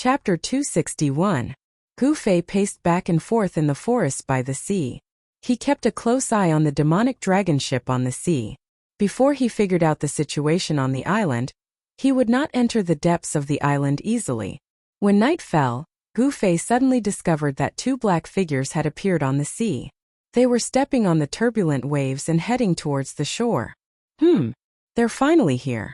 Chapter 261. Gu Fei paced back and forth in the forest by the sea. He kept a close eye on the demonic dragon ship on the sea. Before he figured out the situation on the island, he would not enter the depths of the island easily. When night fell, Gu Fei suddenly discovered that two black figures had appeared on the sea. They were stepping on the turbulent waves and heading towards the shore. They're finally here.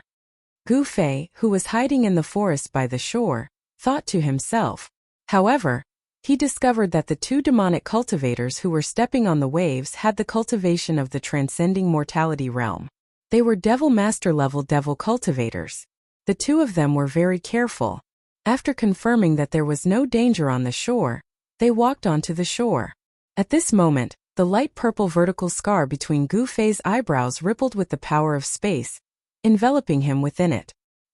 Gu Fei, who was hiding in the forest by the shore, thought to himself. However, he discovered that the two demonic cultivators who were stepping on the waves had the cultivation of the transcending mortality realm. They were Devil Master level devil cultivators. The two of them were very careful. After confirming that there was no danger on the shore, they walked onto the shore. At this moment, the light purple vertical scar between Gu Fei's eyebrows rippled with the power of space, enveloping him within it.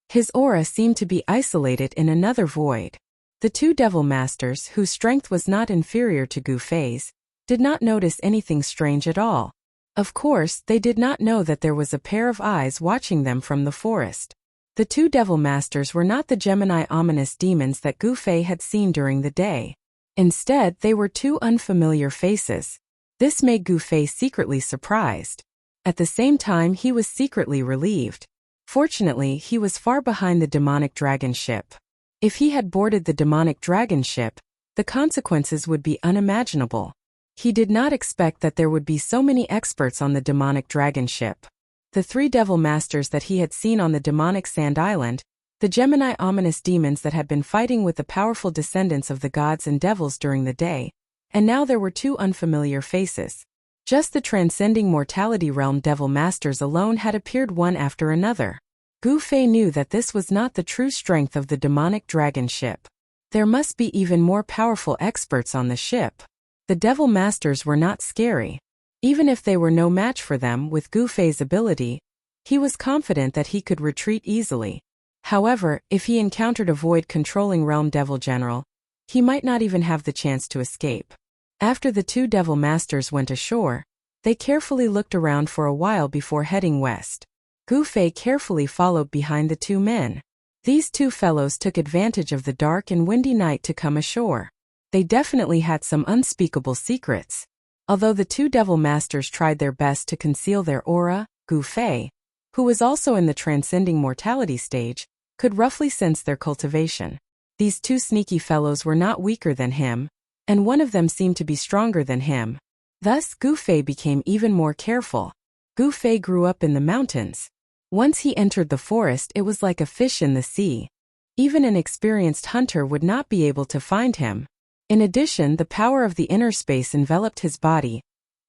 His aura seemed to be isolated in another void. The two Devil Masters, whose strength was not inferior to Gu Fei's, did not notice anything strange at all. Of course, they did not know that there was a pair of eyes watching them from the forest. The two Devil Masters were not the Gemini ominous demons that Gu Fei had seen during the day. Instead, they were two unfamiliar faces. This made Gu Fei secretly surprised. At the same time, he was secretly relieved. Fortunately, he was far behind the demonic dragon ship. If he had boarded the demonic dragon ship, the consequences would be unimaginable. He did not expect that there would be so many experts on the demonic dragon ship. The three Devil Masters that he had seen on the demonic sand island, the Gemini ominous demons that had been fighting with the powerful descendants of the gods and devils during the day, and now there were two unfamiliar faces. Just the transcending mortality realm Devil Masters alone had appeared one after another. Gu Fei knew that this was not the true strength of the demonic dragon ship. There must be even more powerful experts on the ship. The Devil Masters were not scary. Even if they were no match for them with Gu Fei's ability, he was confident that he could retreat easily. However, if he encountered a void-controlling realm devil general, he might not even have the chance to escape. After the two Devil Masters went ashore, they carefully looked around for a while before heading west. Gu Fei carefully followed behind the two men. These two fellows took advantage of the dark and windy night to come ashore. They definitely had some unspeakable secrets. Although the two Devil Masters tried their best to conceal their aura, Gu Fei, who was also in the transcending mortality stage, could roughly sense their cultivation. These two sneaky fellows were not weaker than him, and one of them seemed to be stronger than him. Thus, Gu Fei became even more careful. Gu Fei grew up in the mountains. Once he entered the forest, it was like a fish in the sea. Even an experienced hunter would not be able to find him. In addition, the power of the inner space enveloped his body,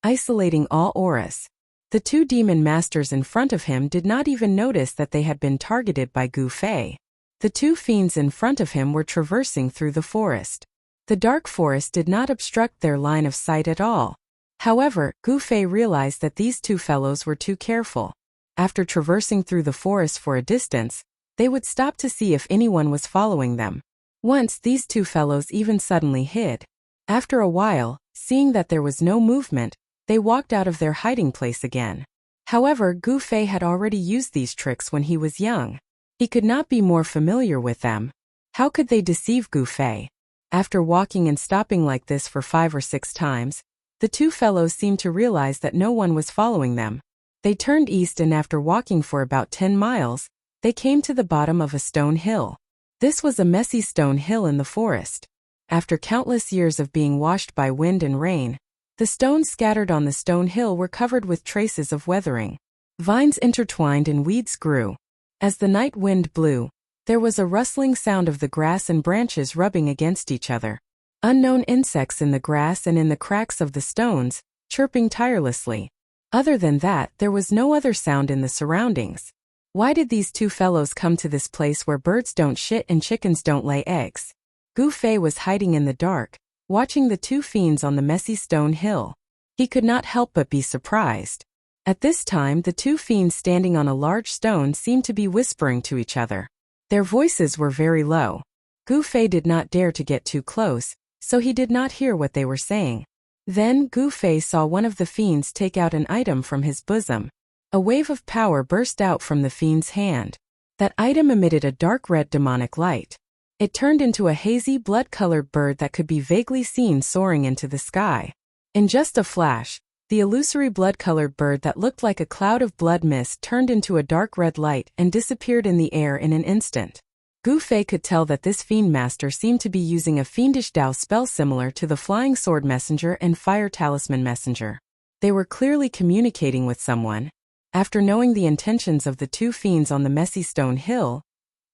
isolating all auras. The two demon masters in front of him did not even notice that they had been targeted by Gu Fei. The two fiends in front of him were traversing through the forest. The dark forest did not obstruct their line of sight at all. However, Gu Fei realized that these two fellows were too careful. After traversing through the forest for a distance, they would stop to see if anyone was following them. Once these two fellows even suddenly hid. After a while, seeing that there was no movement, they walked out of their hiding place again. However, Gu Fei had already used these tricks when he was young. He could not be more familiar with them. How could they deceive Gu Fei? After walking and stopping like this for 5 or 6 times, the two fellows seemed to realize that no one was following them. They turned east, and after walking for about 10 miles, they came to the bottom of a stone hill. This was a messy stone hill in the forest. After countless years of being washed by wind and rain, the stones scattered on the stone hill were covered with traces of weathering. Vines intertwined and weeds grew. As the night wind blew, there was a rustling sound of the grass and branches rubbing against each other. Unknown insects in the grass and in the cracks of the stones, chirping tirelessly. Other than that, there was no other sound in the surroundings. Why did these two fellows come to this place where birds don't shit and chickens don't lay eggs? Gu Fei was hiding in the dark, watching the two fiends on the messy stone hill. He could not help but be surprised. At this time, the two fiends standing on a large stone seemed to be whispering to each other. Their voices were very low. Gu Fei did not dare to get too close, so he did not hear what they were saying. Then Gu Fei saw one of the fiends take out an item from his bosom. A wave of power burst out from the fiend's hand. That item emitted a dark red demonic light. It turned into a hazy, blood-colored bird that could be vaguely seen soaring into the sky. In just a flash, the illusory blood-colored bird that looked like a cloud of blood mist turned into a dark red light and disappeared in the air in an instant. Gu Fei could tell that this fiend master seemed to be using a fiendish Dao spell similar to the Flying Sword Messenger and Fire Talisman Messenger. They were clearly communicating with someone. After knowing the intentions of the two fiends on the messy stone hill,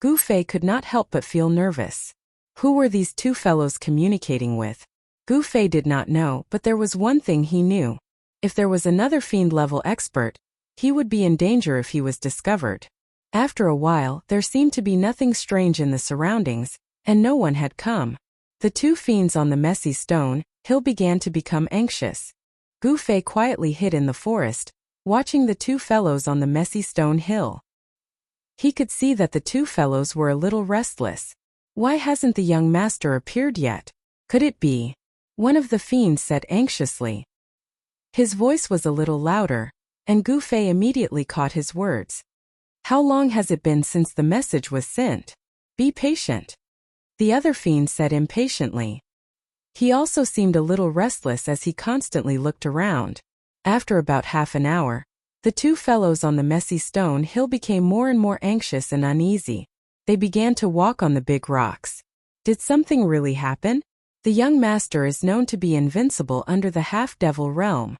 Gu Fei could not help but feel nervous. Who were these two fellows communicating with? Gu Fei did not know, but there was one thing he knew. If there was another fiend-level expert, he would be in danger if he was discovered. After a while, there seemed to be nothing strange in the surroundings, and no one had come. The two fiends on the messy stone hill began to become anxious. Gu Fei quietly hid in the forest, watching the two fellows on the messy stone hill. He could see that the two fellows were a little restless. Why hasn't the young master appeared yet? Could it be? One of the fiends said anxiously. His voice was a little louder, and Gu Fei immediately caught his words. How long has it been since the message was sent? Be patient. The other fiend said impatiently. He also seemed a little restless as he constantly looked around. After about half an hour, the two fellows on the messy stone hill became more and more anxious and uneasy. They began to walk on the big rocks. Did something really happen? The young master is known to be invincible under the half-devil realm.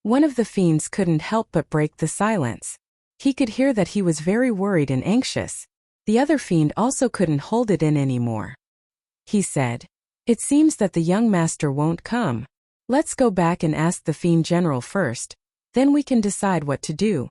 One of the fiends couldn't help but break the silence. He could hear that he was very worried and anxious. The other fiend also couldn't hold it in anymore. He said, "It seems that the young master won't come. Let's go back and ask the fiend general first, then we can decide what to do."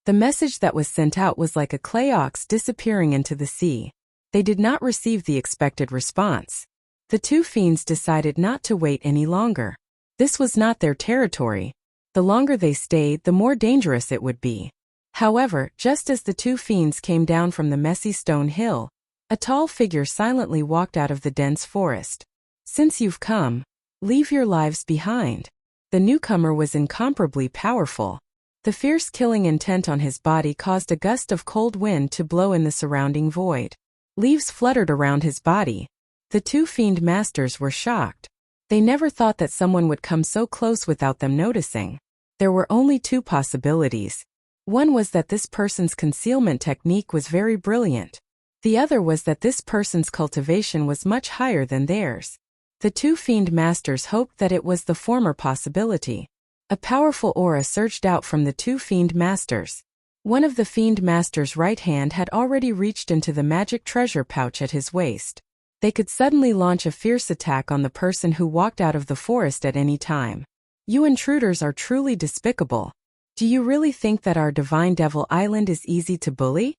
The message that was sent out was like a clay ox disappearing into the sea. They did not receive the expected response. The two fiends decided not to wait any longer. This was not their territory. The longer they stayed, the more dangerous it would be. However, just as the two fiends came down from the messy stone hill, a tall figure silently walked out of the dense forest. "Since you've come, leave your lives behind." The newcomer was incomparably powerful. The fierce killing intent on his body caused a gust of cold wind to blow in the surrounding void. Leaves fluttered around his body. The two fiend masters were shocked. They never thought that someone would come so close without them noticing. There were only two possibilities. One was that this person's concealment technique was very brilliant. The other was that this person's cultivation was much higher than theirs. The two fiend masters hoped that it was the former possibility. A powerful aura surged out from the two fiend masters. One of the fiend masters' right hand had already reached into the magic treasure pouch at his waist. They could suddenly launch a fierce attack on the person who walked out of the forest at any time. "You intruders are truly despicable. Do you really think that our divine devil island is easy to bully?"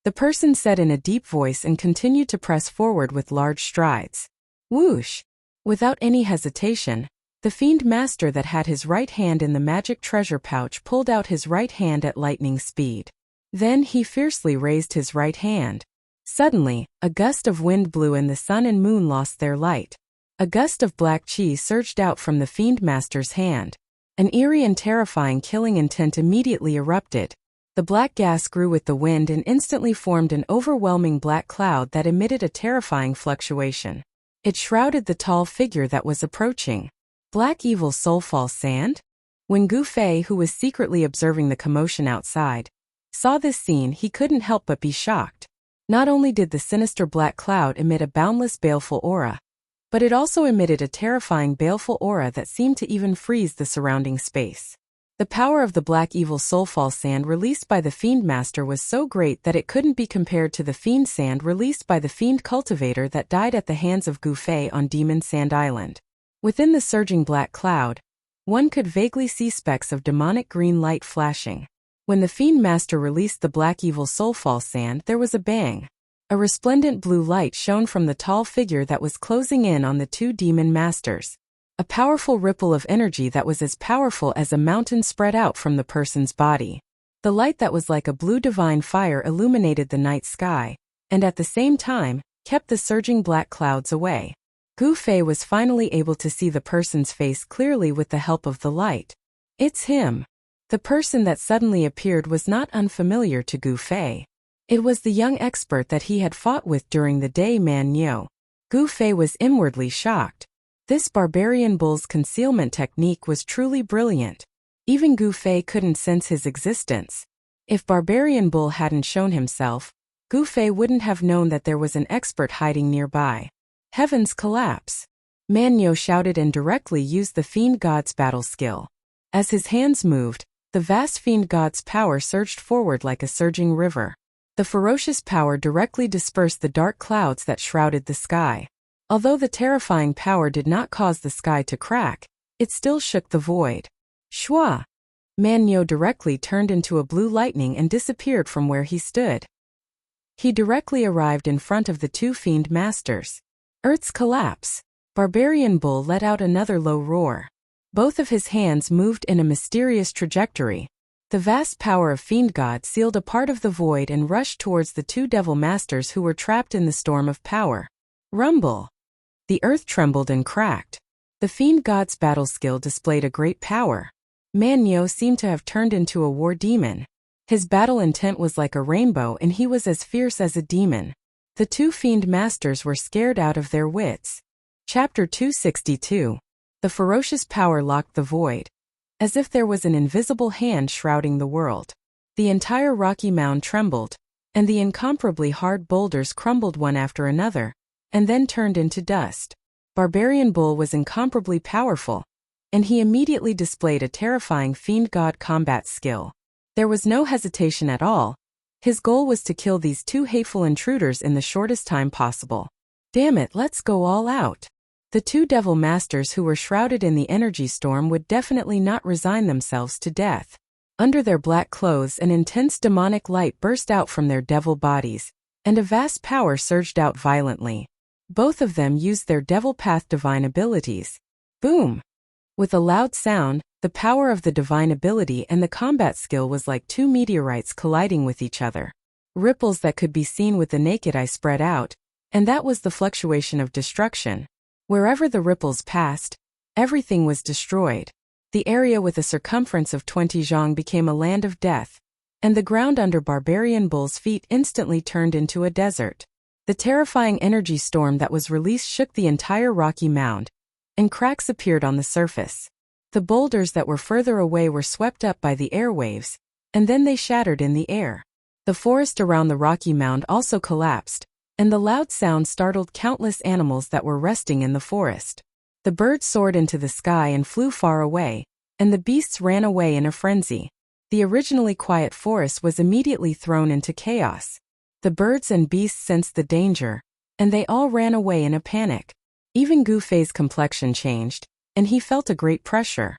The person said in a deep voice and continued to press forward with large strides. Whoosh! Without any hesitation, the fiend master that had his right hand in the magic treasure pouch pulled out his right hand at lightning speed. Then he fiercely raised his right hand. Suddenly, a gust of wind blew and the sun and moon lost their light. A gust of black chi surged out from the fiend master's hand. An eerie and terrifying killing intent immediately erupted. The black gas grew with the wind and instantly formed an overwhelming black cloud that emitted a terrifying fluctuation. It shrouded the tall figure that was approaching. Black evil soulfall sand? When Gu Fei, who was secretly observing the commotion outside, saw this scene, he couldn't help but be shocked. Not only did the sinister black cloud emit a boundless baleful aura, but it also emitted a terrifying baleful aura that seemed to even freeze the surrounding space. The power of the black evil soulfall sand released by the fiend master was so great that it couldn't be compared to the fiend sand released by the fiend cultivator that died at the hands of Gu Fei on Demon Sand Island. Within the surging black cloud, one could vaguely see specks of demonic green light flashing. When the fiend master released the black evil soulfall sand, there was a bang. A resplendent blue light shone from the tall figure that was closing in on the two demon masters. A powerful ripple of energy that was as powerful as a mountain spread out from the person's body. The light that was like a blue divine fire illuminated the night sky, and at the same time, kept the surging black clouds away. Gu Fei was finally able to see the person's face clearly with the help of the light. It's him. The person that suddenly appeared was not unfamiliar to Gu Fei. It was the young expert that he had fought with during the day. Man Nyo. Gu Fei was inwardly shocked. This barbarian bull's concealment technique was truly brilliant. Even Gu Fei couldn't sense his existence. If Barbarian Bull hadn't shown himself, Gu Fei wouldn't have known that there was an expert hiding nearby. Heavens collapse! Man Nyo shouted and directly used the Fiend God's battle skill. As his hands moved, the vast Fiend God's power surged forward like a surging river. The ferocious power directly dispersed the dark clouds that shrouded the sky. Although the terrifying power did not cause the sky to crack, it still shook the void. Shua! Man Nyo directly turned into a blue lightning and disappeared from where he stood. He directly arrived in front of the two Fiend Masters. Earth's collapse. Barbarian Bull let out another low roar. Both of his hands moved in a mysterious trajectory. The vast power of Fiend God sealed a part of the void and rushed towards the two Devil Masters who were trapped in the storm of power. Rumble! The earth trembled and cracked. The Fiend God's battle skill displayed a great power. Man Nyo seemed to have turned into a war demon. His battle intent was like a rainbow and he was as fierce as a demon. The two Fiend Masters were scared out of their wits. Chapter 262. The ferocious power locked the void. As if there was an invisible hand shrouding the world. The entire rocky mound trembled, and the incomparably hard boulders crumbled one after another, and then turned into dust. Barbarian Bull was incomparably powerful, and he immediately displayed a terrifying Fiend God combat skill. There was no hesitation at all. His goal was to kill these two hateful intruders in the shortest time possible. Damn it, let's go all out. The two Devil Masters who were shrouded in the energy storm would definitely not resign themselves to death. Under their black clothes an intense demonic light burst out from their devil bodies, and a vast power surged out violently. Both of them used their Devil Path divine abilities. Boom! With a loud sound, the power of the divine ability and the combat skill was like two meteorites colliding with each other. Ripples that could be seen with the naked eye spread out, and that was the fluctuation of destruction. Wherever the ripples passed, everything was destroyed. The area with a circumference of 20 zhang became a land of death, and the ground under Barbarian Bull's feet instantly turned into a desert. The terrifying energy storm that was released shook the entire rocky mound, and cracks appeared on the surface. The boulders that were further away were swept up by the airwaves, and then they shattered in the air. The forest around the rocky mound also collapsed, and the loud sound startled countless animals that were resting in the forest. The birds soared into the sky and flew far away, and the beasts ran away in a frenzy. The originally quiet forest was immediately thrown into chaos. The birds and beasts sensed the danger, and they all ran away in a panic. Even Gu Fei's complexion changed, and he felt a great pressure.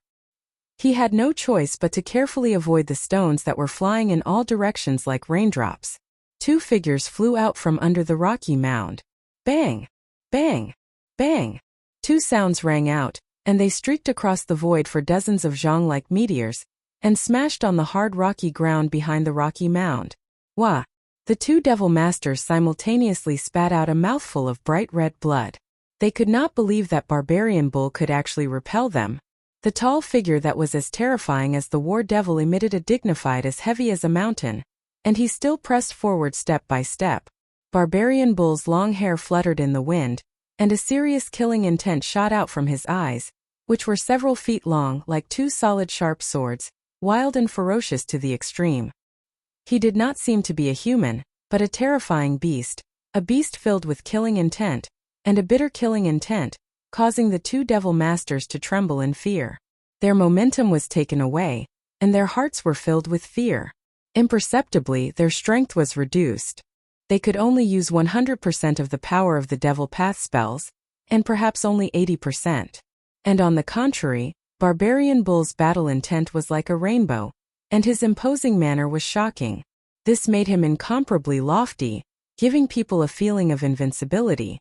He had no choice but to carefully avoid the stones that were flying in all directions like raindrops. Two figures flew out from under the rocky mound. Bang! Bang! Bang! Two sounds rang out, and they streaked across the void for dozens of zhang like meteors, and smashed on the hard rocky ground behind the rocky mound. Wah! The two Devil Masters simultaneously spat out a mouthful of bright red blood. They could not believe that Barbarian Bull could actually repel them. The tall figure that was as terrifying as the War Devil emitted a dignified as heavy as a mountain, and he still pressed forward step by step. Barbarian Bull's long hair fluttered in the wind, and a serious killing intent shot out from his eyes, which were several feet long like two solid sharp swords, wild and ferocious to the extreme. He did not seem to be a human, but a terrifying beast, a beast filled with killing intent, and a bitter killing intent, causing the two Devil Masters to tremble in fear. Their momentum was taken away, and their hearts were filled with fear. Imperceptibly, their strength was reduced. They could only use 100% of the power of the Devil Path spells, and perhaps only 80%. And on the contrary, Barbarian Bull's battle intent was like a rainbow, and his imposing manner was shocking. This made him incomparably lofty, giving people a feeling of invincibility.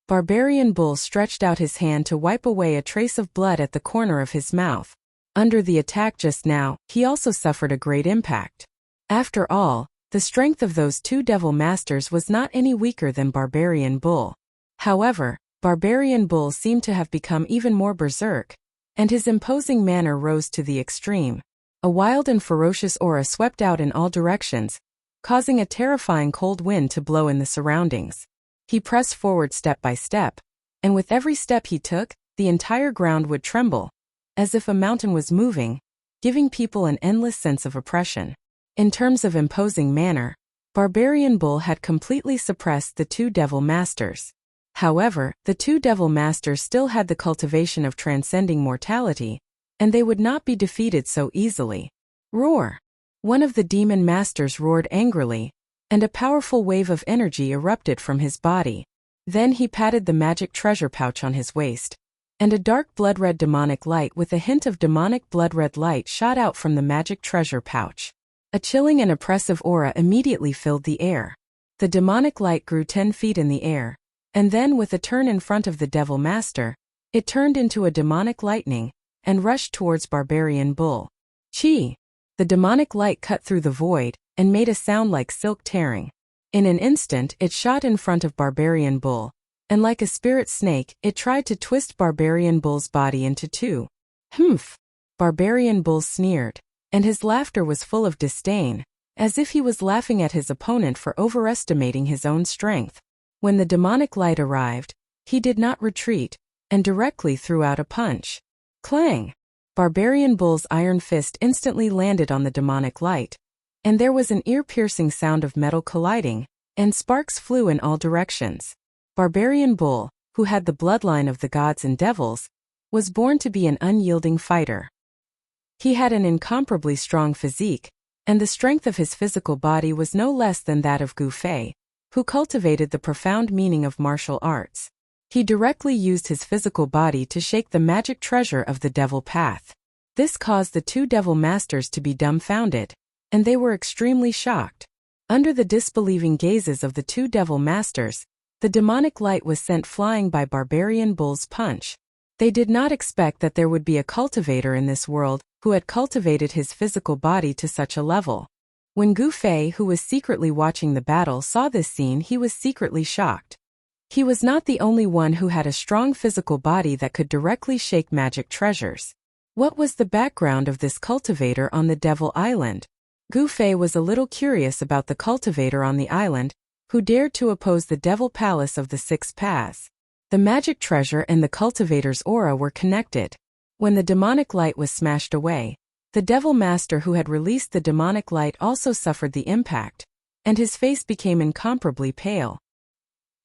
Barbarian Bull stretched out his hand to wipe away a trace of blood at the corner of his mouth. Under the attack just now, he also suffered a great impact. After all, the strength of those two Devil Masters was not any weaker than Barbarian Bull. However, Barbarian Bull seemed to have become even more berserk, and his imposing manner rose to the extreme. A wild and ferocious aura swept out in all directions, causing a terrifying cold wind to blow in the surroundings. He pressed forward step by step, and with every step he took, the entire ground would tremble, as if a mountain was moving, giving people an endless sense of oppression. In terms of imposing manner, Barbarian Bull had completely suppressed the two Devil Masters. However, the two Devil Masters still had the cultivation of transcending mortality, and they would not be defeated so easily. Roar! One of the Demon Masters roared angrily, and a powerful wave of energy erupted from his body. Then he patted the magic treasure pouch on his waist, and a dark blood-red demonic light with a hint of demonic blood-red light shot out from the magic treasure pouch. A chilling and oppressive aura immediately filled the air. The demonic light grew 10 feet in the air, and then with a turn in front of the Devil Master, it turned into a demonic lightning, and rushed towards Barbarian Bull. Chi! The demonic light cut through the void, and made a sound like silk tearing. In an instant it shot in front of Barbarian Bull, and like a spirit snake, it tried to twist Barbarian Bull's body into two. Humph! Barbarian Bull sneered, and his laughter was full of disdain, as if he was laughing at his opponent for overestimating his own strength. When the demonic light arrived, he did not retreat, and directly threw out a punch. Clang! Barbarian Bull's iron fist instantly landed on the demonic light, and there was an ear-piercing sound of metal colliding, and sparks flew in all directions. Barbarian Bull, who had the bloodline of the gods and devils, was born to be an unyielding fighter. He had an incomparably strong physique, and the strength of his physical body was no less than that of Gu Fei, who cultivated the profound meaning of martial arts. He directly used his physical body to shake the magic treasure of the Devil Path. This caused the two Devil Masters to be dumbfounded, and they were extremely shocked. Under the disbelieving gazes of the two Devil Masters, the demonic light was sent flying by Barbarian Bull's punch. They did not expect that there would be a cultivator in this world who had cultivated his physical body to such a level. When Gu Fei, who was secretly watching the battle, saw this scene, he was secretly shocked. He was not the only one who had a strong physical body that could directly shake magic treasures. What was the background of this cultivator on the Devil Island? Gu Fei was a little curious about the cultivator on the island, who dared to oppose the Devil Palace of the Six Paths. The magic treasure and the cultivator's aura were connected. When the demonic light was smashed away, the Devil Master who had released the demonic light also suffered the impact, and his face became incomparably pale.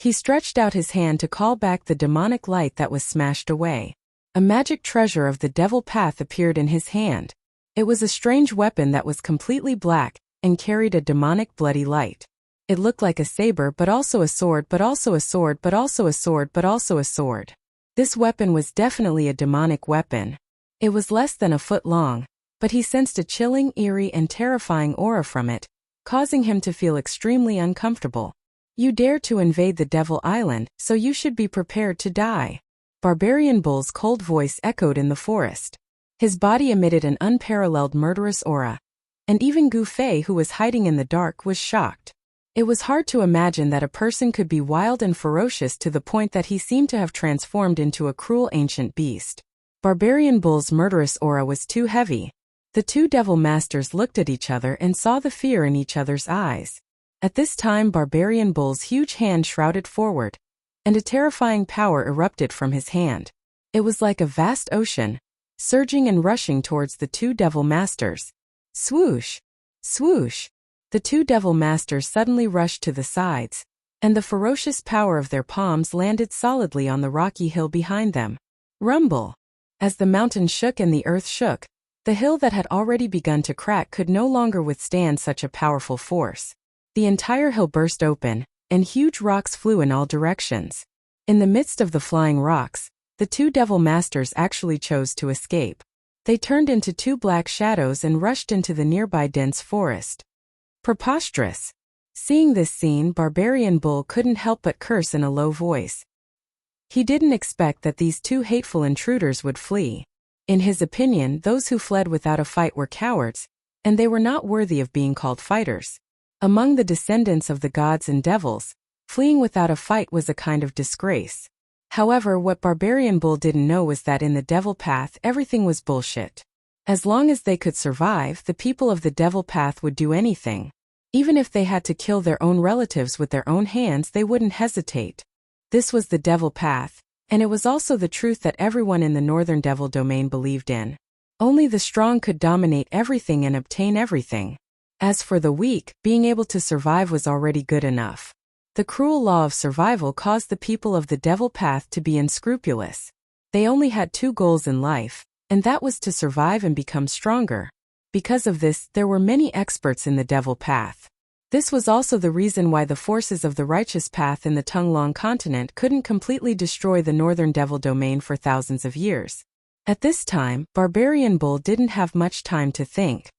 He stretched out his hand to call back the demonic light that was smashed away. A magic treasure of the Devil Path appeared in his hand. It was a strange weapon that was completely black, and carried a demonic bloody light. It looked like a saber but also a sword but also a sword but also a sword but also a sword. This weapon was definitely a demonic weapon. It was less than a foot long, but he sensed a chilling, eerie and terrifying aura from it, causing him to feel extremely uncomfortable. You dare to invade the Devil Island, so you should be prepared to die. Barbarian Bull's cold voice echoed in the forest. His body emitted an unparalleled murderous aura, and even Gu Fei, who was hiding in the dark, was shocked. It was hard to imagine that a person could be wild and ferocious to the point that he seemed to have transformed into a cruel ancient beast. Barbarian Bull's murderous aura was too heavy. The two Devil Masters looked at each other and saw the fear in each other's eyes. At this time Barbarian Bull's huge hand shrouded forward, and a terrifying power erupted from his hand. It was like a vast ocean, surging and rushing towards the two Devil Masters. Swoosh! Swoosh! The two Devil Masters suddenly rushed to the sides, and the ferocious power of their palms landed solidly on the rocky hill behind them. Rumble! As the mountain shook and the earth shook, the hill that had already begun to crack could no longer withstand such a powerful force. The entire hill burst open, and huge rocks flew in all directions. In the midst of the flying rocks, the two Devil Masters actually chose to escape. They turned into two black shadows and rushed into the nearby dense forest. Preposterous! Seeing this scene, Barbarian Bull couldn't help but curse in a low voice. He didn't expect that these two hateful intruders would flee. In his opinion, those who fled without a fight were cowards, and they were not worthy of being called fighters. Among the descendants of the gods and devils, fleeing without a fight was a kind of disgrace. However, what Barbarian Bull didn't know was that in the Devil Path everything was bullshit. As long as they could survive, the people of the Devil Path would do anything. Even if they had to kill their own relatives with their own hands, they wouldn't hesitate. This was the devil path, and it was also the truth that everyone in the northern devil domain believed in. Only the strong could dominate everything and obtain everything. As for the weak, being able to survive was already good enough. The cruel law of survival caused the people of the devil path to be unscrupulous. They only had two goals in life, and that was to survive and become stronger. Because of this, there were many experts in the devil path. This was also the reason why the forces of the righteous path in the Tunglong continent couldn't completely destroy the northern devil domain for thousands of years. At this time, Barbarian Bull didn't have much time to think.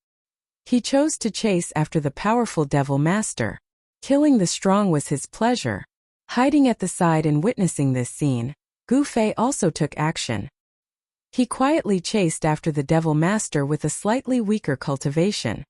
He chose to chase after the powerful devil master. Killing the strong was his pleasure. Hiding at the side and witnessing this scene, Gu Fei also took action. He quietly chased after the devil master with a slightly weaker cultivation.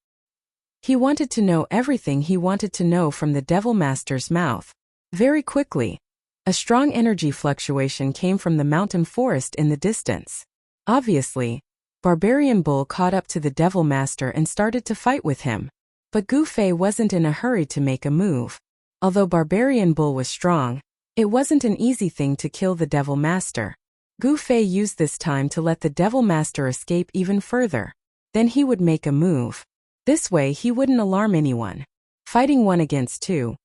He wanted to know everything he wanted to know from the devil master's mouth. Very quickly, a strong energy fluctuation came from the mountain forest in the distance. Obviously, Barbarian Bull caught up to the devil master and started to fight with him. But Gu Fei wasn't in a hurry to make a move. Although Barbarian Bull was strong, it wasn't an easy thing to kill the devil master. Gu Fei used this time to let the devil master escape even further. Then he would make a move. This way he wouldn't alarm anyone. Fighting 1 against 2,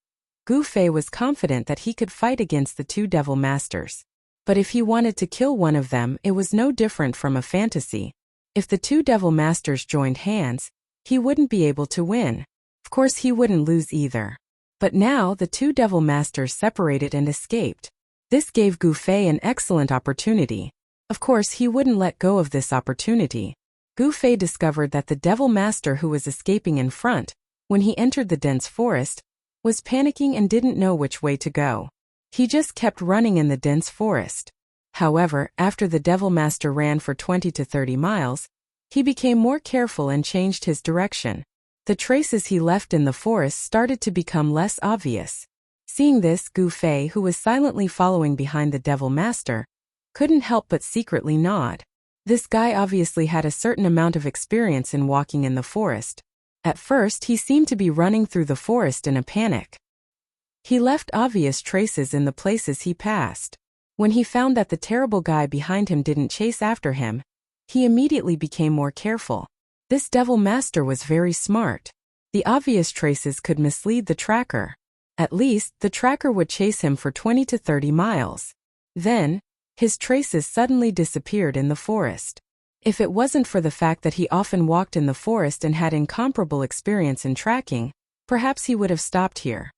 Gu Fei was confident that he could fight against the two devil masters. But if he wanted to kill one of them, it was no different from a fantasy. If the two devil masters joined hands, he wouldn't be able to win. Of course he wouldn't lose either. But now the two devil masters separated and escaped. This gave Gu Fei an excellent opportunity. Of course he wouldn't let go of this opportunity. Gu Fei discovered that the devil master who was escaping in front, when he entered the dense forest, was panicking and didn't know which way to go. He just kept running in the dense forest. However, after the devil master ran for 20 to 30 miles, he became more careful and changed his direction. The traces he left in the forest started to become less obvious. Seeing this, Gu Fei, who was silently following behind the devil master, couldn't help but secretly nod. This guy obviously had a certain amount of experience in walking in the forest. At first, he seemed to be running through the forest in a panic. He left obvious traces in the places he passed. When he found that the terrible guy behind him didn't chase after him, he immediately became more careful. This devil master was very smart. The obvious traces could mislead the tracker. At least, the tracker would chase him for 20 to 30 miles. Then, his traces suddenly disappeared in the forest. If it wasn't for the fact that he often walked in the forest and had incomparable experience in tracking, perhaps he would have stopped here.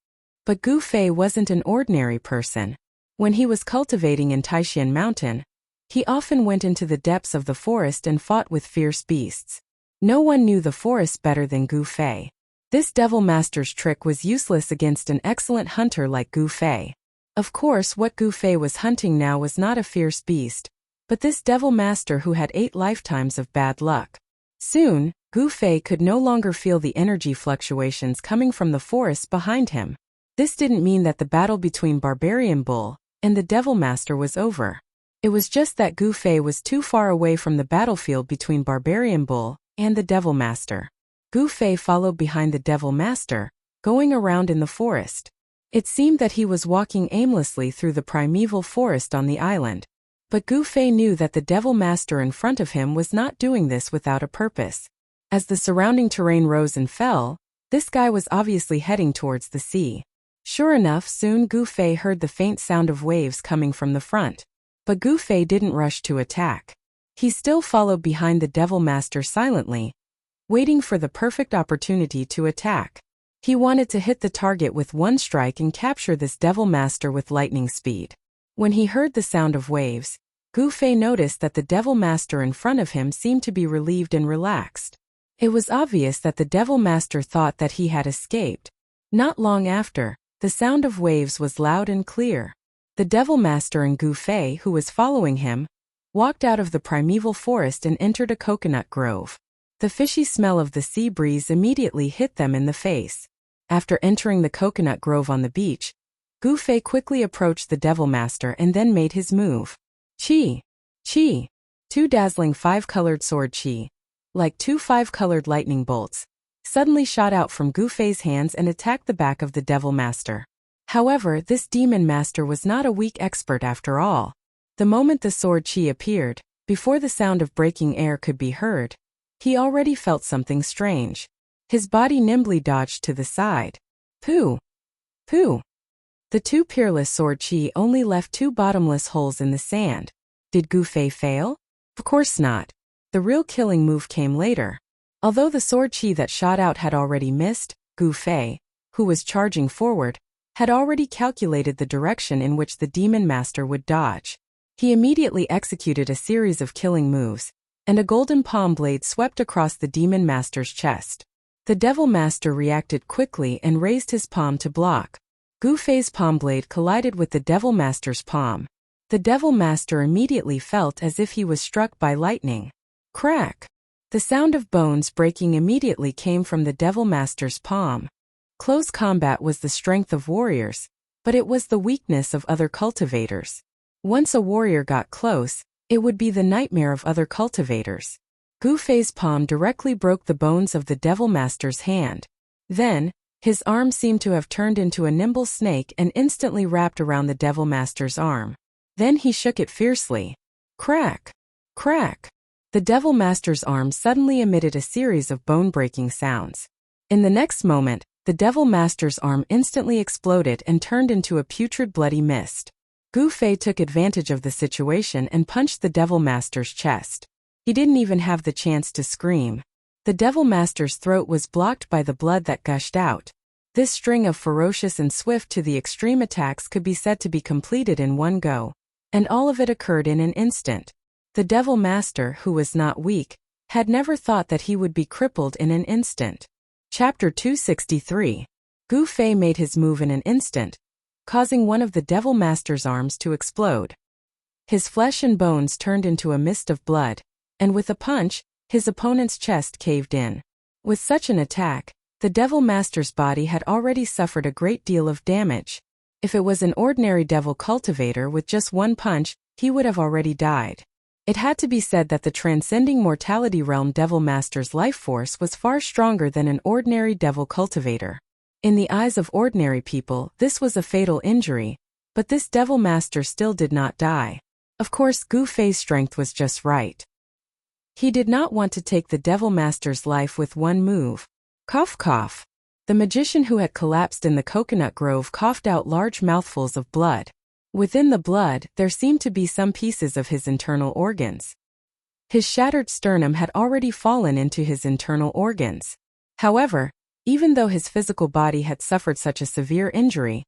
But Gu Fei wasn't an ordinary person. When he was cultivating in Taishan Mountain, he often went into the depths of the forest and fought with fierce beasts. No one knew the forest better than Gu Fei. This devil master's trick was useless against an excellent hunter like Gu Fei. Of course, what Gu Fei was hunting now was not a fierce beast, but this devil master who had 8 lifetimes of bad luck. Soon, Gu Fei could no longer feel the energy fluctuations coming from the forest behind him. This didn't mean that the battle between Barbarian Bull and the devil master was over. It was just that Gu Fei was too far away from the battlefield between Barbarian Bull and the devil master. Gu Fei followed behind the devil master, going around in the forest. It seemed that he was walking aimlessly through the primeval forest on the island. But Gu Fei knew that the devil master in front of him was not doing this without a purpose. As the surrounding terrain rose and fell, this guy was obviously heading towards the sea. Sure enough, soon Gu Fei heard the faint sound of waves coming from the front. But Gu Fei didn't rush to attack. He still followed behind the devil master silently, waiting for the perfect opportunity to attack. He wanted to hit the target with one strike and capture this devil master with lightning speed. When he heard the sound of waves, Gu Fei noticed that the devil master in front of him seemed to be relieved and relaxed. It was obvious that the devil master thought that he had escaped. Not long after, the sound of waves was loud and clear. The devil master and Gu Fei, who was following him, walked out of the primeval forest and entered a coconut grove. The fishy smell of the sea breeze immediately hit them in the face. After entering the coconut grove on the beach, Gu Fei quickly approached the devil master and then made his move. Chi! Chi! 2 dazzling 5-colored sword chi, like 2 5-colored lightning bolts, suddenly shot out from Gu Fei's hands and attacked the back of the Devil Master. However, this Demon Master was not a weak expert after all. The moment the sword chi appeared, before the sound of breaking air could be heard, he already felt something strange. His body nimbly dodged to the side. Pooh! Pooh! The two peerless sword chi only left two bottomless holes in the sand. Did Gu Fei fail? Of course not. The real killing move came later. Although the sword chi that shot out had already missed, Gu Fei, who was charging forward, had already calculated the direction in which the Demon Master would dodge. He immediately executed a series of killing moves, and a golden palm blade swept across the Demon Master's chest. The Devil Master reacted quickly and raised his palm to block. Gu Fei's palm blade collided with the Devil Master's palm. The Devil Master immediately felt as if he was struck by lightning. Crack! The sound of bones breaking immediately came from the Devil Master's palm. Close combat was the strength of warriors, but it was the weakness of other cultivators. Once a warrior got close, it would be the nightmare of other cultivators. Gu Fei's palm directly broke the bones of the Devil Master's hand. Then, his arm seemed to have turned into a nimble snake and instantly wrapped around the Devil Master's arm. Then he shook it fiercely. Crack! Crack! The Devil Master's arm suddenly emitted a series of bone-breaking sounds. In the next moment, the Devil Master's arm instantly exploded and turned into a putrid bloody mist. Gu Fei took advantage of the situation and punched the Devil Master's chest. He didn't even have the chance to scream. The Devil Master's throat was blocked by the blood that gushed out. This string of ferocious and swift to the extreme attacks could be said to be completed in one go, and all of it occurred in an instant. The Devil Master, who was not weak, had never thought that he would be crippled in an instant. Chapter 263. Gu Fei made his move in an instant, causing one of the Devil Master's arms to explode. His flesh and bones turned into a mist of blood, and with a punch, his opponent's chest caved in. With such an attack, the Devil Master's body had already suffered a great deal of damage. If it was an ordinary devil cultivator with just one punch, he would have already died. It had to be said that the transcending mortality realm Devil Master's life force was far stronger than an ordinary devil cultivator. In the eyes of ordinary people, this was a fatal injury, but this Devil Master still did not die. Of course, Gu Fei's strength was just right. He did not want to take the Devil Master's life with one move. Cough cough. The magician who had collapsed in the coconut grove coughed out large mouthfuls of blood. Within the blood, there seemed to be some pieces of his internal organs. His shattered sternum had already fallen into his internal organs. However, even though his physical body had suffered such a severe injury,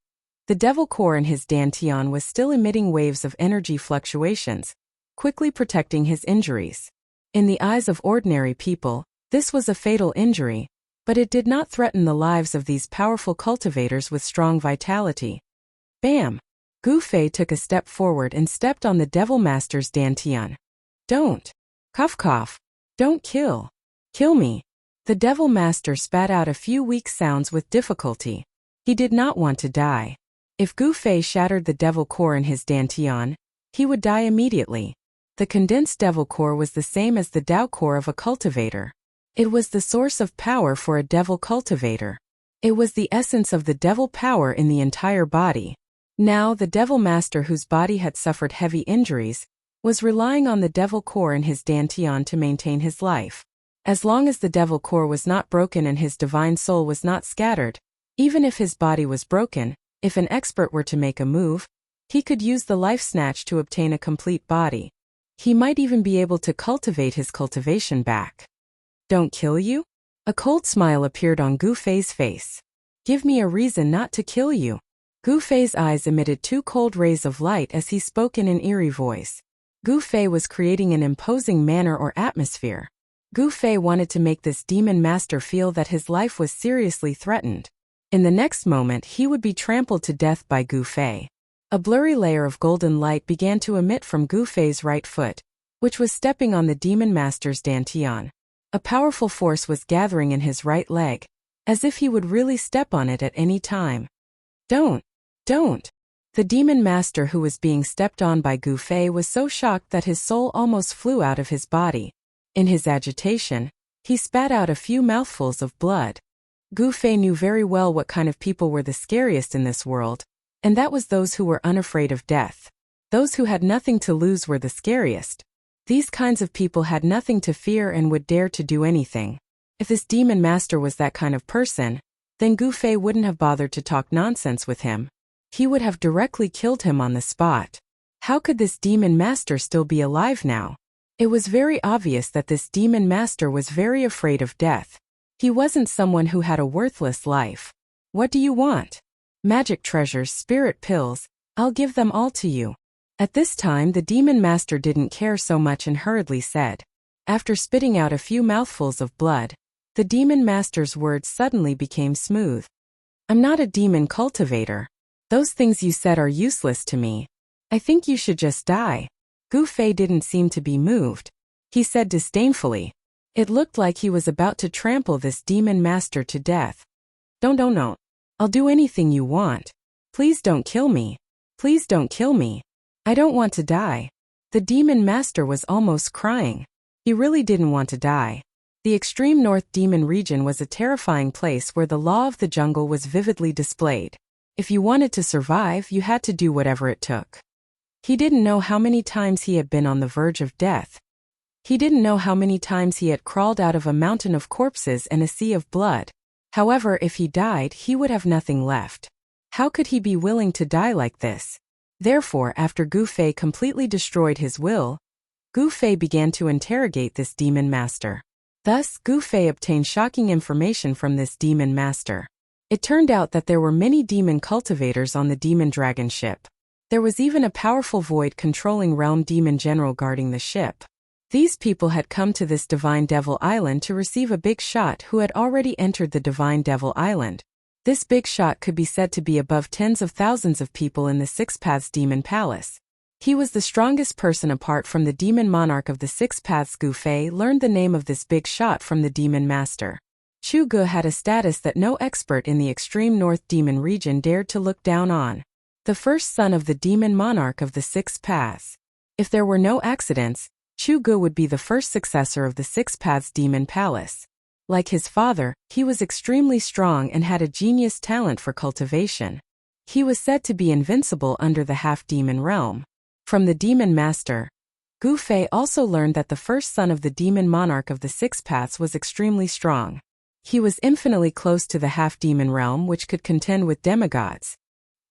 the devil core in his dantian was still emitting waves of energy fluctuations, quickly protecting his injuries. In the eyes of ordinary people, this was a fatal injury, but it did not threaten the lives of these powerful cultivators with strong vitality. Bam! Gu Fei took a step forward and stepped on the Devil Master's dantian. Don't! Cough cough! Don't kill! Kill me! The Devil Master spat out a few weak sounds with difficulty. He did not want to die. If Gu Fei shattered the devil core in his dantian, he would die immediately. The condensed devil core was the same as the Dao core of a cultivator. It was the source of power for a devil cultivator. It was the essence of the devil power in the entire body. Now the Devil Master, whose body had suffered heavy injuries, was relying on the devil core in his dantian to maintain his life. As long as the devil core was not broken and his divine soul was not scattered, even if his body was broken, if an expert were to make a move, he could use the life snatch to obtain a complete body. He might even be able to cultivate his cultivation back. Don't kill you? A cold smile appeared on Gu Fei's face. Give me a reason not to kill you. Gu Fei's eyes emitted two cold rays of light as he spoke in an eerie voice. Gu Fei was creating an imposing manner or atmosphere. Gu Fei wanted to make this demon master feel that his life was seriously threatened. In the next moment he would be trampled to death by Gu Fei. A blurry layer of golden light began to emit from Gu Fei's right foot, which was stepping on the demon master's dantian. A powerful force was gathering in his right leg, as if he would really step on it at any time. Don't! The demon master who was being stepped on by Gu Fei was so shocked that his soul almost flew out of his body. In his agitation, He spat out a few mouthfuls of blood. Gu Fei knew very well what kind of people were the scariest in this world, and that was those who were unafraid of death. Those who had nothing to lose were the scariest. These kinds of people had nothing to fear and would dare to do anything. If this demon master was that kind of person, then Gu Fei wouldn't have bothered to talk nonsense with him. He would have directly killed him on the spot. How could this demon master still be alive now? It was very obvious that this demon master was very afraid of death. He wasn't someone who had a worthless life. What do you want? Magic treasures, spirit pills, I'll give them all to you. At this time the demon master didn't care so much and hurriedly said. After spitting out a few mouthfuls of blood, the demon master's words suddenly became smooth. I'm not a demon cultivator. Those things you said are useless to me. I think you should just die. Gu Fei didn't seem to be moved. He said disdainfully. It looked like he was about to trample this demon master to death. Don't. I'll do anything you want. Please don't kill me. Please don't kill me. I don't want to die. The demon master was almost crying. He really didn't want to die. The extreme north demon region was a terrifying place where the law of the jungle was vividly displayed. If you wanted to survive, you had to do whatever it took. He didn't know how many times he had been on the verge of death. He didn't know how many times he had crawled out of a mountain of corpses and a sea of blood. However, if he died, he would have nothing left. How could he be willing to die like this? Therefore, after Gu Fei completely destroyed his will, Gu Fei began to interrogate this demon master. Thus, Gu Fei obtained shocking information from this demon master. It turned out that there were many demon cultivators on the demon dragon ship. There was even a powerful void controlling realm demon general guarding the ship. These people had come to this Divine Devil Island to receive a big shot who had already entered the Divine Devil Island. This big shot could be said to be above tens of thousands of people in the Six Paths Demon Palace. He was the strongest person apart from the demon monarch of the Six Paths. Gu Fei learned the name of this big shot from the demon master. Chu Gu had a status that no expert in the extreme north demon region dared to look down on. The first son of the demon monarch of the Six Paths. If there were no accidents, Chu Gu would be the first successor of the Six Paths Demon Palace. Like his father, he was extremely strong and had a genius talent for cultivation. He was said to be invincible under the half-demon realm. From the demon master, Gu Fei also learned that the first son of the demon monarch of the Six Paths was extremely strong. He was infinitely close to the half-demon realm which could contend with demigods.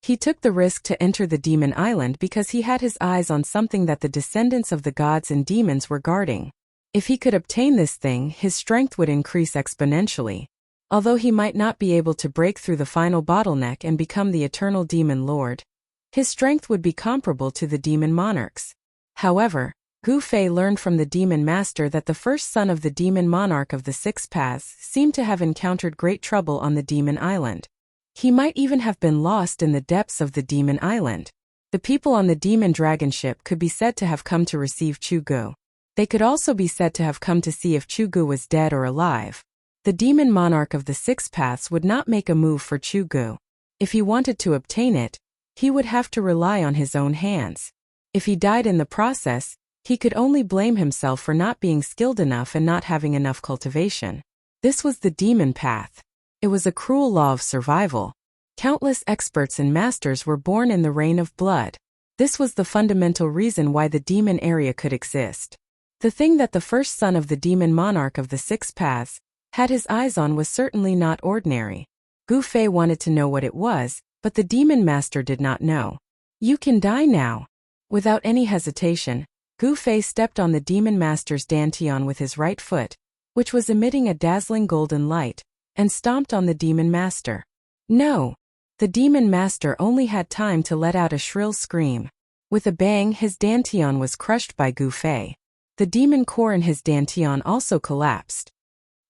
He took the risk to enter the demon island because he had his eyes on something that the descendants of the gods and demons were guarding. If he could obtain this thing, his strength would increase exponentially. Although he might not be able to break through the final bottleneck and become the eternal demon lord, his strength would be comparable to the demon monarchs. However, Gu Fei learned from the demon master that the first son of the demon monarch of the Six Paths seemed to have encountered great trouble on the demon island. He might even have been lost in the depths of the demon island. The people on the demon dragon ship could be said to have come to receive Chu Gu. They could also be said to have come to see if Chu Gu was dead or alive. The demon monarch of the Six Paths would not make a move for Chu Gu. If he wanted to obtain it, he would have to rely on his own hands. If he died in the process, he could only blame himself for not being skilled enough and not having enough cultivation. This was the demon path. It was a cruel law of survival. Countless experts and masters were born in the reign of blood. This was the fundamental reason why the demon area could exist. The thing that the first son of the demon monarch of the Six Paths had his eyes on was certainly not ordinary. Gu Fei wanted to know what it was, but the demon master did not know. You can die now. Without any hesitation, Gu Fei stepped on the demon master's dantian with his right foot, which was emitting a dazzling golden light, and stomped on the demon master. No! The demon master only had time to let out a shrill scream. With a bang, his dantian was crushed by Gu Fei. The demon core in his dantian also collapsed.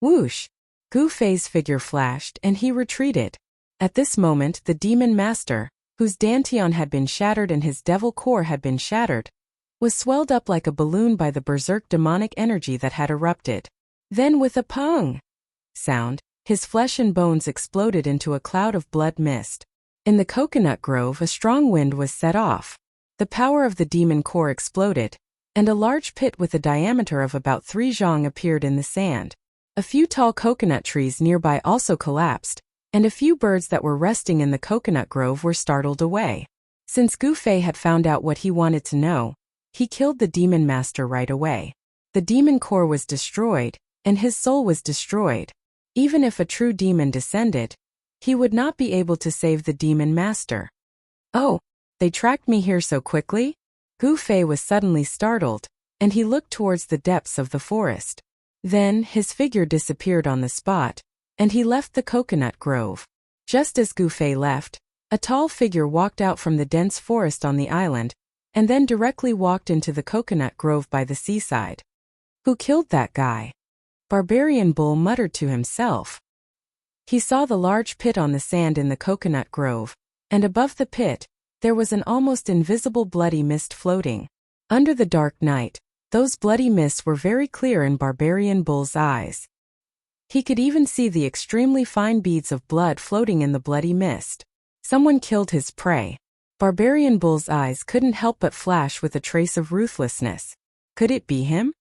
Whoosh! Gu Fei's figure flashed and he retreated. At this moment, the demon master, whose dantian had been shattered and his devil core had been shattered, was swelled up like a balloon by the berserk demonic energy that had erupted. Then with a pong sound, his flesh and bones exploded into a cloud of blood mist. In the coconut grove, a strong wind was set off. The power of the demon core exploded, and a large pit with a diameter of about 3 zhang appeared in the sand. A few tall coconut trees nearby also collapsed, and a few birds that were resting in the coconut grove were startled away. Since Gu Fei had found out what he wanted to know, he killed the demon master right away. The demon core was destroyed, and his soul was destroyed. Even if a true demon descended, he would not be able to save the demon master. Oh, they tracked me here so quickly? Gu Fei was suddenly startled, and he looked towards the depths of the forest. Then, his figure disappeared on the spot, and he left the coconut grove. Just as Gu Fei left, a tall figure walked out from the dense forest on the island, and then directly walked into the coconut grove by the seaside. Who killed that guy? Barbarian Bull muttered to himself. He saw the large pit on the sand in the coconut grove, and above the pit, there was an almost invisible bloody mist floating. Under the dark night, those bloody mists were very clear in Barbarian Bull's eyes. He could even see the extremely fine beads of blood floating in the bloody mist. Someone killed his prey. Barbarian Bull's eyes couldn't help but flash with a trace of ruthlessness. Could it be him?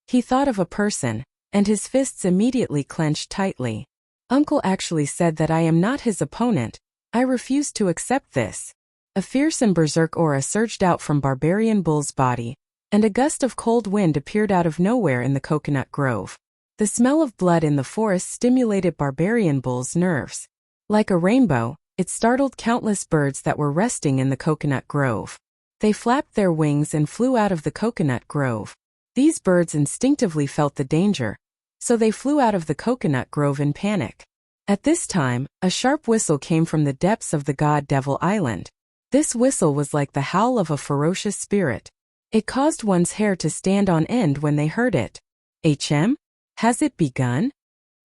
He thought of a person, and his fists immediately clenched tightly. Uncle actually said that I am not his opponent. I refuse to accept this. A fearsome berserk aura surged out from Barbarian Bull's body, and a gust of cold wind appeared out of nowhere in the coconut grove. The smell of blood in the forest stimulated Barbarian Bull's nerves. Like a rainbow, it startled countless birds that were resting in the coconut grove. They flapped their wings and flew out of the coconut grove. These birds instinctively felt the danger, so they flew out of the coconut grove in panic. At this time, a sharp whistle came from the depths of the God Devil Island. This whistle was like the howl of a ferocious spirit. It caused one's hair to stand on end when they heard it. HM? Has it begun?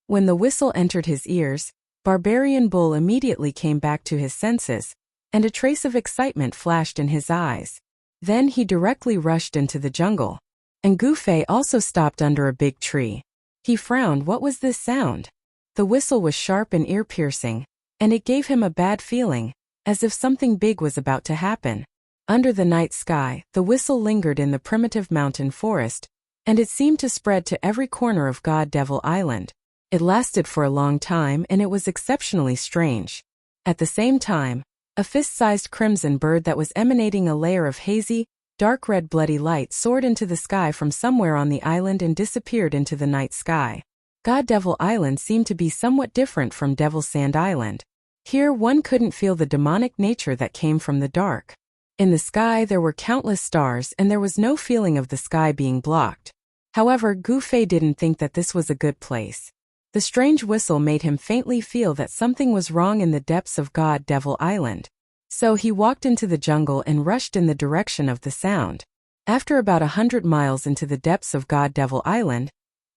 When the whistle entered his ears, Barbarian Bull immediately came back to his senses, and a trace of excitement flashed in his eyes. Then he directly rushed into the jungle. And Gu Fei also stopped under a big tree. He frowned. What was this sound? The whistle was sharp and ear-piercing, and it gave him a bad feeling, as if something big was about to happen. Under the night sky, the whistle lingered in the primitive mountain forest, and it seemed to spread to every corner of God Devil Island. It lasted for a long time, and it was exceptionally strange. At the same time, a fist-sized crimson bird that was emanating a layer of hazy, dark red bloody light soared into the sky from somewhere on the island and disappeared into the night sky. God Devil Island seemed to be somewhat different from Devil's Sand Island. Here one couldn't feel the demonic nature that came from the dark. In the sky there were countless stars, and there was no feeling of the sky being blocked. However, Gu Fei didn't think that this was a good place. The strange whistle made him faintly feel that something was wrong in the depths of God Devil Island. So he walked into the jungle and rushed in the direction of the sound. After about 100 miles into the depths of God Devil Island,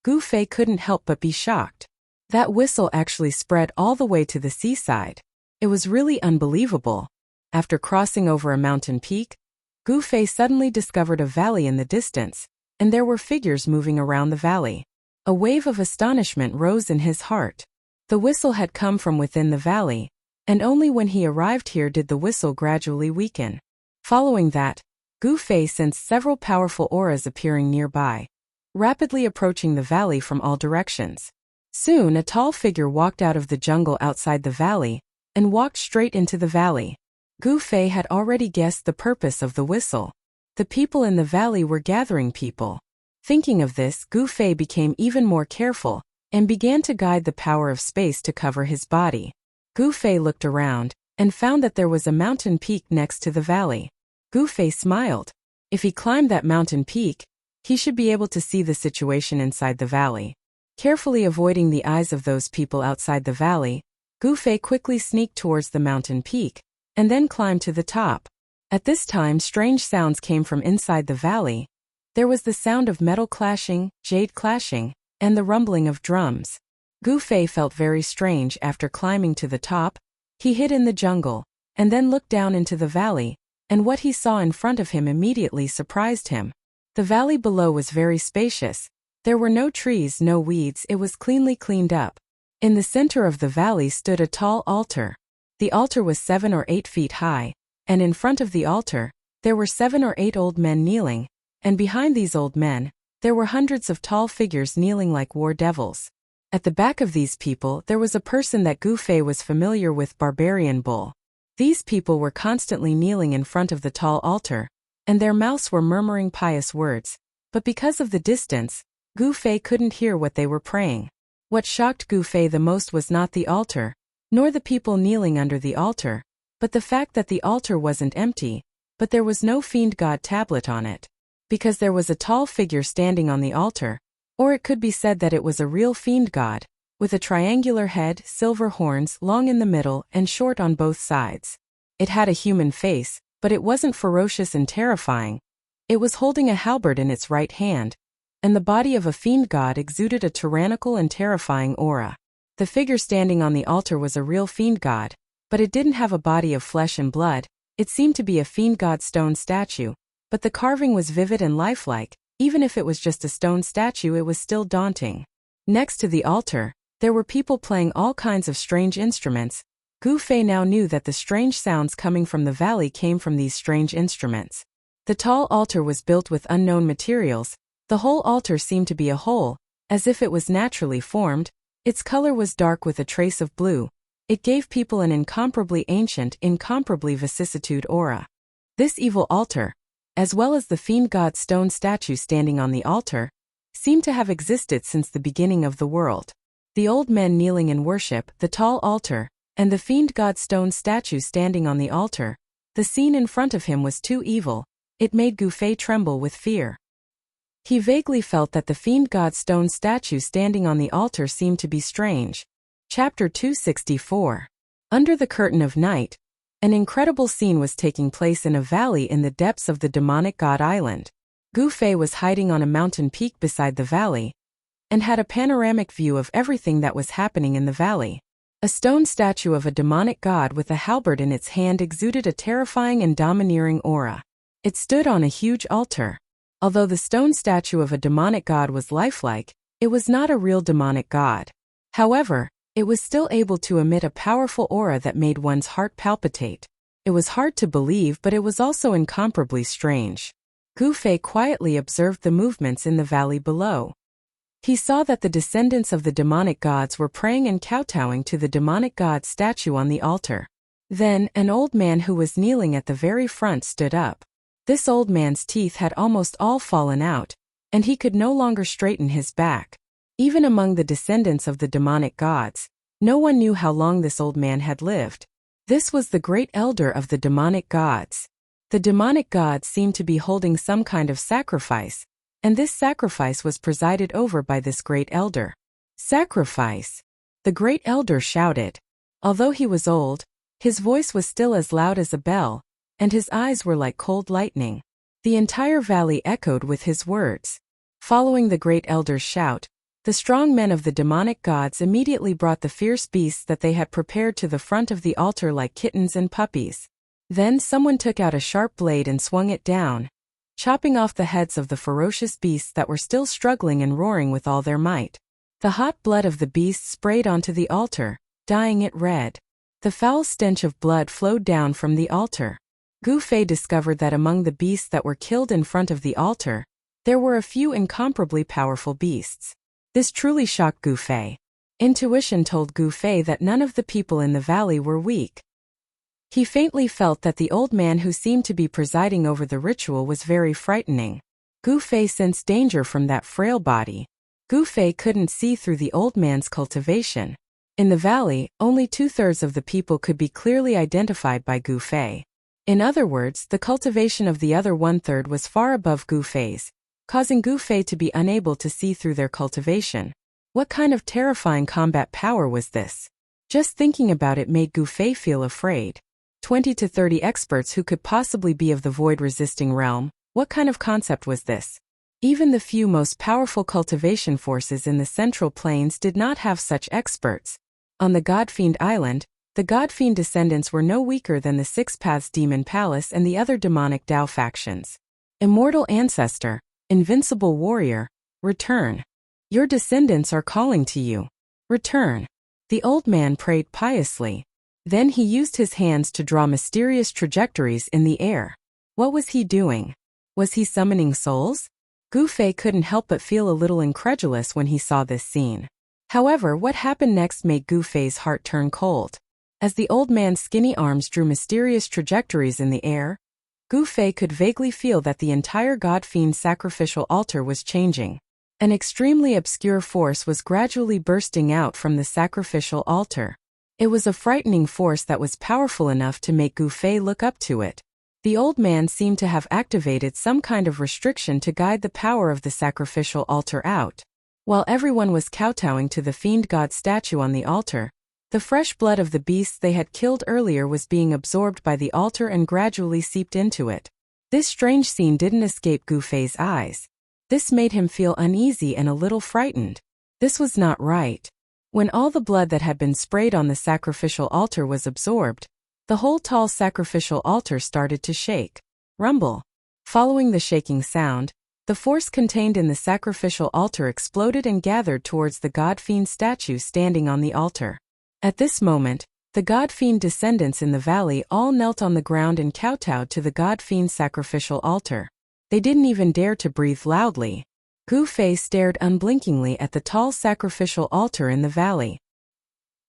Gu Fei couldn't help but be shocked. That whistle actually spread all the way to the seaside. It was really unbelievable. After crossing over a mountain peak, Gu Fei suddenly discovered a valley in the distance, and there were figures moving around the valley. A wave of astonishment rose in his heart. The whistle had come from within the valley, and only when he arrived here did the whistle gradually weaken. Following that, Gu Fei sensed several powerful auras appearing nearby, rapidly approaching the valley from all directions. Soon a tall figure walked out of the jungle outside the valley, and walked straight into the valley. Gu Fei had already guessed the purpose of the whistle. The people in the valley were gathering people. Thinking of this, Gu Fei became even more careful, and began to guide the power of space to cover his body. Gu Fei looked around, and found that there was a mountain peak next to the valley. Gu Fei smiled. If he climbed that mountain peak, he should be able to see the situation inside the valley. Carefully avoiding the eyes of those people outside the valley, Gu Fei quickly sneaked towards the mountain peak, and then climbed to the top. At this time strange sounds came from inside the valley. There was the sound of metal clashing, jade clashing, and the rumbling of drums. Gu Fei felt very strange after climbing to the top. He hid in the jungle, and then looked down into the valley, and what he saw in front of him immediately surprised him. The valley below was very spacious. There were no trees, no weeds, it was cleaned up. In the center of the valley stood a tall altar. The altar was 7 or 8 feet high, and in front of the altar, there were 7 or 8 old men kneeling, and behind these old men, there were hundreds of tall figures kneeling like war devils. At the back of these people there was a person that Gu Fei was familiar with, Barbarian Bull. These people were constantly kneeling in front of the tall altar, and their mouths were murmuring pious words, but because of the distance, Gu Fei couldn't hear what they were praying. What shocked Gu Fei the most was not the altar, nor the people kneeling under the altar, but the fact that the altar wasn't empty, but there was no fiend god tablet on it. Because there was a tall figure standing on the altar, or it could be said that it was a real fiend god, with a triangular head, silver horns, long in the middle and short on both sides. It had a human face, but it wasn't ferocious and terrifying. It was holding a halberd in its right hand, and the body of a fiend god exuded a tyrannical and terrifying aura. The figure standing on the altar was a real fiend god, but it didn't have a body of flesh and blood. It seemed to be a fiend god stone statue, but the carving was vivid and lifelike. Even if it was just a stone statue, it was still daunting. Next to the altar, there were people playing all kinds of strange instruments. Gu Fei now knew that the strange sounds coming from the valley came from these strange instruments. The tall altar was built with unknown materials. The whole altar seemed to be a hole, as if it was naturally formed. Its color was dark with a trace of blue. It gave people an incomparably ancient, incomparably vicissitude aura. This evil altar, as well as the fiend god stone statue standing on the altar, seemed to have existed since the beginning of the world. The old men kneeling in worship, the tall altar, and the fiend god stone statue standing on the altar, the scene in front of him was too evil. It made Gu Fei tremble with fear. He vaguely felt that the fiend god stone statue standing on the altar seemed to be strange. Chapter 264. Under the curtain of night, an incredible scene was taking place in a valley in the depths of the demonic god island. Gu Fei was hiding on a mountain peak beside the valley, and had a panoramic view of everything that was happening in the valley. A stone statue of a demonic god with a halberd in its hand exuded a terrifying and domineering aura. It stood on a huge altar. Although the stone statue of a demonic god was lifelike, it was not a real demonic god. However, it was still able to emit a powerful aura that made one's heart palpitate. It was hard to believe, but it was also incomparably strange. Gu Fei quietly observed the movements in the valley below. He saw that the descendants of the demonic gods were praying and kowtowing to the demonic god statue on the altar. Then, an old man who was kneeling at the very front stood up. This old man's teeth had almost all fallen out, and he could no longer straighten his back. Even among the descendants of the demonic gods, no one knew how long this old man had lived. This was the great elder of the demonic gods. The demonic gods seemed to be holding some kind of sacrifice, and this sacrifice was presided over by this great elder. Sacrifice! The great elder shouted. Although he was old, his voice was still as loud as a bell, and his eyes were like cold lightning. The entire valley echoed with his words. Following the great elder's shout, the strong men of the demonic gods immediately brought the fierce beasts that they had prepared to the front of the altar like kittens and puppies. Then someone took out a sharp blade and swung it down, chopping off the heads of the ferocious beasts that were still struggling and roaring with all their might. The hot blood of the beasts sprayed onto the altar, dyeing it red. The foul stench of blood flowed down from the altar. Gu Fei discovered that among the beasts that were killed in front of the altar, there were a few incomparably powerful beasts. This truly shocked Gu Fei. Intuition told Gu Fei that none of the people in the valley were weak. He faintly felt that the old man who seemed to be presiding over the ritual was very frightening. Gu Fei sensed danger from that frail body. Gu Fei couldn't see through the old man's cultivation. In the valley, only 2/3 of the people could be clearly identified by Gu Fei. In other words, the cultivation of the other 1/3 was far above Gu Fei's, causing Gu Fei to be unable to see through their cultivation. What kind of terrifying combat power was this? Just thinking about it made Gu Fei feel afraid. 20 to 30 experts who could possibly be of the void-resisting realm. What kind of concept was this? Even the few most powerful cultivation forces in the Central Plains did not have such experts. On the Godfiend Island, the Godfiend descendants were no weaker than the Six Paths Demon Palace and the other demonic Dao factions. Immortal Ancestor, Invincible Warrior, return. Your descendants are calling to you. Return. The old man prayed piously. Then he used his hands to draw mysterious trajectories in the air. What was he doing? Was he summoning souls? Gu Fei couldn't help but feel a little incredulous when he saw this scene. However, what happened next made Gu Fei's heart turn cold. As the old man's skinny arms drew mysterious trajectories in the air, Gu Fei could vaguely feel that the entire God-fiend sacrificial altar was changing. An extremely obscure force was gradually bursting out from the sacrificial altar. It was a frightening force that was powerful enough to make Gu Fei look up to it. The old man seemed to have activated some kind of restriction to guide the power of the sacrificial altar out. While everyone was kowtowing to the fiend god statue on the altar, the fresh blood of the beasts they had killed earlier was being absorbed by the altar and gradually seeped into it. This strange scene didn't escape Gu Fei's eyes. This made him feel uneasy and a little frightened. This was not right. When all the blood that had been sprayed on the sacrificial altar was absorbed, the whole tall sacrificial altar started to shake. Rumble. Following the shaking sound, the force contained in the sacrificial altar exploded and gathered towards the god-fiend statue standing on the altar. At this moment, the god-fiend descendants in the valley all knelt on the ground and kowtowed to the god-fiend sacrificial altar. They didn't even dare to breathe loudly. Gu Fei stared unblinkingly at the tall sacrificial altar in the valley.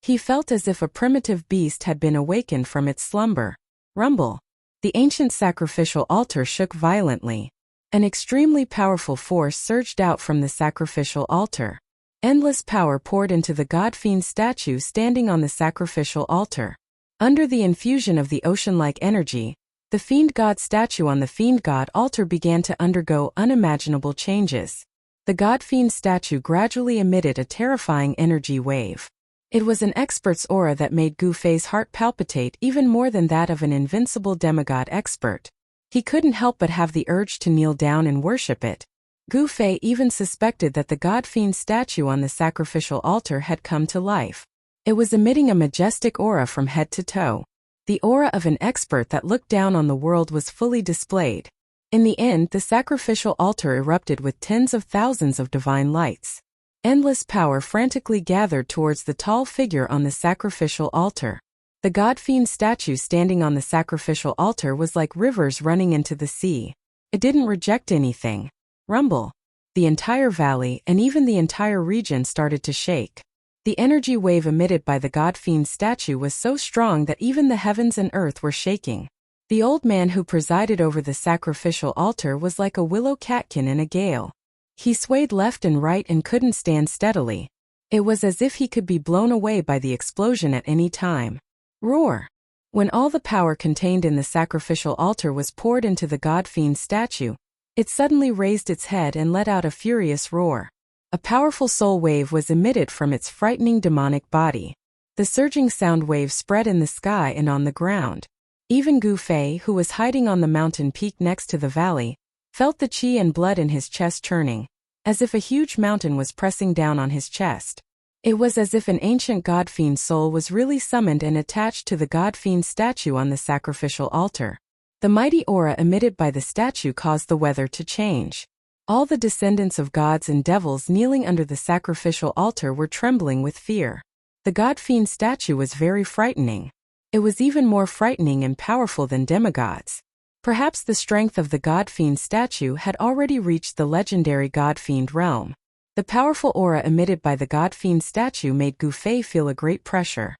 He felt as if a primitive beast had been awakened from its slumber. Rumble. The ancient sacrificial altar shook violently. An extremely powerful force surged out from the sacrificial altar. Endless power poured into the god-fiend statue standing on the sacrificial altar. Under the infusion of the ocean-like energy, the fiend god statue on the fiend god altar began to undergo unimaginable changes. The god-fiend statue gradually emitted a terrifying energy wave. It was an expert's aura that made Gu Fei's heart palpitate even more than that of an invincible demigod expert. He couldn't help but have the urge to kneel down and worship it. Gu Fei even suspected that the god-fiend statue on the sacrificial altar had come to life. It was emitting a majestic aura from head to toe. The aura of an expert that looked down on the world was fully displayed. In the end, the sacrificial altar erupted with tens of thousands of divine lights. Endless power frantically gathered towards the tall figure on the sacrificial altar. The god-fiend statue standing on the sacrificial altar was like rivers running into the sea. It didn't reject anything. Rumble. The entire valley and even the entire region started to shake. The energy wave emitted by the god-fiend statue was so strong that even the heavens and earth were shaking. The old man who presided over the sacrificial altar was like a willow catkin in a gale. He swayed left and right and couldn't stand steadily. It was as if he could be blown away by the explosion at any time. Roar. When all the power contained in the sacrificial altar was poured into the god-fiend statue, it suddenly raised its head and let out a furious roar. A powerful soul wave was emitted from its frightening demonic body. The surging sound wave spread in the sky and on the ground. Even Gu Fei, who was hiding on the mountain peak next to the valley, felt the chi and blood in his chest churning, as if a huge mountain was pressing down on his chest. It was as if an ancient god-fiend soul was really summoned and attached to the god-fiend statue on the sacrificial altar. The mighty aura emitted by the statue caused the weather to change. All the descendants of gods and devils kneeling under the sacrificial altar were trembling with fear. The god-fiend statue was very frightening. It was even more frightening and powerful than demigods. Perhaps the strength of the god-fiend statue had already reached the legendary god-fiend realm. The powerful aura emitted by the god-fiend statue made Gu Fei feel a great pressure.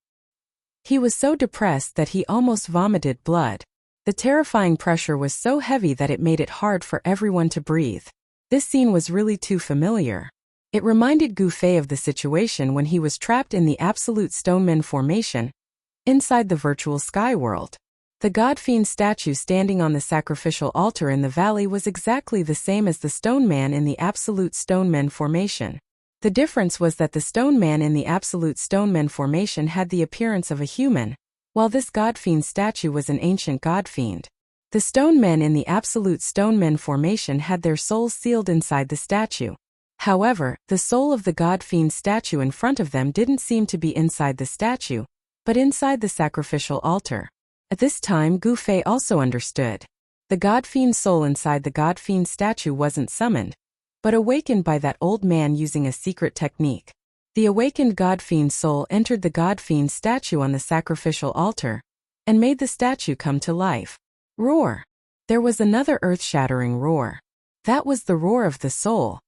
He was so depressed that he almost vomited blood. The terrifying pressure was so heavy that it made it hard for everyone to breathe. This scene was really too familiar. It reminded Gu Fei of the situation when he was trapped in the Absolute Stoneman formation, inside the virtual sky world. The god-fiend statue standing on the sacrificial altar in the valley was exactly the same as the stone man in the Absolute Stoneman formation. The difference was that the stone man in the Absolute Stoneman formation had the appearance of a human, while this god-fiend statue was an ancient god-fiend. The stone men in the Absolute Stoneman formation had their souls sealed inside the statue. However, the soul of the god-fiend statue in front of them didn't seem to be inside the statue, but inside the sacrificial altar. At this time, Gu Fei also understood. The god-fiend soul inside the god-fiend statue wasn't summoned, but awakened by that old man using a secret technique. The awakened god-fiend soul entered the god-fiend statue on the sacrificial altar, and made the statue come to life. Roar! There was another earth-shattering roar. That was the roar of the soul.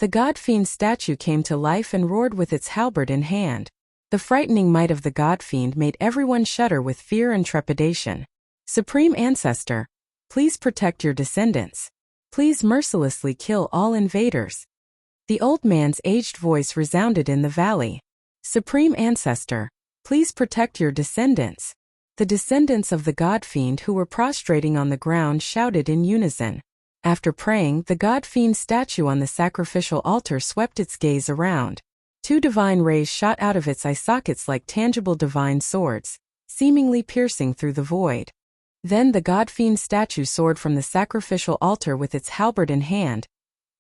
The god-fiend statue came to life and roared with its halberd in hand. The frightening might of the god-fiend made everyone shudder with fear and trepidation. Supreme Ancestor, please protect your descendants. Please mercilessly kill all invaders. The old man's aged voice resounded in the valley. Supreme Ancestor, please protect your descendants. The descendants of the god-fiend who were prostrating on the ground shouted in unison. After praying, the god-fiend statue on the sacrificial altar swept its gaze around. Two divine rays shot out of its eye sockets like tangible divine swords, seemingly piercing through the void. Then the god-fiend statue soared from the sacrificial altar with its halberd in hand,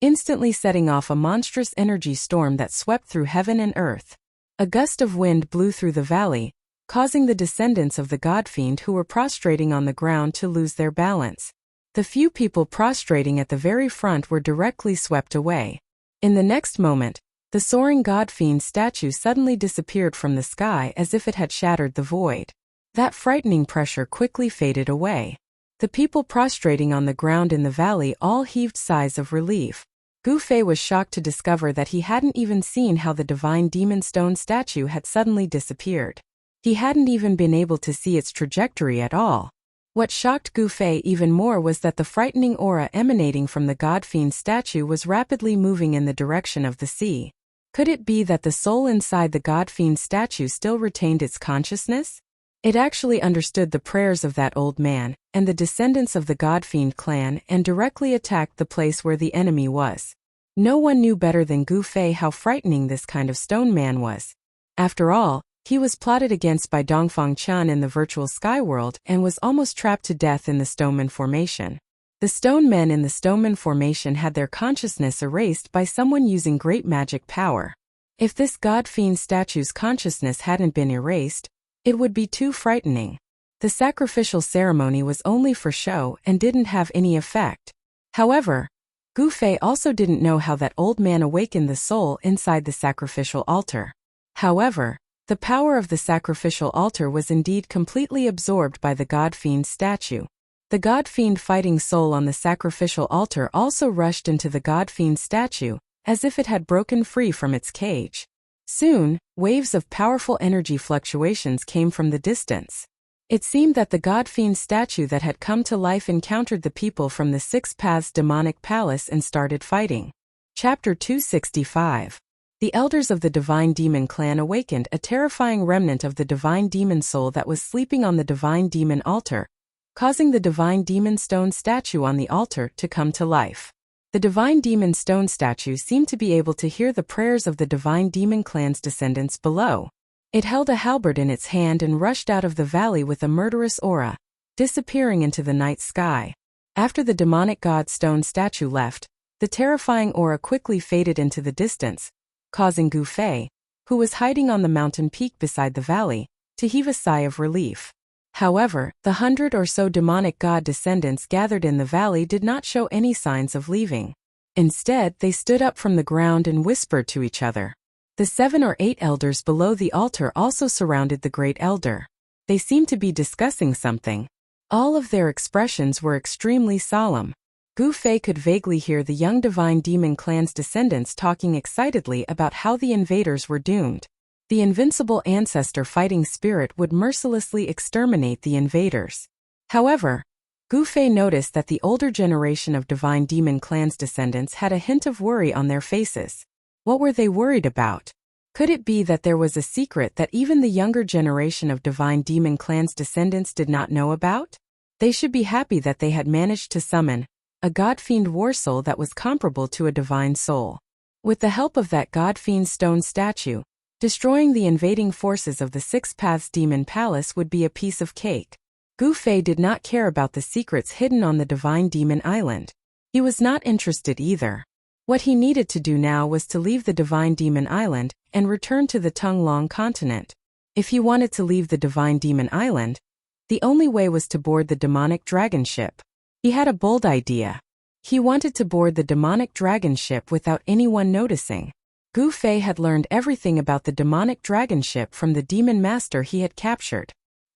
instantly setting off a monstrous energy storm that swept through heaven and earth. A gust of wind blew through the valley, causing the descendants of the god-fiend who were prostrating on the ground to lose their balance. The few people prostrating at the very front were directly swept away. In the next moment, the soaring god-fiend statue suddenly disappeared from the sky as if it had shattered the void. That frightening pressure quickly faded away. The people prostrating on the ground in the valley all heaved sighs of relief. Gu Fei was shocked to discover that he hadn't even seen how the divine demon stone statue had suddenly disappeared. He hadn't even been able to see its trajectory at all. What shocked Gu Fei even more was that the frightening aura emanating from the god-fiend statue was rapidly moving in the direction of the sea. Could it be that the soul inside the god-fiend statue still retained its consciousness? It actually understood the prayers of that old man and the descendants of the god-fiend clan and directly attacked the place where the enemy was. No one knew better than Gu Fei how frightening this kind of stone man was. After all, he was plotted against by Dongfang Qian in the virtual sky world and was almost trapped to death in the Stoneman Formation. The stone men in the Stoneman Formation had their consciousness erased by someone using great magic power. If this god-fiend statue's consciousness hadn't been erased, it would be too frightening. The sacrificial ceremony was only for show and didn't have any effect. However, Gu Fei also didn't know how that old man awakened the soul inside the sacrificial altar. However, the power of the sacrificial altar was indeed completely absorbed by the god-fiend statue. The god-fiend fighting soul on the sacrificial altar also rushed into the god-fiend statue, as if it had broken free from its cage. Soon, waves of powerful energy fluctuations came from the distance. It seemed that the god-fiend statue that had come to life encountered the people from the Six Paths demonic palace and started fighting. Chapter 265. The elders of the Divine Demon clan awakened a terrifying remnant of the Divine Demon soul that was sleeping on the Divine Demon altar, causing the Divine Demon stone statue on the altar to come to life. The Divine Demon stone statue seemed to be able to hear the prayers of the Divine Demon clan's descendants below. It held a halberd in its hand and rushed out of the valley with a murderous aura, disappearing into the night sky. After the demonic god stone statue left, the terrifying aura quickly faded into the distance, causing Gu Fei, who was hiding on the mountain peak beside the valley, to heave a sigh of relief. However, the 100 or so demonic god descendants gathered in the valley did not show any signs of leaving. Instead, they stood up from the ground and whispered to each other. The 7 or 8 elders below the altar also surrounded the great elder. They seemed to be discussing something. All of their expressions were extremely solemn. Gu Fei could vaguely hear the young Divine Demon clan's descendants talking excitedly about how the invaders were doomed. The invincible ancestor fighting spirit would mercilessly exterminate the invaders. However, Gu Fei noticed that the older generation of Divine Demon clan's descendants had a hint of worry on their faces. What were they worried about? Could it be that there was a secret that even the younger generation of Divine Demon clan's descendants did not know about? They should be happy that they had managed to summon a god-fiend war soul that was comparable to a divine soul. With the help of that god-fiend stone statue, destroying the invading forces of the Six Paths Demon Palace would be a piece of cake. Gu Fei did not care about the secrets hidden on the Divine Demon Island. He was not interested either. What he needed to do now was to leave the Divine Demon Island and return to the Tonglong continent. If he wanted to leave the Divine Demon Island, the only way was to board the demonic dragon ship. He had a bold idea. He wanted to board the demonic dragon ship without anyone noticing. Gu Fei had learned everything about the demonic dragon ship from the demon master he had captured.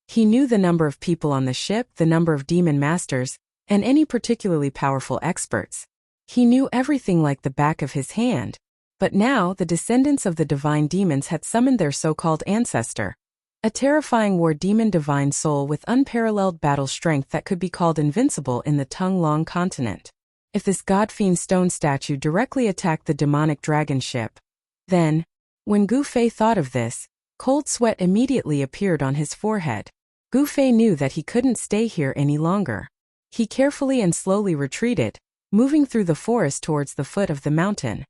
He knew the number of people on the ship, the number of demon masters, and any particularly powerful experts. He knew everything like the back of his hand. But now the descendants of the divine demons had summoned their so-called ancestor, a terrifying war demon divine soul with unparalleled battle strength that could be called invincible in the Tung-Long continent. If this god-fiend stone statue directly attacked the demonic dragon ship, then, when Gu Fei thought of this, cold sweat immediately appeared on his forehead. Gu Fei knew that he couldn't stay here any longer. He carefully and slowly retreated, moving through the forest towards the foot of the mountain.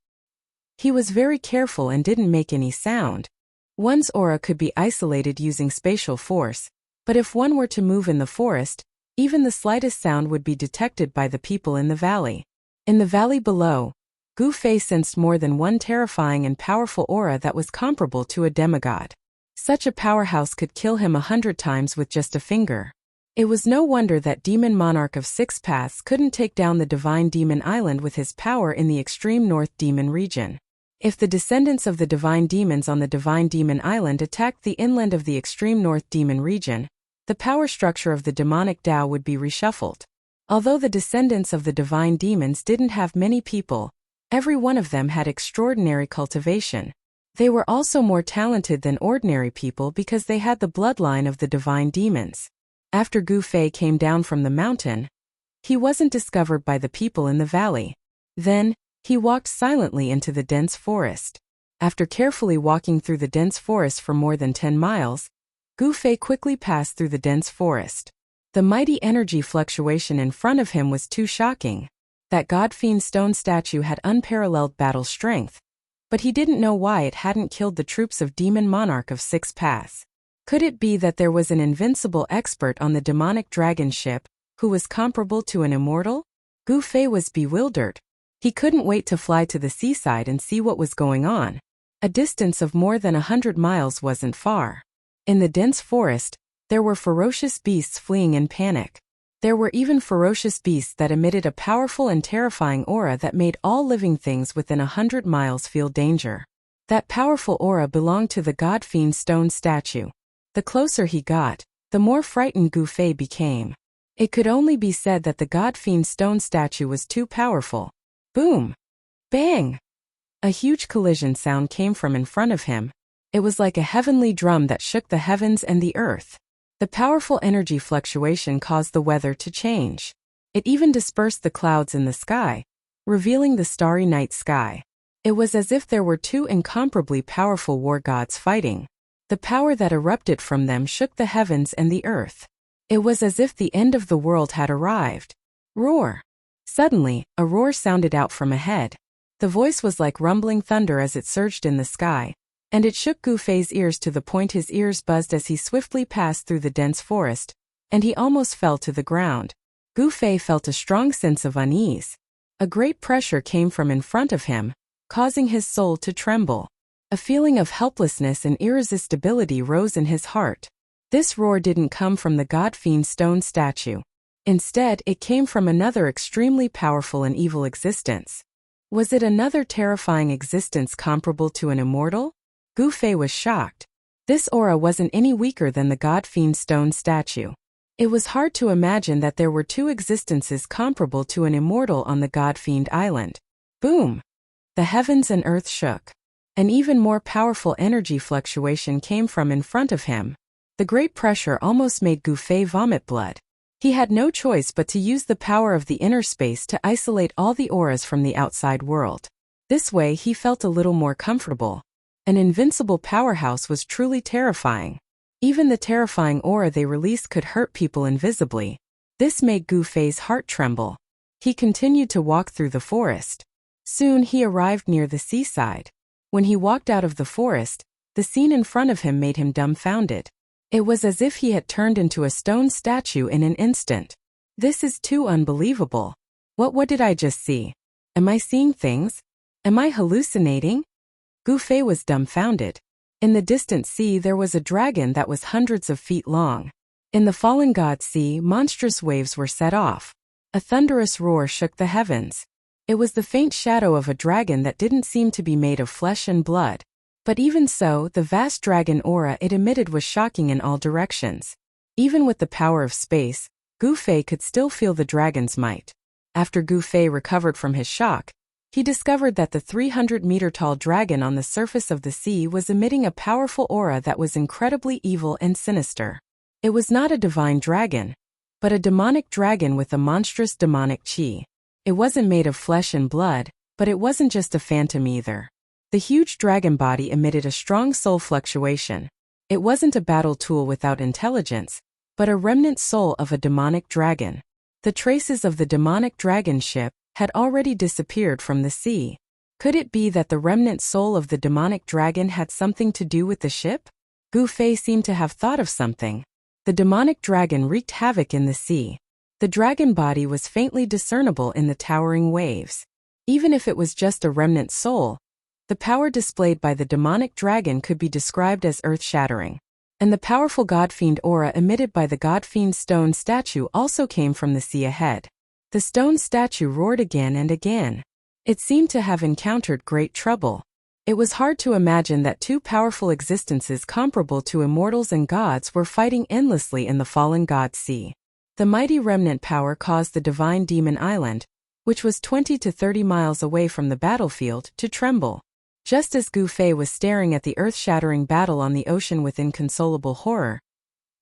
He was very careful and didn't make any sound. One's aura could be isolated using spatial force, but if one were to move in the forest, even the slightest sound would be detected by the people in the valley. In the valley below, Gu Fei sensed more than one terrifying and powerful aura that was comparable to a demigod. Such a powerhouse could kill him 100 times with just a finger. It was no wonder that Demon Monarch of Six Paths couldn't take down the Divine Demon Island with his power in the extreme North Demon region. If the descendants of the Divine Demons on the Divine Demon Island attacked the inland of the extreme North Demon region, the power structure of the demonic Tao would be reshuffled. Although the descendants of the Divine Demons didn't have many people, every one of them had extraordinary cultivation. They were also more talented than ordinary people because they had the bloodline of the Divine Demons. After Gu Fei came down from the mountain, he wasn't discovered by the people in the valley. Then, he walked silently into the dense forest. After carefully walking through the dense forest for more than 10 miles, Gu Fei quickly passed through the dense forest. The mighty energy fluctuation in front of him was too shocking. That god-fiend stone statue had unparalleled battle strength, but he didn't know why it hadn't killed the troops of Demon Monarch of Six Paths. Could it be that there was an invincible expert on the demonic dragon ship, who was comparable to an immortal? Gu Fei was bewildered. He couldn't wait to fly to the seaside and see what was going on. A distance of more than 100 miles wasn't far. In the dense forest, there were ferocious beasts fleeing in panic. There were even ferocious beasts that emitted a powerful and terrifying aura that made all living things within 100 miles feel danger. That powerful aura belonged to the god-fiend stone statue. The closer he got, the more frightened Gu Fei became. It could only be said that the god-fiend stone statue was too powerful. Boom! Bang! A huge collision sound came from in front of him. It was like a heavenly drum that shook the heavens and the earth. The powerful energy fluctuation caused the weather to change. It even dispersed the clouds in the sky, revealing the starry night sky. It was as if there were two incomparably powerful war gods fighting. The power that erupted from them shook the heavens and the earth. It was as if the end of the world had arrived. Roar! Suddenly, a roar sounded out from ahead. The voice was like rumbling thunder as it surged in the sky, and it shook Gu Fei's ears to the point his ears buzzed as he swiftly passed through the dense forest, and he almost fell to the ground. Gu Fei felt a strong sense of unease. A great pressure came from in front of him, causing his soul to tremble. A feeling of helplessness and irresistibility rose in his heart. This roar didn't come from the god-fiend stone statue. Instead, it came from another extremely powerful and evil existence. Was it another terrifying existence comparable to an immortal? Gu Fei was shocked. This aura wasn't any weaker than the god-fiend stone statue. It was hard to imagine that there were two existences comparable to an immortal on the god-fiend island. Boom! The heavens and earth shook. An even more powerful energy fluctuation came from in front of him. The great pressure almost made Gu Fei vomit blood. He had no choice but to use the power of the inner space to isolate all the auras from the outside world. This way he felt a little more comfortable. An invincible powerhouse was truly terrifying. Even the terrifying aura they released could hurt people invisibly. This made Gu Fei's heart tremble. He continued to walk through the forest. Soon he arrived near the seaside. When he walked out of the forest, the scene in front of him made him dumbfounded. It was as if he had turned into a stone statue in an instant. This is too unbelievable. What did I just see? Am I seeing things? Am I hallucinating? Gu Fei was dumbfounded. In the distant sea there was a dragon that was hundreds of feet long. In the fallen god sea, monstrous waves were set off. A thunderous roar shook the heavens. It was the faint shadow of a dragon that didn't seem to be made of flesh and blood. But even so, the vast dragon aura it emitted was shocking in all directions. Even with the power of space, Gu Fei could still feel the dragon's might. After Gu Fei recovered from his shock, he discovered that the 300-meter-tall dragon on the surface of the sea was emitting a powerful aura that was incredibly evil and sinister. It was not a divine dragon, but a demonic dragon with a monstrous demonic chi. It wasn't made of flesh and blood, but it wasn't just a phantom either. The huge dragon body emitted a strong soul fluctuation. It wasn't a battle tool without intelligence, but a remnant soul of a demonic dragon. The traces of the demonic dragon ship had already disappeared from the sea. Could it be that the remnant soul of the demonic dragon had something to do with the ship? Gu Fei seemed to have thought of something. The demonic dragon wreaked havoc in the sea. The dragon body was faintly discernible in the towering waves. Even if it was just a remnant soul, the power displayed by the demonic dragon could be described as earth-shattering. And the powerful god-fiend aura emitted by the god-fiend stone statue also came from the sea ahead. The stone statue roared again and again. It seemed to have encountered great trouble. It was hard to imagine that two powerful existences comparable to immortals and gods were fighting endlessly in the fallen god sea. The mighty remnant power caused the divine demon island, which was 20 to 30 miles away from the battlefield, to tremble. Just as Gu Fei was staring at the earth-shattering battle on the ocean with inconsolable horror,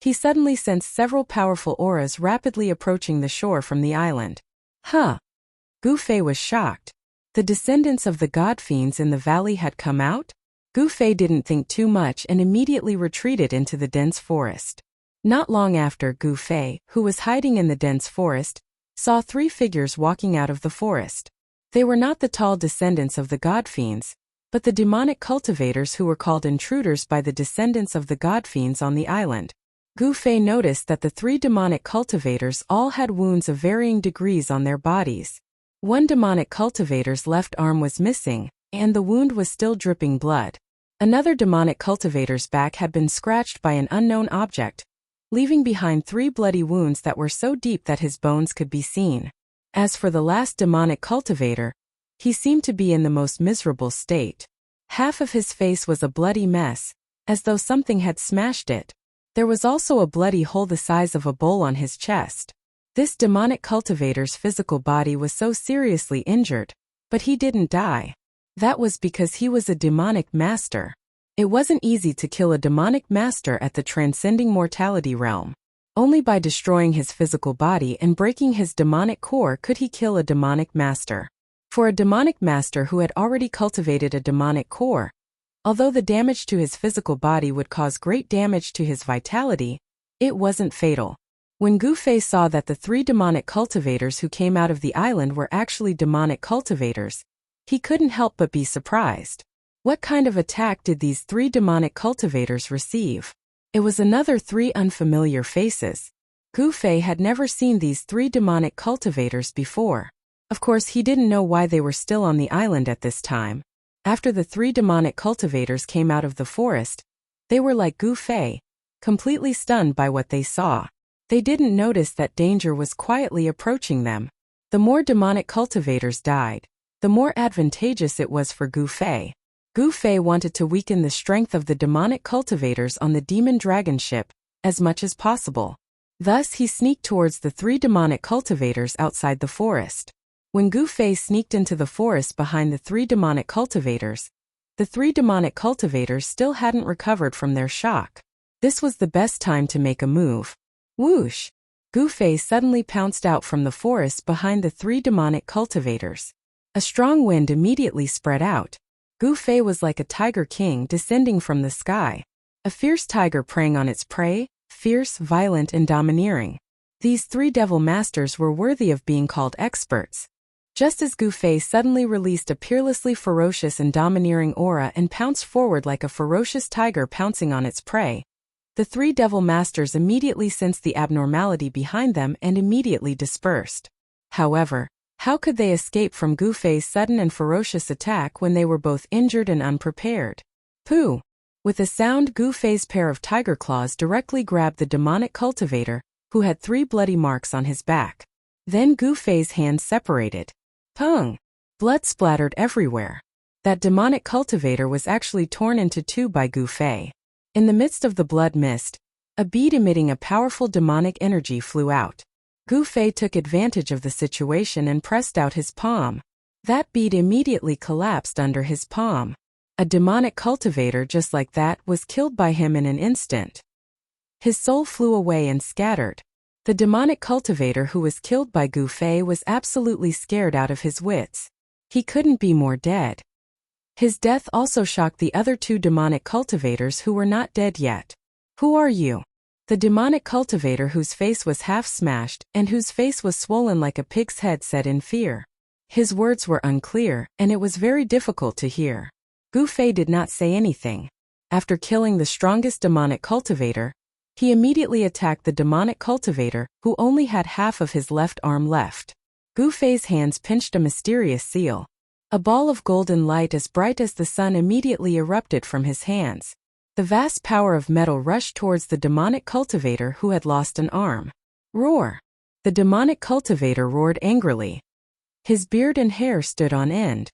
he suddenly sensed several powerful auras rapidly approaching the shore from the island. Huh! Gu Fei was shocked. The descendants of the god-fiends in the valley had come out? Gu Fei didn't think too much and immediately retreated into the dense forest. Not long after, Gu Fei, who was hiding in the dense forest, saw three figures walking out of the forest. They were not the tall descendants of the god-fiends, but the demonic cultivators who were called intruders by the descendants of the god-fiends on the island. Gu Fei noticed that the three demonic cultivators all had wounds of varying degrees on their bodies. One demonic cultivator's left arm was missing, and the wound was still dripping blood. Another demonic cultivator's back had been scratched by an unknown object, leaving behind 3 bloody wounds that were so deep that his bones could be seen. As for the last demonic cultivator, he seemed to be in the most miserable state. Half of his face was a bloody mess, as though something had smashed it. There was also a bloody hole the size of a bowl on his chest. This demonic cultivator's physical body was so seriously injured, but he didn't die. That was because he was a demonic master. It wasn't easy to kill a demonic master at the transcending mortality realm. Only by destroying his physical body and breaking his demonic core could he kill a demonic master. For a demonic master who had already cultivated a demonic core, although the damage to his physical body would cause great damage to his vitality, it wasn't fatal. When Gu Fei saw that the 3 demonic cultivators who came out of the island were actually demonic cultivators, he couldn't help but be surprised. What kind of attack did these 3 demonic cultivators receive? It was another 3 unfamiliar faces. Gu Fei had never seen these 3 demonic cultivators before. Of course, he didn't know why they were still on the island at this time. After the 3 demonic cultivators came out of the forest, they were like Gu Fei, completely stunned by what they saw. They didn't notice that danger was quietly approaching them. The more demonic cultivators died, the more advantageous it was for Gu Fei. Gu Fei wanted to weaken the strength of the demonic cultivators on the demon dragon ship as much as possible. Thus he sneaked towards the 3 demonic cultivators outside the forest. When Gu Fei sneaked into the forest behind the 3 demonic cultivators, the 3 demonic cultivators still hadn't recovered from their shock. This was the best time to make a move. Whoosh! Gu Fei suddenly pounced out from the forest behind the 3 demonic cultivators. A strong wind immediately spread out. Gu Fei was like a tiger king descending from the sky. A fierce tiger preying on its prey, fierce, violent, and domineering. These 3 devil masters were worthy of being called experts. Just as Gu Fei suddenly released a peerlessly ferocious and domineering aura and pounced forward like a ferocious tiger pouncing on its prey, the 3 devil masters immediately sensed the abnormality behind them and immediately dispersed. However, how could they escape from Gu Fei's sudden and ferocious attack when they were both injured and unprepared? Pooh! With a sound, Gu Fei's pair of tiger claws directly grabbed the demonic cultivator, who had 3 bloody marks on his back. Then Gu Fei's hands separated. Pung! Blood splattered everywhere. That demonic cultivator was actually torn into 2 by Gu Fei. In the midst of the blood mist, a bead emitting a powerful demonic energy flew out. Gu Fei took advantage of the situation and pressed out his palm. That bead immediately collapsed under his palm. A demonic cultivator just like that was killed by him in an instant. His soul flew away and scattered. The demonic cultivator who was killed by Gu Fei was absolutely scared out of his wits. He couldn't be more dead. His death also shocked the other two demonic cultivators who were not dead yet. Who are you? The demonic cultivator whose face was half smashed and whose face was swollen like a pig's head said in fear. His words were unclear, and it was very difficult to hear. Gu Fei did not say anything. After killing the strongest demonic cultivator, he immediately attacked the demonic cultivator, who only had half of his left arm left. Gu Fei's hands pinched a mysterious seal. A ball of golden light as bright as the sun immediately erupted from his hands. The vast power of metal rushed towards the demonic cultivator who had lost an arm. Roar! The demonic cultivator roared angrily. His beard and hair stood on end.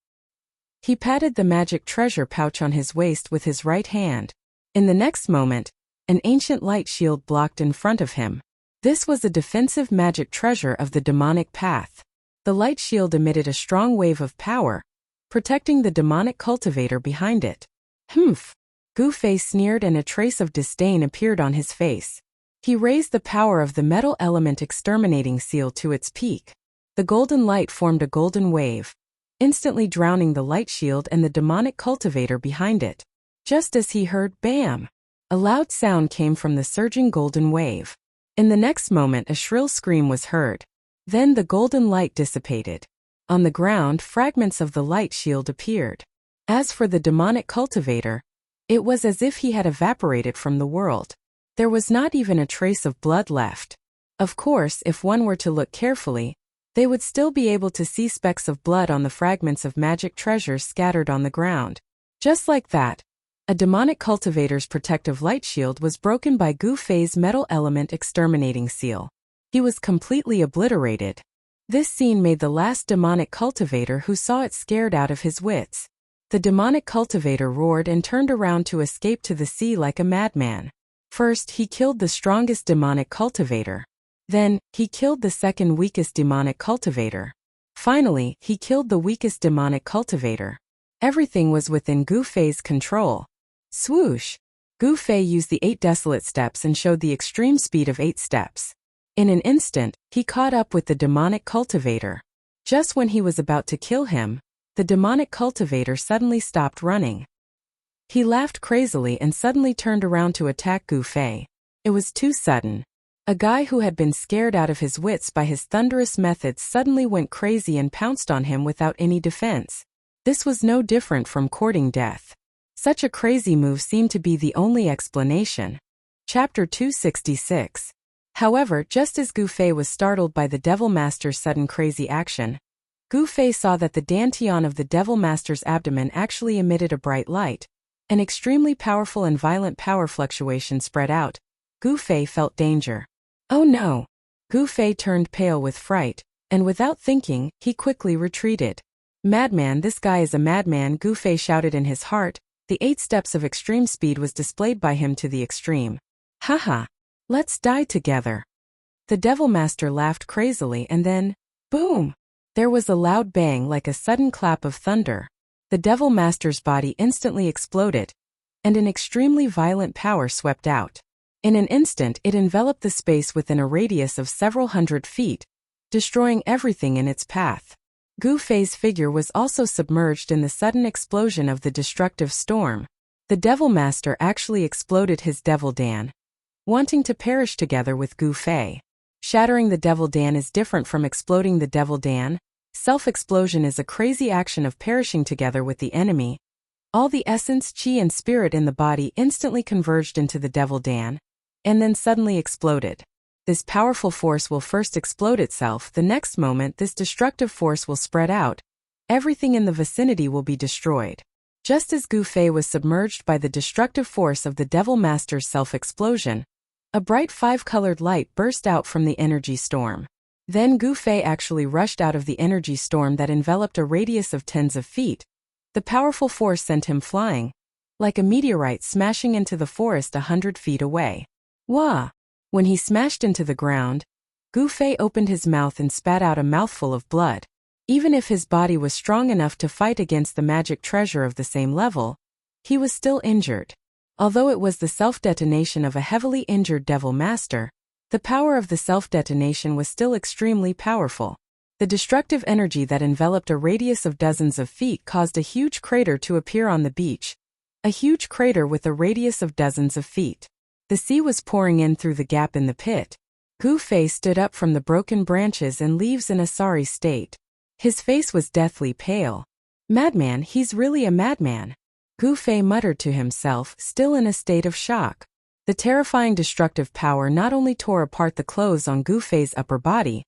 He patted the magic treasure pouch on his waist with his right hand. In the next moment, an ancient light shield blocked in front of him. This was a defensive magic treasure of the demonic path. The light shield emitted a strong wave of power, protecting the demonic cultivator behind it. Humph! Gu Fei sneered and a trace of disdain appeared on his face. He raised the power of the metal element exterminating seal to its peak. The golden light formed a golden wave, instantly drowning the light shield and the demonic cultivator behind it. Just as he heard bam! A loud sound came from the surging golden wave. In the next moment a shrill scream was heard. Then the golden light dissipated. On the ground, fragments of the light shield appeared. As for the demonic cultivator, it was as if he had evaporated from the world. There was not even a trace of blood left. Of course, if one were to look carefully, they would still be able to see specks of blood on the fragments of magic treasures scattered on the ground. Just like that, a demonic cultivator's protective light shield was broken by Gu Fei's metal element exterminating seal. He was completely obliterated. This scene made the last demonic cultivator who saw it scared out of his wits. The demonic cultivator roared and turned around to escape to the sea like a madman. First, he killed the strongest demonic cultivator. Then, he killed the second weakest demonic cultivator. Finally, he killed the weakest demonic cultivator. Everything was within Gu Fei's control. Swoosh! Gu Fei used the 8 desolate steps and showed the extreme speed of 8 steps. In an instant, he caught up with the demonic cultivator. Just when he was about to kill him, the demonic cultivator suddenly stopped running. He laughed crazily and suddenly turned around to attack Gu Fei. It was too sudden. A guy who had been scared out of his wits by his thunderous methods suddenly went crazy and pounced on him without any defense. This was no different from courting death. Such a crazy move seemed to be the only explanation. Chapter 266. However, just as Gu Fei was startled by the Devil Master's sudden crazy action, Gu Fei saw that the dantian of the Devil Master's abdomen actually emitted a bright light. An extremely powerful and violent power fluctuation spread out. Gu Fei felt danger. Oh no! Gu Fei turned pale with fright, and without thinking, he quickly retreated. Madman, this guy is a madman, Gu Fei shouted in his heart. The 8 steps of extreme speed was displayed by him to the extreme. Haha! Let's die together. The Devil Master laughed crazily and then, boom! There was a loud bang like a sudden clap of thunder. The Devil Master's body instantly exploded, and an extremely violent power swept out. In an instant it enveloped the space within a radius of several hundred feet, destroying everything in its path. Gu Fei's figure was also submerged in the sudden explosion of the destructive storm. The Devil Master actually exploded his Devil Dan, wanting to perish together with Gu Fei. Shattering the Devil Dan is different from exploding the Devil Dan. Self-explosion is a crazy action of perishing together with the enemy. All the essence, chi and spirit in the body instantly converged into the Devil Dan, and then suddenly exploded. This powerful force will first explode itself, the next moment this destructive force will spread out. Everything in the vicinity will be destroyed. Just as Gu Fei was submerged by the destructive force of the Devil Master's self-explosion, a bright 5-colored light burst out from the energy storm. Then Gu Fei actually rushed out of the energy storm that enveloped a radius of tens of feet. The powerful force sent him flying, like a meteorite smashing into the forest 100 feet away. Wah! When he smashed into the ground, Gu Fei opened his mouth and spat out a mouthful of blood. Even if his body was strong enough to fight against the magic treasure of the same level, he was still injured. Although it was the self-detonation of a heavily injured devil master, the power of the self-detonation was still extremely powerful. The destructive energy that enveloped a radius of dozens of feet caused a huge crater to appear on the beach. A huge crater with a radius of dozens of feet. The sea was pouring in through the gap in the pit. Gu Fei stood up from the broken branches and leaves in a sorry state. His face was deathly pale. Madman, he's really a madman. Gu Fei muttered to himself, still in a state of shock. The terrifying destructive power not only tore apart the clothes on Gu Fei's upper body,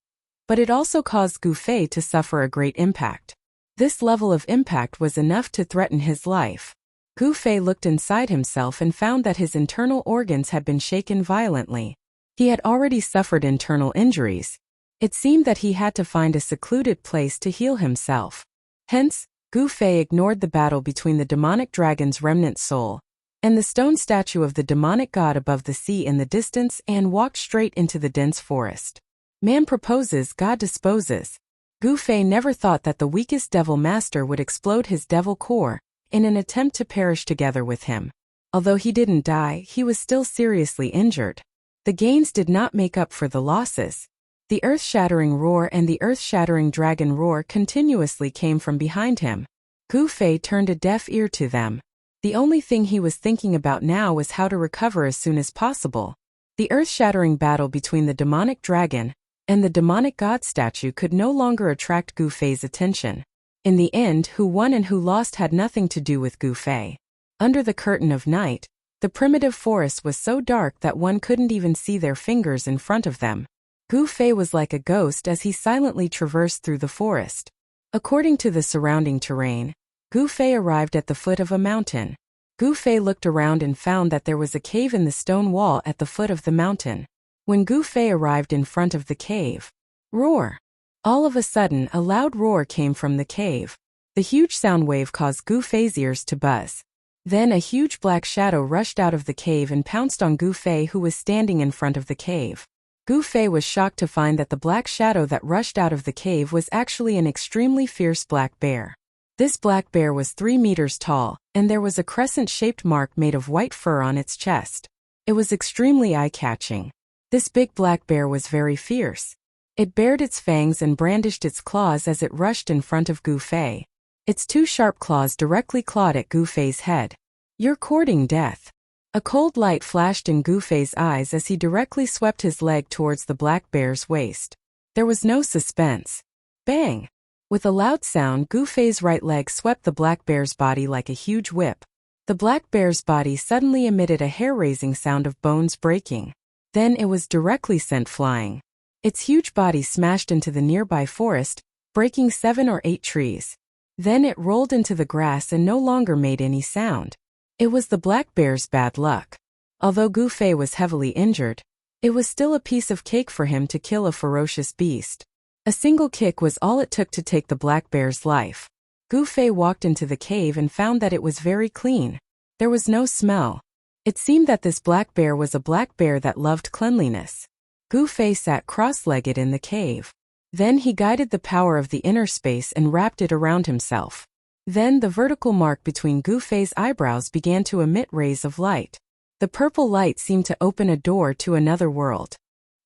but it also caused Gu Fei to suffer a great impact. This level of impact was enough to threaten his life. Gu Fei looked inside himself and found that his internal organs had been shaken violently. He had already suffered internal injuries. It seemed that he had to find a secluded place to heal himself. Hence, Gu Fei ignored the battle between the demonic dragon's remnant soul and the stone statue of the demonic god above the sea in the distance and walked straight into the dense forest. Man proposes, God disposes. Gu Fei never thought that the weakest devil master would explode his devil core in an attempt to perish together with him. Although he didn't die, he was still seriously injured. The gains did not make up for the losses. The earth-shattering roar and the earth-shattering dragon roar continuously came from behind him. Gu Fei turned a deaf ear to them. The only thing he was thinking about now was how to recover as soon as possible. The earth-shattering battle between the demonic dragon and the demonic god statue could no longer attract Gu Fei's attention. In the end, who won and who lost had nothing to do with Gu Fei. Under the curtain of night, the primitive forest was so dark that one couldn't even see their fingers in front of them. Gu Fei was like a ghost as he silently traversed through the forest. According to the surrounding terrain, Gu Fei arrived at the foot of a mountain. Gu Fei looked around and found that there was a cave in the stone wall at the foot of the mountain. When Gu Fei arrived in front of the cave, roar! All of a sudden, a loud roar came from the cave. The huge sound wave caused Gu Fei's ears to buzz. Then a huge black shadow rushed out of the cave and pounced on Gu Fei, who was standing in front of the cave. Gu Fei was shocked to find that the black shadow that rushed out of the cave was actually an extremely fierce black bear. This black bear was 3 meters tall, and there was a crescent-shaped mark made of white fur on its chest. It was extremely eye-catching. This big black bear was very fierce. It bared its fangs and brandished its claws as it rushed in front of Gu Fei. Its 2 sharp claws directly clawed at Gu Fei's head. You're courting death. A cold light flashed in Gu Fei's eyes as he directly swept his leg towards the black bear's waist. There was no suspense. Bang! With a loud sound, Gu Fei's right leg swept the black bear's body like a huge whip. The black bear's body suddenly emitted a hair-raising sound of bones breaking. Then it was directly sent flying. Its huge body smashed into the nearby forest, breaking 7 or 8 trees. Then it rolled into the grass and no longer made any sound. It was the black bear's bad luck. Although Gu Fei was heavily injured, it was still a piece of cake for him to kill a ferocious beast. A single kick was all it took to take the black bear's life. Gu Fei walked into the cave and found that it was very clean. There was no smell. It seemed that this black bear was a black bear that loved cleanliness. Gu Fei sat cross-legged in the cave. Then he guided the power of the inner space and wrapped it around himself. Then the vertical mark between Gu Fei's eyebrows began to emit rays of light. The purple light seemed to open a door to another world.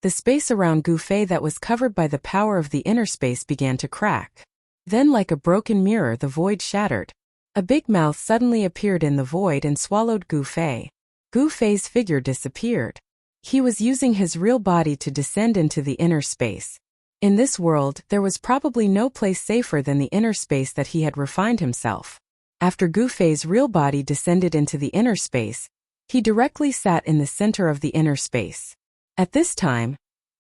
The space around Gu Fei that was covered by the power of the inner space began to crack. Then, like a broken mirror, the void shattered. A big mouth suddenly appeared in the void and swallowed Gu Fei. Gu Fei's figure disappeared. He was using his real body to descend into the inner space. In this world, there was probably no place safer than the inner space that he had refined himself. After Gu Fei's real body descended into the inner space, he directly sat in the center of the inner space. At this time,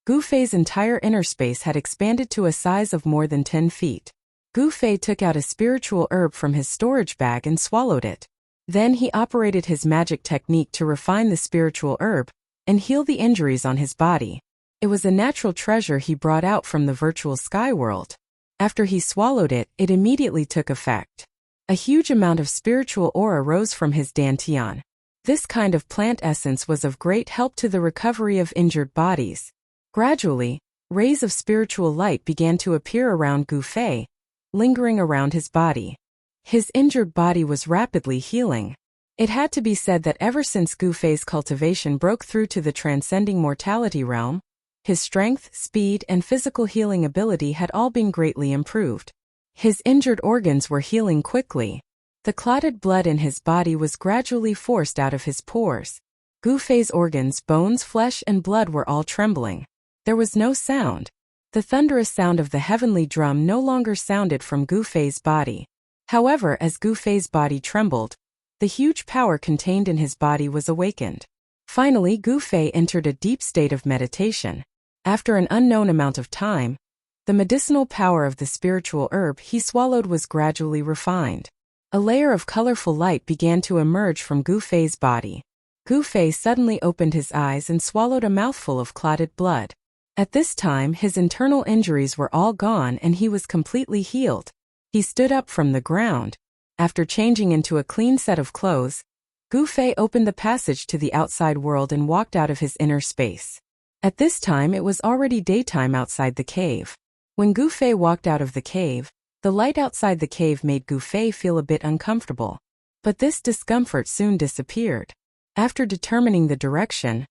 Gu Fei's entire inner space had expanded to a size of more than 10 feet. Gu Fei took out a spiritual herb from his storage bag and swallowed it. Then he operated his magic technique to refine the spiritual herb and heal the injuries on his body. It was a natural treasure he brought out from the virtual sky world. After he swallowed it, it immediately took effect. A huge amount of spiritual aura rose from his dantian. This kind of plant essence was of great help to the recovery of injured bodies. Gradually, Rays of spiritual light began to appear around Gu Fei, lingering around his body. His injured body was rapidly healing. It had to be said that ever since Gu Fei's cultivation broke through to the transcending mortality realm, his strength, speed, and physical healing ability had all been greatly improved. His injured organs were healing quickly. The clotted blood in his body was gradually forced out of his pores. Gu Fei's organs, bones, flesh, and blood were all trembling. There was no sound. The thunderous sound of the heavenly drum no longer sounded from Gu Fei's body. However, as Gu Fei's body trembled, the huge power contained in his body was awakened. Finally, Gu Fei entered a deep state of meditation. After an unknown amount of time, the medicinal power of the spiritual herb he swallowed was gradually refined. A layer of colorful light began to emerge from Gu Fei's body. Gu Fei suddenly opened his eyes and swallowed a mouthful of clotted blood. At this time, his internal injuries were all gone and he was completely healed. He stood up from the ground. After changing into a clean set of clothes, Gu Fei opened the passage to the outside world and walked out of his inner space. At this time it was already daytime outside the cave. When Gu Fei walked out of the cave, the light outside the cave made Gu Fei feel a bit uncomfortable. But this discomfort soon disappeared. After determining the direction,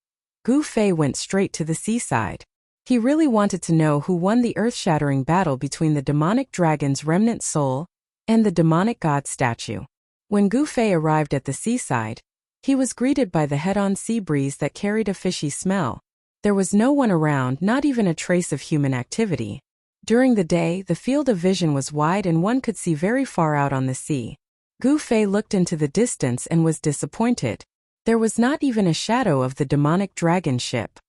Gu Fei went straight to the seaside. He really wanted to know who won the earth-shattering battle between the demonic dragon's remnant soul and the demonic god statue. When Gu Fei arrived at the seaside, he was greeted by the head-on sea breeze that carried a fishy smell. There was no one around, not even a trace of human activity. During the day, the field of vision was wide and one could see very far out on the sea. Gu Fei looked into the distance and was disappointed. There was not even a shadow of the demonic dragon ship.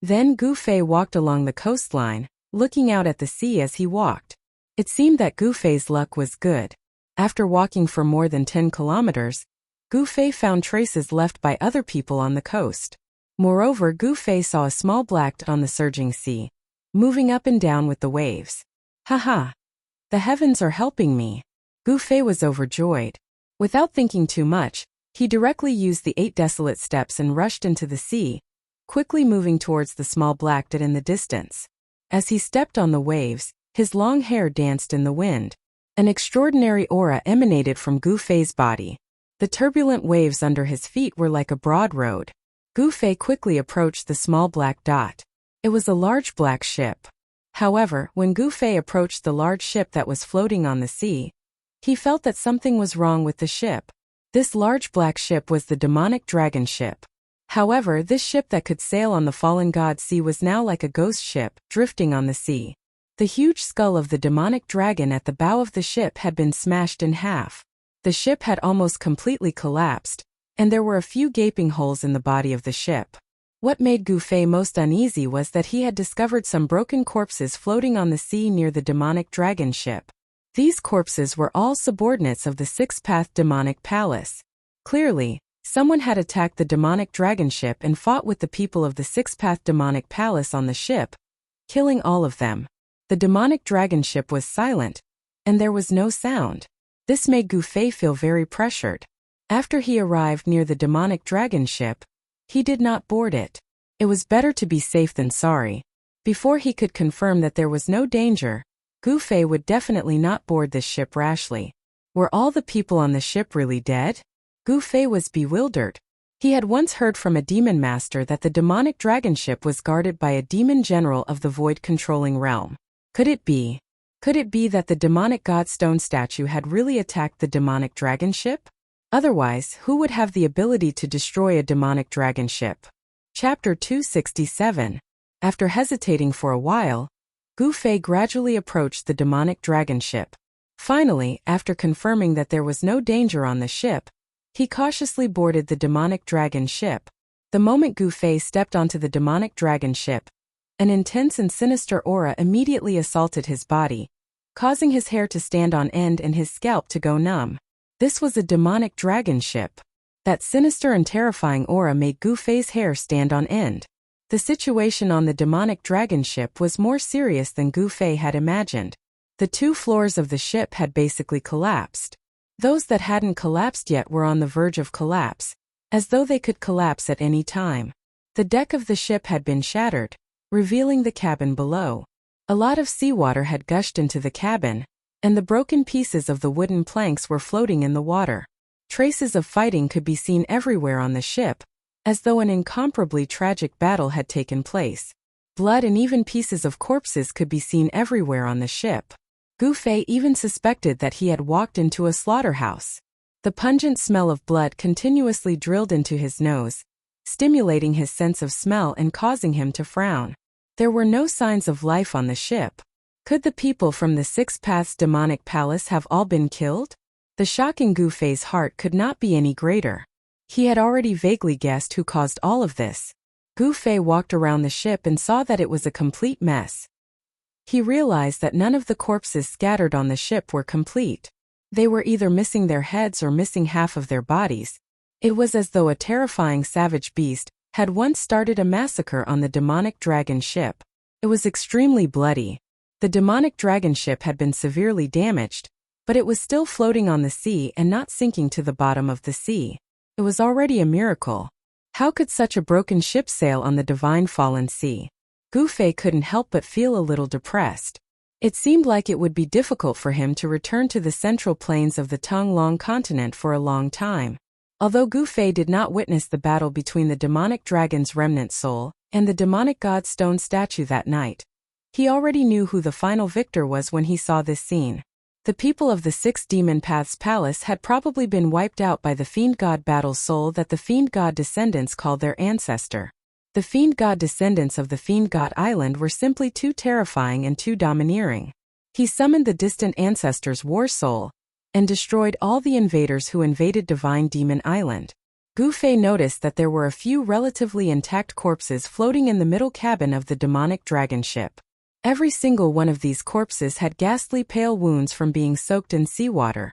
Then Gu Fei walked along the coastline, looking out at the sea as he walked. It seemed that Gu Fei's luck was good. After walking for more than 10 kilometers, Gu Fei found traces left by other people on the coast. Moreover, Gu Fei saw a small black dot on the surging sea, moving up and down with the waves. Haha! The heavens are helping me. Gu Fei was overjoyed. Without thinking too much, he directly used the 8 desolate steps and rushed into the sea, quickly moving towards the small black dot in the distance. As he stepped on the waves, his long hair danced in the wind. An extraordinary aura emanated from Gu Fei's body. The turbulent waves under his feet were like a broad road. Gu Fei quickly approached the small black dot. It was a large black ship. However, when Gu Fei approached the large ship that was floating on the sea, he felt that something was wrong with the ship. This large black ship was the demonic dragon ship. However, this ship that could sail on the fallen god sea was now like a ghost ship, drifting on the sea. The huge skull of the demonic dragon at the bow of the ship had been smashed in half. The ship had almost completely collapsed, and there were a few gaping holes in the body of the ship. What made Gu Fei most uneasy was that he had discovered some broken corpses floating on the sea near the demonic dragon ship. These corpses were all subordinates of the Six-Path Demonic Palace. Clearly, someone had attacked the demonic dragon ship and fought with the people of the Six-Path Demonic Palace on the ship, killing all of them. The demonic dragon ship was silent, and there was no sound. This made Gu Fei feel very pressured. After he arrived near the demonic dragon ship, he did not board it. It was better to be safe than sorry. Before he could confirm that there was no danger, Gu Fei would definitely not board this ship rashly. Were all the people on the ship really dead? Gu Fei was bewildered. He had once heard from a demon master that the demonic dragon ship was guarded by a demon general of the void controlling realm. Could it be that the demonic godstone statue had really attacked the demonic dragon ship? Otherwise, who would have the ability to destroy a demonic dragon ship? Chapter 267. After hesitating for a while, Gu Fei gradually approached the demonic dragon ship. Finally, after confirming that there was no danger on the ship, he cautiously boarded the demonic dragon ship. The moment Gu Fei stepped onto the demonic dragon ship, an intense and sinister aura immediately assaulted his body, causing his hair to stand on end and his scalp to go numb. This was a demonic dragon ship. That sinister and terrifying aura made Gu Fei's hair stand on end. The situation on the demonic dragon ship was more serious than Gu Fei had imagined. The 2 floors of the ship had basically collapsed. Those that hadn't collapsed yet were on the verge of collapse, as though they could collapse at any time. The deck of the ship had been shattered. revealing the cabin below. A lot of seawater had gushed into the cabin, and the broken pieces of the wooden planks were floating in the water. Traces of fighting could be seen everywhere on the ship, as though an incomparably tragic battle had taken place. Blood and even pieces of corpses could be seen everywhere on the ship. Gu Fei even suspected that he had walked into a slaughterhouse. The pungent smell of blood continuously drilled into his nose, stimulating his sense of smell and causing him to frown. There were no signs of life on the ship. Could the people from the Six Paths demonic palace have all been killed? The shock in Gu Fei's heart could not be any greater. He had already vaguely guessed who caused all of this. Gu Fei walked around the ship and saw that it was a complete mess. He realized that none of the corpses scattered on the ship were complete. They were either missing their heads or missing half of their bodies. It was as though a terrifying savage beast had once started a massacre on the demonic dragon ship. It was extremely bloody. The demonic dragon ship had been severely damaged, but it was still floating on the sea and not sinking to the bottom of the sea. It was already a miracle. How could such a broken ship sail on the divine fallen sea? Gu Fei couldn't help but feel a little depressed. It seemed like it would be difficult for him to return to the central plains of the Tonglong continent for a long time. Although Gu Fei did not witness the battle between the demonic dragon's remnant soul and the demonic god stone statue that night, he already knew who the final victor was when he saw this scene. The people of the Six Demon Paths Palace had probably been wiped out by the Fiend God battle soul that the Fiend God descendants called their ancestor. The Fiend God descendants of the Fiend God Island were simply too terrifying and too domineering. He summoned the distant ancestor's war soul and destroyed all the invaders who invaded Divine Demon Island. Gu Fei noticed that there were a few relatively intact corpses floating in the middle cabin of the demonic dragon ship. Every single one of these corpses had ghastly pale wounds from being soaked in seawater.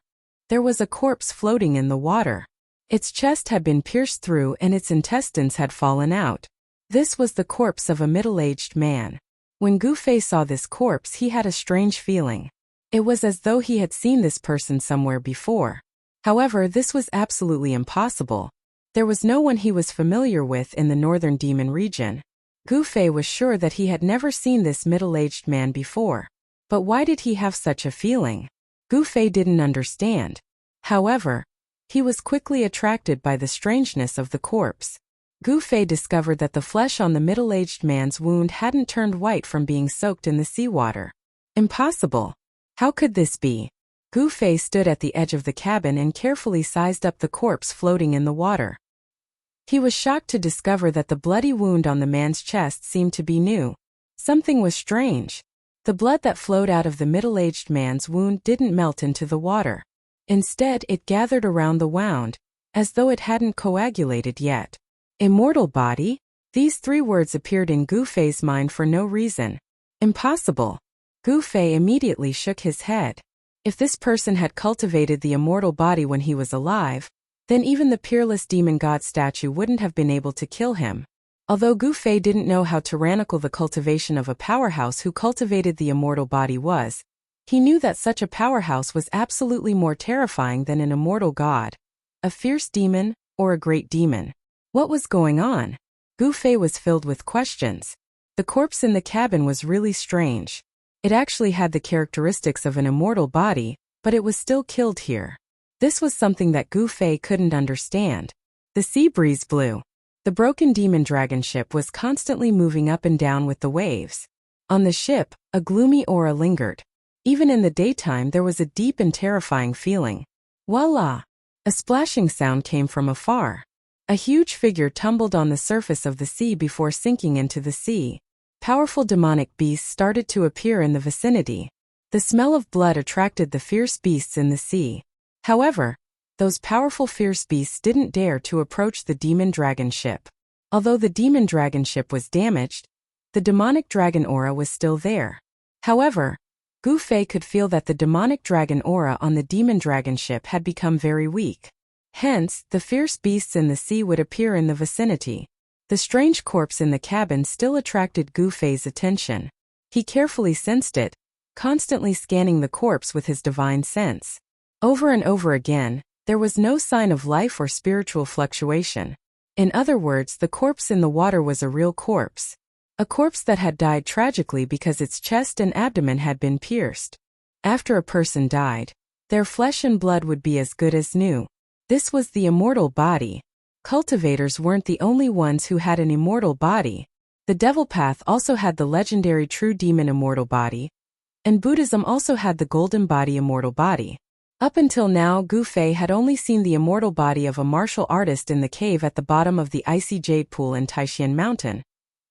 There was a corpse floating in the water. Its chest had been pierced through and its intestines had fallen out. This was the corpse of a middle-aged man. When Gu Fei saw this corpse, he had a strange feeling. It was as though he had seen this person somewhere before. However, this was absolutely impossible. There was no one he was familiar with in the northern demon region. Gu Fei was sure that he had never seen this middle-aged man before. But why did he have such a feeling? Gu Fei didn't understand. However, he was quickly attracted by the strangeness of the corpse. Gu Fei discovered that the flesh on the middle-aged man's wound hadn't turned white from being soaked in the seawater. Impossible. How could this be? Gu Fei stood at the edge of the cabin and carefully sized up the corpse floating in the water. He was shocked to discover that the bloody wound on the man's chest seemed to be new. Something was strange. The blood that flowed out of the middle-aged man's wound didn't melt into the water. Instead, it gathered around the wound, as though it hadn't coagulated yet. Immortal body? These three words appeared in Gu Fei's mind for no reason. Impossible. Gu Fei immediately shook his head. If this person had cultivated the immortal body when he was alive, then even the peerless demon god statue wouldn't have been able to kill him. Although Gu Fei didn't know how tyrannical the cultivation of a powerhouse who cultivated the immortal body was, he knew that such a powerhouse was absolutely more terrifying than an immortal god, a fierce demon, or a great demon. What was going on? Gu Fei was filled with questions. The corpse in the cabin was really strange. It actually had the characteristics of an immortal body, but it was still killed here. This was something that Gu Fei couldn't understand. The sea breeze blew. The broken demon dragon ship was constantly moving up and down with the waves. On the ship, a gloomy aura lingered. Even in the daytime, there was a deep and terrifying feeling. Voila! A splashing sound came from afar. A huge figure tumbled on the surface of the sea before sinking into the sea. Powerful demonic beasts started to appear in the vicinity. The smell of blood attracted the fierce beasts in the sea. However, those powerful fierce beasts didn't dare to approach the demon dragon ship. Although the demon dragon ship was damaged, the demonic dragon aura was still there. However, Gu Fei could feel that the demonic dragon aura on the demon dragon ship had become very weak. Hence, the fierce beasts in the sea would appear in the vicinity. The strange corpse in the cabin still attracted Gu Fei's attention. He carefully sensed it, constantly scanning the corpse with his divine sense. Over and over again, there was no sign of life or spiritual fluctuation. In other words, the corpse in the water was a real corpse. A corpse that had died tragically because its chest and abdomen had been pierced. After a person died, their flesh and blood would be as good as new. This was the immortal body. Cultivators weren't the only ones who had an immortal body. The Devil Path also had the legendary True Demon immortal body, and Buddhism also had the Golden Body immortal body. Up until now, Gu Fei had only seen the immortal body of a martial artist in the cave at the bottom of the icy jade pool in Taixian Mountain,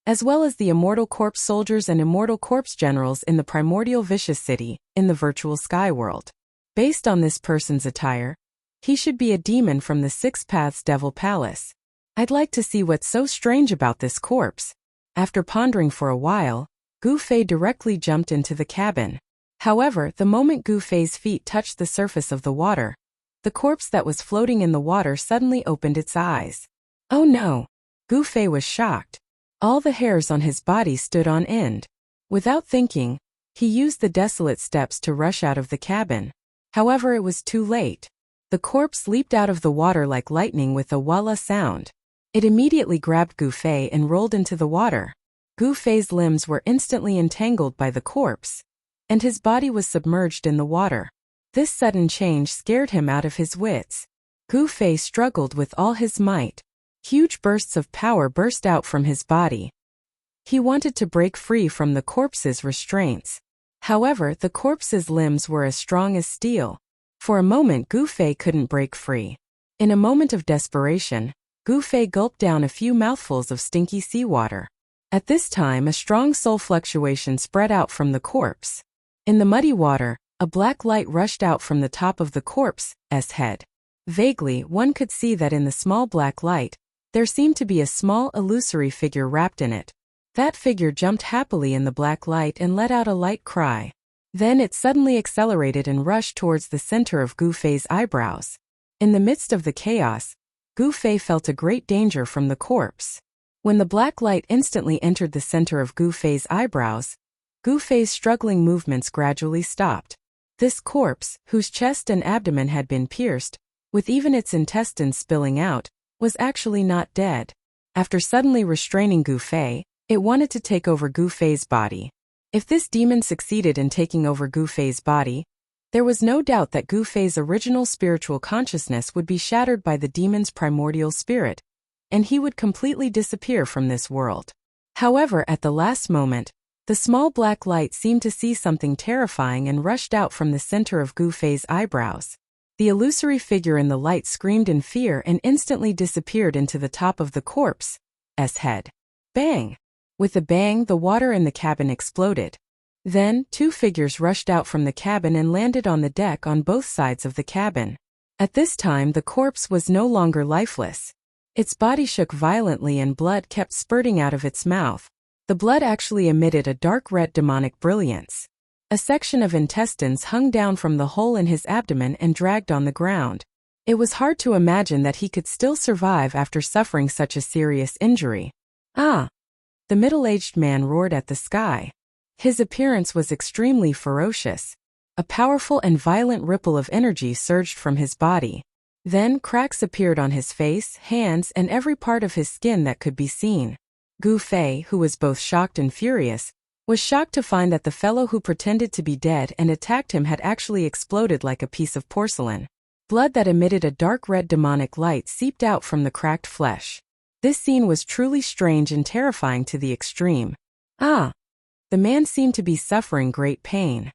as well as the immortal corpse soldiers and immortal corpse generals in the primordial vicious city, in the virtual sky world. Based on this person's attire, he should be a demon from the Six Paths Devil Palace. I'd like to see what's so strange about this corpse. After pondering for a while, Gu Fei directly jumped into the cabin. However, the moment Gu Fei's feet touched the surface of the water, the corpse that was floating in the water suddenly opened its eyes. Oh no! Gu Fei was shocked. All the hairs on his body stood on end. Without thinking, he used the desolate steps to rush out of the cabin. However, it was too late. The corpse leaped out of the water like lightning with a walla sound. It immediately grabbed Gu Fei and rolled into the water. Gu Fei's limbs were instantly entangled by the corpse, and his body was submerged in the water. This sudden change scared him out of his wits. Gu Fei struggled with all his might. Huge bursts of power burst out from his body. He wanted to break free from the corpse's restraints. However, the corpse's limbs were as strong as steel. For a moment, Gu Fei couldn't break free. In a moment of desperation, Gu Fei gulped down a few mouthfuls of stinky seawater. At this time, a strong soul fluctuation spread out from the corpse. In the muddy water, a black light rushed out from the top of the corpse's head. Vaguely, one could see that in the small black light, there seemed to be a small illusory figure wrapped in it. That figure jumped happily in the black light and let out a light cry. Then it suddenly accelerated and rushed towards the center of Gu Fei's eyebrows. In the midst of the chaos, Gu Fei felt a great danger from the corpse. When the black light instantly entered the center of Gu Fei's eyebrows, Gu Fei's struggling movements gradually stopped. This corpse, whose chest and abdomen had been pierced, with even its intestines spilling out, was actually not dead. After suddenly restraining Gu Fei, it wanted to take over Gu Fei's body. If this demon succeeded in taking over Gu Fei's body, there was no doubt that Gu Fei's original spiritual consciousness would be shattered by the demon's primordial spirit, and he would completely disappear from this world. However, at the last moment, the small black light seemed to see something terrifying and rushed out from the center of Gu Fei's eyebrows. The illusory figure in the light screamed in fear and instantly disappeared into the top of the corpse's head. Bang! With a bang, the water in the cabin exploded. Then, two figures rushed out from the cabin and landed on the deck on both sides of the cabin. At this time, the corpse was no longer lifeless. Its body shook violently and blood kept spurting out of its mouth. The blood actually emitted a dark red demonic brilliance. A section of intestines hung down from the hole in his abdomen and dragged on the ground. It was hard to imagine that he could still survive after suffering such a serious injury. Ah! The middle-aged man roared at the sky. His appearance was extremely ferocious. A powerful and violent ripple of energy surged from his body. Then cracks appeared on his face, hands, and every part of his skin that could be seen. Gu Fei, who was both shocked and furious, was shocked to find that the fellow who pretended to be dead and attacked him had actually exploded like a piece of porcelain. Blood that emitted a dark red demonic light seeped out from the cracked flesh. This scene was truly strange and terrifying to the extreme. Ah! The man seemed to be suffering great pain.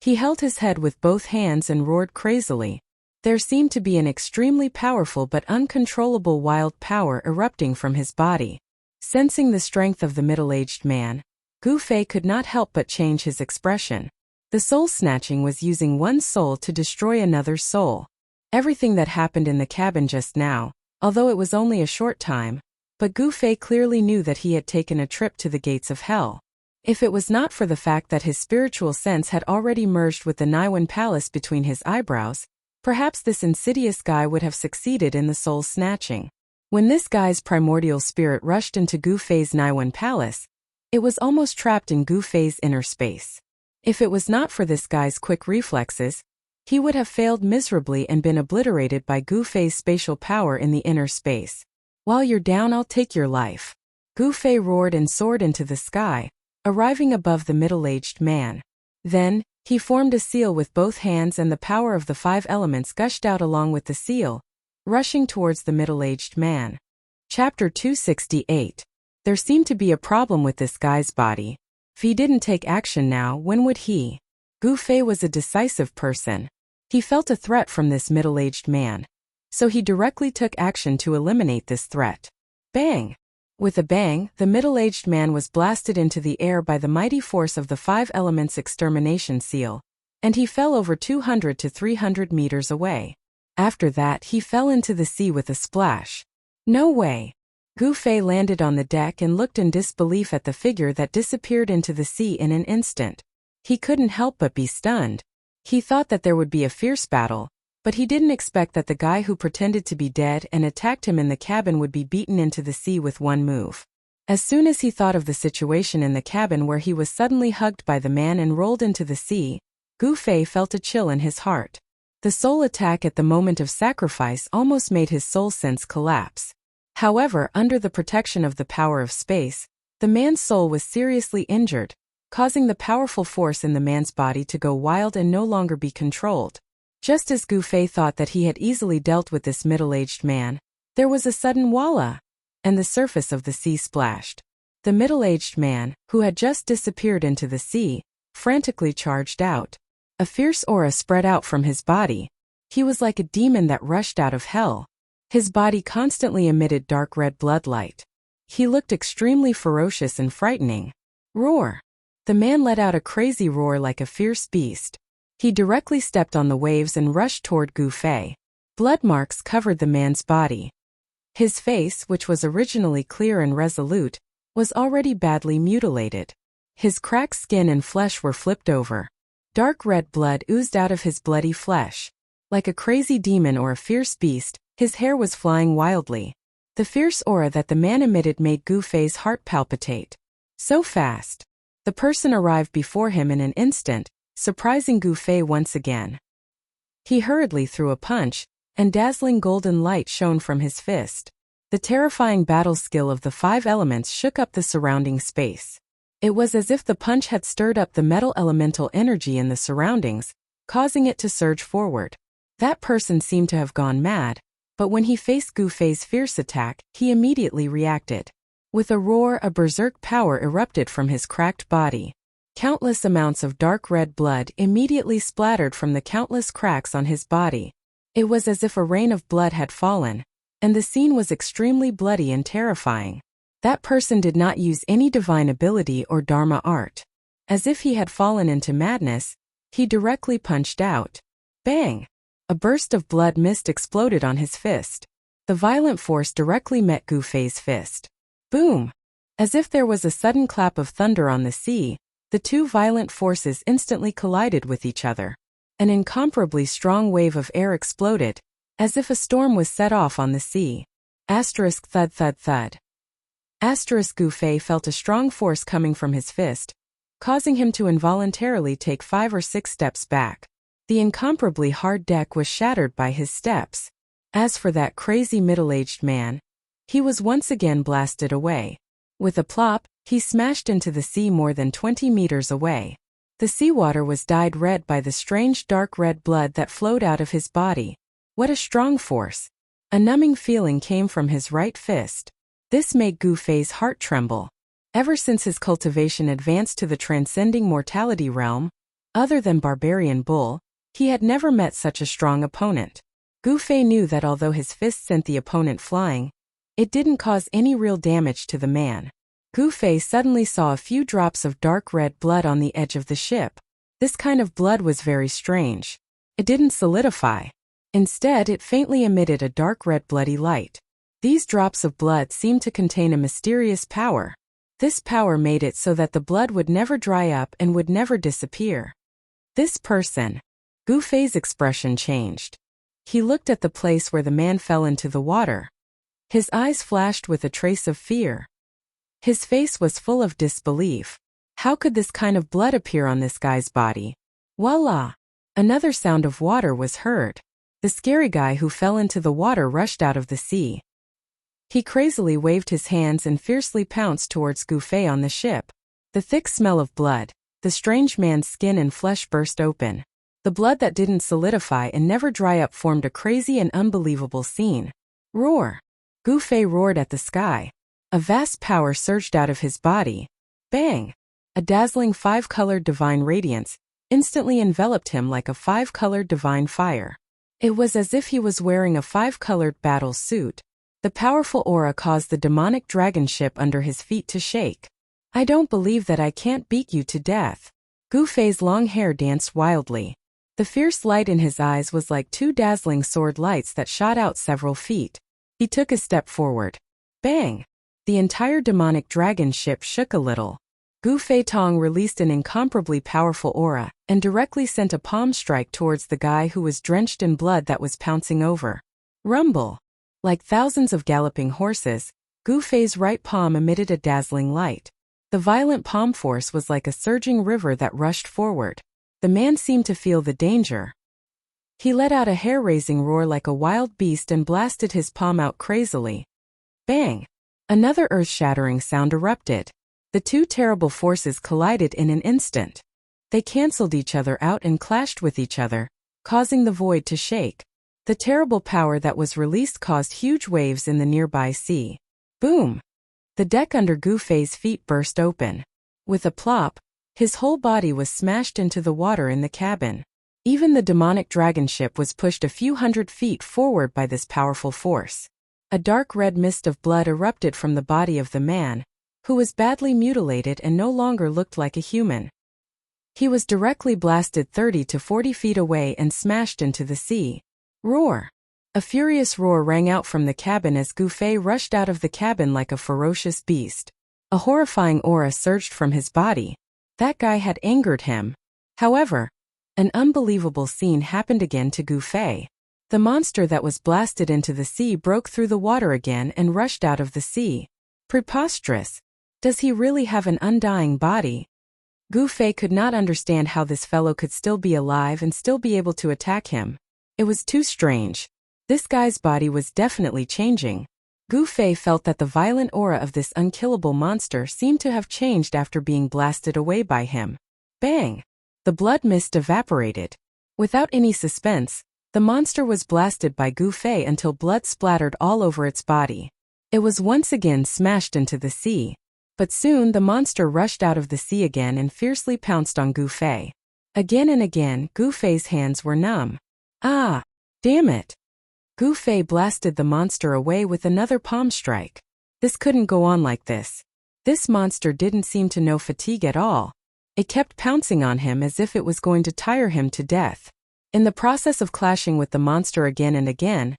He held his head with both hands and roared crazily. There seemed to be an extremely powerful but uncontrollable wild power erupting from his body. Sensing the strength of the middle-aged man, Gu Fei could not help but change his expression. The soul snatching was using one soul to destroy another's soul. Everything that happened in the cabin just now, although it was only a short time, but Gu Fei clearly knew that he had taken a trip to the gates of hell. If it was not for the fact that his spiritual sense had already merged with the Naiwan Palace between his eyebrows, perhaps this insidious guy would have succeeded in the soul snatching. When this guy's primordial spirit rushed into Gu Fei's Naiwan Palace, it was almost trapped in Gu Fei's inner space. If it was not for this guy's quick reflexes, he would have failed miserably and been obliterated by Gu Fei's spatial power in the inner space. While you're down, I'll take your life. Gu Fei roared and soared into the sky, arriving above the middle-aged man. Then, he formed a seal with both hands and the power of the 5 elements gushed out along with the seal, rushing towards the middle-aged man. Chapter 268. There seemed to be a problem with this guy's body. If he didn't take action now, when would he? Gu Fei was a decisive person. He felt a threat from this middle-aged man. So he directly took action to eliminate this threat. Bang! With a bang, the middle-aged man was blasted into the air by the mighty force of the 5 elements extermination seal, and he fell over 200 to 300 meters away. After that, he fell into the sea with a splash. No way! Gu Fei landed on the deck and looked in disbelief at the figure that disappeared into the sea in an instant. He couldn't help but be stunned. He thought that there would be a fierce battle, but he didn't expect that the guy who pretended to be dead and attacked him in the cabin would be beaten into the sea with one move. As soon as he thought of the situation in the cabin where he was suddenly hugged by the man and rolled into the sea, Gu Fei felt a chill in his heart. The soul attack at the moment of sacrifice almost made his soul sense collapse. However, under the protection of the power of space, the man's soul was seriously injured, causing the powerful force in the man's body to go wild and no longer be controlled. Just as Gu Fei thought that he had easily dealt with this middle-aged man, there was a sudden voila, and the surface of the sea splashed. The middle-aged man, who had just disappeared into the sea, frantically charged out. A fierce aura spread out from his body. He was like a demon that rushed out of hell. His body constantly emitted dark red bloodlight. He looked extremely ferocious and frightening. Roar! The man let out a crazy roar like a fierce beast. He directly stepped on the waves and rushed toward Gu Fei. Blood marks covered the man's body. His face, which was originally clear and resolute, was already badly mutilated. His cracked skin and flesh were flipped over. Dark red blood oozed out of his bloody flesh. Like a crazy demon or a fierce beast, his hair was flying wildly. The fierce aura that the man emitted made Gu Fei's heart palpitate. So fast. The person arrived before him in an instant, surprising Gu Fei once again. He hurriedly threw a punch, and dazzling golden light shone from his fist. The terrifying battle skill of the 5 elements shook up the surrounding space. It was as if the punch had stirred up the metal elemental energy in the surroundings, causing it to surge forward. That person seemed to have gone mad, but when he faced Gu Fei's fierce attack, he immediately reacted. With a roar, a berserk power erupted from his cracked body. Countless amounts of dark red blood immediately splattered from the countless cracks on his body. It was as if a rain of blood had fallen, and the scene was extremely bloody and terrifying. That person did not use any divine ability or dharma art. As if he had fallen into madness, he directly punched out. Bang! A burst of blood mist exploded on his fist. The violent force directly met Gu Fei's fist. Boom! As if there was a sudden clap of thunder on the sea, the 2 violent forces instantly collided with each other. An incomparably strong wave of air exploded, as if a storm was set off on the sea. Asterisk thud thud thud. Asterisk Gu Fei felt a strong force coming from his fist, causing him to involuntarily take 5 or 6 steps back. The incomparably hard deck was shattered by his steps. As for that crazy middle-aged man, he was once again blasted away. With a plop, he smashed into the sea more than 20 meters away. The seawater was dyed red by the strange dark red blood that flowed out of his body. What a strong force! A numbing feeling came from his right fist. This made Gu Fei's heart tremble. Ever since his cultivation advanced to the transcending mortality realm, other than Barbarian Bull, he had never met such a strong opponent. Gu Fei knew that although his fist sent the opponent flying, it didn't cause any real damage to the man. Gu Fei suddenly saw a few drops of dark red blood on the edge of the ship. This kind of blood was very strange. It didn't solidify. Instead, it faintly emitted a dark red bloody light. These drops of blood seemed to contain a mysterious power. This power made it so that the blood would never dry up and would never disappear. This person. Gu Fei's expression changed. He looked at the place where the man fell into the water. His eyes flashed with a trace of fear. His face was full of disbelief. How could this kind of blood appear on this guy's body? Voila! Another sound of water was heard. The scary guy who fell into the water rushed out of the sea. He crazily waved his hands and fiercely pounced towards Gu Fei on the ship. The thick smell of blood, the strange man's skin and flesh burst open. The blood that didn't solidify and never dry up formed a crazy and unbelievable scene. Roar! Gu Fei roared at the sky. A vast power surged out of his body. Bang! A dazzling 5-colored divine radiance instantly enveloped him like a 5-colored divine fire. It was as if he was wearing a 5-colored battle suit. The powerful aura caused the demonic dragon ship under his feet to shake. I don't believe that I can't beat you to death. Gu Fei's long hair danced wildly. The fierce light in his eyes was like 2 dazzling sword lights that shot out several feet. He took a step forward. Bang! The entire demonic dragon ship shook a little. Gu Fei Tong released an incomparably powerful aura and directly sent a palm strike towards the guy who was drenched in blood that was pouncing over. Rumble! Like thousands of galloping horses, Gu Fei's right palm emitted a dazzling light. The violent palm force was like a surging river that rushed forward. The man seemed to feel the danger. He let out a hair-raising roar like a wild beast and blasted his palm out crazily. Bang! Another earth-shattering sound erupted. The 2 terrible forces collided in an instant. They cancelled each other out and clashed with each other, causing the void to shake. The terrible power that was released caused huge waves in the nearby sea. Boom! The deck under Gu Fei's feet burst open. With a plop, his whole body was smashed into the water in the cabin. Even the demonic dragon ship was pushed a few hundred feet forward by this powerful force. A dark red mist of blood erupted from the body of the man, who was badly mutilated and no longer looked like a human. He was directly blasted 30 to 40 feet away and smashed into the sea. Roar! A furious roar rang out from the cabin as Gu Fei rushed out of the cabin like a ferocious beast. A horrifying aura surged from his body. That guy had angered him. However, an unbelievable scene happened again to Gu Fei. The monster that was blasted into the sea broke through the water again and rushed out of the sea. Preposterous! Does he really have an undying body? Gu Fei could not understand how this fellow could still be alive and still be able to attack him. It was too strange. This guy's body was definitely changing. Gu Fei felt that the violent aura of this unkillable monster seemed to have changed after being blasted away by him. Bang! The blood mist evaporated. Without any suspense, the monster was blasted by Gu Fei until blood splattered all over its body. It was once again smashed into the sea. But soon the monster rushed out of the sea again and fiercely pounced on Gu Fei. Again and again, Gu Fei's hands were numb. Ah! Damn it! Gu Fei blasted the monster away with another palm strike. This couldn't go on like this. This monster didn't seem to know fatigue at all. It kept pouncing on him as if it was going to tire him to death. In the process of clashing with the monster again and again,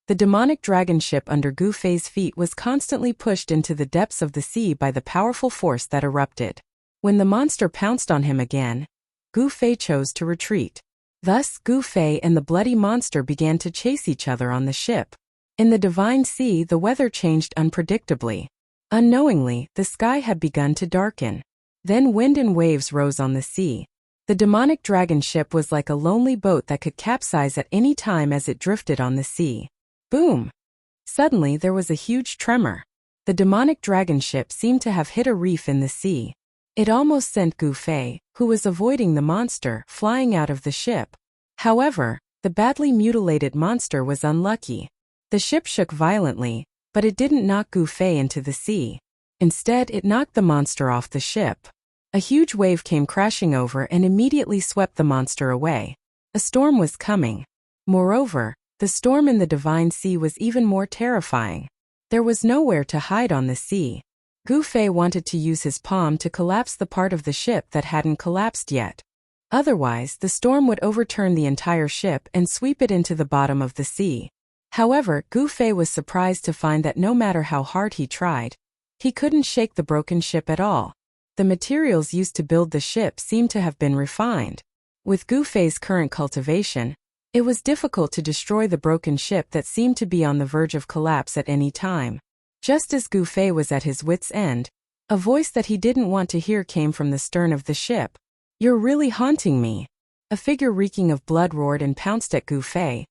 the demonic dragon ship under Gu Fei's feet was constantly pushed into the depths of the sea by the powerful force that erupted. When the monster pounced on him again, Gu Fei chose to retreat. Thus, Gu Fei and the bloody monster began to chase each other on the ship. In the divine sea, the weather changed unpredictably. Unknowingly, the sky had begun to darken. Then wind and waves rose on the sea. The demonic dragon ship was like a lonely boat that could capsize at any time as it drifted on the sea. Boom! Suddenly there was a huge tremor. The demonic dragon ship seemed to have hit a reef in the sea. It almost sent Gu Fei, who was avoiding the monster, flying out of the ship. However, the badly mutilated monster was unlucky. The ship shook violently, but it didn't knock Gu Fei into the sea. Instead, it knocked the monster off the ship. A huge wave came crashing over and immediately swept the monster away. A storm was coming. Moreover, the storm in the divine sea was even more terrifying. There was nowhere to hide on the sea. Gu Fei wanted to use his palm to collapse the part of the ship that hadn't collapsed yet. Otherwise, the storm would overturn the entire ship and sweep it into the bottom of the sea. However, Gu Fei was surprised to find that no matter how hard he tried, he couldn't shake the broken ship at all. The materials used to build the ship seemed to have been refined. With Gu Fei's current cultivation, it was difficult to destroy the broken ship that seemed to be on the verge of collapse at any time. Just as Gu Fei was at his wit's end, a voice that he didn't want to hear came from the stern of the ship. "You're really haunting me." A figure reeking of blood roared and pounced at Gu Fei,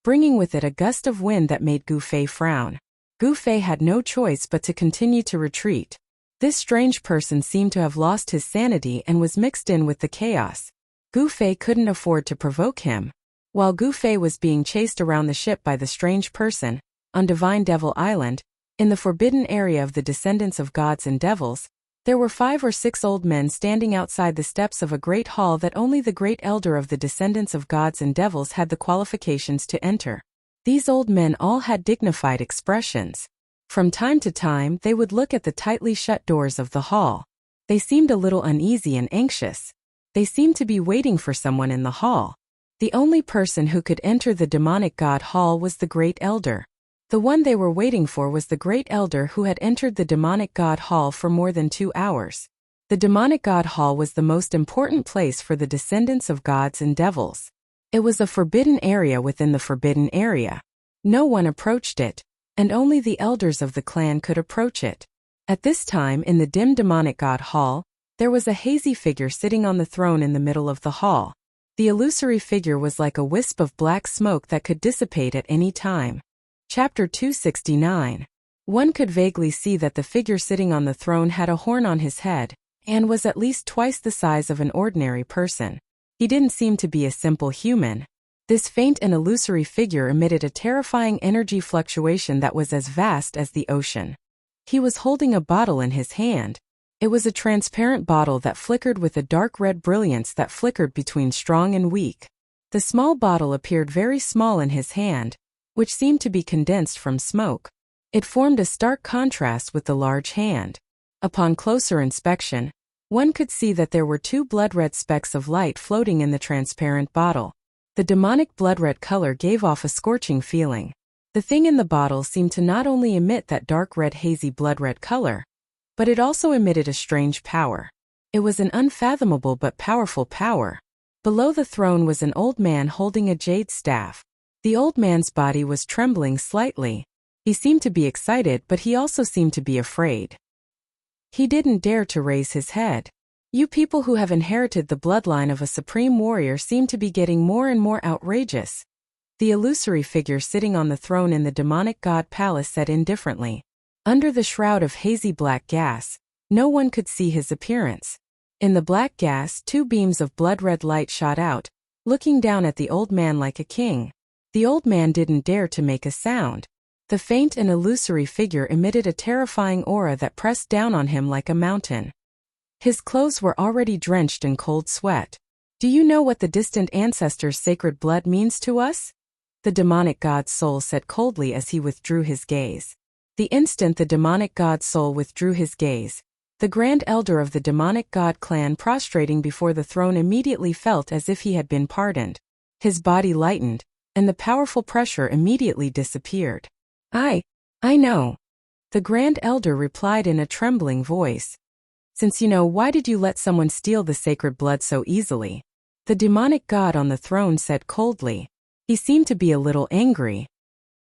bringing with it a gust of wind that made Gu Fei frown. Gu Fei had no choice but to continue to retreat. This strange person seemed to have lost his sanity and was mixed in with the chaos. Gu Fei couldn't afford to provoke him. While Gu Fei was being chased around the ship by the strange person, on Divine Devil Island, in the forbidden area of the descendants of gods and devils, there were 5 or 6 old men standing outside the steps of a great hall that only the great elder of the descendants of gods and devils had the qualifications to enter. These old men all had dignified expressions. From time to time they would look at the tightly shut doors of the hall. They seemed a little uneasy and anxious. They seemed to be waiting for someone in the hall. The only person who could enter the demonic god hall was the great elder. The one they were waiting for was the great elder who had entered the demonic god hall for more than 2 hours. The demonic god hall was the most important place for the descendants of gods and devils. It was a forbidden area within the forbidden area. No one approached it, and only the elders of the clan could approach it. At this time in the dim demonic god hall, there was a hazy figure sitting on the throne in the middle of the hall. The illusory figure was like a wisp of black smoke that could dissipate at any time. Chapter 269. One could vaguely see that the figure sitting on the throne had a horn on his head, and was at least twice the size of an ordinary person. He didn't seem to be a simple human. This faint and illusory figure emitted a terrifying energy fluctuation that was as vast as the ocean. He was holding a bottle in his hand. It was a transparent bottle that flickered with a dark red brilliance that flickered between strong and weak. The small bottle appeared very small in his hand, which seemed to be condensed from smoke. It formed a stark contrast with the large hand. Upon closer inspection, one could see that there were 2 blood-red specks of light floating in the transparent bottle. The demonic blood-red color gave off a scorching feeling. The thing in the bottle seemed to not only emit that dark red hazy blood-red color, but it also emitted a strange power. It was an unfathomable but powerful power. Below the throne was an old man holding a jade staff. The old man's body was trembling slightly. He seemed to be excited, but he also seemed to be afraid. He didn't dare to raise his head. You people who have inherited the bloodline of a supreme warrior seem to be getting more and more outrageous. The illusory figure sitting on the throne in the demonic god palace said indifferently. Under the shroud of hazy black gas, no one could see his appearance. In the black gas, 2 beams of blood-red light shot out, looking down at the old man like a king. The old man didn't dare to make a sound. The faint and illusory figure emitted a terrifying aura that pressed down on him like a mountain. His clothes were already drenched in cold sweat. Do you know what the distant ancestors' sacred blood means to us? The demonic god's soul said coldly as he withdrew his gaze. The instant the demonic god's soul withdrew his gaze, the grand elder of the demonic god clan prostrating before the throne immediately felt as if he had been pardoned. His body lightened, and the powerful pressure immediately disappeared. I know. The Grand Elder replied in a trembling voice. Since you know, why did you let someone steal the sacred blood so easily? The demonic god on the throne said coldly. He seemed to be a little angry.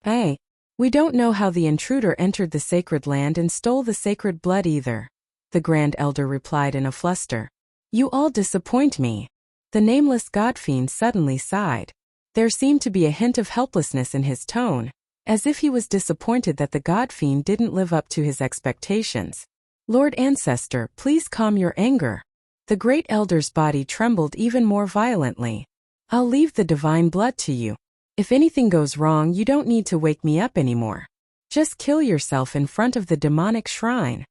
We don't know how the intruder entered the sacred land and stole the sacred blood either. The Grand Elder replied in a fluster. You all disappoint me. The nameless godfiend suddenly sighed. There seemed to be a hint of helplessness in his tone, as if he was disappointed that the godfiend didn't live up to his expectations. Lord Ancestor, please calm your anger. The Great Elder's body trembled even more violently. I'll leave the divine blood to you. If anything goes wrong, you don't need to wake me up anymore. Just kill yourself in front of the demonic shrine.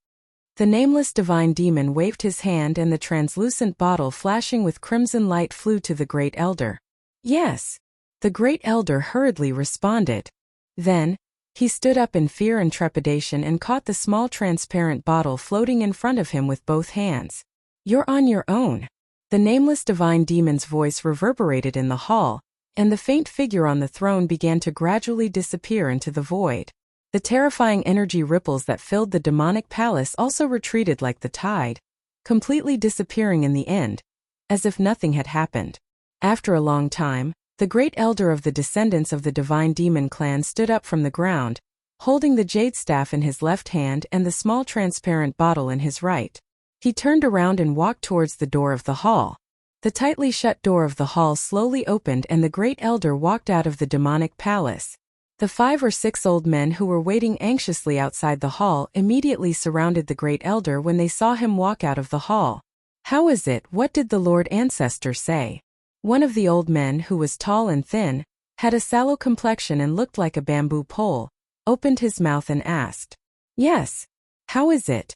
The nameless divine demon waved his hand and the translucent bottle flashing with crimson light flew to the Great Elder. Yes. The Great Elder hurriedly responded. Then, he stood up in fear and trepidation and caught the small transparent bottle floating in front of him with both hands. You're on your own. The nameless divine demon's voice reverberated in the hall, and the faint figure on the throne began to gradually disappear into the void. The terrifying energy ripples that filled the demonic palace also retreated like the tide, completely disappearing in the end, as if nothing had happened. After a long time, the Great Elder of the descendants of the divine demon clan stood up from the ground, holding the jade staff in his left hand and the small transparent bottle in his right. He turned around and walked towards the door of the hall. The tightly shut door of the hall slowly opened and the Great Elder walked out of the demonic palace. The 5 or 6 old men who were waiting anxiously outside the hall immediately surrounded the great elder when they saw him walk out of the hall. "How is it? What did the Lord Ancestor say?" One of the old men, who was tall and thin, had a sallow complexion and looked like a bamboo pole, opened his mouth and asked, "Yes. How is it?"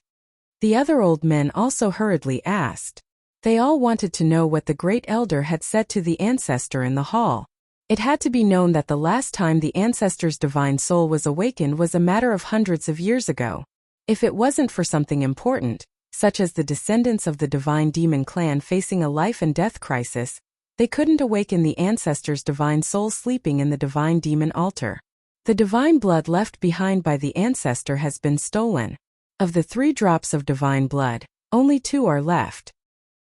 The other old men also hurriedly asked. They all wanted to know what the great elder had said to the ancestor in the hall. It had to be known that the last time the ancestor's divine soul was awakened was a matter of hundreds of years ago. If it wasn't for something important, such as the descendants of the divine demon clan facing a life and death crisis, they couldn't awaken the ancestor's divine soul sleeping in the divine demon altar. The divine blood left behind by the ancestor has been stolen. Of the 3 drops of divine blood, only 2 are left.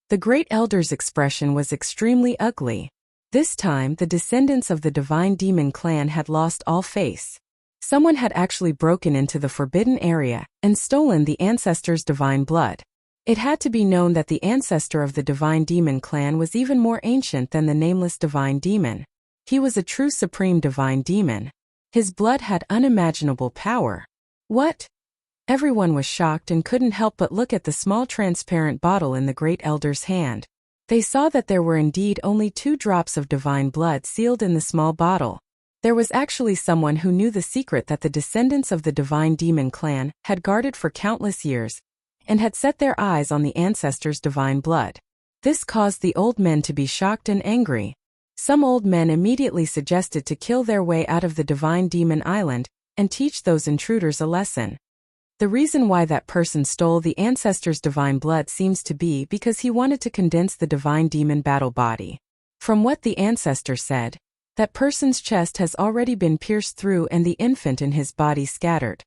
The great elder's expression was extremely ugly. This time, the descendants of the divine demon clan had lost all face. Someone had actually broken into the forbidden area and stolen the ancestor's divine blood. It had to be known that the ancestor of the divine demon clan was even more ancient than the nameless divine demon. He was a true supreme divine demon. His blood had unimaginable power. What? Everyone was shocked and couldn't help but look at the small transparent bottle in the great elder's hand. They saw that there were indeed only 2 drops of divine blood sealed in the small bottle. There was actually someone who knew the secret that the descendants of the divine demon clan had guarded for countless years, and had set their eyes on the ancestor's divine blood. This caused the old men to be shocked and angry. Some old men immediately suggested to kill their way out of the divine demon island and teach those intruders a lesson. The reason why that person stole the ancestor's divine blood seems to be because he wanted to condense the divine demon battle body. From what the ancestor said, that person's chest has already been pierced through and the infant in his body scattered.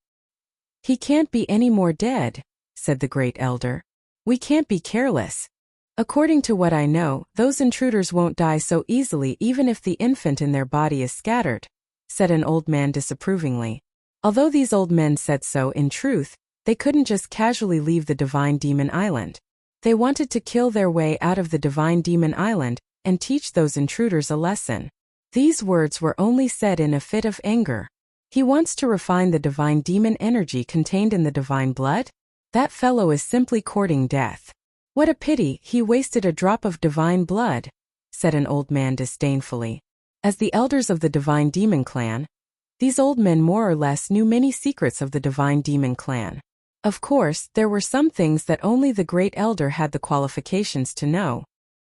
"He can't be any more dead," said the great elder. "We can't be careless. According to what I know, those intruders won't die so easily even if the infant in their body is scattered," said an old man disapprovingly. Although these old men said so in truth, they couldn't just casually leave the divine demon island. They wanted to kill their way out of the divine demon island and teach those intruders a lesson. These words were only said in a fit of anger. He wants to refine the divine demon energy contained in the divine blood? That fellow is simply courting death. "What a pity he wasted a drop of divine blood," said an old man disdainfully. As the elders of the divine demon clan, these old men more or less knew many secrets of the divine demon clan. Of course, there were some things that only the great elder had the qualifications to know.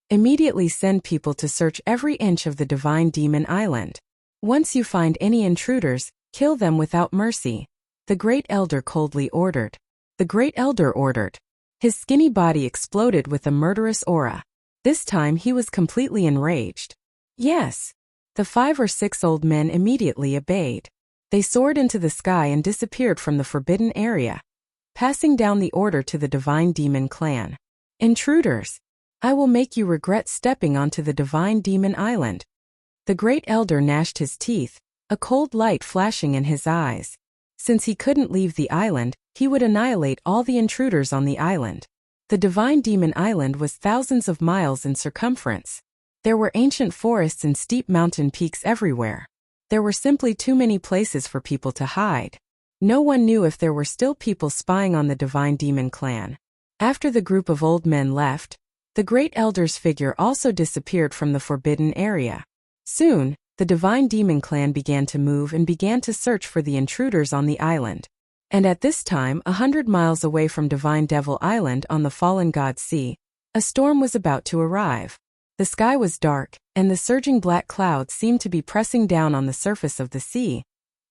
Immediately send people to search every inch of the divine demon island. Once you find any intruders, kill them without mercy, the great elder coldly ordered. The great elder ordered. His skinny body exploded with a murderous aura. This time he was completely enraged. Yes. The 5 or 6 old men immediately obeyed. They soared into the sky and disappeared from the forbidden area, passing down the order to the divine demon clan. "Intruders! I will make you regret stepping onto the divine demon island." The great elder gnashed his teeth, a cold light flashing in his eyes. Since he couldn't leave the island, he would annihilate all the intruders on the island. The divine demon island was thousands of miles in circumference. There were ancient forests and steep mountain peaks everywhere. There were simply too many places for people to hide. No one knew if there were still people spying on the divine demon clan. After the group of old men left, the great elder's figure also disappeared from the forbidden area. Soon, the divine demon clan began to move and began to search for the intruders on the island. And at this time, 100 miles away from Divine Devil Island on the Fallen God Sea, a storm was about to arrive. The sky was dark, and the surging black clouds seemed to be pressing down on the surface of the sea,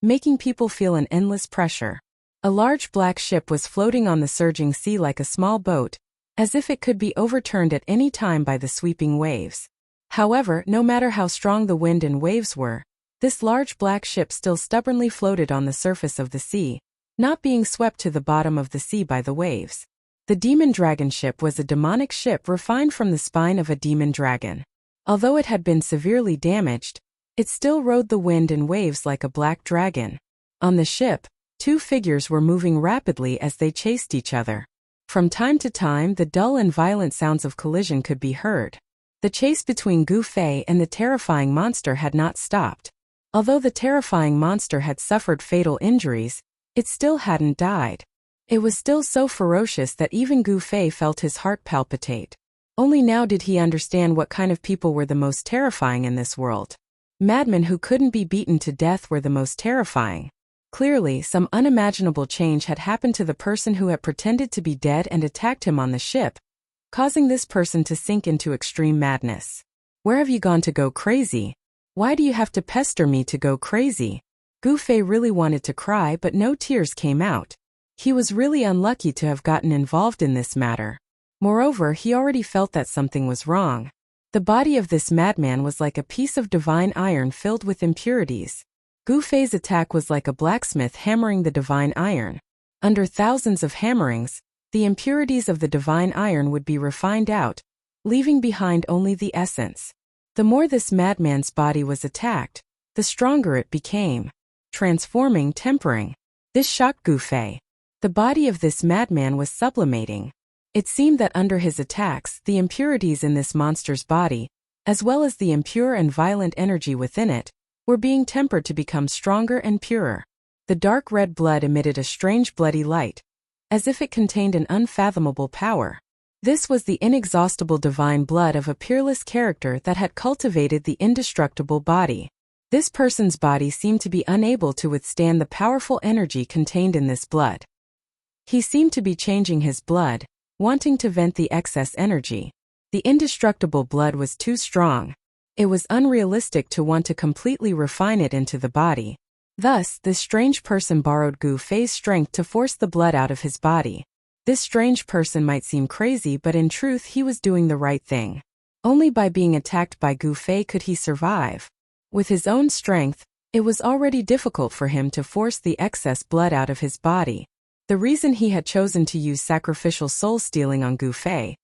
making people feel an endless pressure. A large black ship was floating on the surging sea like a small boat, as if it could be overturned at any time by the sweeping waves. However, no matter how strong the wind and waves were, this large black ship still stubbornly floated on the surface of the sea, not being swept to the bottom of the sea by the waves. The demon dragon ship was a demonic ship refined from the spine of a demon dragon. Although it had been severely damaged, it still rode the wind and waves like a black dragon. On the ship, 2 figures were moving rapidly as they chased each other. From time to time, the dull and violent sounds of collision could be heard. The chase between Gu Fei and the terrifying monster had not stopped. Although the terrifying monster had suffered fatal injuries, it still hadn't died. It was still so ferocious that even Gu Fei felt his heart palpitate. Only now did he understand what kind of people were the most terrifying in this world. Madmen who couldn't be beaten to death were the most terrifying. Clearly, some unimaginable change had happened to the person who had pretended to be dead and attacked him on the ship, causing this person to sink into extreme madness. Where have you gone to go crazy? Why do you have to pester me to go crazy? Gu Fei really wanted to cry, but no tears came out. He was really unlucky to have gotten involved in this matter. Moreover, he already felt that something was wrong. The body of this madman was like a piece of divine iron filled with impurities. Gu Fei's attack was like a blacksmith hammering the divine iron. Under thousands of hammerings, the impurities of the divine iron would be refined out, leaving behind only the essence. The more this madman's body was attacked, the stronger it became, transforming, tempering. This shocked Gu Fei. The body of this madman was sublimating. It seemed that under his attacks, the impurities in this monster's body, as well as the impure and violent energy within it, were being tempered to become stronger and purer. The dark red blood emitted a strange bloody light, as if it contained an unfathomable power. This was the inexhaustible divine blood of a peerless character that had cultivated the indestructible body. This person's body seemed to be unable to withstand the powerful energy contained in this blood. He seemed to be changing his blood, wanting to vent the excess energy. The indestructible blood was too strong. It was unrealistic to want to completely refine it into the body. Thus, this strange person borrowed Gu Fei's strength to force the blood out of his body. This strange person might seem crazy, but in truth he was doing the right thing. Only by being attacked by Gu Fei could he survive. With his own strength, it was already difficult for him to force the excess blood out of his body. The reason he had chosen to use sacrificial soul stealing on Gu Fei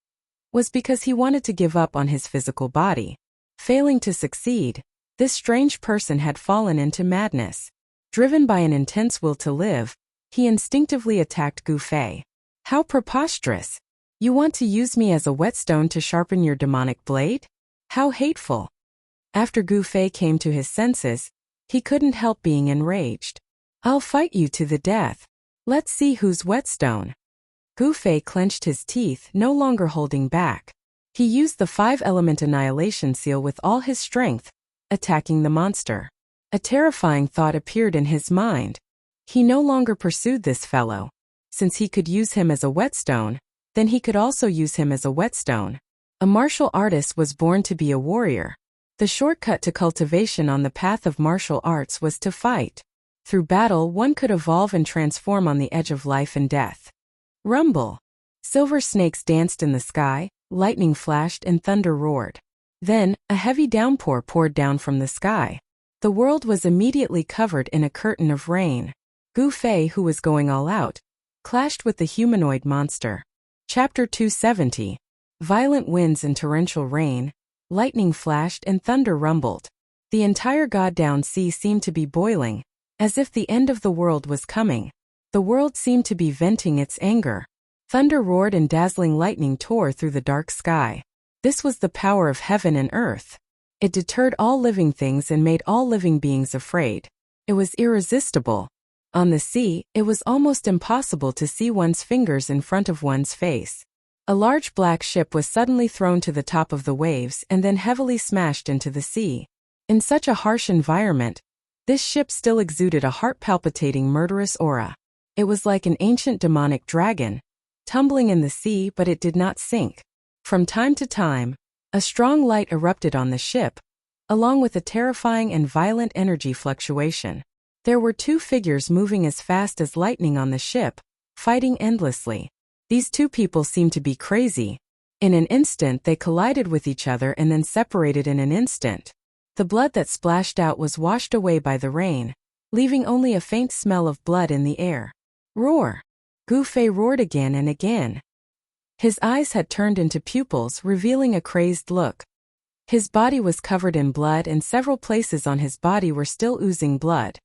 was because he wanted to give up on his physical body. Failing to succeed, this strange person had fallen into madness. Driven by an intense will to live, he instinctively attacked Gu Fei. How preposterous! You want to use me as a whetstone to sharpen your demonic blade? How hateful! After Gu Fei came to his senses, he couldn't help being enraged. I'll fight you to the death. Let's see who's whetstone. Gu Fei clenched his teeth, no longer holding back. He used the 5-element annihilation seal with all his strength, attacking the monster. A terrifying thought appeared in his mind. He no longer pursued this fellow. Since he could use him as a whetstone, then he could also use him as a whetstone. A martial artist was born to be a warrior. The shortcut to cultivation on the path of martial arts was to fight. Through battle, one could evolve and transform on the edge of life and death. Rumble. Silver snakes danced in the sky, lightning flashed and thunder roared. Then, a heavy downpour poured down from the sky. The world was immediately covered in a curtain of rain. Gu Fei, who was going all out, clashed with the humanoid monster. Chapter 270. Violent winds and torrential rain, lightning flashed and thunder rumbled. The entire goddamn sea seemed to be boiling, as if the end of the world was coming. The world seemed to be venting its anger. Thunder roared and dazzling lightning tore through the dark sky. This was the power of heaven and earth. It deterred all living things and made all living beings afraid. It was irresistible. On the sea, it was almost impossible to see one's fingers in front of one's face. A large black ship was suddenly thrown to the top of the waves and then heavily smashed into the sea. In such a harsh environment, this ship still exuded a heart-palpitating murderous aura. It was like an ancient demonic dragon, tumbling in the sea, but it did not sink. From time to time, a strong light erupted on the ship, along with a terrifying and violent energy fluctuation. There were two figures moving as fast as lightning on the ship, fighting endlessly. These two people seemed to be crazy. In an instant they collided with each other and then separated in an instant. The blood that splashed out was washed away by the rain, leaving only a faint smell of blood in the air. Roar! Gu Fei roared again and again. His eyes had turned into pupils, revealing a crazed look. His body was covered in blood and several places on his body were still oozing blood.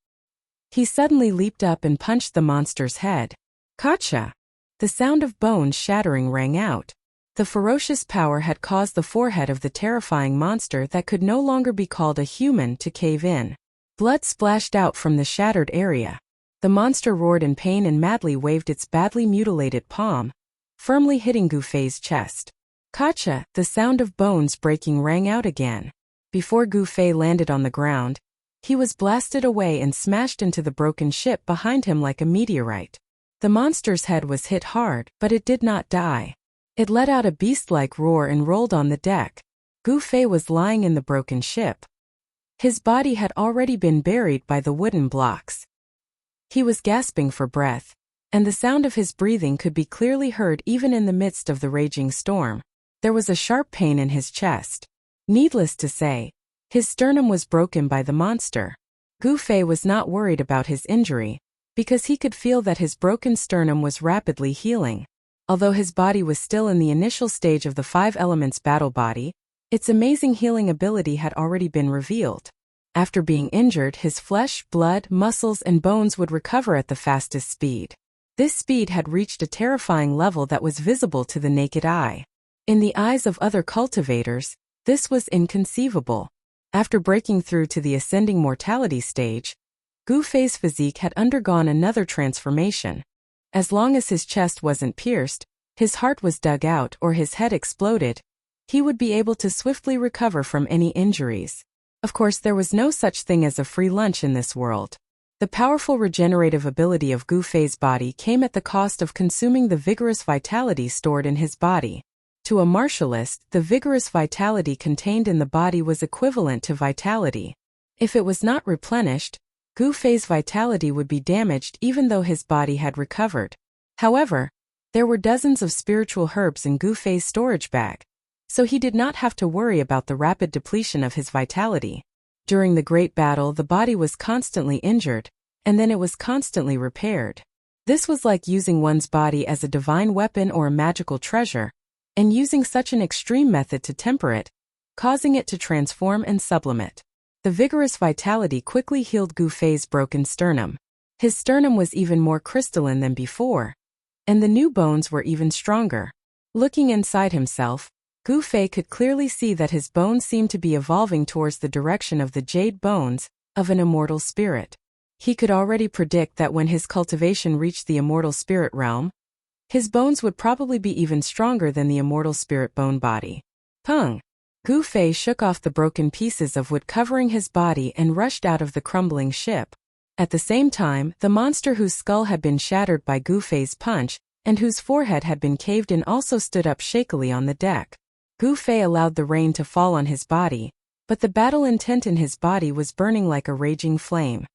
He suddenly leaped up and punched the monster's head. Gotcha! The sound of bones shattering rang out. The ferocious power had caused the forehead of the terrifying monster that could no longer be called a human to cave in. Blood splashed out from the shattered area. The monster roared in pain and madly waved its badly mutilated palm, firmly hitting Gu Fei's chest. Kacha, the sound of bones breaking rang out again. Before Gu Fei landed on the ground, he was blasted away and smashed into the broken ship behind him like a meteorite. The monster's head was hit hard, but it did not die. It let out a beast-like roar and rolled on the deck. Gu Fei was lying in the broken ship. His body had already been buried by the wooden blocks. He was gasping for breath, and the sound of his breathing could be clearly heard even in the midst of the raging storm. There was a sharp pain in his chest. Needless to say, his sternum was broken by the monster. Gu Fei was not worried about his injury, because he could feel that his broken sternum was rapidly healing. Although his body was still in the initial stage of the 5 elements battle body, its amazing healing ability had already been revealed. After being injured, his flesh, blood, muscles, and bones would recover at the fastest speed. This speed had reached a terrifying level that was visible to the naked eye. In the eyes of other cultivators, this was inconceivable. After breaking through to the ascending mortality stage, Gu Fei's physique had undergone another transformation. As long as his chest wasn't pierced, his heart was dug out, or his head exploded, he would be able to swiftly recover from any injuries. Of course, there was no such thing as a free lunch in this world. The powerful regenerative ability of Gu Fei's body came at the cost of consuming the vigorous vitality stored in his body. To a martialist, the vigorous vitality contained in the body was equivalent to vitality. If it was not replenished, Gu Fei's vitality would be damaged even though his body had recovered. However, there were dozens of spiritual herbs in Gu Fei's storage bag, so he did not have to worry about the rapid depletion of his vitality. During the great battle, the body was constantly injured, and then it was constantly repaired. This was like using one's body as a divine weapon or a magical treasure, and using such an extreme method to temper it, causing it to transform and sublimate. The vigorous vitality quickly healed Gu Fei's broken sternum. His sternum was even more crystalline than before, and the new bones were even stronger. Looking inside himself, Gu Fei could clearly see that his bones seemed to be evolving towards the direction of the jade bones of an immortal spirit. He could already predict that when his cultivation reached the immortal spirit realm, his bones would probably be even stronger than the immortal spirit bone body. Pung! Gu Fei shook off the broken pieces of wood covering his body and rushed out of the crumbling ship. At the same time, the monster whose skull had been shattered by Gu Fei's punch and whose forehead had been caved in also stood up shakily on the deck. Gu Fei allowed the rain to fall on his body, but the battle intent in his body was burning like a raging flame.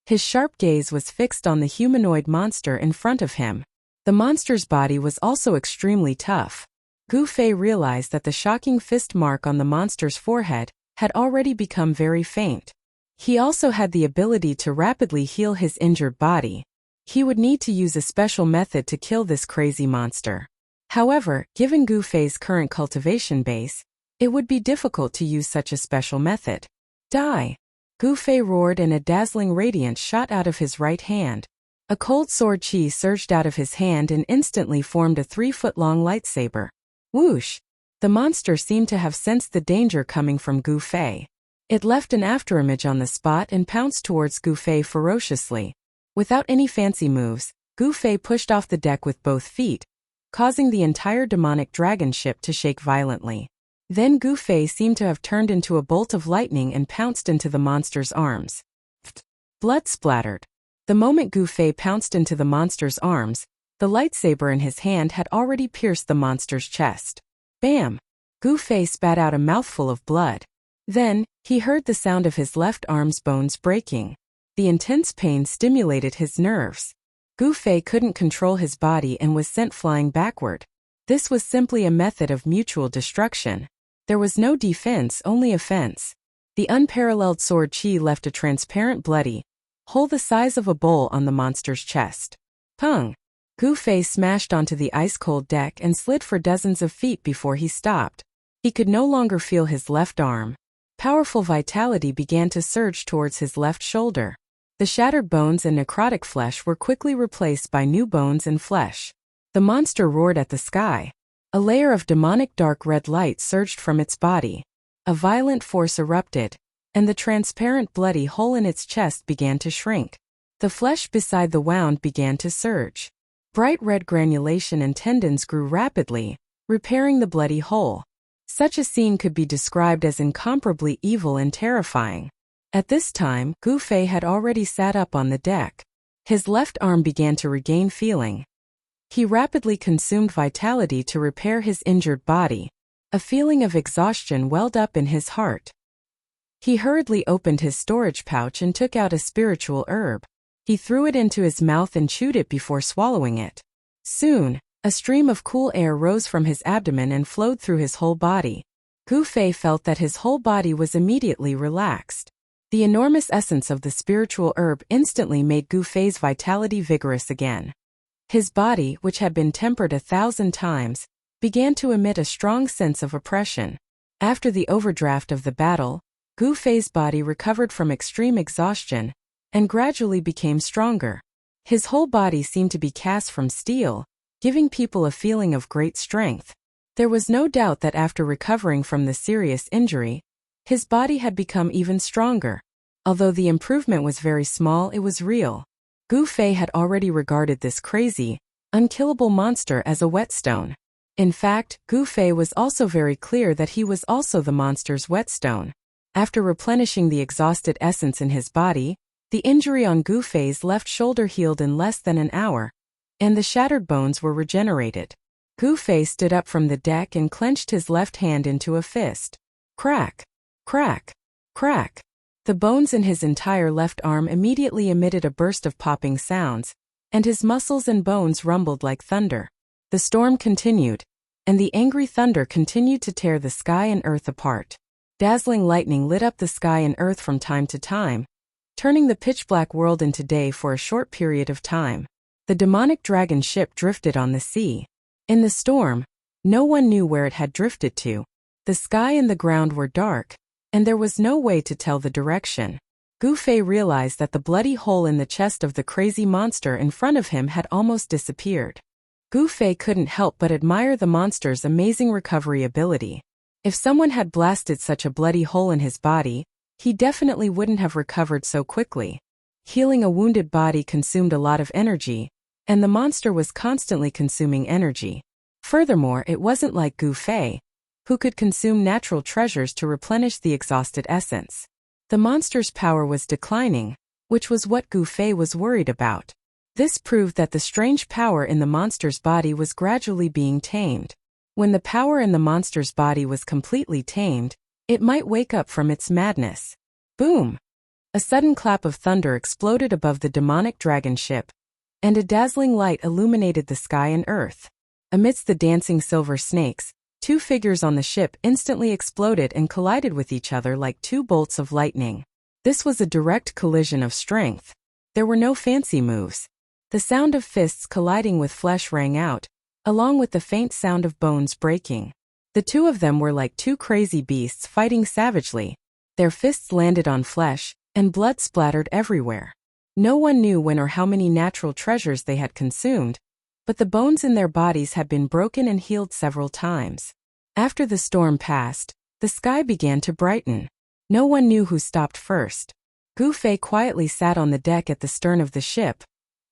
His sharp gaze was fixed on the humanoid monster in front of him. The monster's body was also extremely tough. Gu Fei realized that the shocking fist mark on the monster's forehead had already become very faint. He also had the ability to rapidly heal his injured body. He would need to use a special method to kill this crazy monster. However, given Gu Fei's current cultivation base, it would be difficult to use such a special method. Die! Gu Fei roared and a dazzling radiance shot out of his right hand. A cold sword chi surged out of his hand and instantly formed a 3-foot-long lightsaber. Whoosh! The monster seemed to have sensed the danger coming from Gu Fei. It left an afterimage on the spot and pounced towards Gu Fei ferociously. Without any fancy moves, Gu Fei pushed off the deck with both feet, causing the entire demonic dragon ship to shake violently. Then Gu Fei seemed to have turned into a bolt of lightning and pounced into the monster's arms. Blood splattered. The moment Gu Fei pounced into the monster's arms, the lightsaber in his hand had already pierced the monster's chest. Bam! Gu Fei spat out a mouthful of blood. Then, he heard the sound of his left arm's bones breaking. The intense pain stimulated his nerves. Gu Fei couldn't control his body and was sent flying backward. This was simply a method of mutual destruction. There was no defense, only offense. The unparalleled sword chi left a transparent bloody hole the size of a bowl on the monster's chest. Pung! Gu Fei smashed onto the ice-cold deck and slid for dozens of feet before he stopped. He could no longer feel his left arm. Powerful vitality began to surge towards his left shoulder. The shattered bones and necrotic flesh were quickly replaced by new bones and flesh. The monster roared at the sky. A layer of demonic dark red light surged from its body. A violent force erupted. and the transparent bloody hole in its chest began to shrink. The flesh beside the wound began to surge. Bright red granulation and tendons grew rapidly, repairing the bloody hole. Such a scene could be described as incomparably evil and terrifying. At this time, Gu Fei had already sat up on the deck. His left arm began to regain feeling. He rapidly consumed vitality to repair his injured body. A feeling of exhaustion welled up in his heart. He hurriedly opened his storage pouch and took out a spiritual herb. He threw it into his mouth and chewed it before swallowing it. Soon, a stream of cool air rose from his abdomen and flowed through his whole body. Gu Fei felt that his whole body was immediately relaxed. The enormous essence of the spiritual herb instantly made Gu Fei's vitality vigorous again. His body, which had been tempered 1,000 times, began to emit a strong sense of oppression. After the overdraft of the battle, Gu Fei's body recovered from extreme exhaustion and gradually became stronger. His whole body seemed to be cast from steel, giving people a feeling of great strength. There was no doubt that after recovering from the serious injury, his body had become even stronger. Although the improvement was very small, it was real. Gu Fei had already regarded this crazy, unkillable monster as a whetstone. In fact, Gu Fei was also very clear that he was also the monster's whetstone. After replenishing the exhausted essence in his body, the injury on Gu Fei's left shoulder healed in less than an hour, and the shattered bones were regenerated. Gu Fei stood up from the deck and clenched his left hand into a fist. Crack! Crack! Crack! The bones in his entire left arm immediately emitted a burst of popping sounds, and his muscles and bones rumbled like thunder. The storm continued, and the angry thunder continued to tear the sky and earth apart. Dazzling lightning lit up the sky and earth from time to time, turning the pitch-black world into day for a short period of time. The demonic dragon ship drifted on the sea. In the storm, no one knew where it had drifted to. The sky and the ground were dark, and there was no way to tell the direction. Gu Fei realized that the bloody hole in the chest of the crazy monster in front of him had almost disappeared. Gu Fei couldn't help but admire the monster's amazing recovery ability. If someone had blasted such a bloody hole in his body, he definitely wouldn't have recovered so quickly. Healing a wounded body consumed a lot of energy, and the monster was constantly consuming energy. Furthermore, it wasn't like Gu Fei, who could consume natural treasures to replenish the exhausted essence. The monster's power was declining, which was what Gu Fei was worried about. This proved that the strange power in the monster's body was gradually being tamed. When the power in the monster's body was completely tamed, it might wake up from its madness. Boom! A sudden clap of thunder exploded above the demonic dragon ship, and a dazzling light illuminated the sky and earth. Amidst the dancing silver snakes, two figures on the ship instantly exploded and collided with each other like two bolts of lightning. This was a direct collision of strength. There were no fancy moves. The sound of fists colliding with flesh rang out, along with the faint sound of bones breaking. The two of them were like two crazy beasts fighting savagely. Their fists landed on flesh, and blood splattered everywhere. No one knew when or how many natural treasures they had consumed, but the bones in their bodies had been broken and healed several times. After the storm passed, the sky began to brighten. No one knew who stopped first. Gu Fei quietly sat on the deck at the stern of the ship,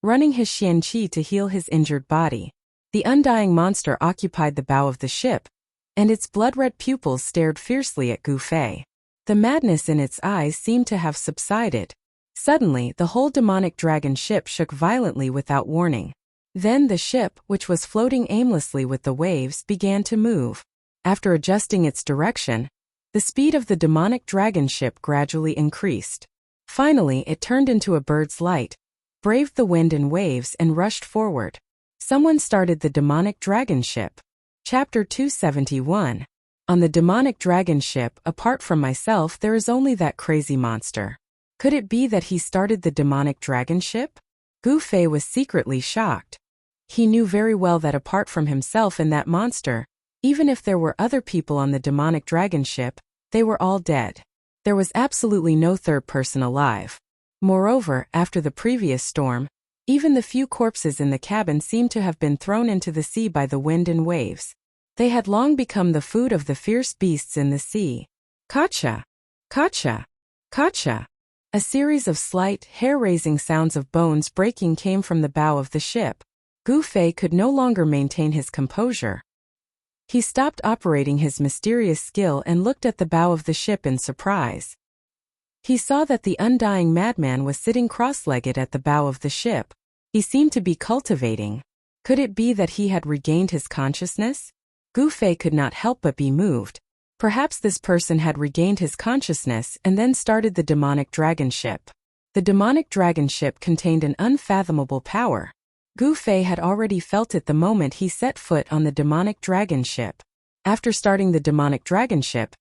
running his xianqi to heal his injured body. The undying monster occupied the bow of the ship, and its blood-red pupils stared fiercely at Gu Fei. The madness in its eyes seemed to have subsided. Suddenly, the whole demonic dragon ship shook violently without warning. Then the ship, which was floating aimlessly with the waves, began to move. After adjusting its direction, the speed of the demonic dragon ship gradually increased. Finally, it turned into a bird's light, braved the wind and waves, and rushed forward. Someone started the demonic dragon ship. Chapter 271. On the demonic dragon ship, apart from myself, there is only that crazy monster. Could it be that he started the demonic dragon ship? Gu Fei was secretly shocked. He knew very well that apart from himself and that monster, even if there were other people on the demonic dragon ship, they were all dead. There was absolutely no third person alive. Moreover, after the previous storm, even the few corpses in the cabin seemed to have been thrown into the sea by the wind and waves. They had long become the food of the fierce beasts in the sea. Kacha! Kacha! Gotcha! A series of slight, hair-raising sounds of bones breaking came from the bow of the ship. Gu Fei could no longer maintain his composure. He stopped operating his mysterious skill and looked at the bow of the ship in surprise. He saw that the Undying madman was sitting cross-legged at the bow of the ship. He seemed to be cultivating. Could it be that he had regained his consciousness? Gu Fei could not help but be moved. Perhaps this person had regained his consciousness and then started the demonic dragon ship. The demonic dragon ship contained an unfathomable power. Gu Fei had already felt it the moment he set foot on the demonic dragon ship. After starting the demonic dragon ship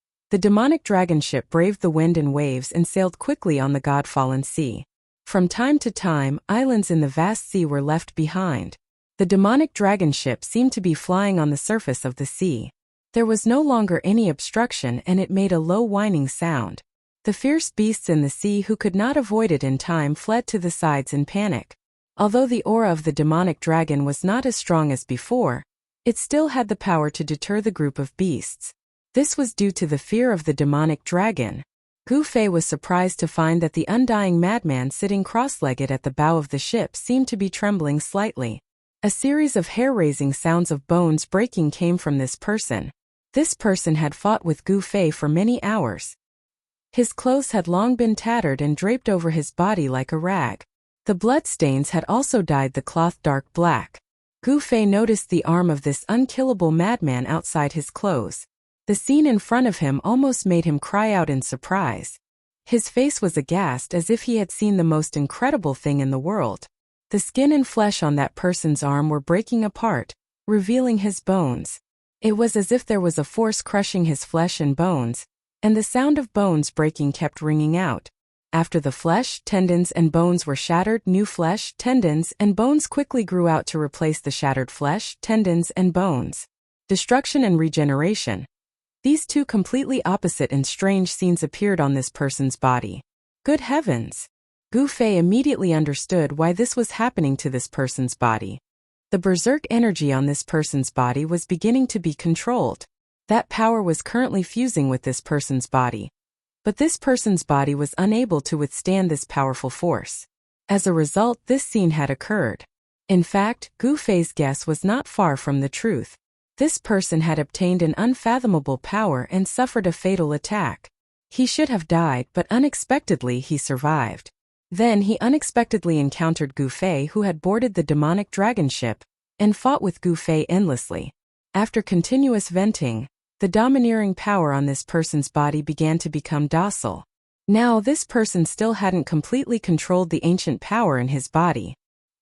braved the wind and waves and sailed quickly on the God-fallen sea. From time to time, islands in the vast sea were left behind. The demonic dragon ship seemed to be flying on the surface of the sea. There was no longer any obstruction and it made a low whining sound. The fierce beasts in the sea who could not avoid it in time fled to the sides in panic. Although the aura of the demonic dragon was not as strong as before, it still had the power to deter the group of beasts. This was due to the fear of the demonic dragon. Gu Fei was surprised to find that the Undying madman sitting cross-legged at the bow of the ship seemed to be trembling slightly. A series of hair-raising sounds of bones breaking came from this person. This person had fought with Gu Fei for many hours. His clothes had long been tattered and draped over his body like a rag. The bloodstains had also dyed the cloth dark black. Gu Fei noticed the arm of this unkillable madman outside his clothes. The scene in front of him almost made him cry out in surprise. His face was aghast as if he had seen the most incredible thing in the world. The skin and flesh on that person's arm were breaking apart, revealing his bones. It was as if there was a force crushing his flesh and bones, and the sound of bones breaking kept ringing out. After the flesh, tendons, and bones were shattered, new flesh, tendons, and bones quickly grew out to replace the shattered flesh, tendons, and bones. Destruction and regeneration. These two completely opposite and strange scenes appeared on this person's body. Good heavens! Gu Fei immediately understood why this was happening to this person's body. The berserk energy on this person's body was beginning to be controlled. That power was currently fusing with this person's body. But this person's body was unable to withstand this powerful force. As a result, this scene had occurred. In fact, Gu Fei's guess was not far from the truth. This person had obtained an unfathomable power and suffered a fatal attack. He should have died, but unexpectedly he survived. Then he unexpectedly encountered Gu Fei, who had boarded the demonic dragon ship and fought with Gu Fei endlessly. After continuous venting, the domineering power on this person's body began to become docile. Now this person still hadn't completely controlled the ancient power in his body.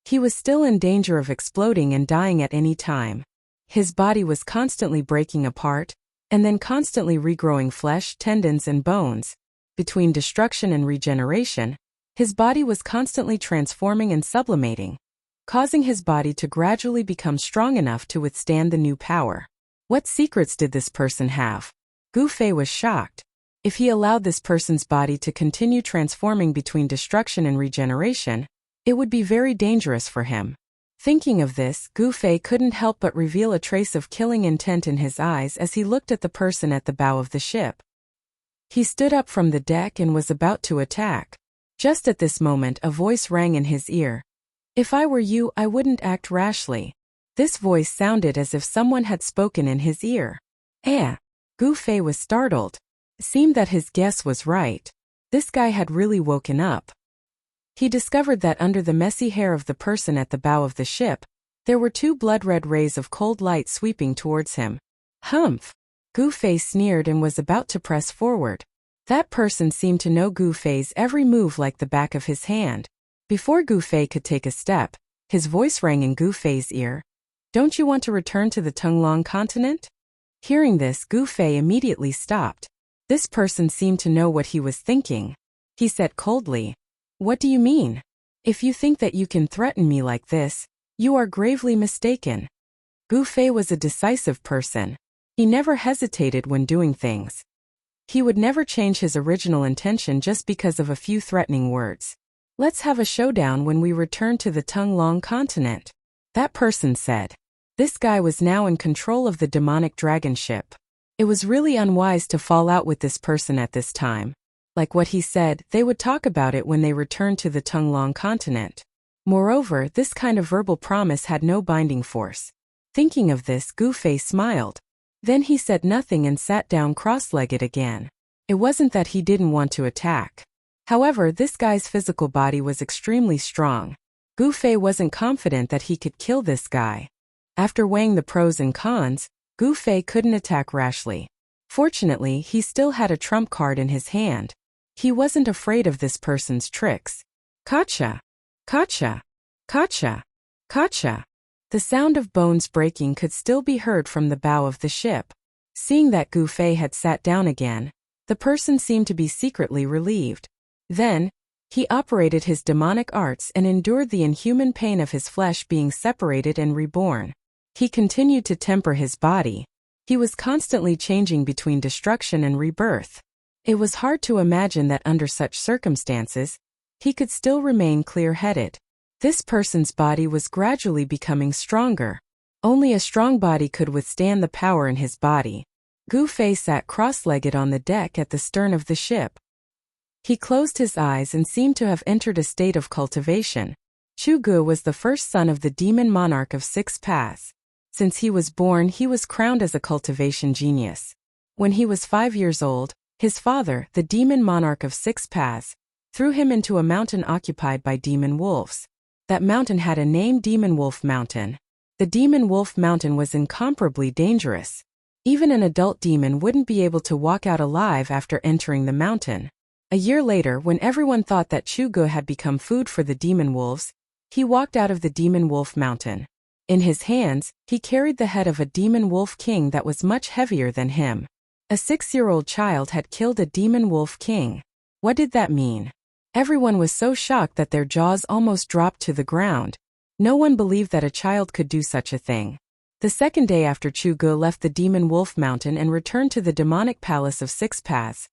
He was still in danger of exploding and dying at any time. His body was constantly breaking apart, and then constantly regrowing flesh, tendons, and bones. Between destruction and regeneration, his body was constantly transforming and sublimating, causing his body to gradually become strong enough to withstand the new power. What secrets did this person have? Gu Fei was shocked. If he allowed this person's body to continue transforming between destruction and regeneration, it would be very dangerous for him. Thinking of this, Gu Fei couldn't help but reveal a trace of killing intent in his eyes as he looked at the person at the bow of the ship. He stood up from the deck and was about to attack. Just at this moment, a voice rang in his ear. "If I were you, I wouldn't act rashly." This voice sounded as if someone had spoken in his ear. Gu Fei was startled. It seemed that his guess was right. This guy had really woken up. He discovered that under the messy hair of the person at the bow of the ship, there were two blood-red rays of cold light sweeping towards him. Humph! Gu Fei sneered and was about to press forward. That person seemed to know Gu Fei's every move like the back of his hand. Before Gu Fei could take a step, his voice rang in Gu Fei's ear. "Don't you want to return to the Tunglong continent?" Hearing this, Gu Fei immediately stopped. This person seemed to know what he was thinking. He said coldly, "What do you mean? If you think that you can threaten me like this, you are gravely mistaken." Gu Fei was a decisive person. He never hesitated when doing things. He would never change his original intention just because of a few threatening words. "Let's have a showdown when we return to the Tunglong continent," that person said. This guy was now in control of the demonic dragon ship. It was really unwise to fall out with this person at this time. Like what he said, they would talk about it when they returned to the Tunglong continent. Moreover, this kind of verbal promise had no binding force. Thinking of this, Gu Fei smiled. Then he said nothing and sat down cross-legged again. It wasn't that he didn't want to attack. However, this guy's physical body was extremely strong. Gu Fei wasn't confident that he could kill this guy. After weighing the pros and cons, Gu Fei couldn't attack rashly. Fortunately, he still had a trump card in his hand. He wasn't afraid of this person's tricks. Gotcha! Gotcha! Gotcha! Gotcha! The sound of bones breaking could still be heard from the bow of the ship. Seeing that Gu Fei had sat down again, the person seemed to be secretly relieved. Then, he operated his demonic arts and endured the inhuman pain of his flesh being separated and reborn. He continued to temper his body. He was constantly changing between destruction and rebirth. It was hard to imagine that under such circumstances, he could still remain clear-headed. This person's body was gradually becoming stronger. Only a strong body could withstand the power in his body. Gu Fei sat cross-legged on the deck at the stern of the ship. He closed his eyes and seemed to have entered a state of cultivation. Chu Gu was the first son of the demon monarch of 6 paths. Since he was born, he was crowned as a cultivation genius. When he was 5 years old, his father, the demon monarch of 6 paths, threw him into a mountain occupied by demon wolves. That mountain had a name, Demon Wolf Mountain. The Demon Wolf Mountain was incomparably dangerous. Even an adult demon wouldn't be able to walk out alive after entering the mountain. A year later, when everyone thought that Chu Gu had become food for the demon wolves, he walked out of the Demon Wolf Mountain. In his hands, he carried the head of a demon wolf king that was much heavier than him. A 6-year-old child had killed a demon wolf king. What did that mean? Everyone was so shocked that their jaws almost dropped to the ground. No one believed that a child could do such a thing. The second day after Chu Gu left the Demon Wolf Mountain and returned to the demonic palace of 6 paths,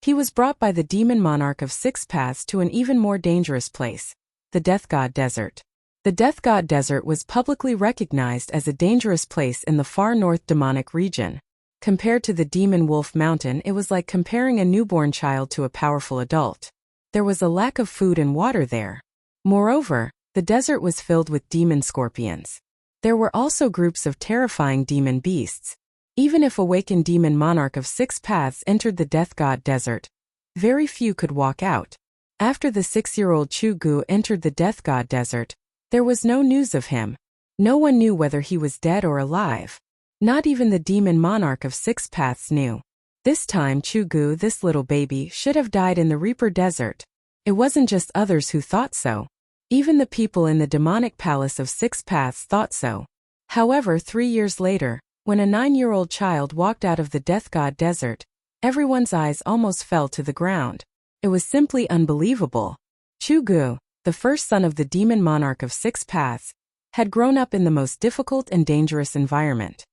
he was brought by the demon monarch of 6 paths to an even more dangerous place, the Death God Desert. The Death God Desert was publicly recognized as a dangerous place in the far north demonic region. Compared to the Demon Wolf Mountain, it was like comparing a newborn child to a powerful adult. There was a lack of food and water there. Moreover, the desert was filled with demon scorpions. There were also groups of terrifying demon beasts. Even if awakened demon monarch of 6 paths entered the Death God Desert, very few could walk out. After the 6-year-old Chu Gu entered the Death God Desert, there was no news of him. No one knew whether he was dead or alive. Not even the demon monarch of 6 paths knew. This time Chu Gu, this little baby, should have died in the Reaper Desert. It wasn't just others who thought so. Even the people in the demonic palace of 6 paths thought so. However, 3 years later, when a 9-year-old child walked out of the Death God Desert, everyone's eyes almost fell to the ground. It was simply unbelievable. Chu Gu, the first son of the demon monarch of 6 paths, had grown up in the most difficult and dangerous environment.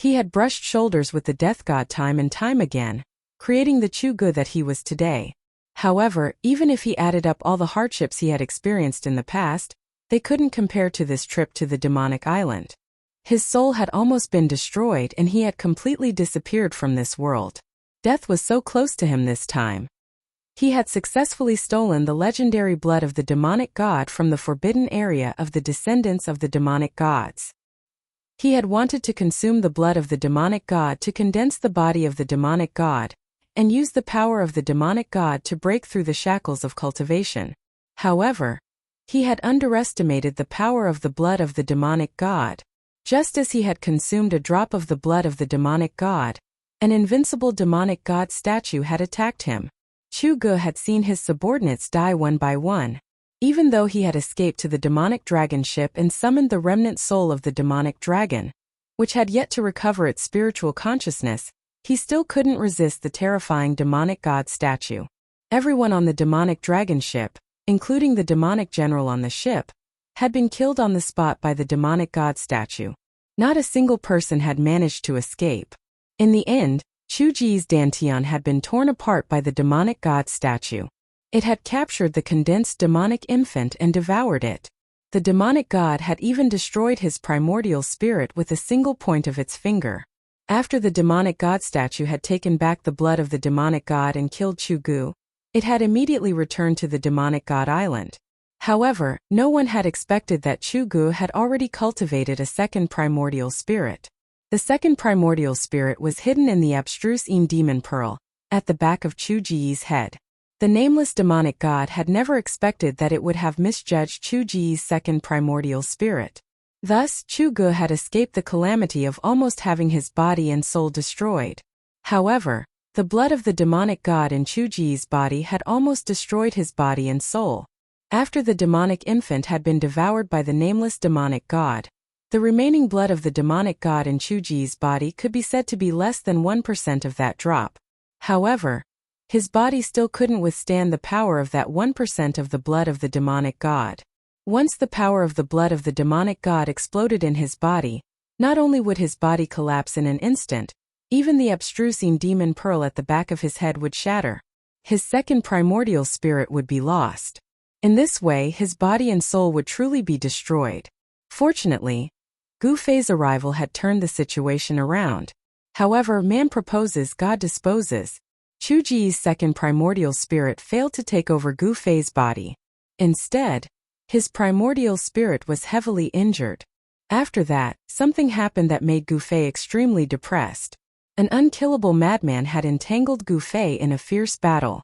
He had brushed shoulders with the Death God time and time again, creating the Chu Gu that he was today. However, even if he added up all the hardships he had experienced in the past, they couldn't compare to this trip to the demonic island. His soul had almost been destroyed and he had completely disappeared from this world. Death was so close to him this time. He had successfully stolen the legendary blood of the demonic god from the forbidden area of the descendants of the demonic gods. He had wanted to consume the blood of the demonic god to condense the body of the demonic god, and use the power of the demonic god to break through the shackles of cultivation. However, he had underestimated the power of the blood of the demonic god. Just as he had consumed a drop of the blood of the demonic god, an invincible demonic god statue had attacked him. Chu Gu had seen his subordinates die one by one. Even though he had escaped to the demonic dragon ship and summoned the remnant soul of the demonic dragon, which had yet to recover its spiritual consciousness, he still couldn't resist the terrifying demonic god statue. Everyone on the demonic dragon ship, including the demonic general on the ship, had been killed on the spot by the demonic god statue. Not a single person had managed to escape. In the end, Chu Ji's dantian had been torn apart by the demonic god statue. It had captured the condensed demonic infant and devoured it. The demonic god had even destroyed his primordial spirit with a single point of its finger. After the demonic god statue had taken back the blood of the demonic god and killed Chu Gu, It had immediately returned to the demonic god island. However, no one had expected that Chu Gu had already cultivated a second primordial spirit. The second primordial spirit was hidden in the abstruse demon pearl, at the back of Chu Ji's head. The nameless demonic god had never expected that it would have misjudged Chu Ji's second primordial spirit. Thus, Chu Gu had escaped the calamity of almost having his body and soul destroyed. However, the blood of the demonic god in Chu Ji's body had almost destroyed his body and soul. After the demonic infant had been devoured by the nameless demonic god, the remaining blood of the demonic god in Chu Ji's body could be said to be less than 1% of that drop. However, his body still couldn't withstand the power of that 1% of the blood of the demonic god. Once the power of the blood of the demonic god exploded in his body, not only would his body collapse in an instant, even the abstruse demon pearl at the back of his head would shatter. His second primordial spirit would be lost. In this way, his body and soul would truly be destroyed. Fortunately, Gu Fei's arrival had turned the situation around. However, man proposes, God disposes. Chu Ji's second primordial spirit failed to take over Gu Fei's body. Instead, his primordial spirit was heavily injured. After that, something happened that made Gu Fei extremely depressed. An unkillable madman had entangled Gu Fei in a fierce battle.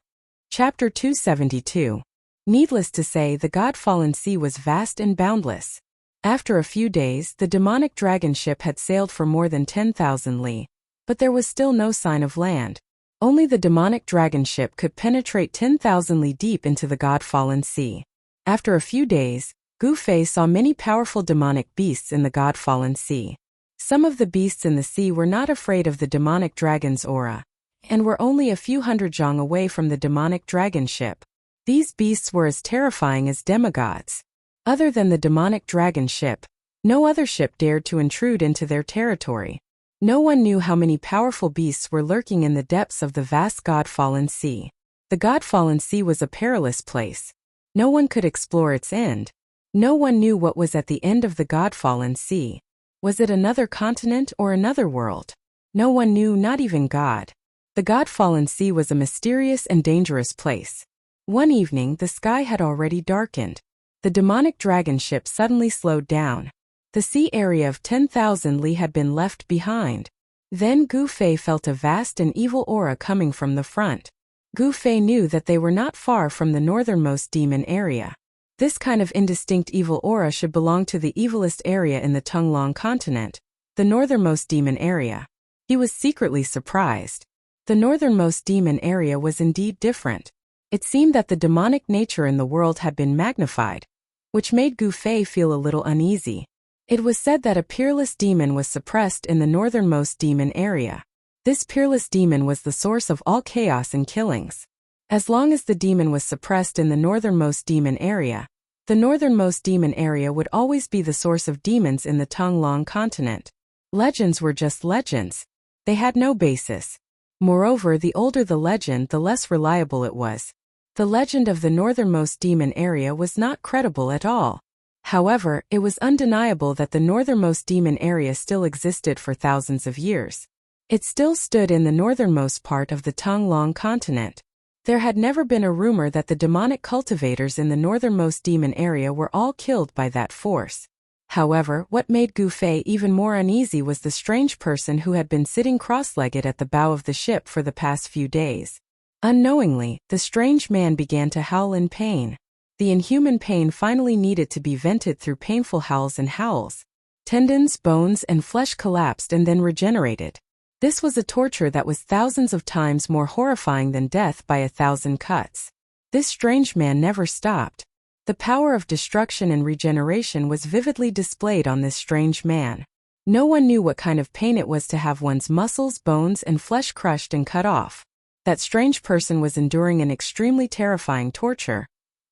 Chapter 272. Needless to say, the God-fallen sea was vast and boundless. After a few days, the demonic dragon ship had sailed for more than 10,000 li, but there was still no sign of land. Only the demonic dragon ship could penetrate 10,000 li deep into the God-fallen sea. After a few days, Gu Fei saw many powerful demonic beasts in the God-fallen sea. Some of the beasts in the sea were not afraid of the demonic dragon's aura, and were only a few hundred zhang away from the demonic dragon ship. These beasts were as terrifying as demigods. Other than the demonic dragon ship, no other ship dared to intrude into their territory. No one knew how many powerful beasts were lurking in the depths of the vast God-fallen sea. The God-fallen sea was a perilous place. No one could explore its end. No one knew what was at the end of the God-fallen sea. Was it another continent or another world? No one knew, not even God. The God-fallen sea was a mysterious and dangerous place. One evening, the sky had already darkened. The demonic dragon ship suddenly slowed down. The sea area of 10,000 li had been left behind. Then Gu Fei felt a vast and evil aura coming from the front. Gu Fei knew that they were not far from the northernmost demon area. This kind of indistinct evil aura should belong to the evilest area in the Tunglong continent, the northernmost demon area. He was secretly surprised. The northernmost demon area was indeed different. It seemed that the demonic nature in the world had been magnified, which made Gu Fei feel a little uneasy. It was said that a peerless demon was suppressed in the northernmost demon area. This peerless demon was the source of all chaos and killings. As long as the demon was suppressed in the northernmost demon area, the northernmost demon area would always be the source of demons in the Tunglong continent. Legends were just legends. They had no basis. Moreover, the older the legend, the less reliable it was. The legend of the northernmost demon area was not credible at all. However, it was undeniable that the northernmost demon area still existed for thousands of years. It still stood in the northernmost part of the Tunglong continent. There had never been a rumor that the demonic cultivators in the northernmost demon area were all killed by that force. However, what made Gu Fei even more uneasy was the strange person who had been sitting cross-legged at the bow of the ship for the past few days. Unknowingly, the strange man began to howl in pain. The inhuman pain finally needed to be vented through painful howls and howls. Tendons, bones, and flesh collapsed and then regenerated. This was a torture that was thousands of times more horrifying than death by 1,000 cuts. This strange man never stopped. The power of destruction and regeneration was vividly displayed on this strange man. No one knew what kind of pain it was to have one's muscles, bones, and flesh crushed and cut off. That strange person was enduring an extremely terrifying torture.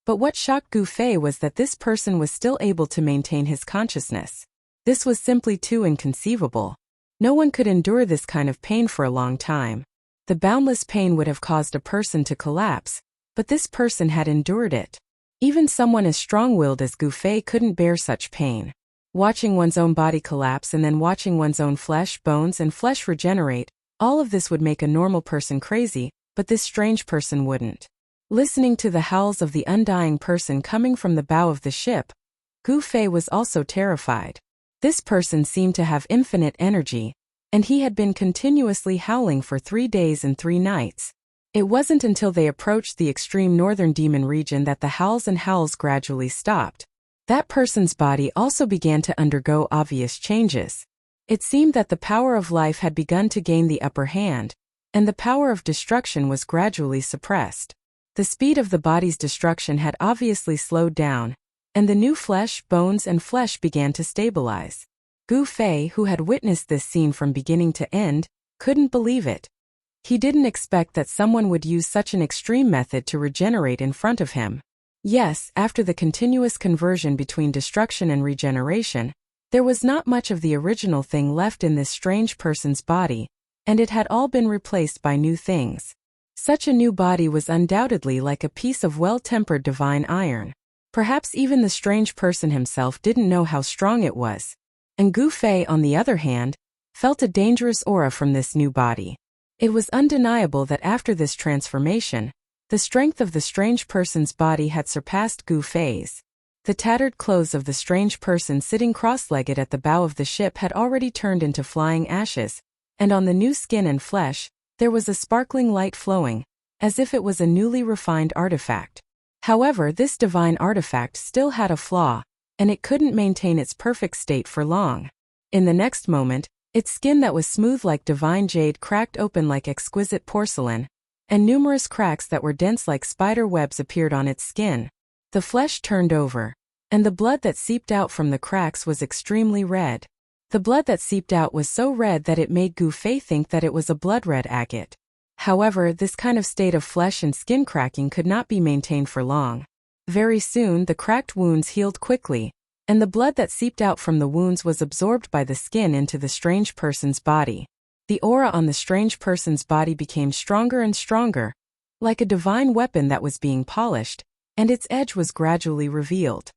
But what shocked Gu Fei was that this person was still able to maintain his consciousness. This was simply too inconceivable. No one could endure this kind of pain for a long time. The boundless pain would have caused a person to collapse, but this person had endured it. Even someone as strong-willed as Gu Fei couldn't bear such pain. Watching one's own body collapse and then watching one's own flesh, bones, and flesh regenerate, all of this would make a normal person crazy, but this strange person wouldn't. Listening to the howls of the undying person coming from the bow of the ship, Gu Fei was also terrified. This person seemed to have infinite energy, and he had been continuously howling for 3 days and 3 nights. It wasn't until they approached the extreme northern demon region that the howls and howls gradually stopped. That person's body also began to undergo obvious changes. It seemed that the power of life had begun to gain the upper hand, and the power of destruction was gradually suppressed. The speed of the body's destruction had obviously slowed down, and the new flesh, bones, and flesh began to stabilize. Gu Fei, who had witnessed this scene from beginning to end, couldn't believe it. He didn't expect that someone would use such an extreme method to regenerate in front of him. Yes, after the continuous conversion between destruction and regeneration, there was not much of the original thing left in this strange person's body, and it had all been replaced by new things. Such a new body was undoubtedly like a piece of well-tempered divine iron. Perhaps even the strange person himself didn't know how strong it was. And Gu Fei, on the other hand, felt a dangerous aura from this new body. It was undeniable that after this transformation, the strength of the strange person's body had surpassed Gu Fei's. The tattered clothes of the strange person sitting cross-legged at the bow of the ship had already turned into flying ashes, and on the new skin and flesh, there was a sparkling light flowing, as if it was a newly refined artifact. However, this divine artifact still had a flaw, and it couldn't maintain its perfect state for long. In the next moment, its skin that was smooth like divine jade cracked open like exquisite porcelain, and numerous cracks that were dense like spider webs appeared on its skin. The flesh turned over, and the blood that seeped out from the cracks was extremely red. The blood that seeped out was so red that it made Gu Fei think that it was a blood-red agate. However, this kind of state of flesh and skin cracking could not be maintained for long. Very soon, the cracked wounds healed quickly, and the blood that seeped out from the wounds was absorbed by the skin into the strange person's body. The aura on the strange person's body became stronger and stronger, like a divine weapon that was being polished, and its edge was gradually revealed.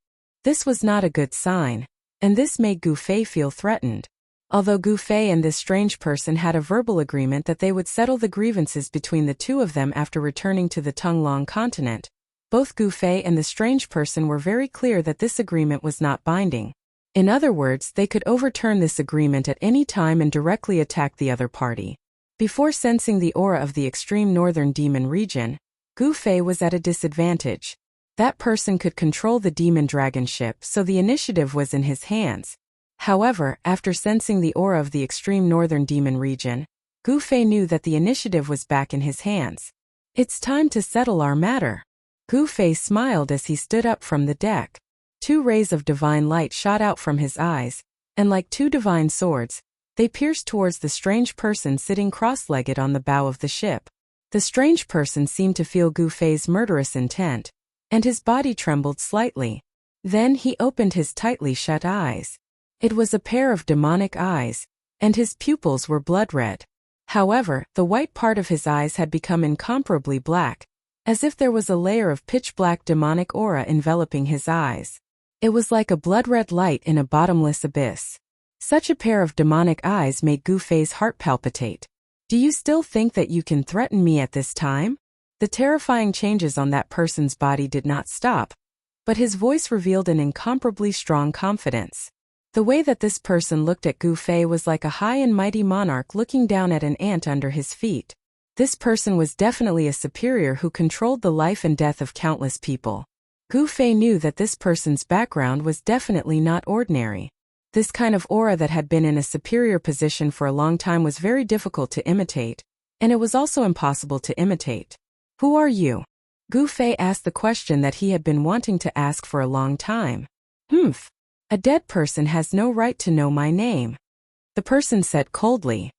This was not a good sign, and this made Gu Fei feel threatened. Although Gu Fei and this strange person had a verbal agreement that they would settle the grievances between the two of them after returning to the Tunglong continent, both Gu Fei and the strange person were very clear that this agreement was not binding. In other words, they could overturn this agreement at any time and directly attack the other party. Before sensing the aura of the extreme northern demon region, Gu Fei was at a disadvantage. That person could control the demon dragon ship, so the initiative was in his hands. However, after sensing the aura of the extreme northern demon region, Gu Fei knew that the initiative was back in his hands. It's time to settle our matter. Gu Fei smiled as he stood up from the deck. 2 rays of divine light shot out from his eyes, and like 2 divine swords, they pierced towards the strange person sitting cross-legged on the bow of the ship. The strange person seemed to feel Gu Fei's murderous intent, and his body trembled slightly. Then he opened his tightly shut eyes. It was a pair of demonic eyes, and his pupils were blood-red. However, the white part of his eyes had become incomparably black, as if there was a layer of pitch-black demonic aura enveloping his eyes. It was like a blood-red light in a bottomless abyss. Such a pair of demonic eyes made Gu Fei's heart palpitate. Do you still think that you can threaten me at this time? The terrifying changes on that person's body did not stop, but his voice revealed an incomparably strong confidence. The way that this person looked at Gu Fei was like a high and mighty monarch looking down at an ant under his feet. This person was definitely a superior who controlled the life and death of countless people. Gu Fei knew that this person's background was definitely not ordinary. This kind of aura that had been in a superior position for a long time was very difficult to imitate, and it was also impossible to imitate. Who are you? Gu Fei asked the question that he had been wanting to ask for a long time. A dead person has no right to know my name, the person said coldly.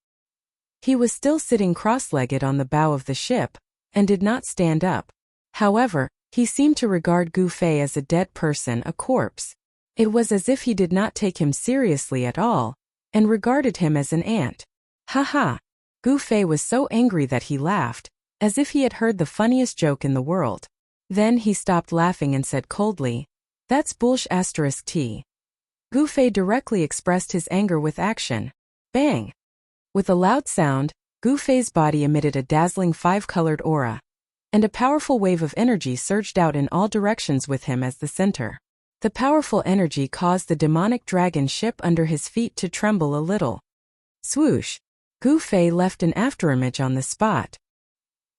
He was still sitting cross-legged on the bow of the ship, and did not stand up. However, he seemed to regard Gu Fei as a dead person, a corpse. It was as if he did not take him seriously at all, and regarded him as an ant. Ha ha! Gu Fei was so angry that he laughed, as if he had heard the funniest joke in the world. Then he stopped laughing and said coldly, "That's bullsh*t." Gu Fei directly expressed his anger with action. Bang! With a loud sound, Gu Fei's body emitted a dazzling 5-colored aura. and a powerful wave of energy surged out in all directions with him as the center. The powerful energy caused the demonic dragon ship under his feet to tremble a little. Swoosh! Gu Fei left an afterimage on the spot.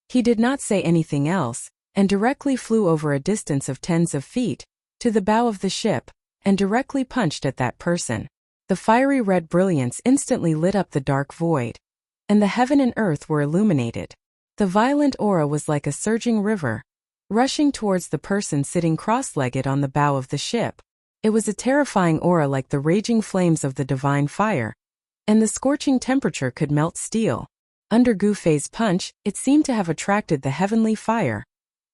He did not say anything else, and directly flew over a distance of tens of feet, to the bow of the ship, and directly punched at that person. The fiery red brilliance instantly lit up the dark void, and the heaven and earth were illuminated. The violent aura was like a surging river, rushing towards the person sitting cross-legged on the bow of the ship. It was a terrifying aura like the raging flames of the divine fire, and the scorching temperature could melt steel. Under Gu Fei's punch, it seemed to have attracted the heavenly fire,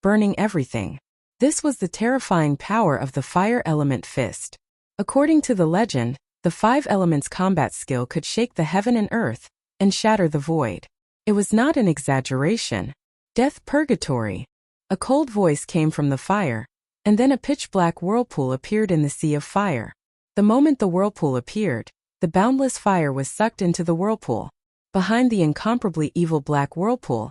burning everything. This was the terrifying power of the fire element fist. According to the legend, the 5 elements combat skill could shake the heaven and earth, and shatter the void. It was not an exaggeration. Death Purgatory. A cold voice came from the fire, and then a pitch-black whirlpool appeared in the sea of fire. The moment the whirlpool appeared, the boundless fire was sucked into the whirlpool. Behind the incomparably evil black whirlpool,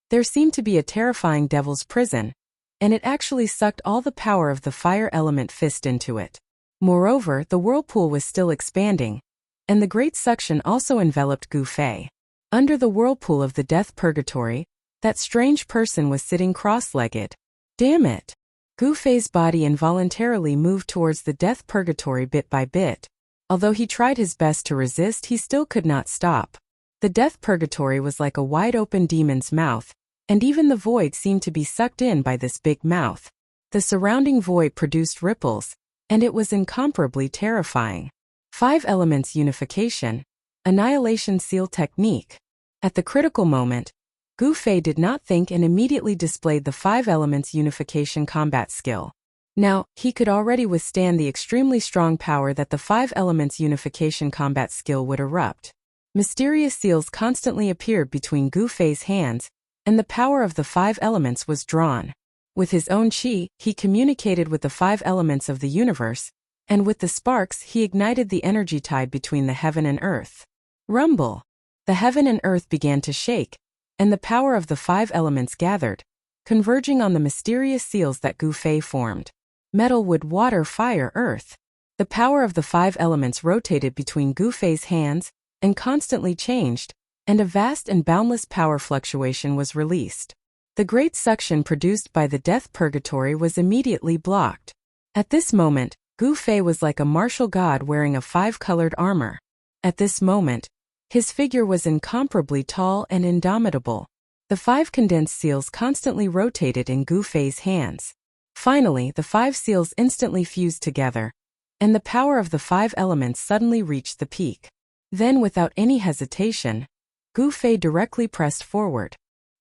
there seemed to be a terrifying devil's prison, and it actually sucked all the power of the fire element fist into it. Moreover, the whirlpool was still expanding, and the great suction also enveloped Gu Fei. Under the whirlpool of the death purgatory, that strange person was sitting cross-legged. Damn it! Gu Fei's body involuntarily moved towards the death purgatory bit by bit. Although he tried his best to resist, he still could not stop. The death purgatory was like a wide-open demon's mouth, and even the void seemed to be sucked in by this big mouth. The surrounding void produced ripples, and it was incomparably terrifying. 5 elements unification. Annihilation seal technique. At the critical moment, Gu Fei did not think and immediately displayed the 5 elements unification combat skill. Now, he could already withstand the extremely strong power that the 5 elements unification combat skill would erupt. Mysterious seals constantly appeared between Gu Fei's hands, and the power of the 5 elements was drawn. With his own chi, he communicated with the 5 elements of the universe, and with the sparks he ignited the energy tide between the heaven and earth. Rumble! The heaven and earth began to shake, and the power of the 5 elements gathered, converging on the mysterious seals that Gu Fei formed. Metal, wood, water, fire, earth. The power of the 5 elements rotated between Gu Fei's hands, and constantly changed, and a vast and boundless power fluctuation was released. The great suction produced by the death purgatory was immediately blocked. At this moment, Gu Fei was like a martial god wearing a 5-colored armor. At this moment, his figure was incomparably tall and indomitable. The 5 condensed seals constantly rotated in Gu Fei's hands. Finally, the 5 seals instantly fused together, and the power of the 5 elements suddenly reached the peak. Then, without any hesitation, Gu Fei directly pressed forward.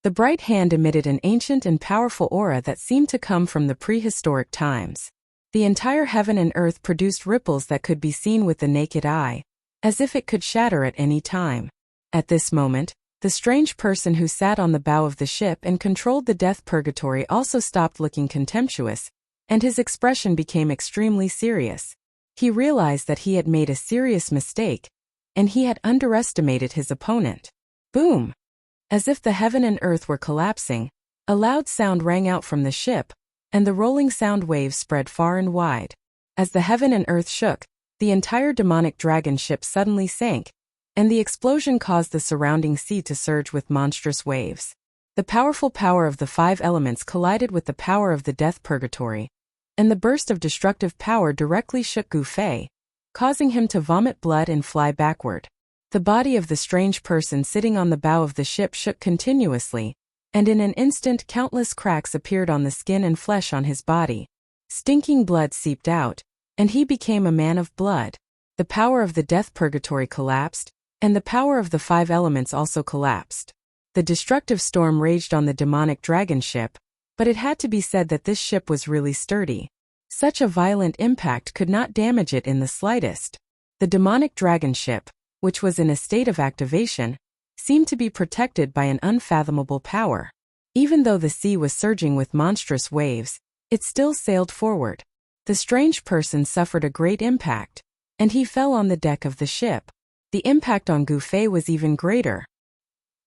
The bright hand emitted an ancient and powerful aura that seemed to come from the prehistoric times. The entire heaven and earth produced ripples that could be seen with the naked eye, as if it could shatter at any time. At this moment, the strange person who sat on the bow of the ship and controlled the death purgatory also stopped looking contemptuous, and his expression became extremely serious. He realized that he had made a serious mistake, and he had underestimated his opponent. Boom! As if the heaven and earth were collapsing, a loud sound rang out from the ship, and the rolling sound waves spread far and wide. As the heaven and earth shook, the entire demonic dragon ship suddenly sank, and the explosion caused the surrounding sea to surge with monstrous waves. The powerful power of the 5 elements collided with the power of the death purgatory, and the burst of destructive power directly shook Gu Fei, causing him to vomit blood and fly backward. The body of the strange person sitting on the bow of the ship shook continuously, and in an instant countless cracks appeared on the skin and flesh on his body. Stinking blood seeped out, and he became a man of blood. The power of the death purgatory collapsed, and the power of the 5 elements also collapsed. The destructive storm raged on the demonic dragon ship, but it had to be said that this ship was really sturdy. Such a violent impact could not damage it in the slightest. The demonic dragon ship, which was in a state of activation, seemed to be protected by an unfathomable power. Even though the sea was surging with monstrous waves, it still sailed forward. The strange person suffered a great impact, and he fell on the deck of the ship. The impact on Gu Fei was even greater.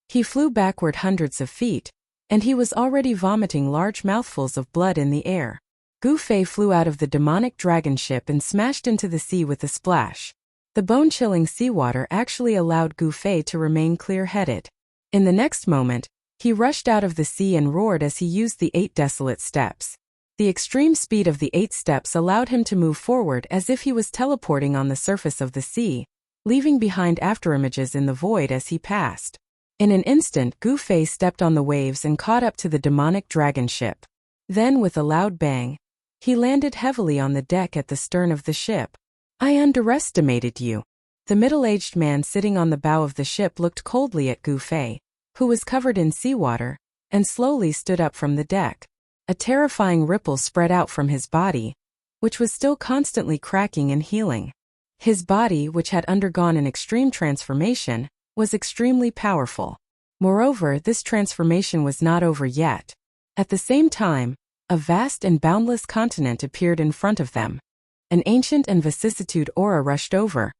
He flew backward hundreds of feet, and he was already vomiting large mouthfuls of blood in the air. Gu Fei flew out of the demonic dragon ship and smashed into the sea with a splash. The bone-chilling seawater actually allowed Gu Fei to remain clear-headed. In the next moment, he rushed out of the sea and roared as he used the 8 desolate steps. The extreme speed of the 8 steps allowed him to move forward as if he was teleporting on the surface of the sea, leaving behind afterimages in the void as he passed. In an instant, Gu Fei stepped on the waves and caught up to the demonic dragon ship. Then, with a loud bang, he landed heavily on the deck at the stern of the ship. "I underestimated you." The middle-aged man sitting on the bow of the ship looked coldly at Gu Fei, who was covered in seawater, and slowly stood up from the deck. A terrifying ripple spread out from his body, which was still constantly cracking and healing. His body, which had undergone an extreme transformation, was extremely powerful. Moreover, this transformation was not over yet. At the same time, a vast and boundless continent appeared in front of them. An ancient and vicissitude aura rushed over,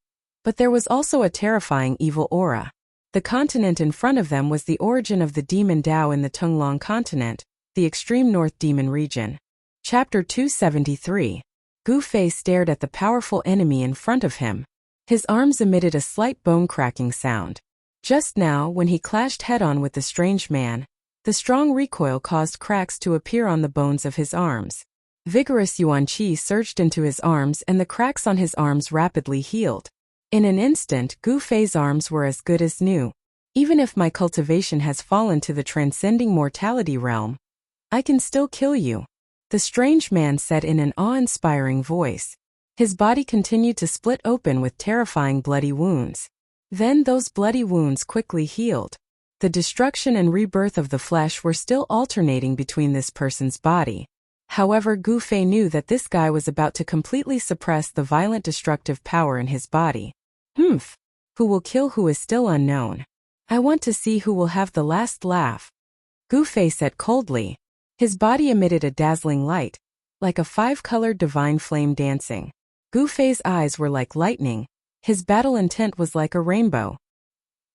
but there was also a terrifying evil aura. The continent in front of them was the origin of the demon Dao in the Tunglong continent, the extreme north demon region. Chapter 273. Gu Fei stared at the powerful enemy in front of him. His arms emitted a slight bone-cracking sound. Just now, when he clashed head-on with the strange man, the strong recoil caused cracks to appear on the bones of his arms. Vigorous yuan qi surged into his arms and the cracks on his arms rapidly healed. In an instant, Gu Fei's arms were as good as new. "Even if my cultivation has fallen to the transcending mortality realm, I can still kill you," the strange man said in an awe-inspiring voice. His body continued to split open with terrifying bloody wounds. Then those bloody wounds quickly healed. The destruction and rebirth of the flesh were still alternating between this person's body. However, Gu Fei knew that this guy was about to completely suppress the violent destructive power in his body. Who will kill who is still unknown. I want to see who will have the last laugh, Gu Fei said coldly. His body emitted a dazzling light, like a 5-colored divine flame dancing. Gu Fei's eyes were like lightning. His battle intent was like a rainbow.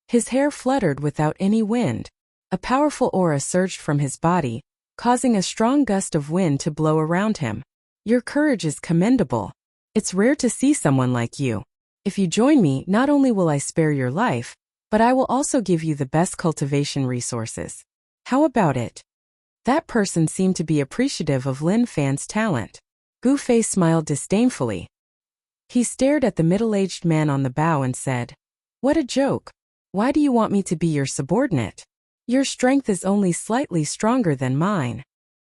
His hair fluttered without any wind. A powerful aura surged from his body, causing a strong gust of wind to blow around him. Your courage is commendable. It's rare to see someone like you. If you join me, not only will I spare your life, but I will also give you the best cultivation resources. How about it? That person seemed to be appreciative of Lin Fan's talent. Gu Fei smiled disdainfully. He stared at the middle-aged man on the bow and said, "What a joke. Why do you want me to be your subordinate? Your strength is only slightly stronger than mine."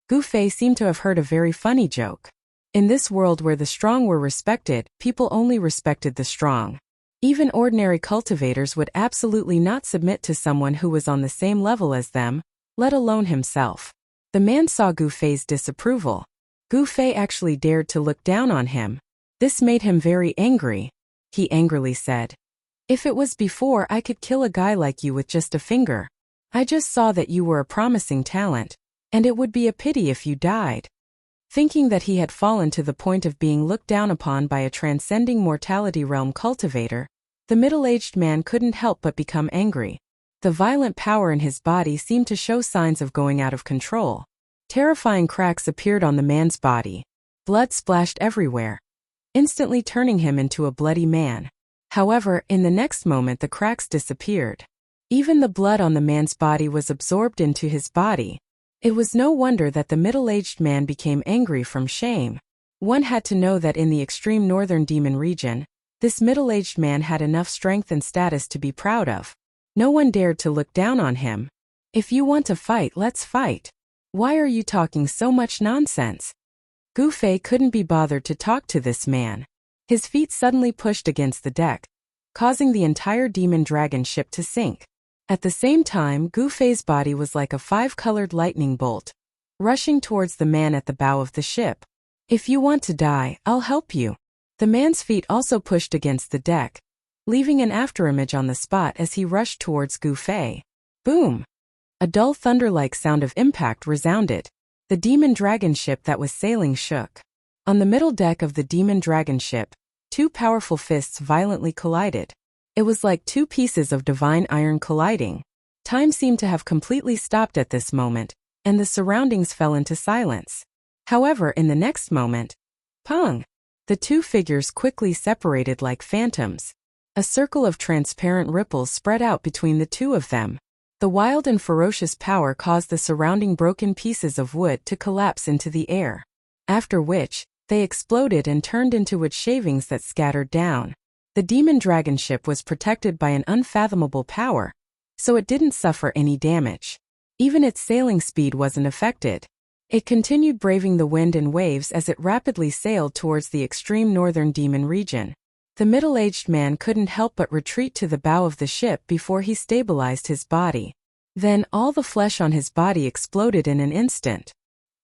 Gu Fei seemed to have heard a very funny joke. In this world where the strong were respected, people only respected the strong. Even ordinary cultivators would absolutely not submit to someone who was on the same level as them, let alone himself. The man saw Gu Fei's disapproval. Gu Fei actually dared to look down on him. This made him very angry. He angrily said, "If it was before, I could kill a guy like you with just a finger. I just saw that you were a promising talent, and it would be a pity if you died." Thinking that he had fallen to the point of being looked down upon by a transcending mortality realm cultivator, the middle-aged man couldn't help but become angry. The violent power in his body seemed to show signs of going out of control. Terrifying cracks appeared on the man's body. Blood splashed everywhere, instantly turning him into a bloody man. However, in the next moment the cracks disappeared. Even the blood on the man's body was absorbed into his body. It was no wonder that the middle-aged man became angry from shame. One had to know that in the extreme northern demon region, this middle-aged man had enough strength and status to be proud of. No one dared to look down on him. "If you want to fight, let's fight. Why are you talking so much nonsense?" Gu Fei couldn't be bothered to talk to this man. His feet suddenly pushed against the deck, causing the entire demon dragon ship to sink. At the same time, Gu Fei's body was like a 5-colored lightning bolt, rushing towards the man at the bow of the ship. "If you want to die, I'll help you." The man's feet also pushed against the deck, leaving an afterimage on the spot as he rushed towards Gu Fei. Boom! A dull thunder-like sound of impact resounded. The demon dragon ship that was sailing shook. On the middle deck of the demon dragon ship, 2 powerful fists violently collided. It was like 2 pieces of divine iron colliding. Time seemed to have completely stopped at this moment, and the surroundings fell into silence. However, in the next moment, pong! The two figures quickly separated like phantoms. A circle of transparent ripples spread out between the two of them. The wild and ferocious power caused the surrounding broken pieces of wood to collapse into the air. After which, they exploded and turned into wood shavings that scattered down. The demon dragon ship was protected by an unfathomable power, so it didn't suffer any damage. Even its sailing speed wasn't affected. It continued braving the wind and waves as it rapidly sailed towards the extreme northern demon region. The middle-aged man couldn't help but retreat to the bow of the ship before he stabilized his body. Then all the flesh on his body exploded in an instant.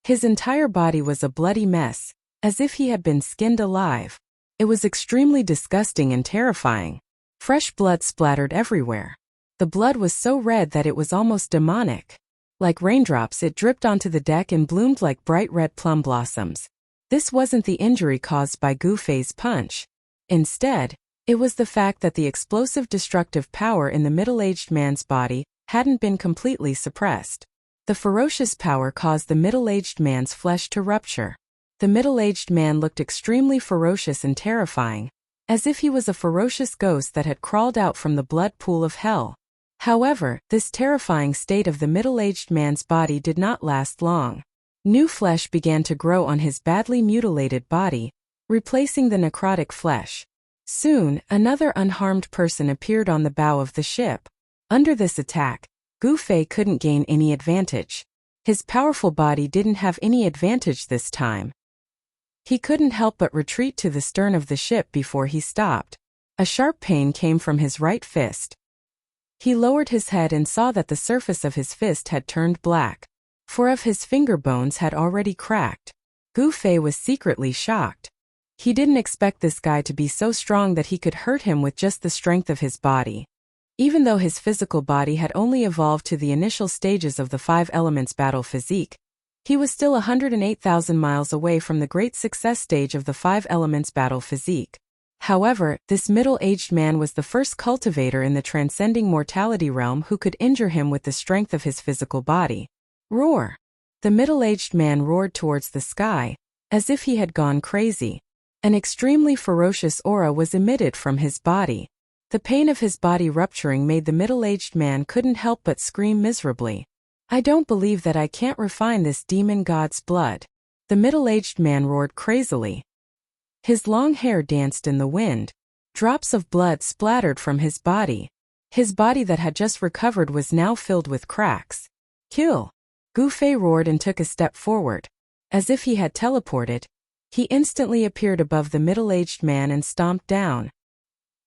His entire body was a bloody mess, as if he had been skinned alive. It was extremely disgusting and terrifying. Fresh blood splattered everywhere. The blood was so red that it was almost demonic. Like raindrops, it dripped onto the deck and bloomed like bright red plum blossoms. This wasn't the injury caused by Gu Fei's punch. Instead, it was the fact that the explosive destructive power in the middle-aged man's body hadn't been completely suppressed. The ferocious power caused the middle-aged man's flesh to rupture. The middle-aged man looked extremely ferocious and terrifying, as if he was a ferocious ghost that had crawled out from the blood pool of hell. However, this terrifying state of the middle-aged man's body did not last long. New flesh began to grow on his badly mutilated body, replacing the necrotic flesh. Soon, another unharmed person appeared on the bow of the ship. Under this attack, Gu Fei couldn't gain any advantage. His powerful body didn't have any advantage this time. He couldn't help but retreat to the stern of the ship before he stopped. A sharp pain came from his right fist. He lowered his head and saw that the surface of his fist had turned black. 4 of his finger bones had already cracked. Gu Fei was secretly shocked. He didn't expect this guy to be so strong that he could hurt him with just the strength of his body. Even though his physical body had only evolved to the initial stages of the 5 elements battle physique, he was still 108,000 miles away from the great success stage of the 5 elements battle physique. However, this middle-aged man was the first cultivator in the transcending mortality realm who could injure him with the strength of his physical body. Roar! The middle-aged man roared towards the sky, as if he had gone crazy. An extremely ferocious aura was emitted from his body. The pain of his body rupturing made the middle-aged man couldn't help but scream miserably. I don't believe that I can't refine this demon god's blood. The middle-aged man roared crazily. His long hair danced in the wind. Drops of blood splattered from his body. His body that had just recovered was now filled with cracks. Kill! Gu Fei roared and took a step forward. As if he had teleported, he instantly appeared above the middle-aged man and stomped down.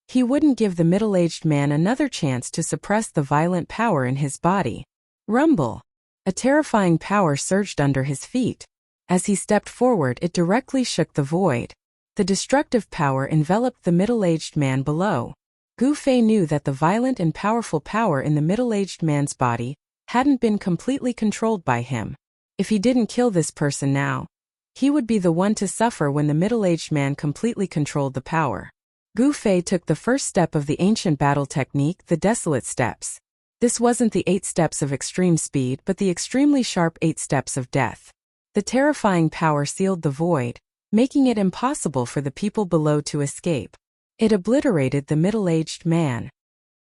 He wouldn't give the middle-aged man another chance to suppress the violent power in his body. Rumble! A terrifying power surged under his feet. As he stepped forward, it directly shook the void. The destructive power enveloped the middle-aged man below. Gu Fei knew that the violent and powerful power in the middle-aged man's body hadn't been completely controlled by him. If he didn't kill this person now, he would be the one to suffer when the middle-aged man completely controlled the power. Gu Fei took the first step of the ancient battle technique, the Desolate Steps. This wasn't the 8 steps of extreme speed but the extremely sharp 8 steps of death. The terrifying power sealed the void, making it impossible for the people below to escape. It obliterated the middle-aged man.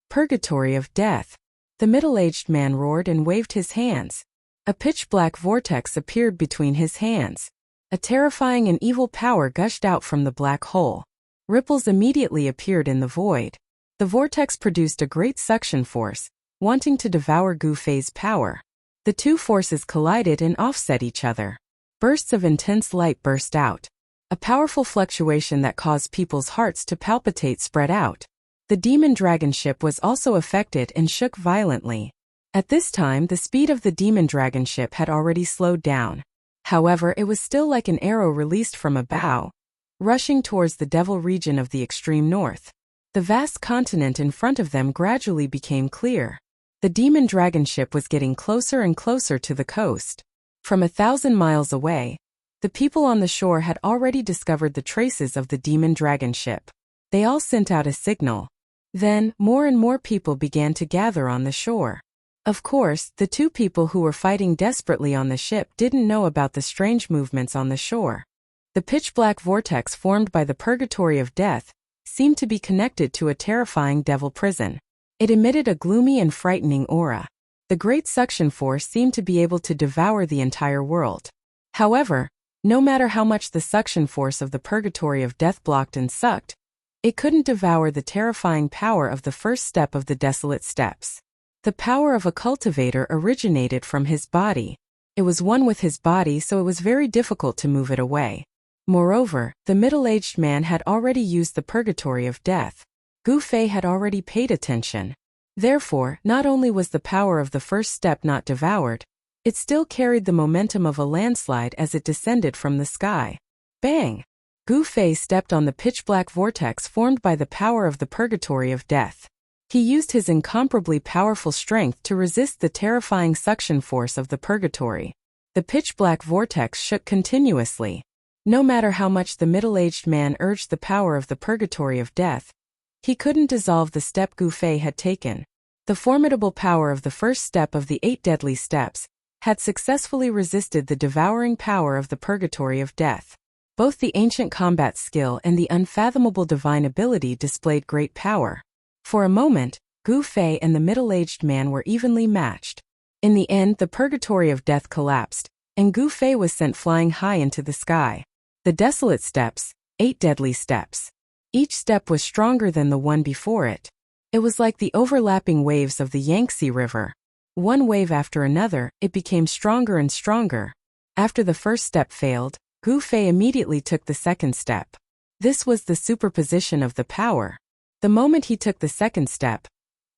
Purgatory of death. The middle-aged man roared and waved his hands. A pitch-black vortex appeared between his hands. A terrifying and evil power gushed out from the black hole. Ripples immediately appeared in the void. The vortex produced a great suction force, wanting to devour Gu Fei's power. The two forces collided and offset each other. Bursts of intense light burst out. A powerful fluctuation that caused people's hearts to palpitate spread out. The demon dragon ship was also affected and shook violently. At this time, the speed of the demon dragon ship had already slowed down. However, it was still like an arrow released from a bow, rushing towards the devil region of the extreme north. The vast continent in front of them gradually became clear. The demon dragon ship was getting closer and closer to the coast. From 1,000 miles away, the people on the shore had already discovered the traces of the demon dragon ship. They all sent out a signal. Then, more and more people began to gather on the shore. Of course, the two people who were fighting desperately on the ship didn't know about the strange movements on the shore. The pitch-black vortex formed by the purgatory of death seemed to be connected to a terrifying devil prison. It emitted a gloomy and frightening aura. The great suction force seemed to be able to devour the entire world. However, no matter how much the suction force of the purgatory of death blocked and sucked, it couldn't devour the terrifying power of the first step of the desolate steps. The power of a cultivator originated from his body. It was one with his body, so it was very difficult to move it away. Moreover, the middle-aged man had already used the purgatory of death. Gu Fei had already paid attention. Therefore, not only was the power of the first step not devoured, it still carried the momentum of a landslide as it descended from the sky. Bang! Gu Fei stepped on the pitch-black vortex formed by the power of the purgatory of death. He used his incomparably powerful strength to resist the terrifying suction force of the purgatory. The pitch-black vortex shook continuously. No matter how much the middle-aged man urged the power of the purgatory of death, he couldn't dissolve the step Gu Fei had taken. The formidable power of the first step of the 8 deadly steps had successfully resisted the devouring power of the purgatory of death. Both the ancient combat skill and the unfathomable divine ability displayed great power. For a moment, Gu Fei and the middle-aged man were evenly matched. In the end, the purgatory of death collapsed, and Gu Fei was sent flying high into the sky. The desolate steps, 8 deadly steps. Each step was stronger than the one before it. It was like the overlapping waves of the Yangtze River. One wave after another, it became stronger and stronger. After the first step failed, Gu Fei immediately took the second step. This was the superposition of the power. The moment he took the second step,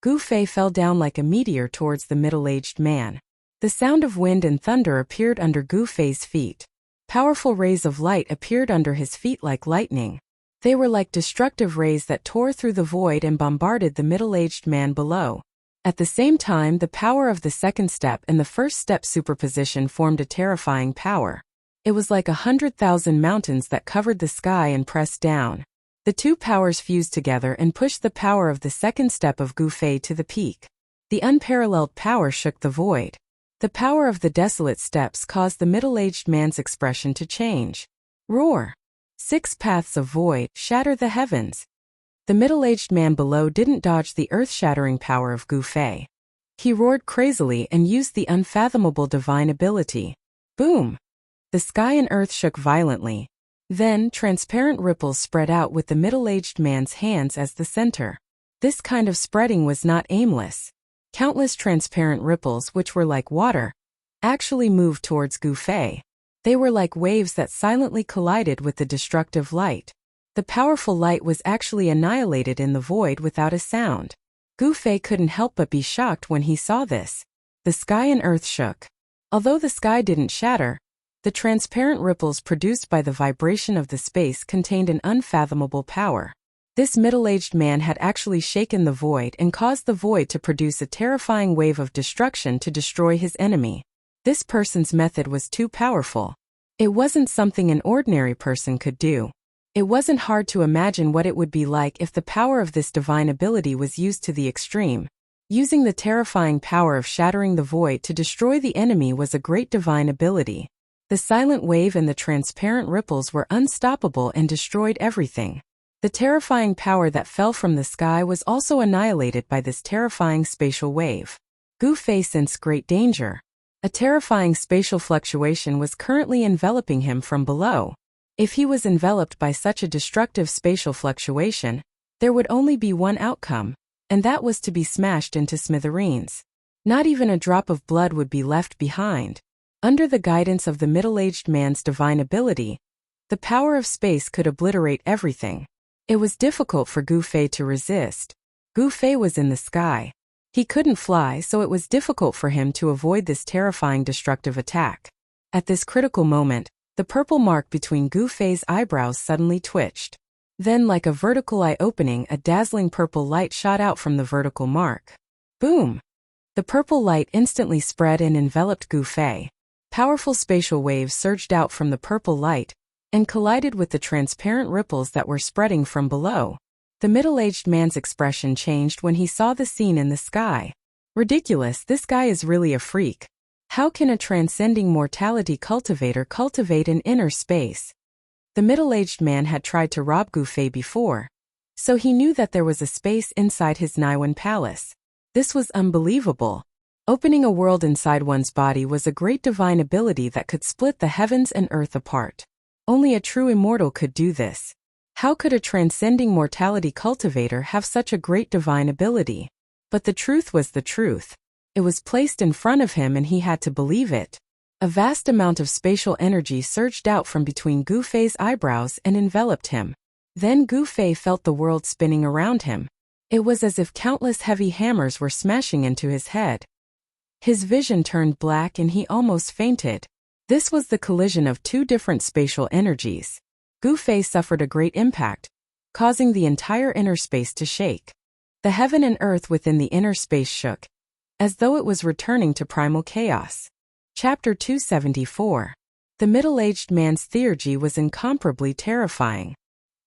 Gu Fei fell down like a meteor towards the middle-aged man. The sound of wind and thunder appeared under Gu Fei's feet. Powerful rays of light appeared under his feet like lightning. They were like destructive rays that tore through the void and bombarded the middle-aged man below. At the same time, the power of the second step and the first step superposition formed a terrifying power. It was like 100,000 mountains that covered the sky and pressed down. The two powers fused together and pushed the power of the second step of Gu Fei to the peak. The unparalleled power shook the void. The power of the desolate steps caused the middle-aged man's expression to change. Roar! 6 paths of void shatter the heavens. The middle-aged man below didn't dodge the earth-shattering power of Gu Fei. He roared crazily and used the unfathomable divine ability. Boom! The sky and earth shook violently. Then, transparent ripples spread out with the middle-aged man's hands as the center. This kind of spreading was not aimless. Countless transparent ripples, which were like water, actually moved towards Gu Fei. They were like waves that silently collided with the destructive light. The powerful light was actually annihilated in the void without a sound. Gu Fei couldn't help but be shocked when he saw this. The sky and earth shook. Although the sky didn't shatter, the transparent ripples produced by the vibration of the space contained an unfathomable power. This middle-aged man had actually shaken the void and caused the void to produce a terrifying wave of destruction to destroy his enemy. This person's method was too powerful. It wasn't something an ordinary person could do. It wasn't hard to imagine what it would be like if the power of this divine ability was used to the extreme. Using the terrifying power of shattering the void to destroy the enemy was a great divine ability. The silent wave and the transparent ripples were unstoppable and destroyed everything. The terrifying power that fell from the sky was also annihilated by this terrifying spatial wave. Gu Fei sensed great danger. A terrifying spatial fluctuation was currently enveloping him from below. If he was enveloped by such a destructive spatial fluctuation, there would only be one outcome, and that was to be smashed into smithereens. Not even a drop of blood would be left behind. Under the guidance of the middle-aged man's divine ability, the power of space could obliterate everything. It was difficult for Gu Fei to resist. Gu Fei was in the sky. He couldn't fly, so it was difficult for him to avoid this terrifying destructive attack. At this critical moment, the purple mark between Gu Fei's eyebrows suddenly twitched. Then, like a vertical eye opening, a dazzling purple light shot out from the vertical mark. Boom! The purple light instantly spread and enveloped Gu Fei. Powerful spatial waves surged out from the purple light and collided with the transparent ripples that were spreading from below. The middle-aged man's expression changed when he saw the scene in the sky. Ridiculous, this guy is really a freak. How can a transcending mortality cultivator cultivate an inner space? The middle-aged man had tried to rob Gu Fei before, so he knew that there was a space inside his Naiwan palace. This was unbelievable. Opening a world inside one's body was a great divine ability that could split the heavens and earth apart. Only a true immortal could do this. How could a transcending mortality cultivator have such a great divine ability? But the truth was the truth. It was placed in front of him and he had to believe it. A vast amount of spatial energy surged out from between Gu Fei's eyebrows and enveloped him. Then Gu Fei felt the world spinning around him. It was as if countless heavy hammers were smashing into his head. His vision turned black and he almost fainted. This was the collision of two different spatial energies. Gu Fei suffered a great impact, causing the entire inner space to shake. The heaven and earth within the inner space shook, as though it was returning to primal chaos. Chapter 274. The middle-aged man's theurgy was incomparably terrifying.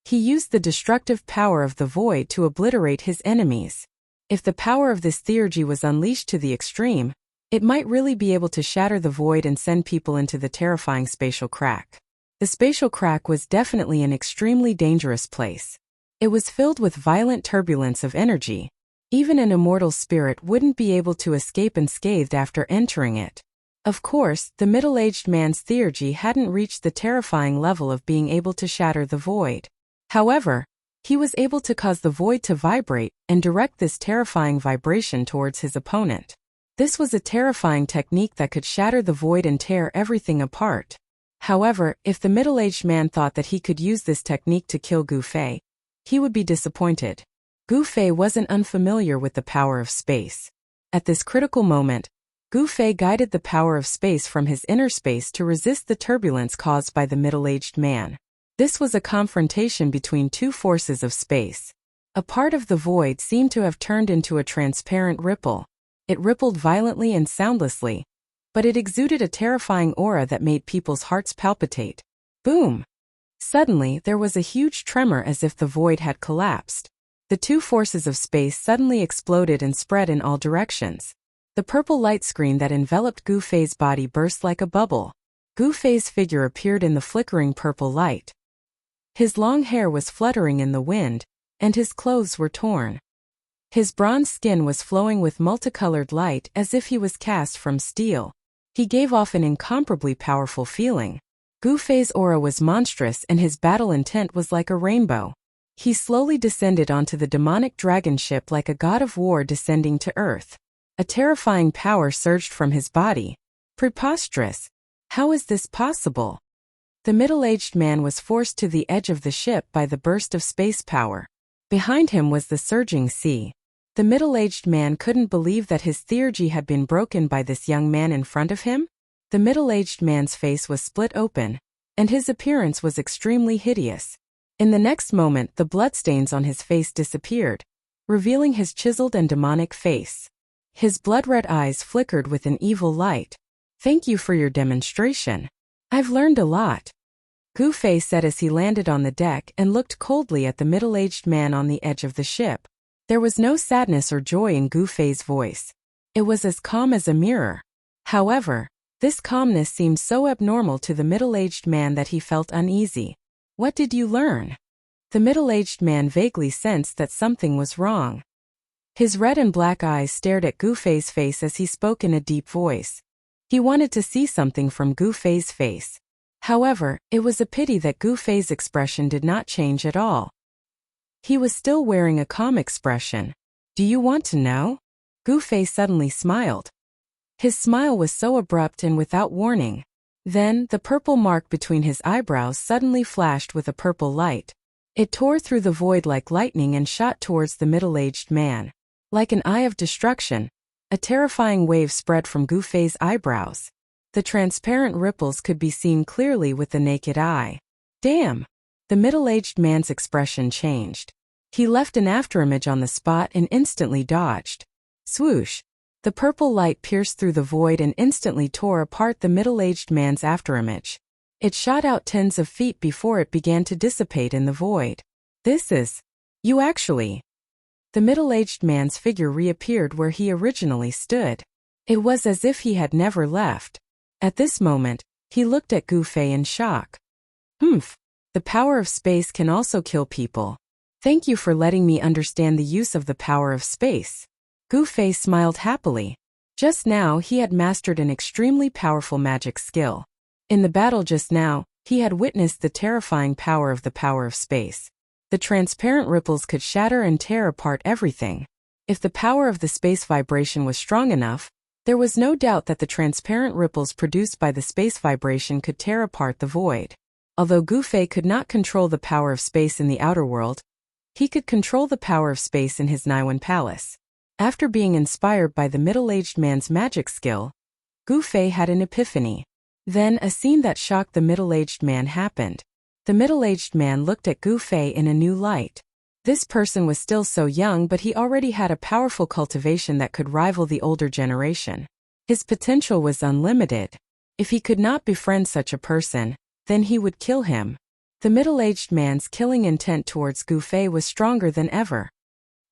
He used the destructive power of the void to obliterate his enemies. If the power of this theurgy was unleashed to the extreme, it might really be able to shatter the void and send people into the terrifying spatial crack. The spatial crack was definitely an extremely dangerous place. It was filled with violent turbulence of energy. Even an immortal spirit wouldn't be able to escape unscathed after entering it. Of course, the middle-aged man's theurgy hadn't reached the terrifying level of being able to shatter the void. However, he was able to cause the void to vibrate and direct this terrifying vibration towards his opponent. This was a terrifying technique that could shatter the void and tear everything apart. However, if the middle-aged man thought that he could use this technique to kill Gu Fei, he would be disappointed. Gu Fei wasn't unfamiliar with the power of space. At this critical moment, Gu Fei guided the power of space from his inner space to resist the turbulence caused by the middle-aged man. This was a confrontation between two forces of space. A part of the void seemed to have turned into a transparent ripple. It rippled violently and soundlessly, but it exuded a terrifying aura that made people's hearts palpitate. Boom! Suddenly, there was a huge tremor as if the void had collapsed. The two forces of space suddenly exploded and spread in all directions. The purple light screen that enveloped Gu Fei's body burst like a bubble. Gu Fei's figure appeared in the flickering purple light. His long hair was fluttering in the wind, and his clothes were torn. His bronze skin was flowing with multicolored light as if he was cast from steel. He gave off an incomparably powerful feeling. Gu Fei's aura was monstrous and his battle intent was like a rainbow. He slowly descended onto the demonic dragon ship like a god of war descending to earth. A terrifying power surged from his body. Preposterous! How is this possible? The middle-aged man was forced to the edge of the ship by the burst of space power. Behind him was the surging sea. The middle-aged man couldn't believe that his theurgy had been broken by this young man in front of him. The middle-aged man's face was split open, and his appearance was extremely hideous. In the next moment, the bloodstains on his face disappeared, revealing his chiseled and demonic face. His blood-red eyes flickered with an evil light. "Thank you for your demonstration. I've learned a lot," Gu Fei said as he landed on the deck and looked coldly at the middle-aged man on the edge of the ship. There was no sadness or joy in Gu Fei's voice. It was as calm as a mirror. However, this calmness seemed so abnormal to the middle-aged man that he felt uneasy. "What did you learn?" The middle-aged man vaguely sensed that something was wrong. His red and black eyes stared at Gu Fei's face as he spoke in a deep voice. He wanted to see something from Gu Fei's face. However, it was a pity that Gu Fei's expression did not change at all. He was still wearing a calm expression. "Do you want to know?" Gu Fei suddenly smiled. His smile was so abrupt and without warning. Then, the purple mark between his eyebrows suddenly flashed with a purple light. It tore through the void like lightning and shot towards the middle-aged man. Like an eye of destruction, a terrifying wave spread from Gu Fei's eyebrows. The transparent ripples could be seen clearly with the naked eye. Damn! The middle-aged man's expression changed. He left an afterimage on the spot and instantly dodged. Swoosh! The purple light pierced through the void and instantly tore apart the middle-aged man's afterimage. It shot out tens of feet before it began to dissipate in the void. "This is... You actually..." The middle-aged man's figure reappeared where he originally stood. It was as if he had never left. At this moment, he looked at Gu Fei in shock. The power of space can also kill people. Thank you for letting me understand the use of the power of space. Gu Fei smiled happily. Just now he had mastered an extremely powerful magic skill. In the battle just now, he had witnessed the terrifying power of space. The transparent ripples could shatter and tear apart everything. If the power of the space vibration was strong enough, there was no doubt that the transparent ripples produced by the space vibration could tear apart the void. Although Gu Fei could not control the power of space in the outer world, he could control the power of space in his Naiwan palace. After being inspired by the middle-aged man's magic skill, Gu Fei had an epiphany. Then a scene that shocked the middle-aged man happened. The middle-aged man looked at Gu Fei in a new light. This person was still so young, but he already had a powerful cultivation that could rival the older generation. His potential was unlimited. If he could not befriend such a person, then he would kill him. The middle-aged man's killing intent towards Gu Fei was stronger than ever.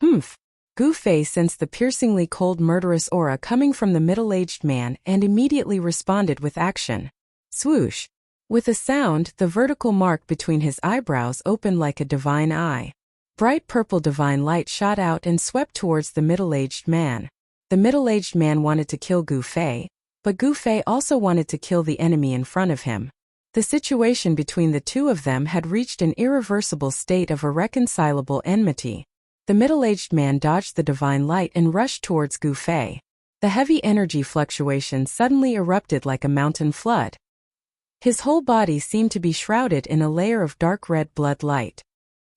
Gu Fei sensed the piercingly cold murderous aura coming from the middle-aged man and immediately responded with action. Swoosh! With a sound, the vertical mark between his eyebrows opened like a divine eye. Bright purple divine light shot out and swept towards the middle-aged man. The middle-aged man wanted to kill Gu Fei, but Gu Fei also wanted to kill the enemy in front of him. The situation between the two of them had reached an irreversible state of irreconcilable enmity. The middle-aged man dodged the divine light and rushed towards Gu Fei. The heavy energy fluctuation suddenly erupted like a mountain flood. His whole body seemed to be shrouded in a layer of dark red blood light.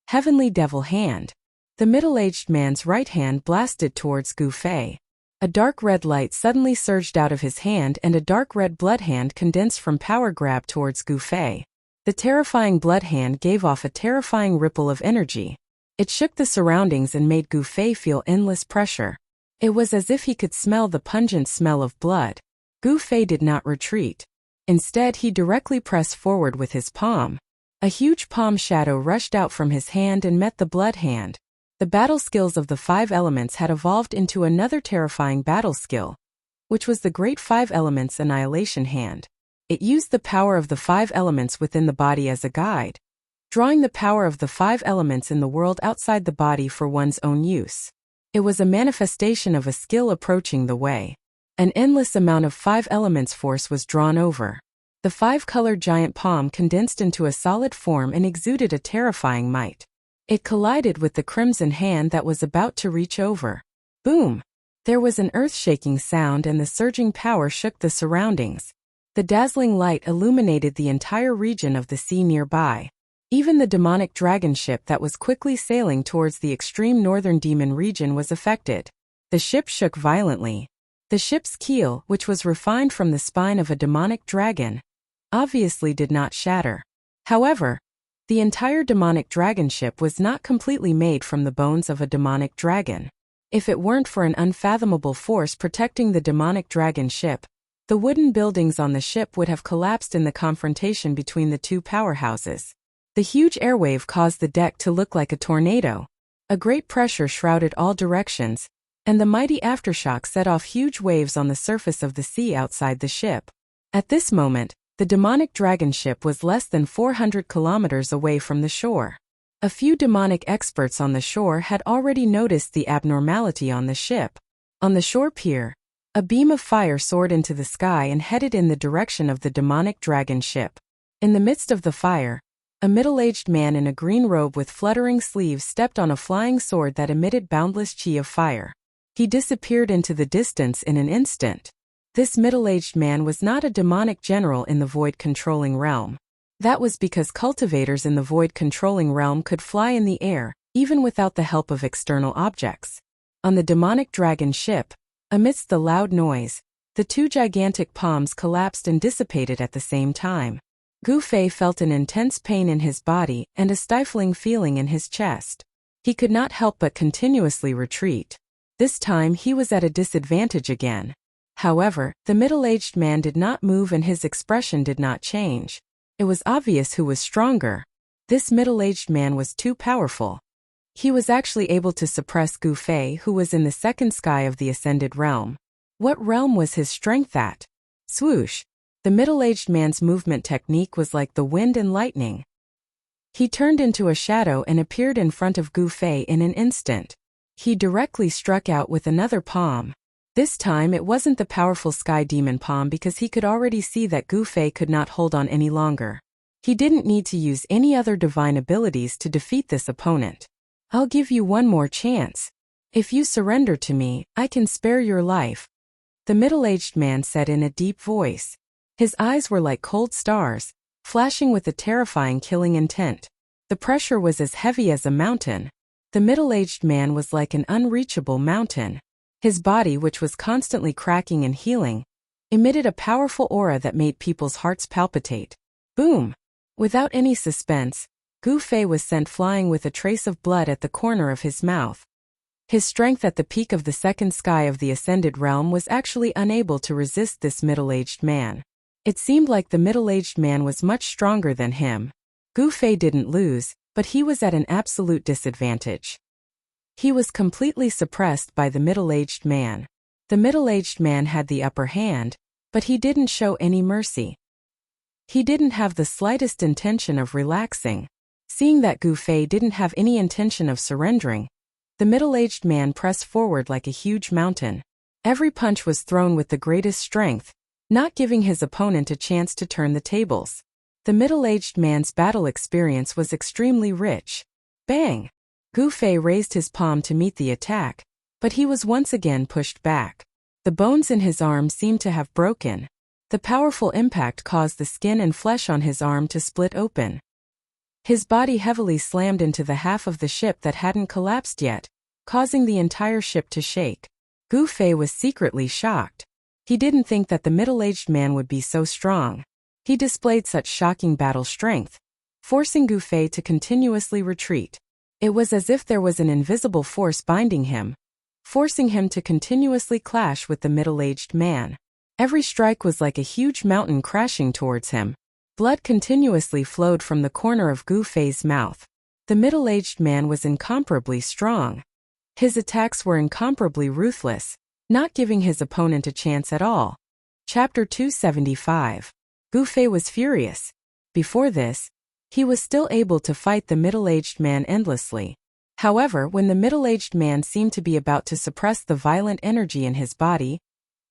Heavenly Devil Hand. The middle-aged man's right hand blasted towards Gu Fei. A dark red light suddenly surged out of his hand and a dark red blood hand condensed from power grab towards Gu Fei. The terrifying blood hand gave off a terrifying ripple of energy. It shook the surroundings and made Gu Fei feel endless pressure. It was as if he could smell the pungent smell of blood. Gu Fei did not retreat. Instead, he directly pressed forward with his palm. A huge palm shadow rushed out from his hand and met the blood hand. The battle skills of the 5 elements had evolved into another terrifying battle skill, which was the Great 5 Elements Annihilation Hand. It used the power of the 5 elements within the body as a guide, drawing the power of the 5 elements in the world outside the body for one's own use. It was a manifestation of a skill approaching the way. An endless amount of 5 elements force was drawn over. The 5-colored giant palm condensed into a solid form and exuded a terrifying might. It collided with the crimson hand that was about to reach over. Boom! There was an earth-shaking sound and the surging power shook the surroundings. The dazzling light illuminated the entire region of the sea nearby. Even the demonic dragon ship that was quickly sailing towards the extreme northern demon region was affected. The ship shook violently. The ship's keel, which was refined from the spine of a demonic dragon, obviously did not shatter. However, the entire demonic dragon ship was not completely made from the bones of a demonic dragon. If it weren't for an unfathomable force protecting the demonic dragon ship, the wooden buildings on the ship would have collapsed in the confrontation between the two powerhouses. The huge airwave caused the deck to look like a tornado. A great pressure shrouded all directions, and the mighty aftershock set off huge waves on the surface of the sea outside the ship. At this moment, the demonic dragon ship was less than 400 kilometers away from the shore. A few demonic experts on the shore had already noticed the abnormality on the ship. On the shore pier, a beam of fire soared into the sky and headed in the direction of the demonic dragon ship. In the midst of the fire, a middle-aged man in a green robe with fluttering sleeves stepped on a flying sword that emitted boundless chi of fire. He disappeared into the distance in an instant. This middle-aged man was not a demonic general in the void-controlling realm. That was because cultivators in the void-controlling realm could fly in the air, even without the help of external objects. On the demonic dragon ship, amidst the loud noise, the 2 gigantic palms collapsed and dissipated at the same time. Gu Fei felt an intense pain in his body and a stifling feeling in his chest. He could not help but continuously retreat. This time he was at a disadvantage again. However, the middle-aged man did not move and his expression did not change. It was obvious who was stronger. This middle-aged man was too powerful. He was actually able to suppress Gu Fei, who was in the second sky of the ascended realm. What realm was his strength at? Swoosh! The middle-aged man's movement technique was like the wind and lightning. He turned into a shadow and appeared in front of Gu Fei in an instant. He directly struck out with another palm. This time it wasn't the powerful sky demon palm because he could already see that Gu Fei could not hold on any longer. He didn't need to use any other divine abilities to defeat this opponent. I'll give you one more chance. If you surrender to me, I can spare your life, the middle-aged man said in a deep voice. His eyes were like cold stars, flashing with a terrifying killing intent. The pressure was as heavy as a mountain. The middle-aged man was like an unreachable mountain. His body, which was constantly cracking and healing, emitted a powerful aura that made people's hearts palpitate. Boom! Without any suspense, Gu Fei was sent flying with a trace of blood at the corner of his mouth. His strength at the peak of the second sky of the ascended realm was actually unable to resist this middle-aged man. It seemed like the middle-aged man was much stronger than him. Gu Fei didn't lose, but he was at an absolute disadvantage. He was completely suppressed by the middle-aged man. The middle-aged man had the upper hand, but he didn't show any mercy. He didn't have the slightest intention of relaxing. Seeing that Gu Fei didn't have any intention of surrendering, the middle-aged man pressed forward like a huge mountain. Every punch was thrown with the greatest strength, not giving his opponent a chance to turn the tables. The middle-aged man's battle experience was extremely rich. Bang! Gu Fei raised his palm to meet the attack, but he was once again pushed back. The bones in his arm seemed to have broken. The powerful impact caused the skin and flesh on his arm to split open. His body heavily slammed into the half of the ship that hadn't collapsed yet, causing the entire ship to shake. Gu Fei was secretly shocked. He didn't think that the middle-aged man would be so strong. He displayed such shocking battle strength, forcing Gu Fei to continuously retreat. It was as if there was an invisible force binding him, forcing him to continuously clash with the middle-aged man. Every strike was like a huge mountain crashing towards him. Blood continuously flowed from the corner of Gu Fei's mouth. The middle-aged man was incomparably strong. His attacks were incomparably ruthless, not giving his opponent a chance at all. Chapter 275. Gu Fei was furious. Before this, he was still able to fight the middle-aged man endlessly. However, when the middle-aged man seemed to be about to suppress the violent energy in his body,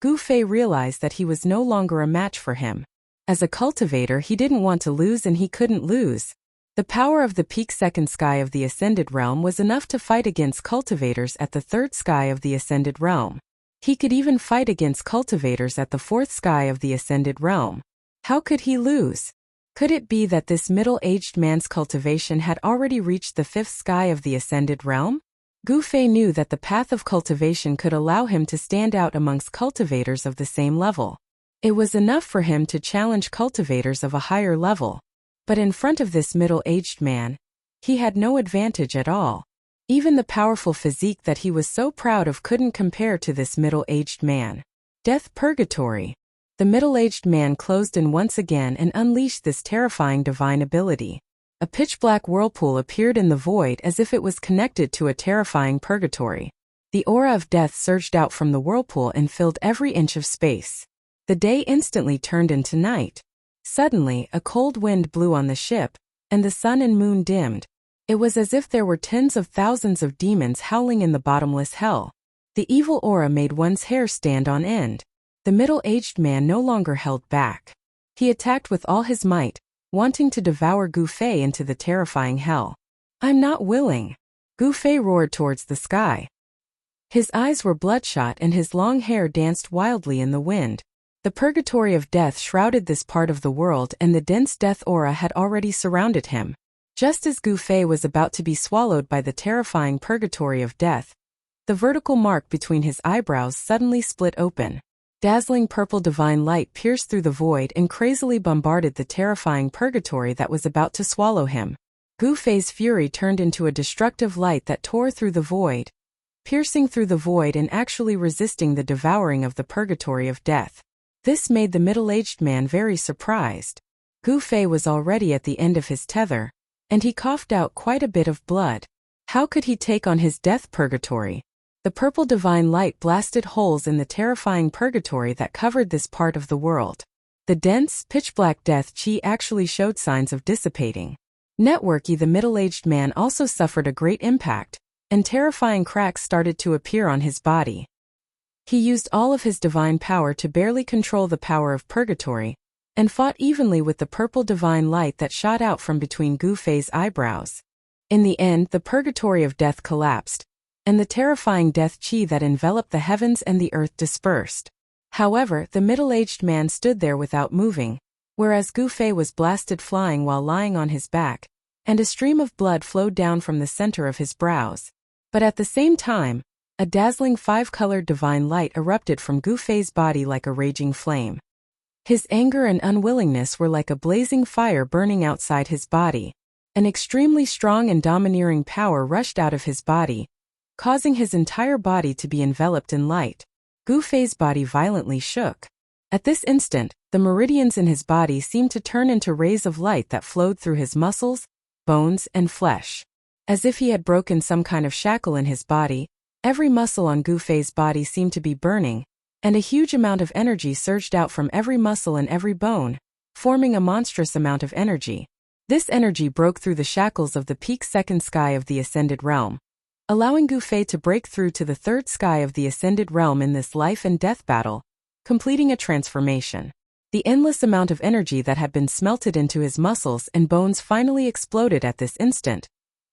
Gu Fei realized that he was no longer a match for him. As a cultivator, he didn't want to lose and he couldn't lose. The power of the peak second sky of the ascended realm was enough to fight against cultivators at the third sky of the ascended realm. He could even fight against cultivators at the fourth sky of the ascended realm. How could he lose? Could it be that this middle-aged man's cultivation had already reached the fifth sky of the ascended realm? Gu Fei knew that the path of cultivation could allow him to stand out amongst cultivators of the same level. It was enough for him to challenge cultivators of a higher level. But in front of this middle-aged man, he had no advantage at all. Even the powerful physique that he was so proud of couldn't compare to this middle-aged man. Death Purgatory. The middle-aged man closed in once again and unleashed this terrifying divine ability. A pitch-black whirlpool appeared in the void as if it was connected to a terrifying purgatory. The aura of death surged out from the whirlpool and filled every inch of space. The day instantly turned into night. Suddenly, a cold wind blew on the ship, and the sun and moon dimmed. It was as if there were tens of thousands of demons howling in the bottomless hell. The evil aura made one's hair stand on end. The middle-aged man no longer held back. He attacked with all his might, wanting to devour Gu Fei into the terrifying hell. "I'm not willing." Gu Fei roared towards the sky. His eyes were bloodshot and his long hair danced wildly in the wind. The purgatory of death shrouded this part of the world and the dense death aura had already surrounded him. Just as Gu Fei was about to be swallowed by the terrifying purgatory of death, the vertical mark between his eyebrows suddenly split open. Dazzling purple divine light pierced through the void and crazily bombarded the terrifying purgatory that was about to swallow him. Gu Fei's fury turned into a destructive light that tore through the void, piercing through the void and actually resisting the devouring of the purgatory of death. This made the middle-aged man very surprised. Gu Fei was already at the end of his tether, and he coughed out quite a bit of blood. How could he take on his death purgatory? The purple divine light blasted holes in the terrifying purgatory that covered this part of the world. The dense, pitch-black death chi actually showed signs of dissipating. Networky, the middle-aged man, also suffered a great impact, and terrifying cracks started to appear on his body. He used all of his divine power to barely control the power of purgatory, and fought evenly with the purple divine light that shot out from between Gu Fei's eyebrows. In the end, the purgatory of death collapsed, and the terrifying death chi that enveloped the heavens and the earth dispersed. However, the middle-aged man stood there without moving, whereas Gu Fei was blasted flying while lying on his back, and a stream of blood flowed down from the center of his brows. But at the same time, a dazzling 5-colored divine light erupted from Gu Fei's body like a raging flame. His anger and unwillingness were like a blazing fire burning outside his body. An extremely strong and domineering power rushed out of his body, causing his entire body to be enveloped in light. Gu Fei's body violently shook. At this instant, the meridians in his body seemed to turn into rays of light that flowed through his muscles, bones, and flesh. As if he had broken some kind of shackle in his body, every muscle on Gu Fei's body seemed to be burning, and a huge amount of energy surged out from every muscle and every bone, forming a monstrous amount of energy. This energy broke through the shackles of the peak second sky of the Ascended Realm, allowing Gu Fei to break through to the third sky of the Ascended Realm in this life and death battle, completing a transformation. The endless amount of energy that had been smelted into his muscles and bones finally exploded at this instant,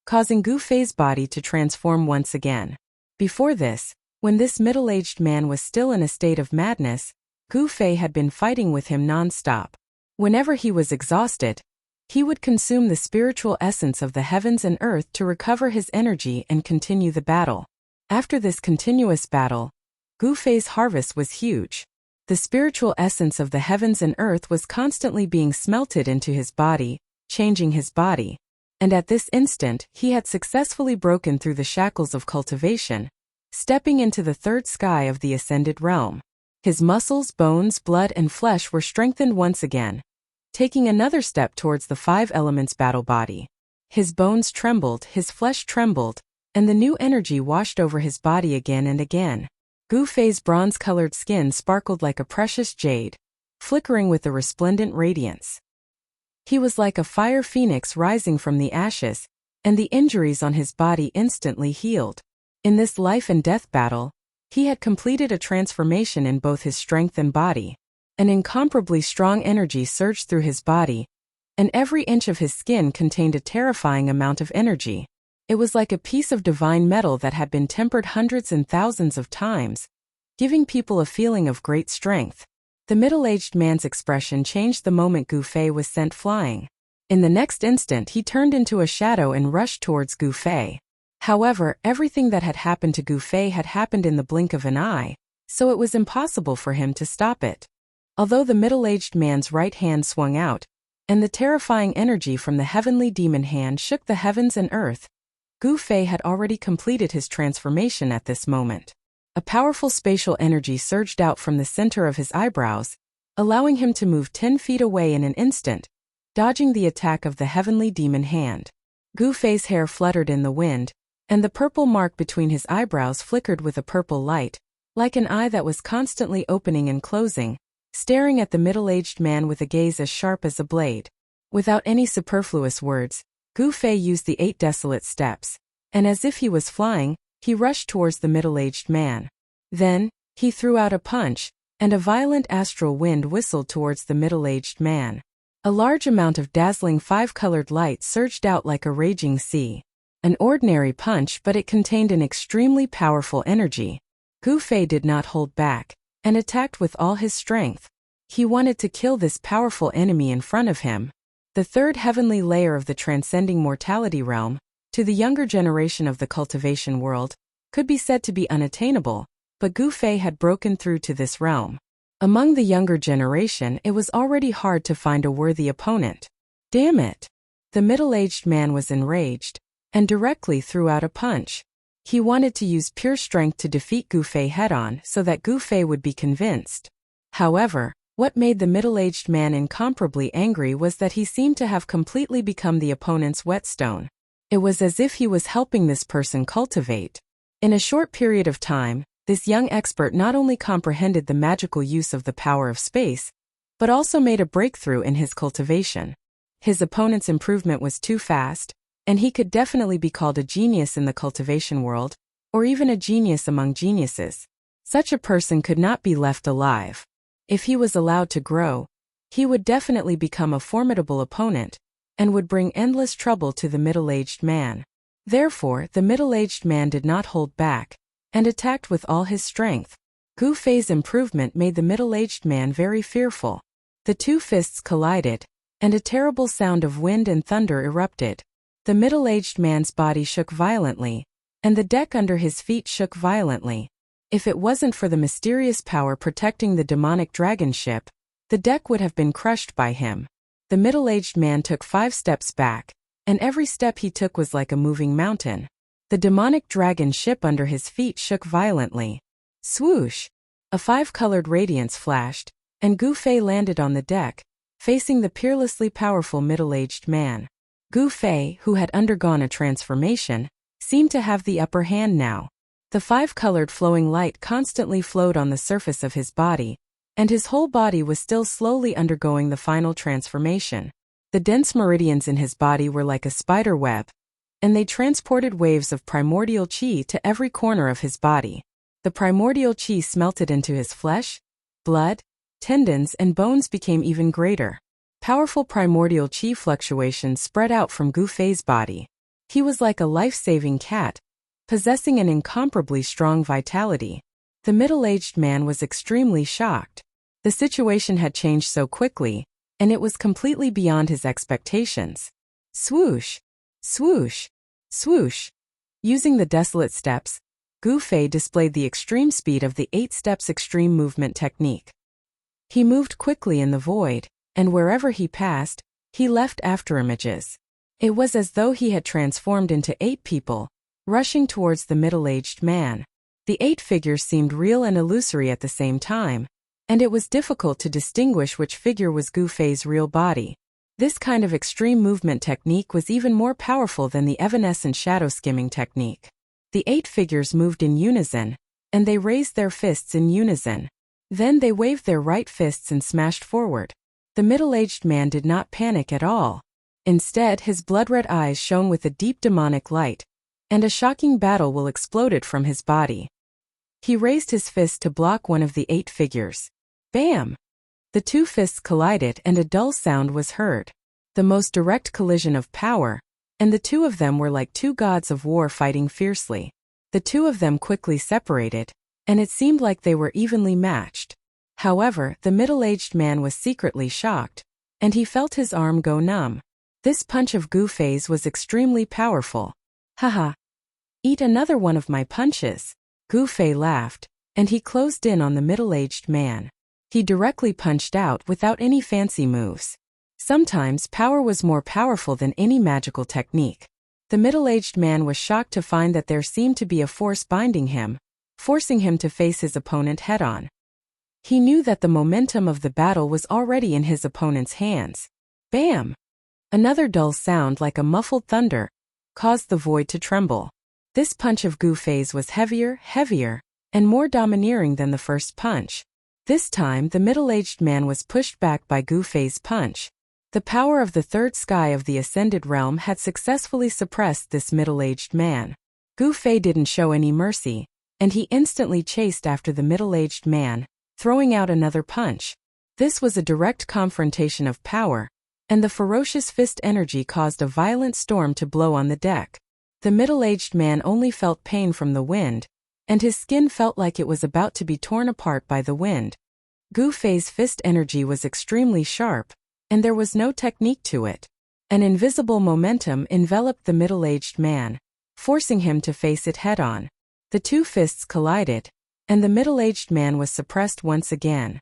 causing Gu Fei's body to transform once again. Before this, when this middle-aged man was still in a state of madness, Gu Fei had been fighting with him non-stop. Whenever he was exhausted, he would consume the spiritual essence of the heavens and earth to recover his energy and continue the battle. After this continuous battle, Gu Fei's harvest was huge. The spiritual essence of the heavens and earth was constantly being smelted into his body, changing his body. And at this instant, he had successfully broken through the shackles of cultivation, stepping into the third sky of the Ascended Realm. His muscles, bones, blood, and flesh were strengthened once again, taking another step towards the 5 elements battle body. His bones trembled, his flesh trembled, and the new energy washed over his body again and again. Gu Fei's bronze-colored skin sparkled like a precious jade, flickering with a resplendent radiance. He was like a fire phoenix rising from the ashes, and the injuries on his body instantly healed. In this life and death battle, he had completed a transformation in both his strength and body. An incomparably strong energy surged through his body, and every inch of his skin contained a terrifying amount of energy. It was like a piece of divine metal that had been tempered hundreds and thousands of times, giving people a feeling of great strength. The middle-aged man's expression changed the moment Gu Fei was sent flying. In the next instant, he turned into a shadow and rushed towards Gu Fei. However, everything that had happened to Gu Fei had happened in the blink of an eye, so it was impossible for him to stop it. Although the middle-aged man's right hand swung out, and the terrifying energy from the heavenly demon hand shook the heavens and earth, Gu Fei had already completed his transformation at this moment. A powerful spatial energy surged out from the center of his eyebrows, allowing him to move 10 feet away in an instant, dodging the attack of the heavenly demon hand. Gu Fei's hair fluttered in the wind, and the purple mark between his eyebrows flickered with a purple light, like an eye that was constantly opening and closing, staring at the middle-aged man with a gaze as sharp as a blade. Without any superfluous words, Gu Fei used the 8 desolate steps, and as if he was flying, he rushed towards the middle-aged man. Then, he threw out a punch, and a violent astral wind whistled towards the middle-aged man. A large amount of dazzling 5-colored light surged out like a raging sea. An ordinary punch, but it contained an extremely powerful energy. Gu Fei did not hold back, and attacked with all his strength. He wanted to kill this powerful enemy in front of him. The third heavenly layer of the transcending mortality realm, to the younger generation of the cultivation world, could be said to be unattainable, but Gu Fei had broken through to this realm. Among the younger generation, it was already hard to find a worthy opponent. Damn it! The middle-aged man was enraged, and directly threw out a punch. He wanted to use pure strength to defeat Gu Fei head-on so that Gu Fei would be convinced. However, what made the middle-aged man incomparably angry was that he seemed to have completely become the opponent's whetstone. It was as if he was helping this person cultivate. In a short period of time, this young expert not only comprehended the magical use of the power of space, but also made a breakthrough in his cultivation. His opponent's improvement was too fast, and he could definitely be called a genius in the cultivation world, or even a genius among geniuses. Such a person could not be left alive. If he was allowed to grow, he would definitely become a formidable opponent, and would bring endless trouble to the middle-aged man. Therefore, the middle-aged man did not hold back, and attacked with all his strength. Gu Fei's improvement made the middle-aged man very fearful. The two fists collided, and a terrible sound of wind and thunder erupted. The middle-aged man's body shook violently, and the deck under his feet shook violently. If it wasn't for the mysterious power protecting the demonic dragon ship, the deck would have been crushed by him. The middle-aged man took 5 steps back, and every step he took was like a moving mountain. The demonic dragon ship under his feet shook violently. Swoosh! A 5-colored radiance flashed, and Gu Fei landed on the deck, facing the peerlessly powerful middle-aged man. Gu Fei, who had undergone a transformation, seemed to have the upper hand now. The 5-colored flowing light constantly flowed on the surface of his body, and his whole body was still slowly undergoing the final transformation. The dense meridians in his body were like a spider web, and they transported waves of primordial qi to every corner of his body. The primordial qi smelted into his flesh, blood, tendons, and bones became even greater. Powerful primordial qi fluctuations spread out from Gu Fei's body. He was like a life-saving cat, possessing an incomparably strong vitality. The middle-aged man was extremely shocked. The situation had changed so quickly, and it was completely beyond his expectations. Swoosh! Swoosh! Swoosh! Using the desolate steps, Gu Fei displayed the extreme speed of the 8 steps extreme movement technique. He moved quickly in the void, and wherever he passed, he left afterimages. It was as though he had transformed into 8 people, rushing towards the middle-aged man. The 8 figures seemed real and illusory at the same time, and it was difficult to distinguish which figure was Gu Fei's real body. This kind of extreme movement technique was even more powerful than the evanescent shadow skimming technique. The 8 figures moved in unison, and they raised their fists in unison. Then they waved their right fists and smashed forward. The middle-aged man did not panic at all. Instead, his blood-red eyes shone with a deep demonic light, and a shocking battle will exploded from his body. He raised his fist to block one of the 8 figures. Bam! The 2 fists collided and a dull sound was heard. The most direct collision of power, and the 2 of them were like 2 gods of war fighting fiercely. The 2 of them quickly separated, and it seemed like they were evenly matched. However, the middle-aged man was secretly shocked, and he felt his arm go numb. This punch of Gu Fei's was extremely powerful. Haha! Eat another one of my punches. Gu Fei laughed, and he closed in on the middle-aged man. He directly punched out without any fancy moves. Sometimes power was more powerful than any magical technique. The middle-aged man was shocked to find that there seemed to be a force binding him, forcing him to face his opponent head-on. He knew that the momentum of the battle was already in his opponent's hands. Bam! Another dull sound like a muffled thunder caused the void to tremble. This punch of Gu Fei's was heavier, and more domineering than the first punch. This time, the middle-aged man was pushed back by Gu Fei's punch. The power of the 3rd sky of the ascended realm had successfully suppressed this middle-aged man. Gu Fei didn't show any mercy, and he instantly chased after the middle-aged man, throwing out another punch. This was a direct confrontation of power, and the ferocious fist energy caused a violent storm to blow on the deck. The middle-aged man only felt pain from the wind, and his skin felt like it was about to be torn apart by the wind. Gu Fei's fist energy was extremely sharp, and there was no technique to it. An invisible momentum enveloped the middle-aged man, forcing him to face it head-on. The 2 fists collided, and the middle-aged man was suppressed once again.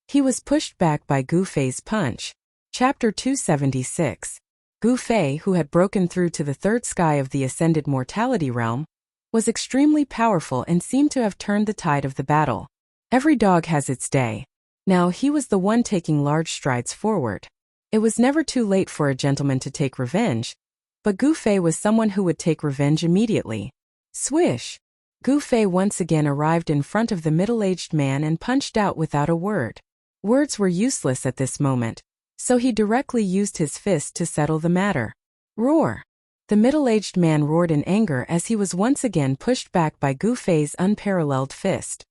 He was pushed back by Gu Fei's punch. Chapter 276. Gu Fei, who had broken through to the 3rd sky of the ascended mortality realm, was extremely powerful and seemed to have turned the tide of the battle. Every dog has its day. Now he was the one taking large strides forward. It was never too late for a gentleman to take revenge, But Gu Fei was someone who would take revenge immediately. Swish! Gu Fei once again arrived in front of the middle-aged man and punched out without a word. Words were useless at this moment, so he directly used his fist to settle the matter. Roar! The middle-aged man roared in anger as he was once again pushed back by Gu Fei's unparalleled fist.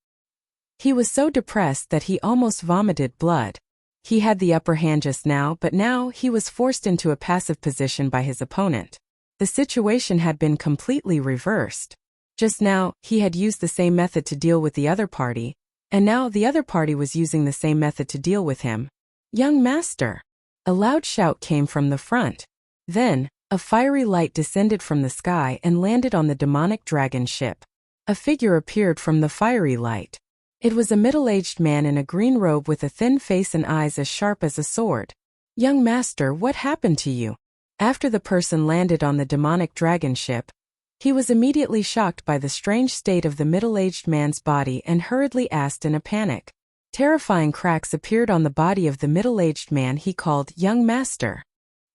He was so depressed that he almost vomited blood. He had the upper hand just now, but now he was forced into a passive position by his opponent. The situation had been completely reversed. Just now, he had used the same method to deal with the other party, and now the other party was using the same method to deal with him. Young master! A loud shout came from the front. Then, a fiery light descended from the sky and landed on the demonic dragon ship. A figure appeared from the fiery light. It was a middle-aged man in a green robe with a thin face and eyes as sharp as a sword. Young master, what happened to you? After the person landed on the demonic dragon ship, he was immediately shocked by the strange state of the middle-aged man's body and hurriedly asked in a panic. Terrifying cracks appeared on the body of the middle-aged man he called Young Master.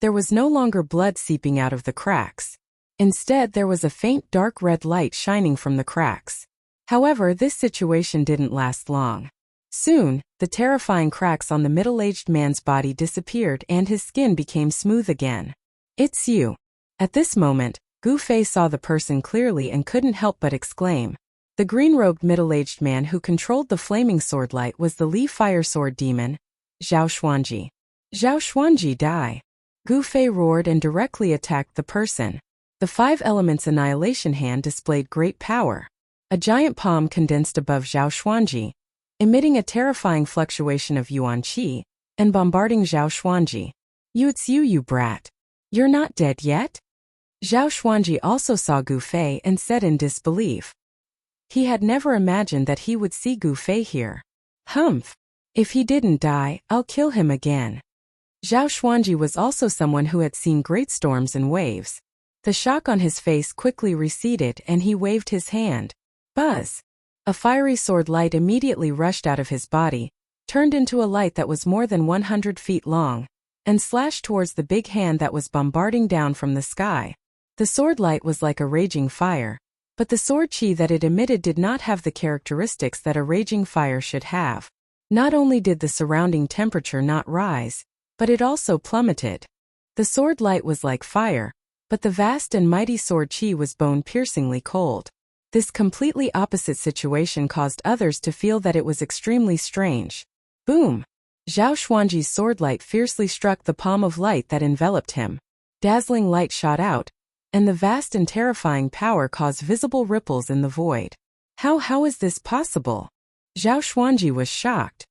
There was no longer blood seeping out of the cracks. Instead, there was a faint dark red light shining from the cracks. However, this situation didn't last long. Soon, the terrifying cracks on the middle-aged man's body disappeared and his skin became smooth again. It's you. At this moment, Gu Fei saw the person clearly and couldn't help but exclaim. The green-robed middle-aged man who controlled the flaming sword light was the Li Fire Sword Demon, Zhao Xuanji. Zhao Xuanji, die! Gu Fei roared and directly attacked the person. The 5 Elements Annihilation Hand displayed great power. A giant palm condensed above Zhao Xuanji, emitting a terrifying fluctuation of yuan qi, and bombarding Zhao Xuanji. It's you brat. You're not dead yet? Zhao Xuanji also saw Gu Fei and said in disbelief. He had never imagined that he would see Gu Fei here. Humph! If he didn't die, I'll kill him again. Zhao Xuanji was also someone who had seen great storms and waves. The shock on his face quickly receded and he waved his hand. Buzz! A fiery sword light immediately rushed out of his body, turned into a light that was more than 100 feet long, and slashed towards the big hand that was bombarding down from the sky. The sword light was like a raging fire, but the sword qi that it emitted did not have the characteristics that a raging fire should have. Not only did the surrounding temperature not rise, but it also plummeted. The sword light was like fire, but the vast and mighty sword qi was bone-piercingly cold. This completely opposite situation caused others to feel that it was extremely strange. Boom! Zhao Xuanji's sword light fiercely struck the palm of light that enveloped him. Dazzling light shot out, and the vast and terrifying power caused visible ripples in the void. How is this possible? Zhao Xuanji was shocked.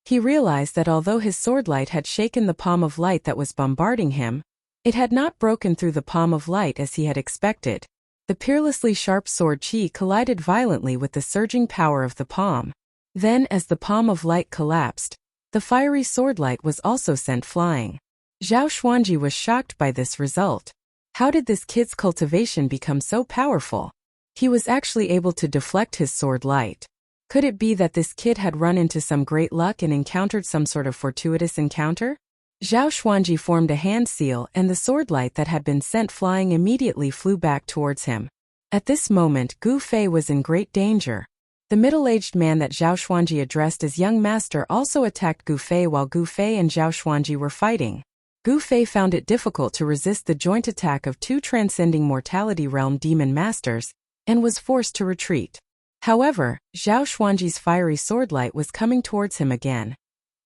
He realized that although his sword light had shaken the palm of light that was bombarding him, it had not broken through the palm of light as he had expected. The peerlessly sharp sword qi collided violently with the surging power of the palm. Then, as the palm of light collapsed, the fiery sword light was also sent flying. Zhao Xuanji was shocked by this result. How did this kid's cultivation become so powerful? He was actually able to deflect his sword light. Could it be that this kid had run into some great luck and encountered some sort of fortuitous encounter? Zhao Xuanji formed a hand seal and the sword light that had been sent flying immediately flew back towards him. At this moment, Gu Fei was in great danger. The middle-aged man that Zhao Xuanji addressed as young master also attacked Gu Fei while Gu Fei and Zhao Xuanji were fighting. Gu Fei found it difficult to resist the joint attack of 2 transcending mortality realm demon masters, and was forced to retreat. However, Zhao Xuanji's fiery sword light was coming towards him again,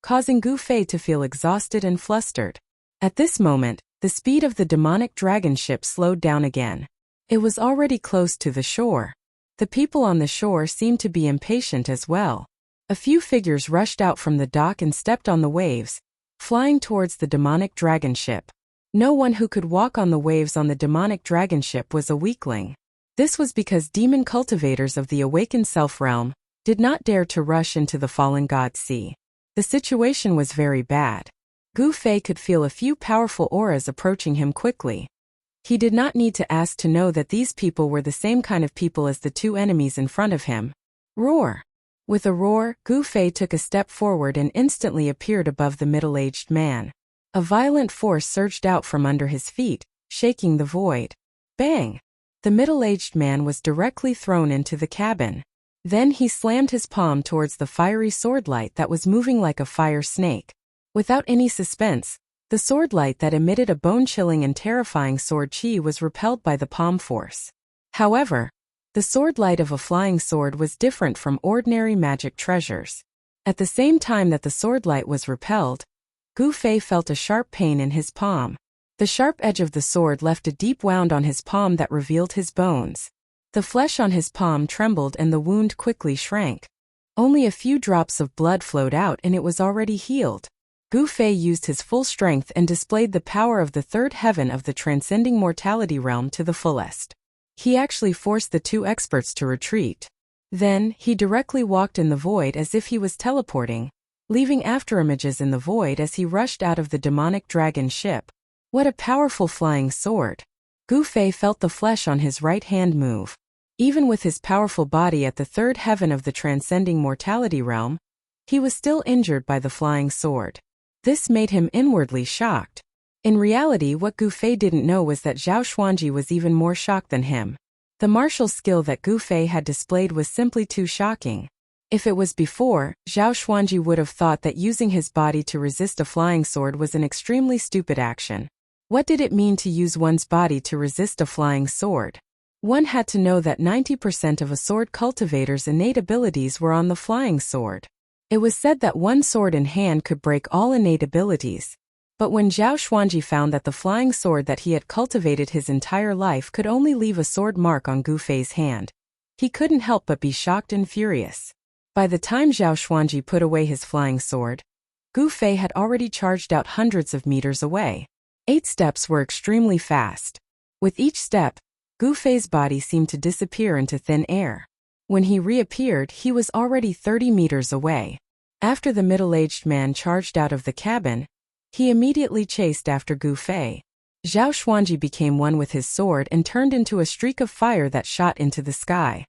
causing Gu Fei to feel exhausted and flustered. At this moment, the speed of the demonic dragon ship slowed down again. It was already close to the shore. The people on the shore seemed to be impatient as well. A few figures rushed out from the dock and stepped on the waves, flying towards the demonic dragon ship. No one who could walk on the waves on the demonic dragon ship was a weakling. This was because demon cultivators of the awakened self-realm did not dare to rush into the fallen god sea. The situation was very bad. Gu Fei could feel a few powerful auras approaching him quickly. He did not need to ask to know that these people were the same kind of people as the 2 enemies in front of him. Roar! With a roar, Gu Fei took a step forward and instantly appeared above the middle-aged man. A violent force surged out from under his feet, shaking the void. Bang! The middle-aged man was directly thrown into the cabin. Then he slammed his palm towards the fiery swordlight that was moving like a fire snake. Without any suspense, the swordlight that emitted a bone-chilling and terrifying sword chi was repelled by the palm force. However, the swordlight of a flying sword was different from ordinary magic treasures. At the same time that the swordlight was repelled, Gu Fei felt a sharp pain in his palm. The sharp edge of the sword left a deep wound on his palm that revealed his bones. The flesh on his palm trembled and the wound quickly shrank. Only a few drops of blood flowed out and it was already healed. Gu Fei used his full strength and displayed the power of the third heaven of the transcending mortality realm to the fullest. He actually forced the two experts to retreat. Then, he directly walked in the void as if he was teleporting, leaving afterimages in the void as he rushed out of the demonic dragon ship. What a powerful flying sword! Gu Fei felt the flesh on his right hand move. Even with his powerful body at the third heaven of the transcending mortality realm, he was still injured by the flying sword. This made him inwardly shocked. In reality, what Gu Fei didn't know was that Zhao Xuanji was even more shocked than him. The martial skill that Gu Fei had displayed was simply too shocking. If it was before, Zhao Xuanji would have thought that using his body to resist a flying sword was an extremely stupid action. What did it mean to use one's body to resist a flying sword? One had to know that 90% of a sword cultivator's innate abilities were on the flying sword. It was said that one sword in hand could break all innate abilities. But when Zhao Xuanji found that the flying sword that he had cultivated his entire life could only leave a sword mark on Gu Fei's hand, he couldn't help but be shocked and furious. By the time Zhao Xuanji put away his flying sword, Gu Fei had already charged out hundreds of meters away. 8 steps were extremely fast. With each step, Gu Fei's body seemed to disappear into thin air. When he reappeared, he was already 30 meters away. After the middle-aged man charged out of the cabin, he immediately chased after Gu Fei. Zhao Xuanji became one with his sword and turned into a streak of fire that shot into the sky.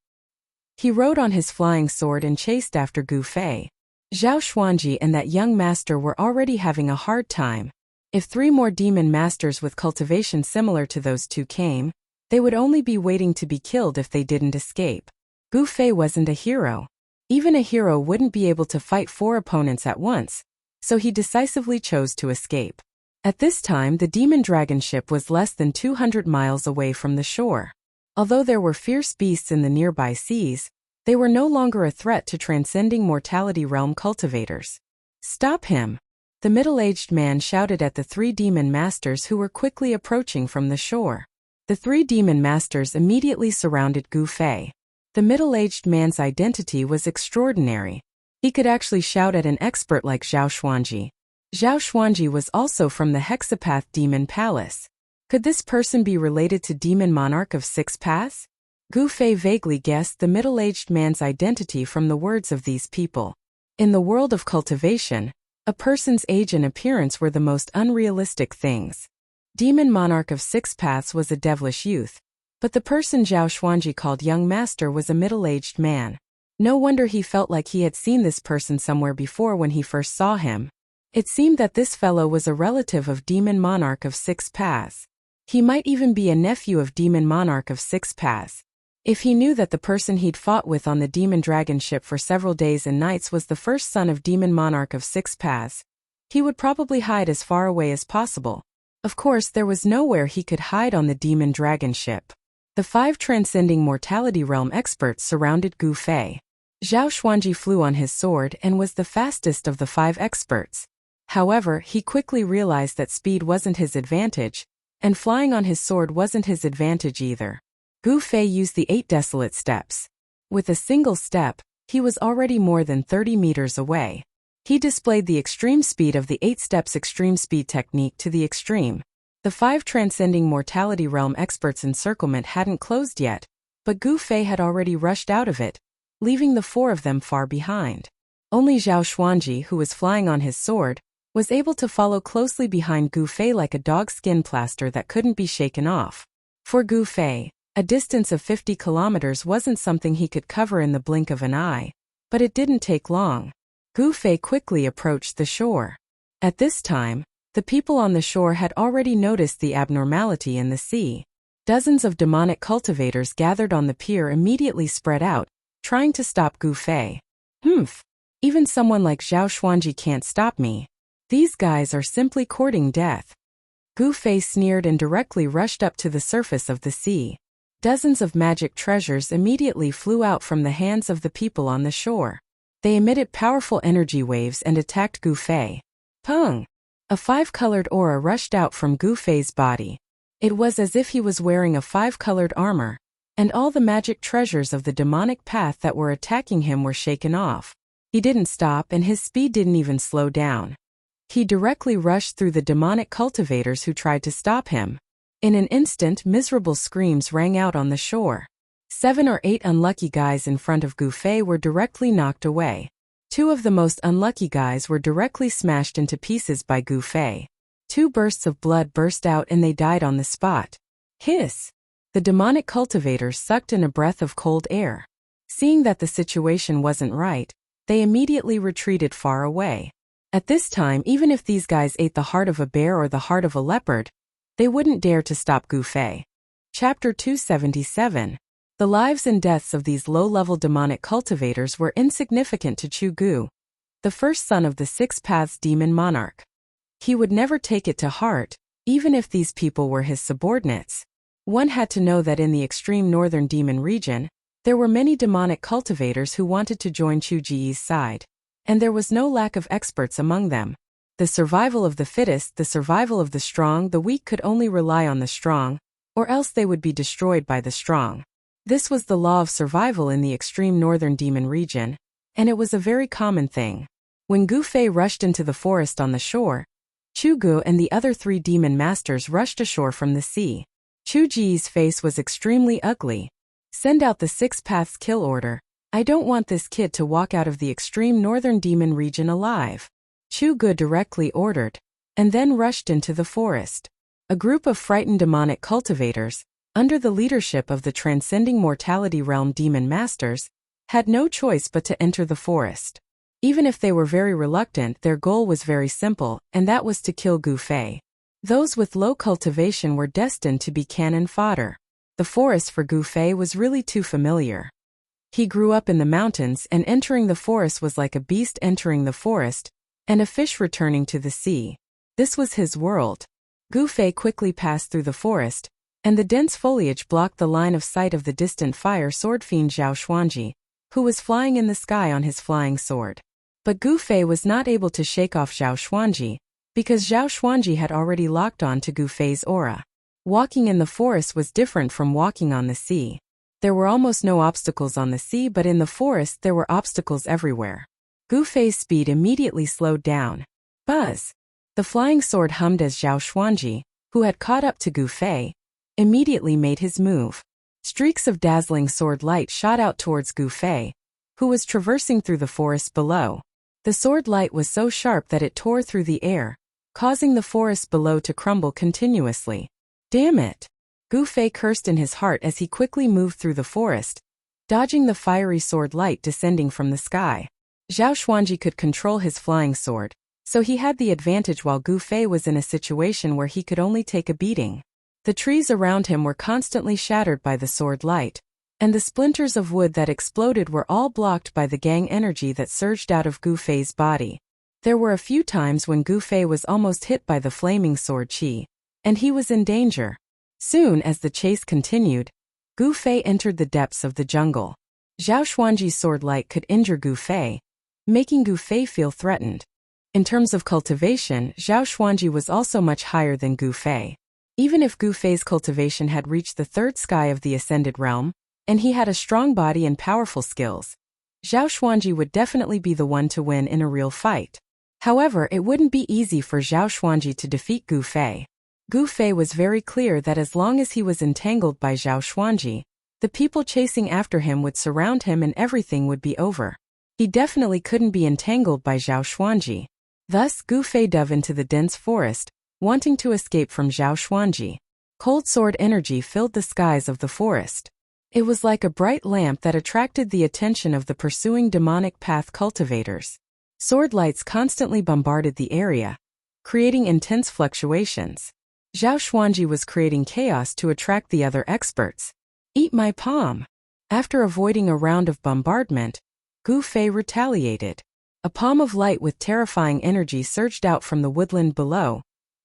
He rode on his flying sword and chased after Gu Fei. Zhao Xuanji and that young master were already having a hard time. If 3 more demon masters with cultivation similar to those two came, they would only be waiting to be killed if they didn't escape. Gu Fei wasn't a hero. Even a hero wouldn't be able to fight 4 opponents at once, so he decisively chose to escape. At this time, the demon dragon ship was less than 200 miles away from the shore. Although there were fierce beasts in the nearby seas, they were no longer a threat to transcending mortality realm cultivators. "Stop him!" The middle-aged man shouted at the 3 demon masters who were quickly approaching from the shore. The 3 demon masters immediately surrounded Gu Fei. The middle-aged man's identity was extraordinary. He could actually shout at an expert like Zhao Xuanji. Zhao Xuanji was also from the Hexapath Demon Palace. Could this person be related to Demon Monarch of 6 Paths? Gu Fei vaguely guessed the middle-aged man's identity from the words of these people. In the world of cultivation, a person's age and appearance were the most unrealistic things. Demon Monarch of 6 Paths was a devilish youth, but the person Zhao Xuanji called young master was a middle-aged man. No wonder he felt like he had seen this person somewhere before when he first saw him. It seemed that this fellow was a relative of Demon Monarch of 6 Paths. He might even be a nephew of Demon Monarch of 6 Paths. If he knew that the person he'd fought with on the demon dragon ship for several days and nights was the first son of Demon Monarch of 6 Paths, he would probably hide as far away as possible. Of course, there was nowhere he could hide on the demon dragon ship. The 5 transcending mortality realm experts surrounded Gu Fei. Zhao Xuanji flew on his sword and was the fastest of the 5 experts. However, he quickly realized that speed wasn't his advantage, and flying on his sword wasn't his advantage either. Gu Fei used the 8 desolate steps. With a single step, he was already more than 30 meters away. He displayed the extreme speed of the 8 steps extreme speed technique to the extreme. The 5 transcending mortality realm experts' encirclement hadn't closed yet, but Gu Fei had already rushed out of it, leaving the 4 of them far behind. Only Zhao Xuanji, who was flying on his sword, was able to follow closely behind Gu Fei like a dog's skin plaster that couldn't be shaken off. For Gu Fei, a distance of 50 kilometers wasn't something he could cover in the blink of an eye, but it didn't take long. Gu Fei quickly approached the shore. At this time, The people on the shore had already noticed the abnormality in the sea. Dozens of demonic cultivators gathered on the pier immediately spread out, trying to stop Gu Fei. Even someone like Zhao Xuanji can't stop me. These guys are simply courting death. Gu Fei sneered and directly rushed up to the surface of the sea. Dozens of magic treasures immediately flew out from the hands of the people on the shore. They emitted powerful energy waves and attacked Gu Fei. Pung! A 5-colored aura rushed out from Gu Fei's body. It was as if he was wearing a 5-colored armor, and all the magic treasures of the demonic path that were attacking him were shaken off. He didn't stop and his speed didn't even slow down. He directly rushed through the demonic cultivators who tried to stop him. In an instant, miserable screams rang out on the shore. 7 or 8 unlucky guys in front of Gu Fei were directly knocked away. 2 of the most unlucky guys were directly smashed into pieces by Gu Fei. 2 bursts of blood burst out and they died on the spot. Hiss! The demonic cultivators sucked in a breath of cold air. Seeing that the situation wasn't right, they immediately retreated far away. At this time, even if these guys ate the heart of a bear or the heart of a leopard, they wouldn't dare to stop Gu Fei. Chapter 277. The lives and deaths of these low-level demonic cultivators were insignificant to Chu Gu, the first son of the 6 Paths demon monarch. He would never take it to heart, even if these people were his subordinates. One had to know that in the extreme northern demon region, there were many demonic cultivators who wanted to join Chu Ji's side. And there was no lack of experts among them. The survival of the fittest, the survival of the strong, the weak could only rely on the strong, or else they would be destroyed by the strong. This was the law of survival in the extreme northern demon region, and it was a very common thing. When Gu Fei rushed into the forest on the shore, Chu Gu and the other 3 demon masters rushed ashore from the sea. Chu Ji's face was extremely ugly. Send out the 6 Paths kill order. I don't want this kid to walk out of the extreme northern demon region alive. Chu Gu directly ordered, and then rushed into the forest. A group of frightened demonic cultivators, under the leadership of the transcending mortality realm demon masters, had no choice but to enter the forest. Even if they were very reluctant, their goal was very simple, and that was to kill Gu Fei. Those with low cultivation were destined to be cannon fodder. The forest for Gu Fei was really too familiar. He grew up in the mountains, and entering the forest was like a beast entering the forest, and a fish returning to the sea. This was his world. Gu Fei quickly passed through the forest, and the dense foliage blocked the line of sight of the distant fire sword fiend Zhao Xuanji, who was flying in the sky on his flying sword. But Gu Fei was not able to shake off Zhao Xuanji, because Zhao Xuanji had already locked on to Gu Fei's aura. Walking in the forest was different from walking on the sea. There were almost no obstacles on the sea, but in the forest there were obstacles everywhere. Gu Fei's speed immediately slowed down. Buzz! The flying sword hummed as Zhao Xuanji, who had caught up to Gu Fei, immediately made his move. Streaks of dazzling sword light shot out towards Gu Fei, who was traversing through the forest below. The sword light was so sharp that it tore through the air, causing the forest below to crumble continuously. Damn it! Gu Fei cursed in his heart as he quickly moved through the forest, dodging the fiery sword light descending from the sky. Zhao Xuanji could control his flying sword, so he had the advantage while Gu Fei was in a situation where he could only take a beating. The trees around him were constantly shattered by the sword light, and the splinters of wood that exploded were all blocked by the gang energy that surged out of Gu Fei's body. There were a few times when Gu Fei was almost hit by the flaming sword chi, and he was in danger. Soon as the chase continued, Gu Fei entered the depths of the jungle. Zhao Xuanji's sword light could injure Gu Fei, making Gu Fei feel threatened. In terms of cultivation, Zhao Xuanji was also much higher than Gu Fei. Even if Gu Fei's cultivation had reached the 3rd sky of the ascended realm, and he had a strong body and powerful skills, Zhao Xuanji would definitely be the one to win in a real fight. However, it wouldn't be easy for Zhao Xuanji to defeat Gu Fei. Gu Fei was very clear that as long as he was entangled by Zhao Xuanji, the people chasing after him would surround him and everything would be over. He definitely couldn't be entangled by Zhao Xuanji. Thus, Gu Fei dove into the dense forest, wanting to escape from Zhao Xuanji. Cold sword energy filled the skies of the forest. It was like a bright lamp that attracted the attention of the pursuing demonic path cultivators. Sword lights constantly bombarded the area, creating intense fluctuations. Zhao Xuanji was creating chaos to attract the other experts. Eat my palm. After avoiding a round of bombardment, Gu Fei retaliated. A palm of light with terrifying energy surged out from the woodland below,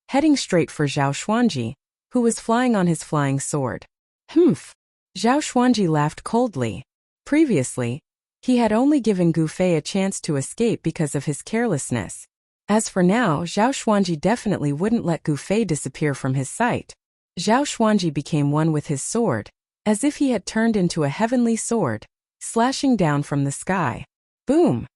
heading straight for Zhao Xuanji, who was flying on his flying sword. Humph! Zhao Xuanji laughed coldly. Previously, he had only given Gu Fei a chance to escape because of his carelessness. As for now, Zhao Xuanji definitely wouldn't let Gu Fei disappear from his sight. Zhao Xuanji became one with his sword, as if he had turned into a heavenly sword, slashing down from the sky. Boom!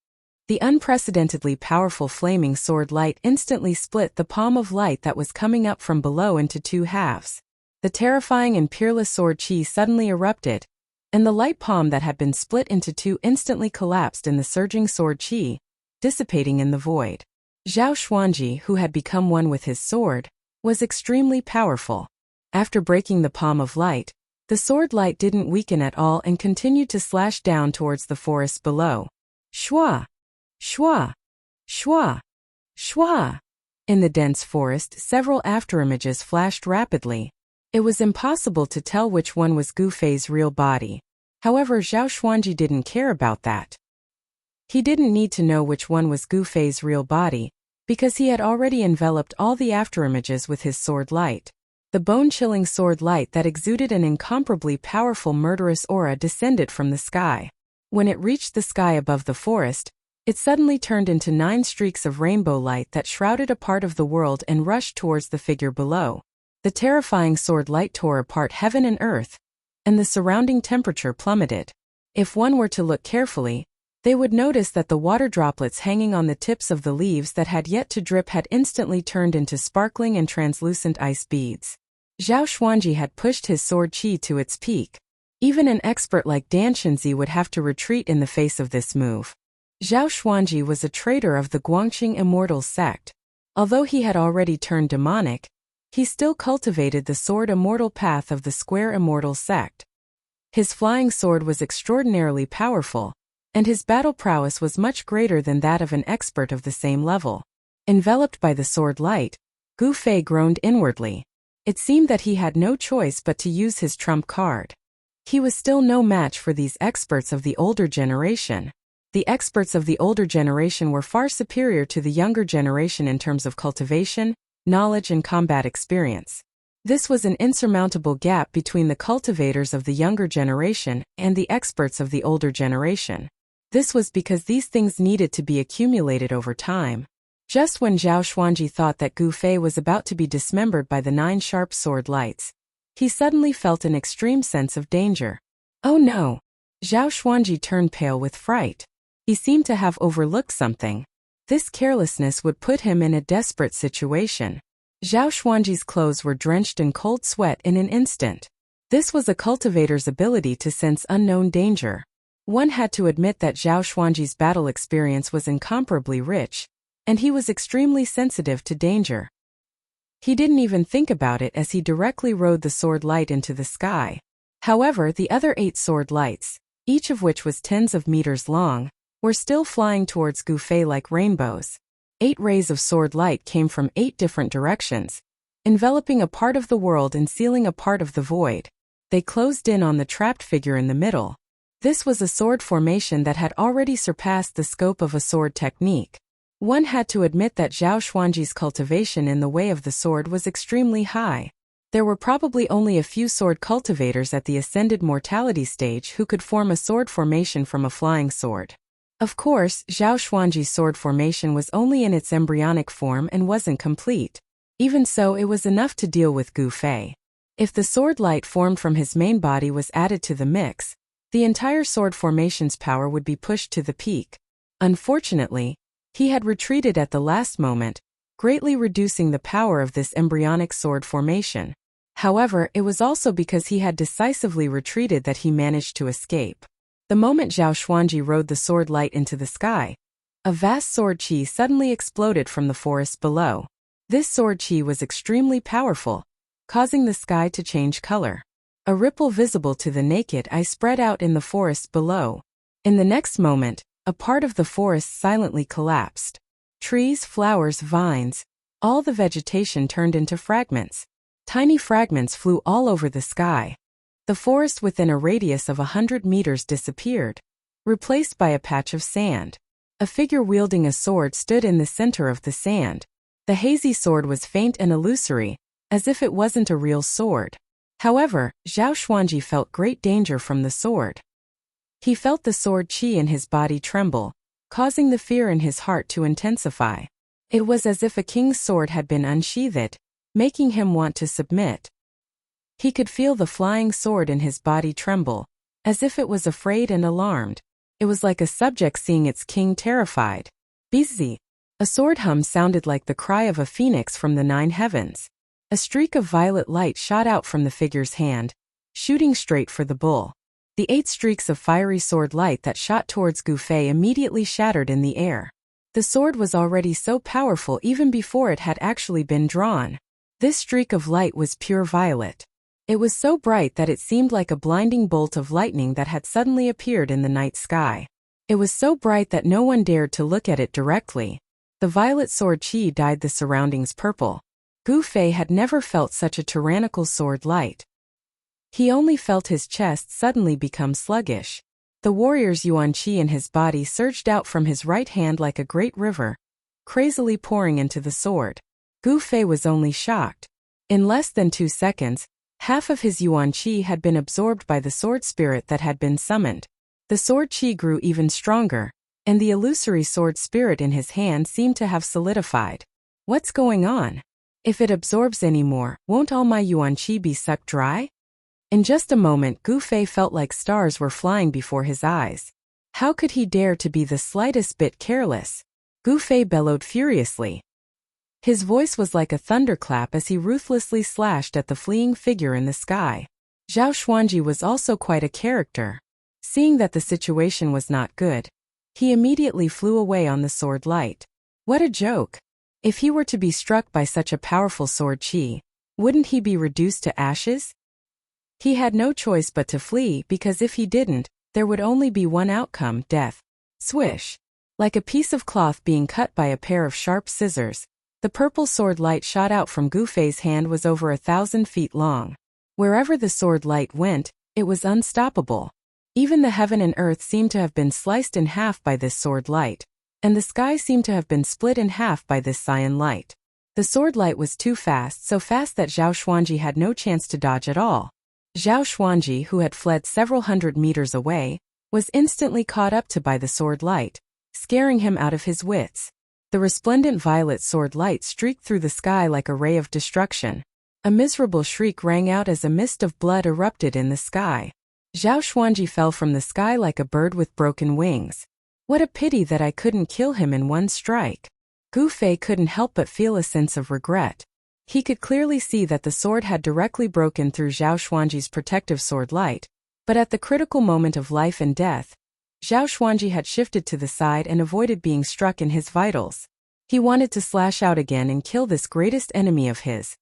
The unprecedentedly powerful flaming sword light instantly split the palm of light that was coming up from below into two halves. The terrifying and peerless sword chi suddenly erupted, and the light palm that had been split into two instantly collapsed in the surging sword chi, dissipating in the void. Zhao Xuanji, who had become one with his sword, was extremely powerful. After breaking the palm of light, the sword light didn't weaken at all and continued to slash down towards the forest below. Shua! Shua! Shua! Shua! In the dense forest, several afterimages flashed rapidly. It was impossible to tell which one was Gu Fei's real body. However, Zhao Xuanji didn't care about that. He didn't need to know which one was Gu Fei's real body, because he had already enveloped all the afterimages with his sword light. The bone-chilling sword light that exuded an incomparably powerful murderous aura descended from the sky. When it reached the sky above the forest, it suddenly turned into 9 streaks of rainbow light that shrouded a part of the world and rushed towards the figure below. The terrifying sword light tore apart heaven and earth, and the surrounding temperature plummeted. If one were to look carefully, they would notice that the water droplets hanging on the tips of the leaves that had yet to drip had instantly turned into sparkling and translucent ice beads. Zhao Xuanji had pushed his sword chi to its peak. Even an expert like Dan Shenzi would have to retreat in the face of this move. Zhao Xuanji was a traitor of the Guangxing Immortal sect. Although he had already turned demonic, he still cultivated the sword immortal path of the Square Immortal sect. His flying sword was extraordinarily powerful, and his battle prowess was much greater than that of an expert of the same level. Enveloped by the sword light, Gu Fei groaned inwardly. It seemed that he had no choice but to use his trump card. He was still no match for these experts of the older generation. The experts of the older generation were far superior to the younger generation in terms of cultivation, knowledge and combat experience. This was an insurmountable gap between the cultivators of the younger generation and the experts of the older generation. This was because these things needed to be accumulated over time. Just when Zhao Xuanji thought that Gu Fei was about to be dismembered by the 9 sharp sword lights, he suddenly felt an extreme sense of danger. Oh no! Zhao Xuanji turned pale with fright. He seemed to have overlooked something. This carelessness would put him in a desperate situation. Zhao Xuanji's clothes were drenched in cold sweat in an instant. This was a cultivator's ability to sense unknown danger. One had to admit that Zhao Xuanji's battle experience was incomparably rich, and he was extremely sensitive to danger. He didn't even think about it as he directly rode the sword light into the sky. However, the other 8 sword lights, each of which was tens of meters long, were still flying towards Gu Fei like rainbows. 8 rays of sword light came from 8 different directions, enveloping a part of the world and sealing a part of the void. They closed in on the trapped figure in the middle. This was a sword formation that had already surpassed the scope of a sword technique. One had to admit that Zhao Xuanji's cultivation in the way of the sword was extremely high. There were probably only a few sword cultivators at the ascended mortality stage who could form a sword formation from a flying sword. Of course, Zhao Xuanji's sword formation was only in its embryonic form and wasn't complete. Even so, it was enough to deal with Gu Fei. If the sword light formed from his main body was added to the mix, the entire sword formation's power would be pushed to the peak. Unfortunately, he had retreated at the last moment, greatly reducing the power of this embryonic sword formation. However, it was also because he had decisively retreated that he managed to escape. The moment Zhao Xuanji rode the sword light into the sky, a vast sword chi suddenly exploded from the forest below. This sword chi was extremely powerful, causing the sky to change color. A ripple visible to the naked eye spread out in the forest below. In the next moment, a part of the forest silently collapsed. Trees, flowers, vines, All the vegetation turned into fragments. Tiny fragments flew all over the sky. The forest within a radius of 100 meters disappeared, replaced by a patch of sand. A figure wielding a sword stood in the center of the sand. The hazy sword was faint and illusory, as if it wasn't a real sword. However, Zhao Xuanji felt great danger from the sword. He felt the sword qi in his body tremble, causing the fear in his heart to intensify. It was as if a king's sword had been unsheathed, making him want to submit. He could feel the flying sword in his body tremble, as if it was afraid and alarmed. It was like a subject seeing its king terrified. Busy. A sword hum sounded like the cry of a phoenix from the 9 heavens. A streak of violet light shot out from the figure's hand, shooting straight for the bull. The 8 streaks of fiery sword light that shot towards Gu Fei immediately shattered in the air. The sword was already so powerful even before it had actually been drawn. This streak of light was pure violet. It was so bright that it seemed like a blinding bolt of lightning that had suddenly appeared in the night sky. It was so bright that no one dared to look at it directly. The violet sword qi dyed the surroundings purple. Gu Fei had never felt such a tyrannical sword light. He only felt his chest suddenly become sluggish. The warrior's yuan qi in his body surged out from his right hand like a great river, crazily pouring into the sword. Gu Fei was only shocked. In less than 2 seconds, half of his yuan qi had been absorbed by the sword spirit that had been summoned. The sword qi grew even stronger, and the illusory sword spirit in his hand seemed to have solidified. What's going on? If it absorbs any more, won't all my yuan qi be sucked dry? In just a moment, Gu Fei felt like stars were flying before his eyes. How could he dare to be the slightest bit careless? Gu Fei bellowed furiously. His voice was like a thunderclap as he ruthlessly slashed at the fleeing figure in the sky. Zhao Xuanji was also quite a character. Seeing that the situation was not good, he immediately flew away on the sword light. What a joke! If he were to be struck by such a powerful sword qi, wouldn't he be reduced to ashes? He had no choice but to flee because if he didn't, there would only be one outcome, death. Swish! Like a piece of cloth being cut by a pair of sharp scissors, the purple sword light shot out from Gu Fei's hand was over 1,000 feet long. Wherever the sword light went, it was unstoppable. Even the heaven and earth seemed to have been sliced in half by this sword light, and the sky seemed to have been split in half by this cyan light. The sword light was too fast, so fast that Zhao Xuanji had no chance to dodge at all. Zhao Xuanji, who had fled several hundred meters away, was instantly caught up to by the sword light, scaring him out of his wits. The resplendent violet sword light streaked through the sky like a ray of destruction. A miserable shriek rang out as a mist of blood erupted in the sky. Zhao Xuanji fell from the sky like a bird with broken wings. What a pity that I couldn't kill him in one strike. Gu Fei couldn't help but feel a sense of regret. He could clearly see that the sword had directly broken through Zhao Xuanji's protective sword light, but at the critical moment of life and death, Zhao Xuanji had shifted to the side and avoided being struck in his vitals. He wanted to slash out again and kill this greatest enemy of his.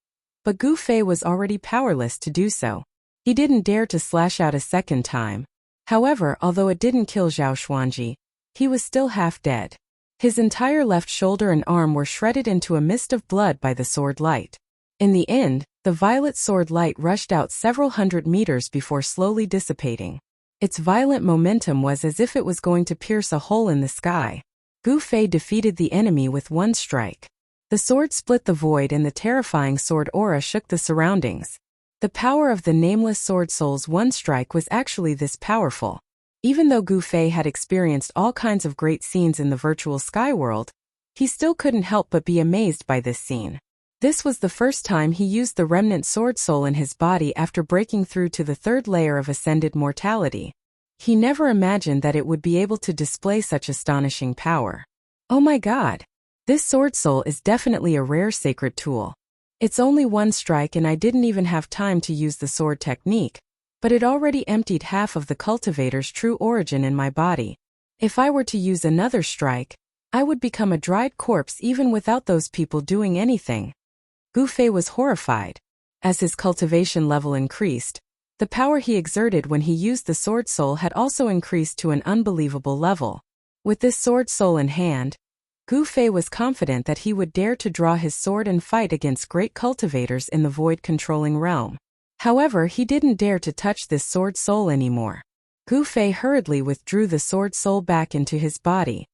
But Gu Fei was already powerless to do so. He didn't dare to slash out a second time. However, although it didn't kill Zhao Xuanji, he was still half dead. His entire left shoulder and arm were shredded into a mist of blood by the sword light. In the end, the violet sword light rushed out several hundred meters before slowly dissipating. Its violent momentum was as if it was going to pierce a hole in the sky. Gu Fei defeated the enemy with one strike. The sword split the void and the terrifying sword aura shook the surroundings. The power of the nameless sword soul's one strike was actually this powerful. Even though Gu Fei had experienced all kinds of great scenes in the virtual sky world, he still couldn't help but be amazed by this scene. This was the first time he used the remnant sword soul in his body after breaking through to the 3rd layer of ascended mortality. He never imagined that it would be able to display such astonishing power. Oh my god! This sword soul is definitely a rare sacred tool. It's only one strike and I didn't even have time to use the sword technique, but it already emptied half of the cultivator's true origin in my body. If I were to use another strike, I would become a dried corpse even without those people doing anything. Gu Fei was horrified. As his cultivation level increased, the power he exerted when he used the sword soul had also increased to an unbelievable level. With this sword soul in hand, Gu Fei was confident that he would dare to draw his sword and fight against great cultivators in the void-controlling realm. However, he didn't dare to touch this sword soul anymore. Gu Fei hurriedly withdrew the sword soul back into his body.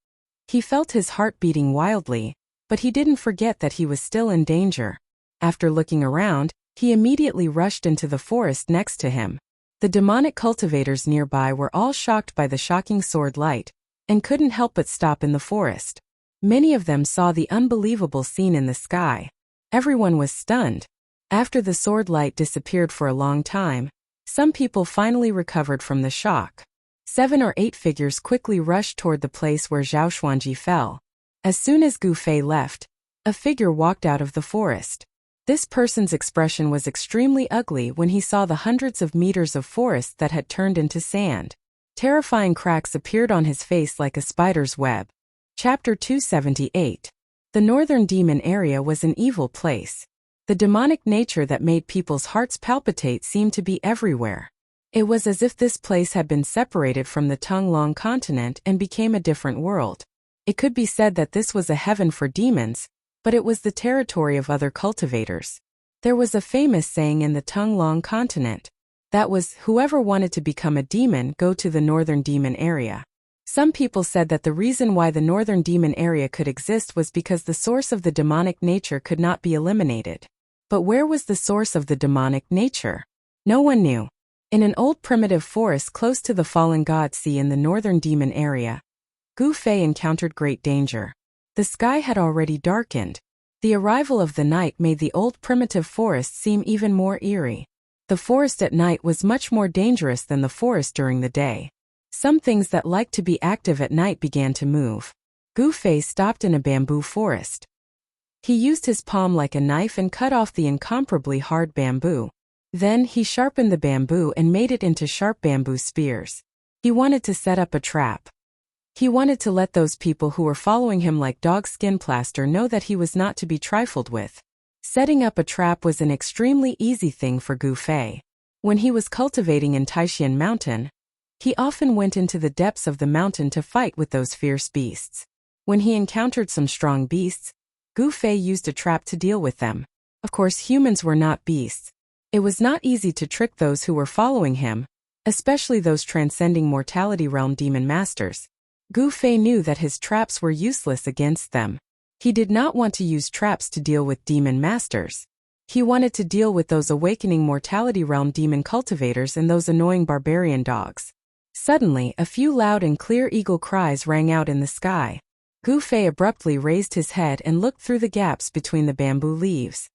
He felt his heart beating wildly, but he didn't forget that he was still in danger. After looking around, he immediately rushed into the forest next to him. The demonic cultivators nearby were all shocked by the shocking sword light, and couldn't help but stop in the forest. Many of them saw the unbelievable scene in the sky. Everyone was stunned. After the sword light disappeared for a long time, some people finally recovered from the shock. 7 or 8 figures quickly rushed toward the place where Zhao Xuanji fell. As soon as Gu Fei left, a figure walked out of the forest. This person's expression was extremely ugly when he saw the hundreds of meters of forest that had turned into sand. Terrifying cracks appeared on his face like a spider's web. Chapter 278. The Northern Demon Area was an evil place. The demonic nature that made people's hearts palpitate seemed to be everywhere. It was as if this place had been separated from the Tonglong continent and became a different world. It could be said that this was a heaven for demons, but it was the territory of other cultivators. There was a famous saying in the Tonglong continent. That was, whoever wanted to become a demon, go to the Northern Demon Area. Some people said that the reason why the Northern Demon Area could exist was because the source of the demonic nature could not be eliminated. But where was the source of the demonic nature? No one knew. In an old primitive forest close to the Fallen God Sea in the Northern Demon Area, Gu Fei encountered great danger. The sky had already darkened. The arrival of the night made the old primitive forest seem even more eerie. The forest at night was much more dangerous than the forest during the day. Some things that liked to be active at night began to move. Gu Fei stopped in a bamboo forest. He used his palm like a knife and cut off the incomparably hard bamboo. Then he sharpened the bamboo and made it into sharp bamboo spears. He wanted to set up a trap. He wanted to let those people who were following him like dog skin plaster know that he was not to be trifled with. Setting up a trap was an extremely easy thing for Gu Fei. When he was cultivating in Taixian Mountain, he often went into the depths of the mountain to fight with those fierce beasts. When he encountered some strong beasts, Gu Fei used a trap to deal with them. Of course, humans were not beasts. It was not easy to trick those who were following him, especially those transcending mortality realm demon masters. Gu Fei knew that his traps were useless against them. He did not want to use traps to deal with demon masters. He wanted to deal with those awakening mortality realm demon cultivators and those annoying barbarian dogs. Suddenly, a few loud and clear eagle cries rang out in the sky. Gu Fei abruptly raised his head and looked through the gaps between the bamboo leaves.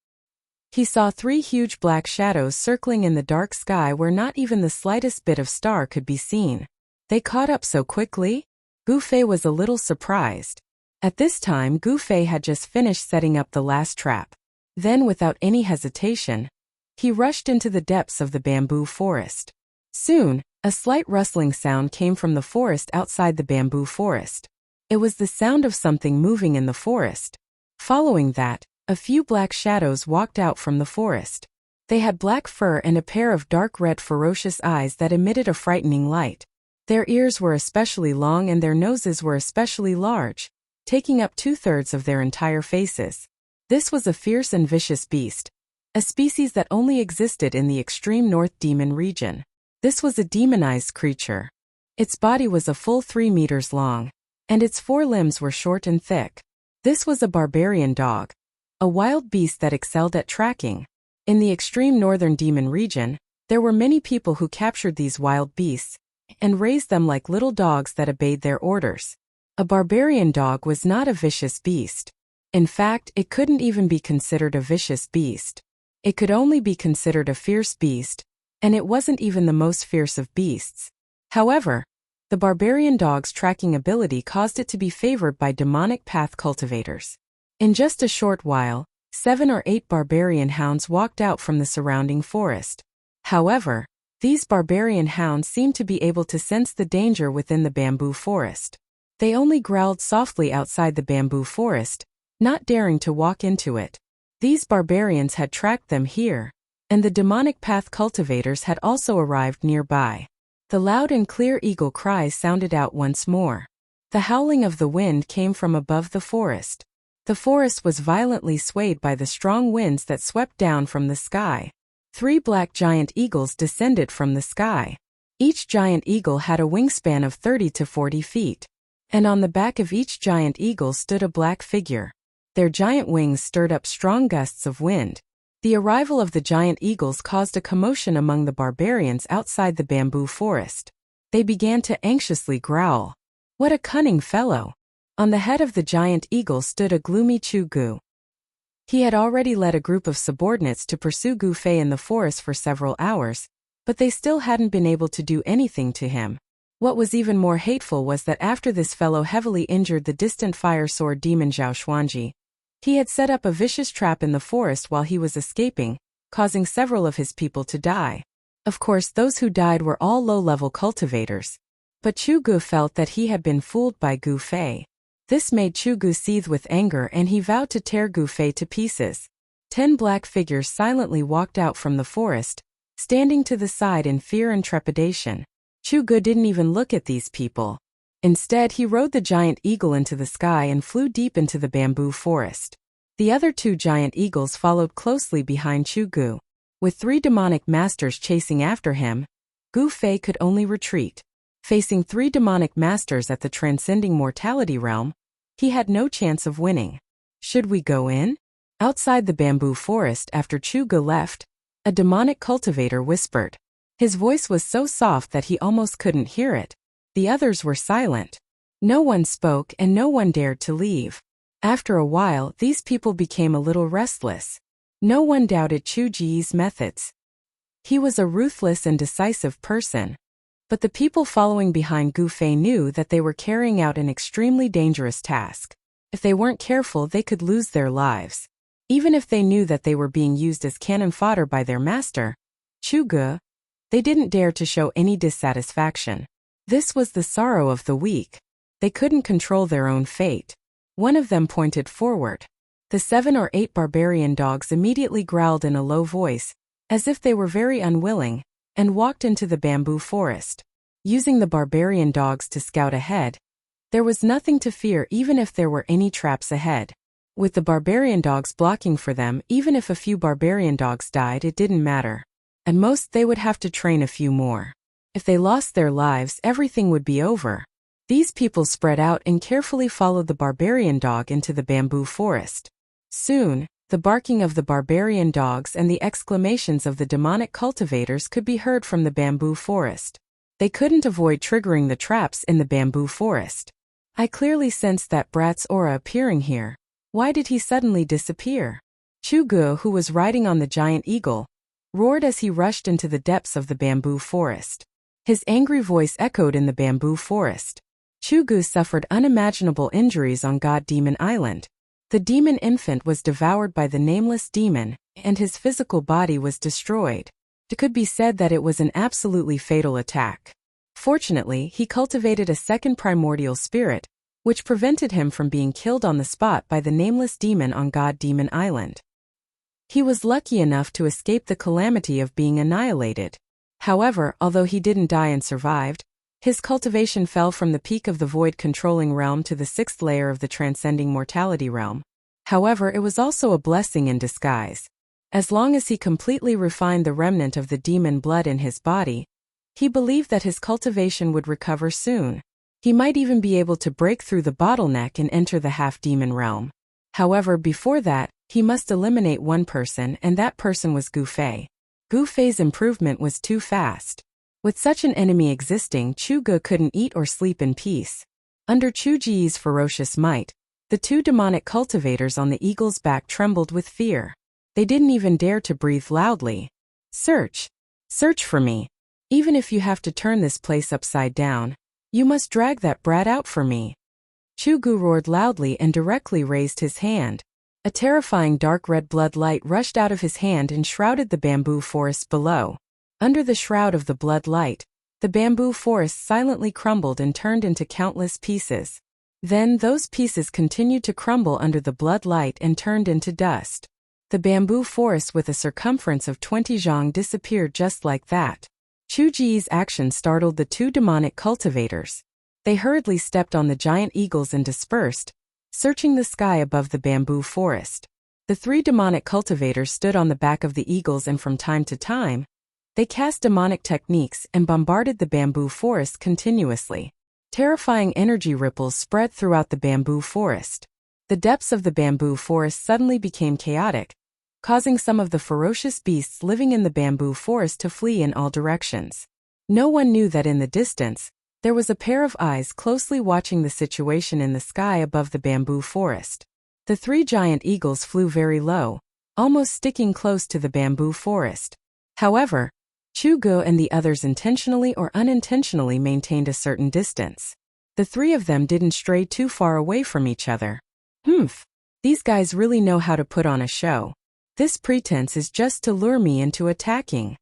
He saw 3 huge black shadows circling in the dark sky where not even the slightest bit of star could be seen. They caught up so quickly? Gu Fei was a little surprised. At this time, Gu Fei had just finished setting up the last trap. Then, without any hesitation, he rushed into the depths of the bamboo forest. Soon, a slight rustling sound came from the forest outside the bamboo forest. It was the sound of something moving in the forest. Following that, a few black shadows walked out from the forest. They had black fur and a pair of dark red ferocious eyes that emitted a frightening light. Their ears were especially long and their noses were especially large, taking up 2/3 of their entire faces. This was a fierce and vicious beast, a species that only existed in the extreme North Demon region. This was a demonized creature. Its body was a full 3 meters long, and its 4 limbs were short and thick. This was a barbarian dog, a wild beast that excelled at tracking. In the extreme Northern Demon region, there were many people who captured these wild beasts and raised them like little dogs that obeyed their orders. A barbarian dog was not a vicious beast. In fact, it couldn't even be considered a vicious beast. It could only be considered a fierce beast, and it wasn't even the most fierce of beasts. However, the barbarian dog's tracking ability caused it to be favored by demonic path cultivators. In just a short while, 7 or 8 barbarian hounds walked out from the surrounding forest. However, these barbarian hounds seemed to be able to sense the danger within the bamboo forest. They only growled softly outside the bamboo forest, not daring to walk into it. These barbarians had tracked them here, and the demonic path cultivators had also arrived nearby. The loud and clear eagle cries sounded out once more. The howling of the wind came from above the forest. The forest was violently swayed by the strong winds that swept down from the sky. 3 black giant eagles descended from the sky. Each giant eagle had a wingspan of 30 to 40 feet. And on the back of each giant eagle stood a black figure. Their giant wings stirred up strong gusts of wind. The arrival of the giant eagles caused a commotion among the barbarians outside the bamboo forest. They began to anxiously growl. What a cunning fellow! On the head of the giant eagle stood a gloomy Chu. He had already led a group of subordinates to pursue Gu Fei in the forest for several hours, but they still hadn't been able to do anything to him. What was even more hateful was that after this fellow heavily injured the distant fire sword demon Zhao Xuanji, he had set up a vicious trap in the forest while he was escaping, causing several of his people to die. Of course, those who died were all low-level cultivators. But Chu Gu felt that he had been fooled by Gu Fei. This made Chu Gu seethe with anger and he vowed to tear Gu Fei to pieces. 10 black figures silently walked out from the forest, standing to the side in fear and trepidation. Chu Gu didn't even look at these people. Instead, he rode the giant eagle into the sky and flew deep into the bamboo forest. The other 2 giant eagles followed closely behind Chu Gu. With 3 demonic masters chasing after him, Gu Fei could only retreat. Facing 3 demonic masters at the transcending mortality realm, he had no chance of winning. Should we go in? Outside the bamboo forest after Chu Gu left, a demonic cultivator whispered. His voice was so soft that he almost couldn't hear it. The others were silent. No one spoke and no one dared to leave. After a while, these people became a little restless. No one doubted Chu Ji's methods. He was a ruthless and decisive person. But the people following behind Gu Fei knew that they were carrying out an extremely dangerous task. If they weren't careful, they could lose their lives. Even if they knew that they were being used as cannon fodder by their master, Chu Gu, they didn't dare to show any dissatisfaction. This was the sorrow of the weak. They couldn't control their own fate. One of them pointed forward. The 7 or 8 barbarian dogs immediately growled in a low voice, as if they were very unwilling, and walked into the bamboo forest. Using the barbarian dogs to scout ahead, there was nothing to fear even if there were any traps ahead. With the barbarian dogs blocking for them, even if a few barbarian dogs died, it didn't matter. At most, they would have to train a few more. If they lost their lives, everything would be over. These people spread out and carefully followed the barbarian dog into the bamboo forest. Soon, the barking of the barbarian dogs and the exclamations of the demonic cultivators could be heard from the bamboo forest. They couldn't avoid triggering the traps in the bamboo forest. I clearly sensed that brat's aura appearing here. Why did he suddenly disappear? Chu Gu, who was riding on the giant eagle, roared as he rushed into the depths of the bamboo forest. His angry voice echoed in the bamboo forest. Chu Gu suffered unimaginable injuries on God Demon Island. The demon infant was devoured by the nameless demon, and his physical body was destroyed. It could be said that it was an absolutely fatal attack. Fortunately, he cultivated a second primordial spirit, which prevented him from being killed on the spot by the nameless demon on God Demon Island. He was lucky enough to escape the calamity of being annihilated. However, although he didn't die and survived, his cultivation fell from the peak of the void-controlling realm to the 6th layer of the transcending mortality realm. However, it was also a blessing in disguise. As long as he completely refined the remnant of the demon blood in his body, he believed that his cultivation would recover soon. He might even be able to break through the bottleneck and enter the half-demon realm. However, before that, he must eliminate one person, and that person was Gu Fei. Gu Fei's improvement was too fast. With such an enemy existing, Chu Gu couldn't eat or sleep in peace. Under Chu Ji's ferocious might, the 2 demonic cultivators on the eagle's back trembled with fear. They didn't even dare to breathe loudly. Search! Search for me! Even if you have to turn this place upside down, you must drag that brat out for me. Chu Gu roared loudly and directly raised his hand. A terrifying dark red blood light rushed out of his hand and shrouded the bamboo forest below. Under the shroud of the blood light, the bamboo forest silently crumbled and turned into countless pieces. Then those pieces continued to crumble under the blood light and turned into dust. The bamboo forest with a circumference of 20 zhang disappeared just like that. Chu Ji's action startled the 2 demonic cultivators. They hurriedly stepped on the giant eagles and dispersed, searching the sky above the bamboo forest. The three demonic cultivators stood on the back of the eagles, and from time to time, they cast demonic techniques and bombarded the bamboo forest continuously. Terrifying energy ripples spread throughout the bamboo forest. The depths of the bamboo forest suddenly became chaotic, causing some of the ferocious beasts living in the bamboo forest to flee in all directions. No one knew that in the distance, there was a pair of eyes closely watching the situation in the sky above the bamboo forest. The three giant eagles flew very low, almost sticking close to the bamboo forest. However, Chugu and the others intentionally or unintentionally maintained a certain distance. The three of them didn't stray too far away from each other. These guys really know how to put on a show. This pretense is just to lure me into attacking.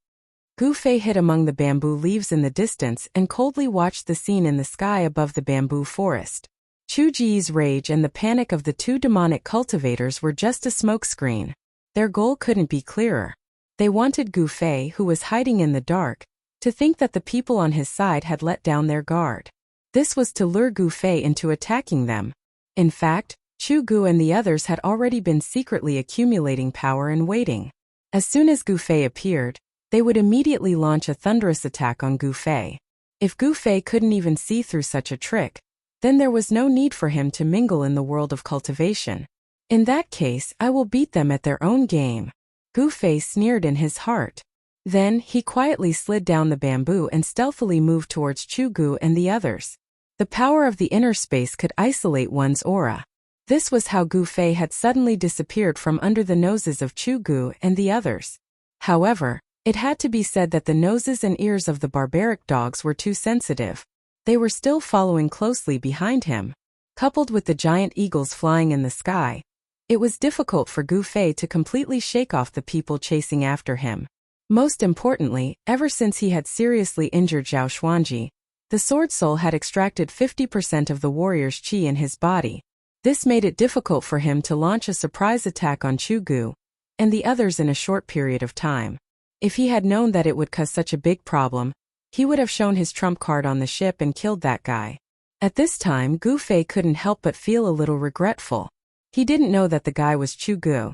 Gu Fei hid among the bamboo leaves in the distance and coldly watched the scene in the sky above the bamboo forest. Chu Ji's rage and the panic of the two demonic cultivators were just a smokescreen. Their goal couldn't be clearer. They wanted Gu Fei, who was hiding in the dark, to think that the people on his side had let down their guard. This was to lure Gu Fei into attacking them. In fact, Chu Gu and the others had already been secretly accumulating power and waiting. As soon as Gu Fei appeared, they would immediately launch a thunderous attack on Gu Fei. If Gu Fei couldn't even see through such a trick, then there was no need for him to mingle in the world of cultivation. In that case, I will beat them at their own game. Gu Fei sneered in his heart. Then, he quietly slid down the bamboo and stealthily moved towards Chu Gu and the others. The power of the inner space could isolate one's aura. This was how Gu Fei had suddenly disappeared from under the noses of Chu Gu and the others. However, it had to be said that the noses and ears of the barbaric dogs were too sensitive. They were still following closely behind him. Coupled with the giant eagles flying in the sky, it was difficult for Gu Fei to completely shake off the people chasing after him. Most importantly, ever since he had seriously injured Zhao Xuanji, the Sword Soul had extracted 50% of the warrior's qi in his body. This made it difficult for him to launch a surprise attack on Chu Gu and the others in a short period of time. If he had known that it would cause such a big problem, he would have shown his trump card on the ship and killed that guy. At this time, Gu Fei couldn't help but feel a little regretful. He didn't know that the guy was Chu Gu,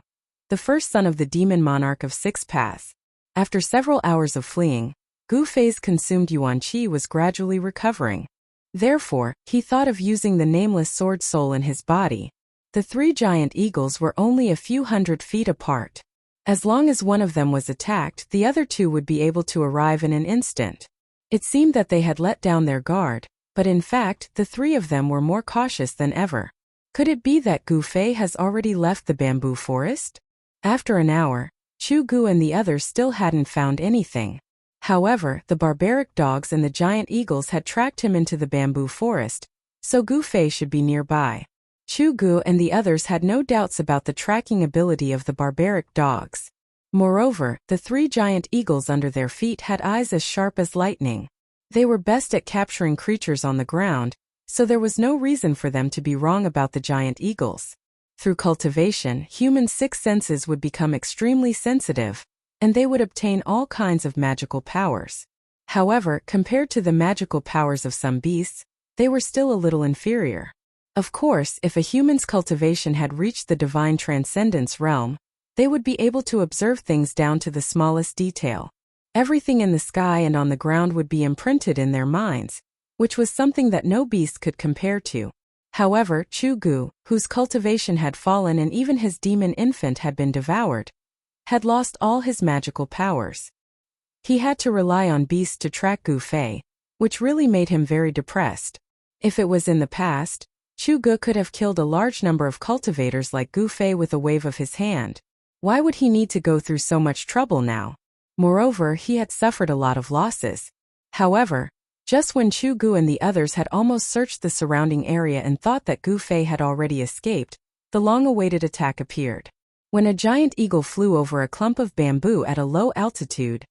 the first son of the demon monarch of 6 paths. After several hours of fleeing, Gu Fei's consumed yuan qi was gradually recovering. Therefore, he thought of using the nameless sword soul in his body. The three giant eagles were only a few hundred feet apart. As long as one of them was attacked, the other two would be able to arrive in an instant. It seemed that they had let down their guard, but in fact, the three of them were more cautious than ever. Could it be that Gu Fei has already left the bamboo forest? After an hour, Chu Gu and the others still hadn't found anything. However, the barbaric dogs and the giant eagles had tracked him into the bamboo forest, so Gu Fei should be nearby. Chu Gu and the others had no doubts about the tracking ability of the barbaric dogs. Moreover, the three giant eagles under their feet had eyes as sharp as lightning. They were best at capturing creatures on the ground, so there was no reason for them to be wrong about the giant eagles. Through cultivation, human 6 senses would become extremely sensitive, and they would obtain all kinds of magical powers. However, compared to the magical powers of some beasts, they were still a little inferior. Of course, if a human's cultivation had reached the divine transcendence realm, they would be able to observe things down to the smallest detail. Everything in the sky and on the ground would be imprinted in their minds, which was something that no beast could compare to. However, Chu Gu, whose cultivation had fallen and even his demon infant had been devoured, had lost all his magical powers. He had to rely on beasts to track Gu Fei, which really made him very depressed. If it was in the past, Chu Gu could have killed a large number of cultivators like Gu Fei with a wave of his hand. Why would he need to go through so much trouble now? Moreover, he had suffered a lot of losses. However, just when Chu Gu and the others had almost searched the surrounding area and thought that Gu Fei had already escaped, the long-awaited attack appeared. When a giant eagle flew over a clump of bamboo at a low altitude,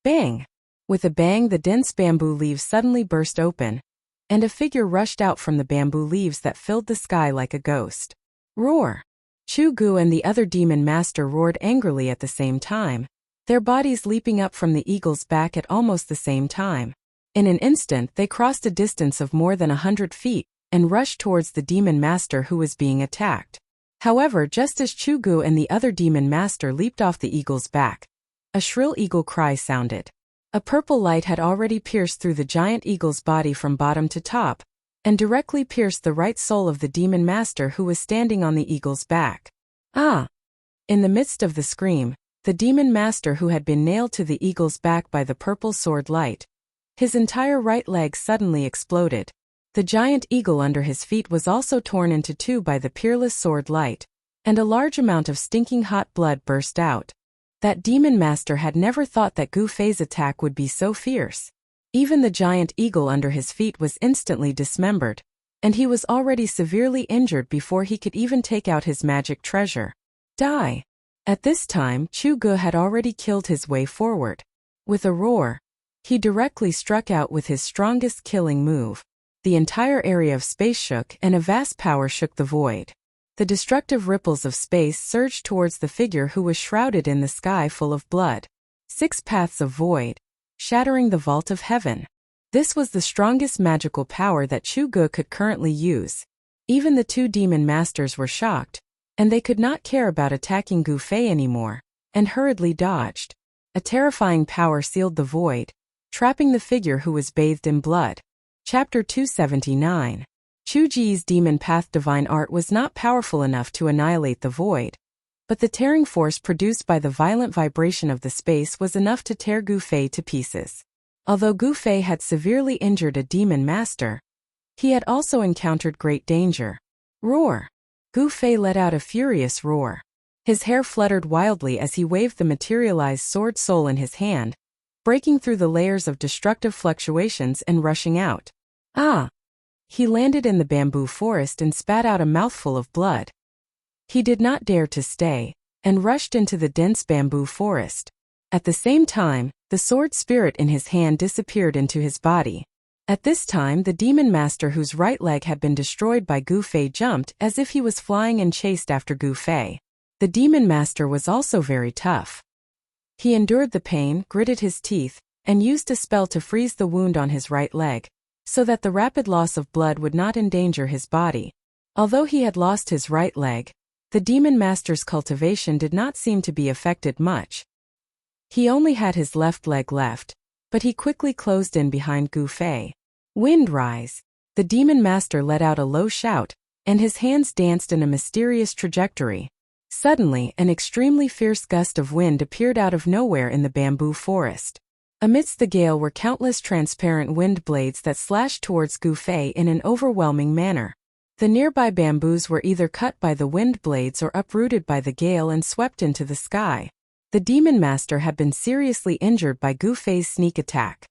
bang! With a bang, the dense bamboo leaves suddenly burst open, and a figure rushed out from the bamboo leaves that filled the sky like a ghost. Roar! Chu Gu and the other demon master roared angrily at the same time, their bodies leaping up from the eagle's back at almost the same time. In an instant they crossed a distance of more than 100 feet, and rushed towards the demon master who was being attacked. However, just as Chu Gu and the other demon master leaped off the eagle's back, a shrill eagle cry sounded. A purple light had already pierced through the giant eagle's body from bottom to top, and directly pierced the right soul of the demon master who was standing on the eagle's back. Ah! In the midst of the scream, the demon master who had been nailed to the eagle's back by the purple sword light, his entire right leg suddenly exploded. The giant eagle under his feet was also torn into two by the peerless sword light, and a large amount of stinking hot blood burst out. That demon master had never thought that Gu Fei's attack would be so fierce. Even the giant eagle under his feet was instantly dismembered, and he was already severely injured before he could even take out his magic treasure. Die! At this time, Chu Gu had already killed his way forward. With a roar, he directly struck out with his strongest killing move. The entire area of space shook, and a vast power shook the void. The destructive ripples of space surged towards the figure who was shrouded in the sky full of blood. 6 paths of void, shattering the vault of heaven. This was the strongest magical power that Chu Gu could currently use. Even the 2 demon masters were shocked, and they could not care about attacking Gu Fei anymore, and hurriedly dodged. A terrifying power sealed the void, trapping the figure who was bathed in blood. Chapter 279. Chu Ji's demon path divine art was not powerful enough to annihilate the void, but the tearing force produced by the violent vibration of the space was enough to tear Gu Fei to pieces. Although Gu Fei had severely injured a demon master, he had also encountered great danger. Roar! Gu Fei let out a furious roar. His hair fluttered wildly as he waved the materialized sword soul in his hand, breaking through the layers of destructive fluctuations and rushing out. Ah! He landed in the bamboo forest and spat out a mouthful of blood. He did not dare to stay, and rushed into the dense bamboo forest. At the same time, the sword spirit in his hand disappeared into his body. At this time, the demon master whose right leg had been destroyed by Gu Fei jumped as if he was flying and chased after Gu Fei. The demon master was also very tough. He endured the pain, gritted his teeth, and used a spell to freeze the wound on his right leg, so that the rapid loss of blood would not endanger his body. Although he had lost his right leg, the demon master's cultivation did not seem to be affected much. He only had his left leg left, but he quickly closed in behind Gu Fei. Wind rise! The demon master let out a low shout, and his hands danced in a mysterious trajectory. Suddenly, an extremely fierce gust of wind appeared out of nowhere in the bamboo forest. Amidst the gale were countless transparent wind blades that slashed towards Gu Fei in an overwhelming manner. The nearby bamboos were either cut by the wind blades or uprooted by the gale and swept into the sky. The demon master had been seriously injured by Gu Fei's sneak attack.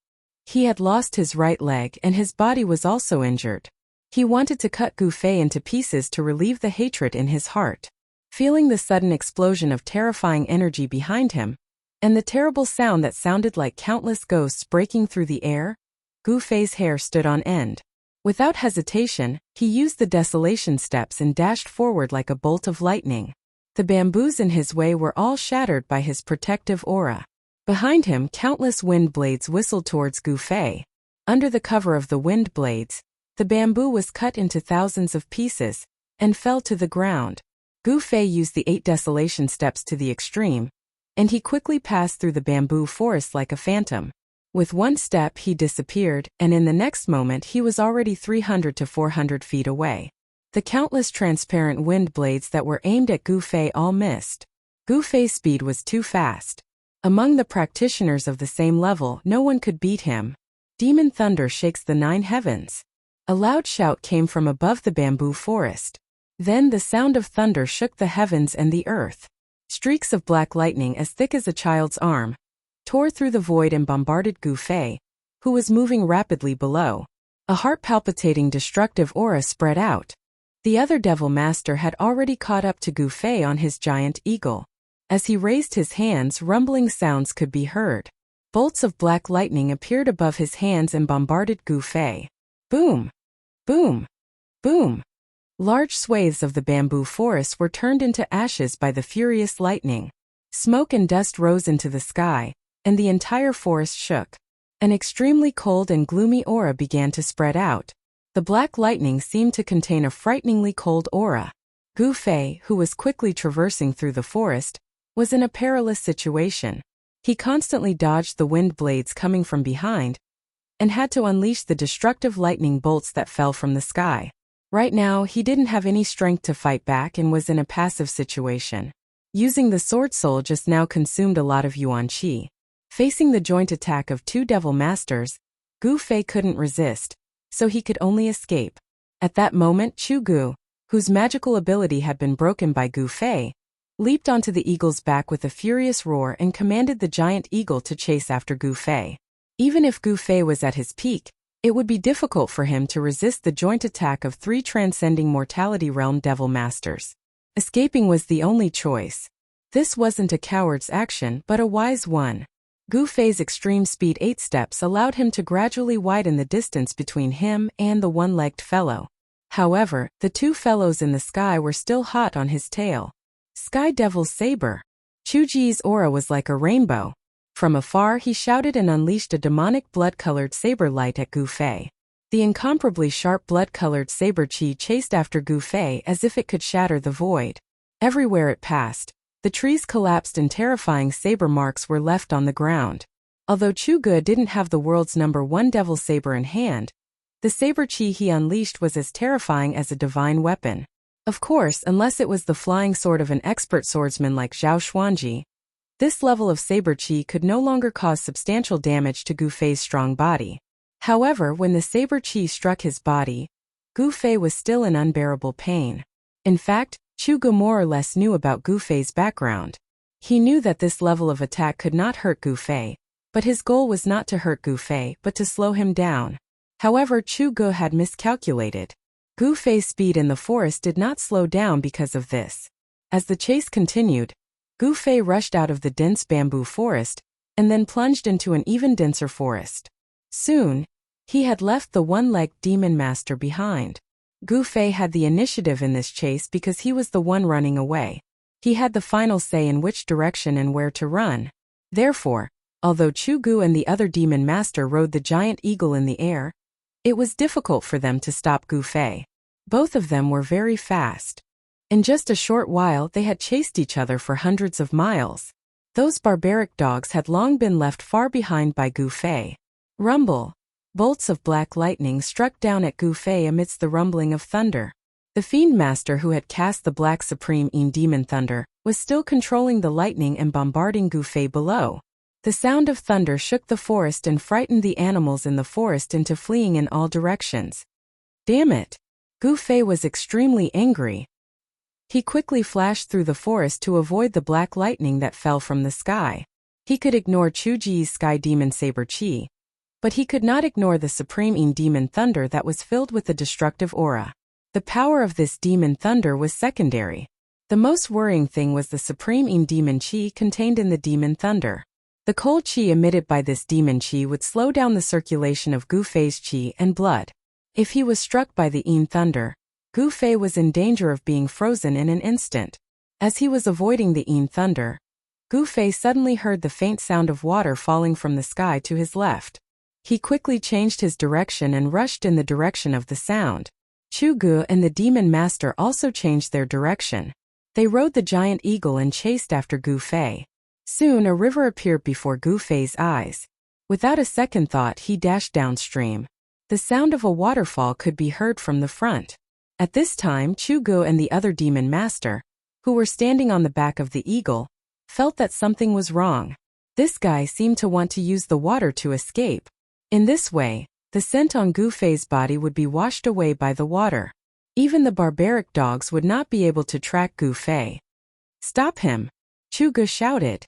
He had lost his right leg and his body was also injured. He wanted to cut Gu Fei into pieces to relieve the hatred in his heart. Feeling the sudden explosion of terrifying energy behind him, and the terrible sound that sounded like countless ghosts breaking through the air, Gu Fei's hair stood on end. Without hesitation, he used the desolation steps and dashed forward like a bolt of lightning. The bamboos in his way were all shattered by his protective aura. Behind him, countless wind blades whistled towards Gu Fei. Under the cover of the wind blades, the bamboo was cut into thousands of pieces and fell to the ground. Gu Fei used the 8 desolation steps to the extreme, and he quickly passed through the bamboo forest like a phantom. With one step he disappeared, and in the next moment he was already 300 to 400 feet away. The countless transparent wind blades that were aimed at Gu Fei all missed. Gu Fei's speed was too fast. Among the practitioners of the same level, no one could beat him. Demon thunder shakes the 9 heavens. A loud shout came from above the bamboo forest. Then the sound of thunder shook the heavens and the earth. Streaks of black lightning as thick as a child's arm tore through the void and bombarded Gu Fei, who was moving rapidly below. A heart-palpitating destructive aura spread out. The other devil master had already caught up to Gu Fei on his giant eagle. As he raised his hands, rumbling sounds could be heard. Bolts of black lightning appeared above his hands and bombarded Gu Fei. Boom! Boom! Boom! Large swathes of the bamboo forest were turned into ashes by the furious lightning. Smoke and dust rose into the sky, and the entire forest shook. An extremely cold and gloomy aura began to spread out. The black lightning seemed to contain a frighteningly cold aura. Gu Fei, who was quickly traversing through the forest, was in a perilous situation. He constantly dodged the wind blades coming from behind and had to unleash the destructive lightning bolts that fell from the sky. Right now, he didn't have any strength to fight back and was in a passive situation. Using the sword soul just now consumed a lot of yuan qi. Facing the joint attack of two devil masters, Gu Fei couldn't resist, so he could only escape. At that moment, Chu Gu, whose magical ability had been broken by Gu Fei, leaped onto the eagle's back with a furious roar and commanded the giant eagle to chase after Gu Fei. Even if Gu Fei was at his peak, it would be difficult for him to resist the joint attack of three transcending mortality realm devil masters. Escaping was the only choice. This wasn't a coward's action but a wise one. Gu Fei's extreme speed 8 steps allowed him to gradually widen the distance between him and the one-legged fellow. However, the two fellows in the sky were still hot on his tail. Sky Devil's Saber. Chu Ji's aura was like a rainbow. From afar he shouted and unleashed a demonic blood-colored saber light at Gu Fei. The incomparably sharp blood-colored saber chi chased after Gu Fei as if it could shatter the void. Everywhere it passed, the trees collapsed and terrifying saber marks were left on the ground. Although Chu Gu didn't have the world's #1 devil saber in hand, the saber chi he unleashed was as terrifying as a divine weapon. Of course, unless it was the flying sword of an expert swordsman like Zhao Xuanji, this level of saber chi could no longer cause substantial damage to Gu Fei's strong body. However, when the saber chi struck his body, Gu Fei was still in unbearable pain. In fact, Chu Gu more or less knew about Gu Fei's background. He knew that this level of attack could not hurt Gu Fei, but his goal was not to hurt Gu Fei but to slow him down. However, Chu Gu had miscalculated. Gu Fei's speed in the forest did not slow down because of this. As the chase continued, Gu Fei rushed out of the dense bamboo forest and then plunged into an even denser forest. Soon, he had left the one-legged demon master behind. Gu Fei had the initiative in this chase because he was the one running away. He had the final say in which direction and where to run. Therefore, although Chu Gu and the other demon master rode the giant eagle in the air, it was difficult for them to stop Gu Fei. Both of them were very fast. In just a short while they had chased each other for hundreds of miles. Those barbaric dogs had long been left far behind by Gu Fei. Rumble. Bolts of black lightning struck down at Gu Fei amidst the rumbling of thunder. The Fiend Master who had cast the Black Supreme Demon Thunder was still controlling the lightning and bombarding Gu Fei below. The sound of thunder shook the forest and frightened the animals in the forest into fleeing in all directions. Damn it! Gu Fei was extremely angry. He quickly flashed through the forest to avoid the black lightning that fell from the sky. He could ignore Chu Ji's Sky Demon Saber Chi, but he could not ignore the Supreme Demon Thunder that was filled with the destructive aura. The power of this demon thunder was secondary. The most worrying thing was the Supreme Demon Chi contained in the demon thunder. The cold chi emitted by this demon chi would slow down the circulation of Gu Fei's chi and blood. If he was struck by the thunder, Gu Fei was in danger of being frozen in an instant. As he was avoiding the thunder, Gu Fei suddenly heard the faint sound of water falling from the sky to his left. He quickly changed his direction and rushed in the direction of the sound. Chu Gu and the demon master also changed their direction. They rode the giant eagle and chased after Gu Fei. Soon a river appeared before Gu Fei's eyes. Without a second thought he dashed downstream. The sound of a waterfall could be heard from the front. At this time Chu Gu and the other demon master, who were standing on the back of the eagle, felt that something was wrong. This guy seemed to want to use the water to escape. In this way, the scent on Gu Fei's body would be washed away by the water. Even the barbaric dogs would not be able to track Gu Fei. "Stop him!" Chu Gu shouted.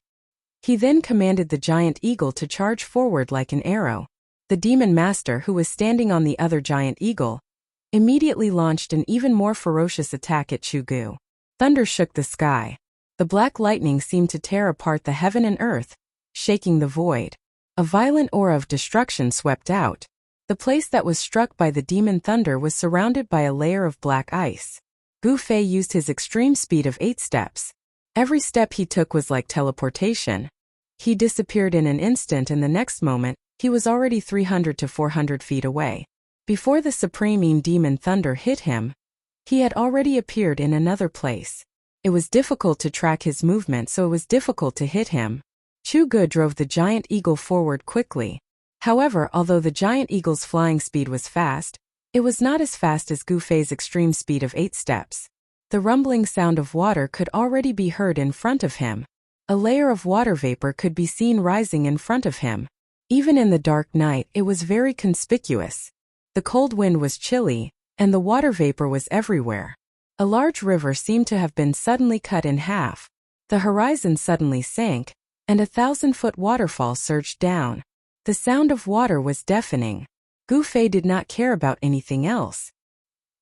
He then commanded the giant eagle to charge forward like an arrow. The demon master, who was standing on the other giant eagle, immediately launched an even more ferocious attack at Chu Gu. Thunder shook the sky. The black lightning seemed to tear apart the heaven and earth, shaking the void. A violent aura of destruction swept out. The place that was struck by the demon thunder was surrounded by a layer of black ice. Gu Fei used his extreme speed of 8 steps. Every step he took was like teleportation. He disappeared in an instant and the next moment, he was already 300 to 400 feet away. Before the supreme demon thunder hit him, he had already appeared in another place. It was difficult to track his movement, so it was difficult to hit him. Chu Ge drove the giant eagle forward quickly. However, although the giant eagle's flying speed was fast, it was not as fast as Gu Fei's extreme speed of 8 steps. The rumbling sound of water could already be heard in front of him. A layer of water vapor could be seen rising in front of him. Even in the dark night, it was very conspicuous. The cold wind was chilly, and the water vapor was everywhere. A large river seemed to have been suddenly cut in half. The horizon suddenly sank, and a 1,000-foot waterfall surged down. The sound of water was deafening. Gu Fei did not care about anything else.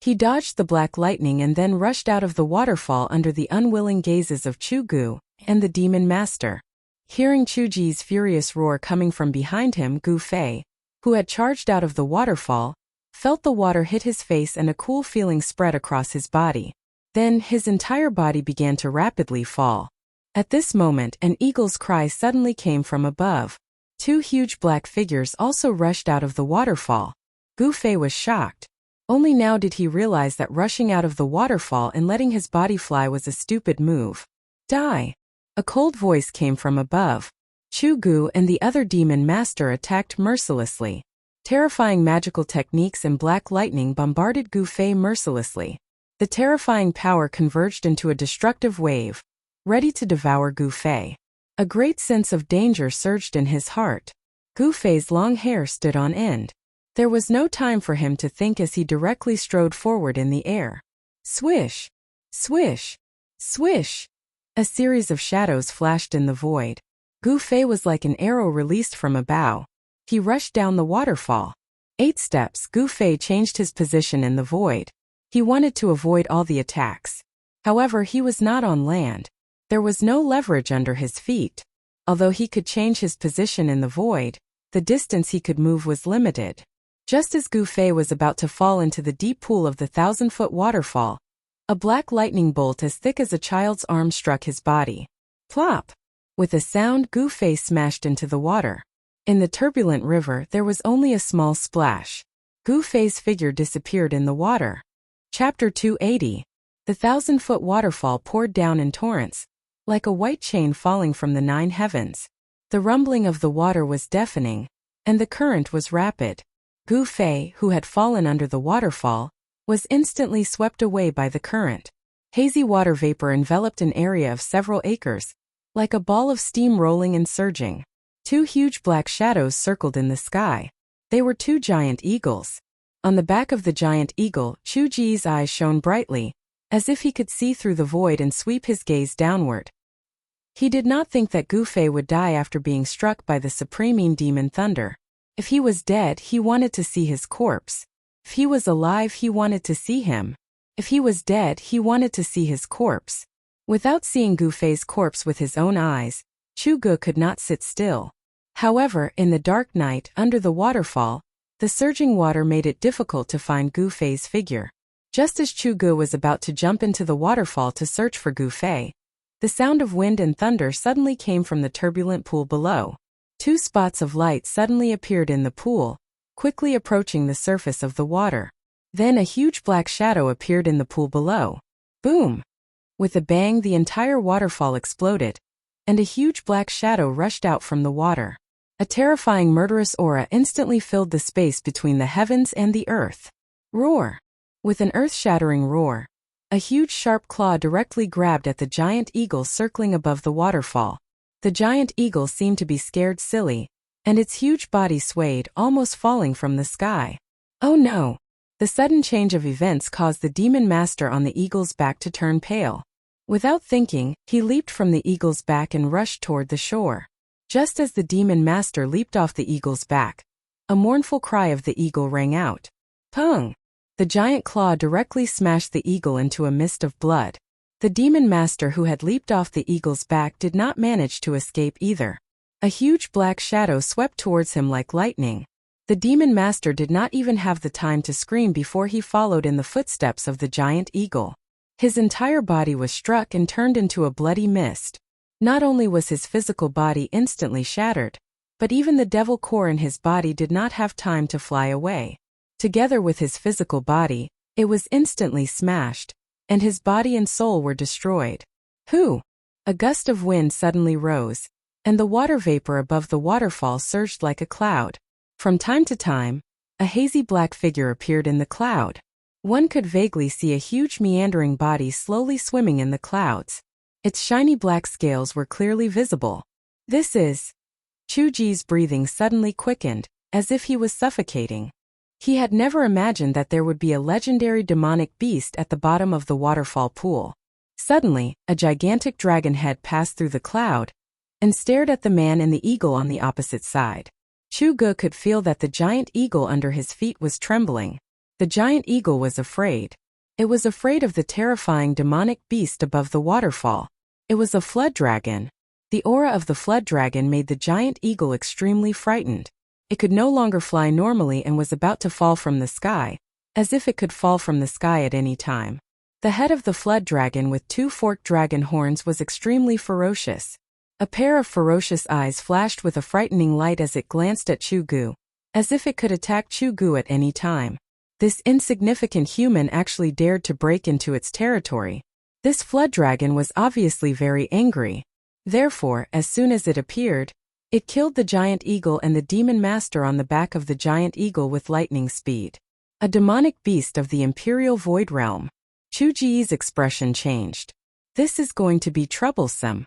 He dodged the black lightning and then rushed out of the waterfall under the unwilling gazes of Chu Ge and the demon master. Hearing Chu Ji's furious roar coming from behind him, Gu Fei, who had charged out of the waterfall, felt the water hit his face and a cool feeling spread across his body. Then his entire body began to rapidly fall. At this moment, an eagle's cry suddenly came from above. 2 huge black figures also rushed out of the waterfall. Gu Fei was shocked. Only now did he realize that rushing out of the waterfall and letting his body fly was a stupid move. Die! A cold voice came from above. Chu Ge and the other demon master attacked mercilessly. Terrifying magical techniques and black lightning bombarded Gu Fei mercilessly. The terrifying power converged into a destructive wave, ready to devour Gu Fei. A great sense of danger surged in his heart. Gu Fei's long hair stood on end. There was no time for him to think as he directly strode forward in the air. Swish! Swish! Swish! A series of shadows flashed in the void. Gu Fei was like an arrow released from a bow. He rushed down the waterfall. 8 steps, Gu Fei changed his position in the void. He wanted to avoid all the attacks. However, he was not on land. There was no leverage under his feet. Although he could change his position in the void, the distance he could move was limited. Just as Gu Fei was about to fall into the deep pool of the 1,000-foot waterfall, a black lightning bolt as thick as a child's arm struck his body. Plop! With a sound, Gu Fei smashed into the water. In the turbulent river, there was only a small splash. Gu Fei's figure disappeared in the water. Chapter 280. The 1,000-foot waterfall poured down in torrents, like a white chain falling from the 9 heavens. The rumbling of the water was deafening, and the current was rapid. Gu Fei, who had fallen under the waterfall, was instantly swept away by the current. Hazy water vapor enveloped an area of several acres, like a ball of steam rolling and surging. 2 huge black shadows circled in the sky. They were 2 giant eagles. On the back of the giant eagle, Chu Ji's eyes shone brightly, as if he could see through the void and sweep his gaze downward. He did not think that Gu Fei would die after being struck by the supreme demon thunder. If he was dead, he wanted to see his corpse. If he was alive, he wanted to see him. If he was dead, he wanted to see his corpse. Without seeing Gu Fei's corpse with his own eyes, Chu Ge could not sit still. However, in the dark night, under the waterfall, the surging water made it difficult to find Gu Fei's figure. Just as Chu Ge was about to jump into the waterfall to search for Gu Fei, the sound of wind and thunder suddenly came from the turbulent pool below. 2 spots of light suddenly appeared in the pool, quickly approaching the surface of the water. Then a huge black shadow appeared in the pool below. Boom! With a bang, the entire waterfall exploded, and a huge black shadow rushed out from the water. A terrifying murderous aura instantly filled the space between the heavens and the earth. Roar! With an earth-shattering roar, a huge sharp claw directly grabbed at the giant eagle circling above the waterfall. The giant eagle seemed to be scared silly, and its huge body swayed, almost falling from the sky. Oh no! The sudden change of events caused the demon master on the eagle's back to turn pale. Without thinking, he leaped from the eagle's back and rushed toward the shore. Just as the demon master leaped off the eagle's back, a mournful cry of the eagle rang out. Pung! The giant claw directly smashed the eagle into a mist of blood. The demon master who had leaped off the eagle's back did not manage to escape either. A huge black shadow swept towards him like lightning. The demon master did not even have the time to scream before he followed in the footsteps of the giant eagle. His entire body was struck and turned into a bloody mist. Not only was his physical body instantly shattered, But even the devil core in his body did not have time to fly away. Together with his physical body, it was instantly smashed, and his body and soul were destroyed. Who? A gust of wind suddenly rose, and the water vapor above the waterfall surged like a cloud. From time to time, a hazy black figure appeared in the cloud. One could vaguely see a huge meandering body slowly swimming in the clouds. Its shiny black scales were clearly visible. This is... Chuji's breathing suddenly quickened, as if he was suffocating. He had never imagined that there would be a legendary demonic beast at the bottom of the waterfall pool. Suddenly, a gigantic dragon head passed through the cloud and stared at the man and the eagle on the opposite side. Chuge could feel that the giant eagle under his feet was trembling. The giant eagle was afraid. It was afraid of the terrifying demonic beast above the waterfall. It was a flood dragon. The aura of the flood dragon made the giant eagle extremely frightened. It could no longer fly normally and was about to fall from the sky, as if it could fall from the sky at any time. The head of the flood dragon with two forked dragon horns was extremely ferocious. A pair of ferocious eyes flashed with a frightening light as it glanced at Chugu, as if it could attack Chugu at any time. This insignificant human actually dared to break into its territory. This flood dragon was obviously very angry. Therefore, as soon as it appeared, it killed the giant eagle and the demon master on the back of the giant eagle with lightning speed. A demonic beast of the Imperial Void Realm. Chuji's expression changed. This is going to be troublesome.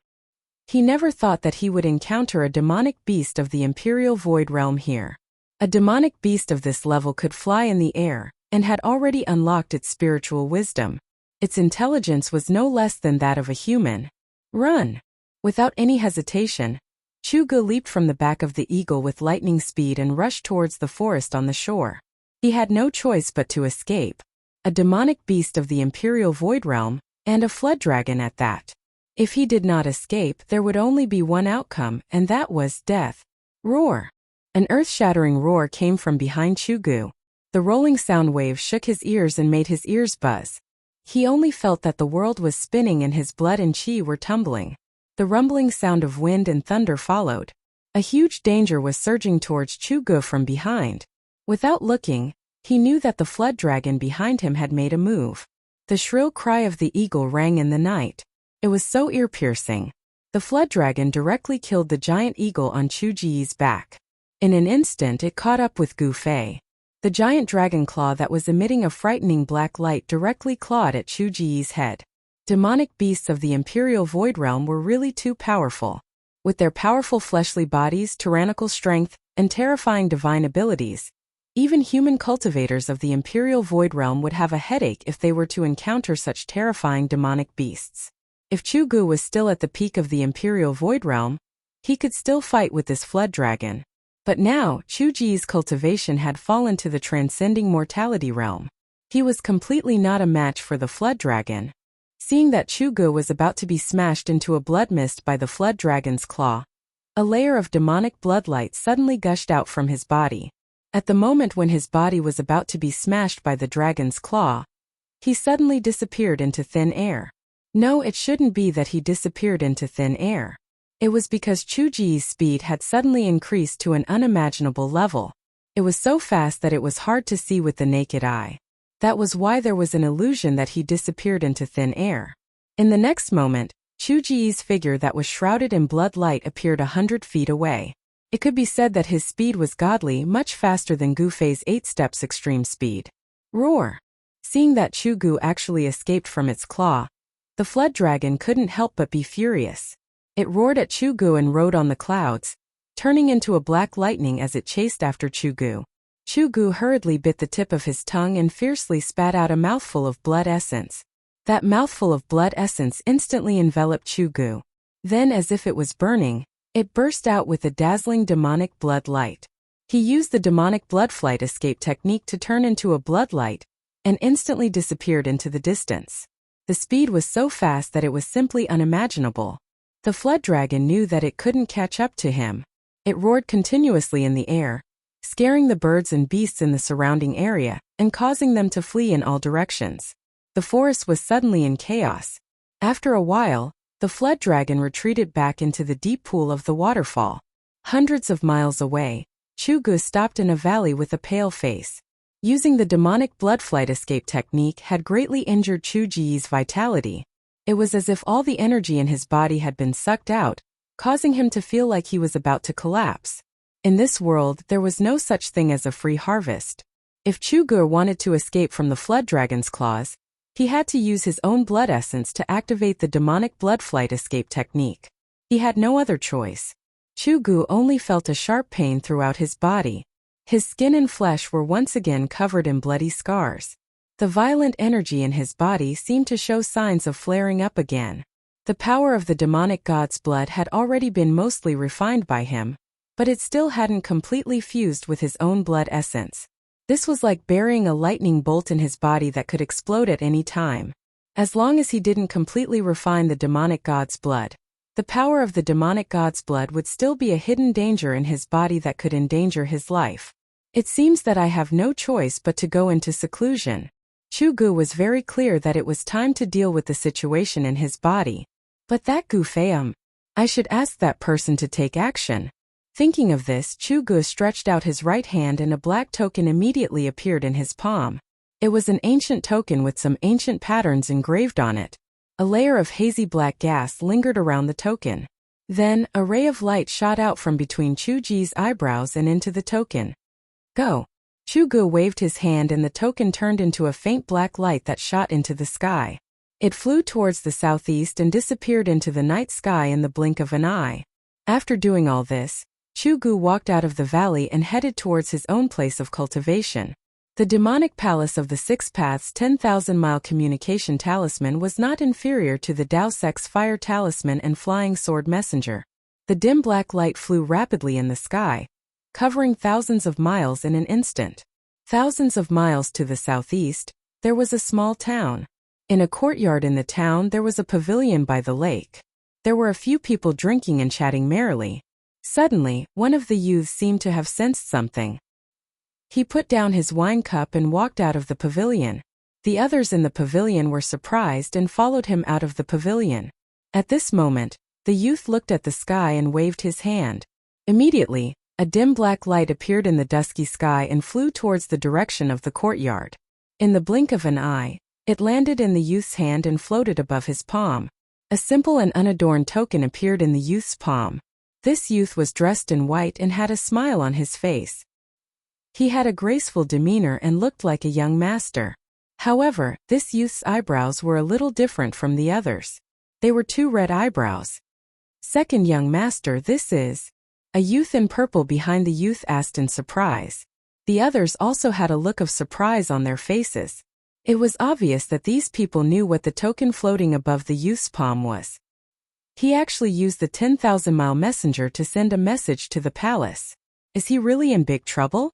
He never thought that he would encounter a demonic beast of the Imperial Void Realm here. A demonic beast of this level could fly in the air, and had already unlocked its spiritual wisdom. Its intelligence was no less than that of a human. Run! Without any hesitation, Chuge leaped from the back of the eagle with lightning speed and rushed towards the forest on the shore. He had no choice but to escape. A demonic beast of the Imperial Void Realm, and a flood dragon at that. If he did not escape, there would only be one outcome, and that was death. Roar! An earth-shattering roar came from behind Chugu. The rolling sound waves shook his ears and made his ears buzz. He only felt that the world was spinning and his blood and chi were tumbling. The rumbling sound of wind and thunder followed. A huge danger was surging towards Chugu from behind. Without looking, he knew that the flood dragon behind him had made a move. The shrill cry of the eagle rang in the night. It was so ear-piercing. The flood dragon directly killed the giant eagle on Chuji's back. In an instant it caught up with Gu Fei. The giant dragon claw that was emitting a frightening black light directly clawed at Chuji's head. Demonic beasts of the Imperial Void Realm were really too powerful. With their powerful fleshly bodies, tyrannical strength, and terrifying divine abilities, even human cultivators of the Imperial Void Realm would have a headache if they were to encounter such terrifying demonic beasts. If Chugu was still at the peak of the Imperial Void Realm, he could still fight with this flood dragon. But now, Chuji's cultivation had fallen to the transcending mortality realm. He was completely not a match for the flood dragon. Seeing that Chugu was about to be smashed into a blood mist by the flood dragon's claw, a layer of demonic bloodlight suddenly gushed out from his body. At the moment when his body was about to be smashed by the dragon's claw, he suddenly disappeared into thin air. No, it shouldn't be that he disappeared into thin air. It was because Chuji's speed had suddenly increased to an unimaginable level. It was so fast that it was hard to see with the naked eye. That was why there was an illusion that he disappeared into thin air. In the next moment, Chuji's figure that was shrouded in blood light appeared 100 feet away. It could be said that his speed was godly, much faster than Gu Fei's 8 steps extreme speed. Roar! Seeing that Chugu actually escaped from its claw, the flood dragon couldn't help but be furious. It roared at Chugu and rode on the clouds, turning into a black lightning as it chased after Chugu. Chugu hurriedly bit the tip of his tongue and fiercely spat out a mouthful of blood essence. That mouthful of blood essence instantly enveloped Chugu. Then, as if it was burning, it burst out with a dazzling demonic blood light. He used the demonic blood flight escape technique to turn into a blood light, and instantly disappeared into the distance. The speed was so fast that it was simply unimaginable. The flood dragon knew that it couldn't catch up to him. It roared continuously in the air, scaring the birds and beasts in the surrounding area, and causing them to flee in all directions. The forest was suddenly in chaos. After a while, the flood dragon retreated back into the deep pool of the waterfall. Hundreds of miles away, Chugu stopped in a valley with a pale face. Using the demonic blood flight escape technique had greatly injured Chuji's vitality. It was as if all the energy in his body had been sucked out, causing him to feel like he was about to collapse. In this world, there was no such thing as a free harvest. If Chugu wanted to escape from the flood dragon's claws, he had to use his own blood essence to activate the demonic blood flight escape technique. He had no other choice. Chugu only felt a sharp pain throughout his body. His skin and flesh were once again covered in bloody scars. The violent energy in his body seemed to show signs of flaring up again. The power of the demonic god's blood had already been mostly refined by him, but it still hadn't completely fused with his own blood essence. This was like burying a lightning bolt in his body that could explode at any time. As long as he didn't completely refine the demonic god's blood, the power of the demonic god's blood would still be a hidden danger in his body that could endanger his life. It seems that I have no choice but to go into seclusion. Chugu was very clear that it was time to deal with the situation in his body. But that Gufeum, I should ask that person to take action. Thinking of this, Chugu stretched out his right hand and a black token immediately appeared in his palm. It was an ancient token with some ancient patterns engraved on it. A layer of hazy black gas lingered around the token. Then, a ray of light shot out from between Chuji's eyebrows and into the token. Go! Chugu waved his hand and the token turned into a faint black light that shot into the sky. It flew towards the southeast and disappeared into the night sky in the blink of an eye. After doing all this, Chugu walked out of the valley and headed towards his own place of cultivation. The demonic palace of the Six Paths 10,000-mile communication talisman was not inferior to the Dao Sec's fire talisman and flying sword messenger. The dim black light flew rapidly in the sky, covering thousands of miles in an instant. Thousands of miles to the southeast, there was a small town. In a courtyard in the town there was a pavilion by the lake. There were a few people drinking and chatting merrily. Suddenly, one of the youths seemed to have sensed something. He put down his wine cup and walked out of the pavilion. The others in the pavilion were surprised and followed him out of the pavilion. At this moment, the youth looked at the sky and waved his hand. Immediately, a dim black light appeared in the dusky sky and flew towards the direction of the courtyard. In the blink of an eye, it landed in the youth's hand and floated above his palm. A simple and unadorned token appeared in the youth's palm. This youth was dressed in white and had a smile on his face. He had a graceful demeanor and looked like a young master. However, this youth's eyebrows were a little different from the others. They were two red eyebrows. Second young master, this is? A youth in purple behind the youth asked in surprise. The others also had a look of surprise on their faces. It was obvious that these people knew what the token floating above the youth's palm was. He actually used the 10,000-mile messenger to send a message to the palace. Is he really in big trouble?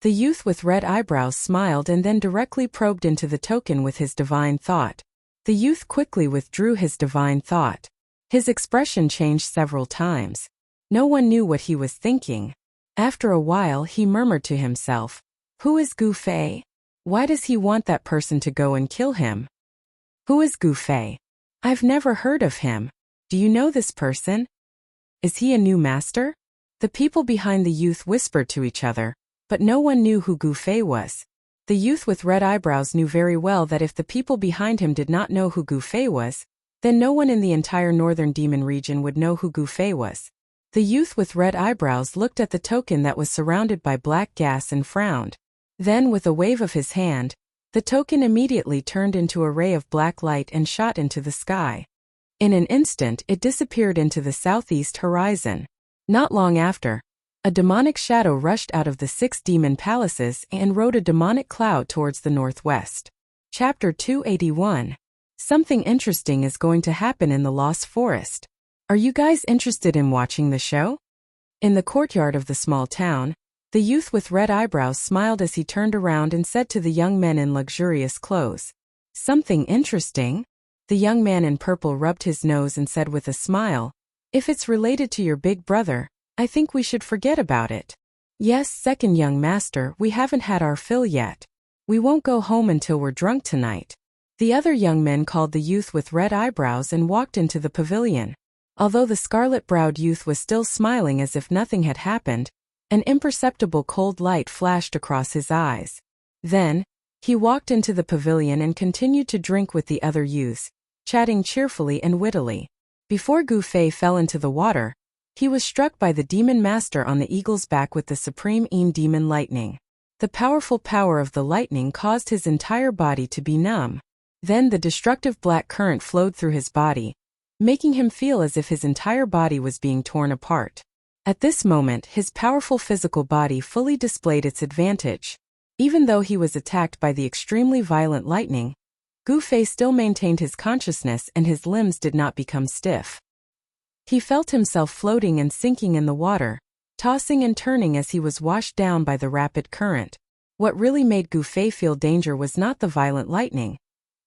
The youth with red eyebrows smiled and then directly probed into the token with his divine thought. The youth quickly withdrew his divine thought. His expression changed several times. No one knew what he was thinking. After a while he murmured to himself, "Who is Gu Fei? Why does he want that person to go and kill him? Who is Gu Fei? I've never heard of him. Do you know this person? Is he a new master?" The people behind the youth whispered to each other, but no one knew who Gu Fei was. The youth with red eyebrows knew very well that if the people behind him did not know who Gu Fei was, then no one in the entire northern demon region would know who Gu Fei was. The youth with red eyebrows looked at the token that was surrounded by black gas and frowned. Then, with a wave of his hand, the token immediately turned into a ray of black light and shot into the sky. In an instant, it disappeared into the southeast horizon. Not long after, a demonic shadow rushed out of the 6 demon palaces and rode a demonic cloud towards the northwest. Chapter 281. Something interesting is going to happen in the Lost Forest. Are you guys interested in watching the show? In the courtyard of the small town, the youth with red eyebrows smiled as he turned around and said to the young men in luxurious clothes, "Something interesting?" The young man in purple rubbed his nose and said with a smile, "If it's related to your big brother, I think we should forget about it." "Yes, second young master, we haven't had our fill yet. We won't go home until we're drunk tonight." The other young men called the youth with red eyebrows and walked into the pavilion. Although the scarlet-browed youth was still smiling as if nothing had happened, an imperceptible cold light flashed across his eyes. Then, he walked into the pavilion and continued to drink with the other youths, chatting cheerfully and wittily. Before Gu Fei fell into the water, he was struck by the demon master on the eagle's back with the supreme demon lightning. The powerful power of the lightning caused his entire body to be numb. Then the destructive black current flowed through his body, making him feel as if his entire body was being torn apart. At this moment, his powerful physical body fully displayed its advantage. Even though he was attacked by the extremely violent lightning, Gu Fei still maintained his consciousness and his limbs did not become stiff. He felt himself floating and sinking in the water, tossing and turning as he was washed down by the rapid current. What really made Gu Fei feel danger was not the violent lightning,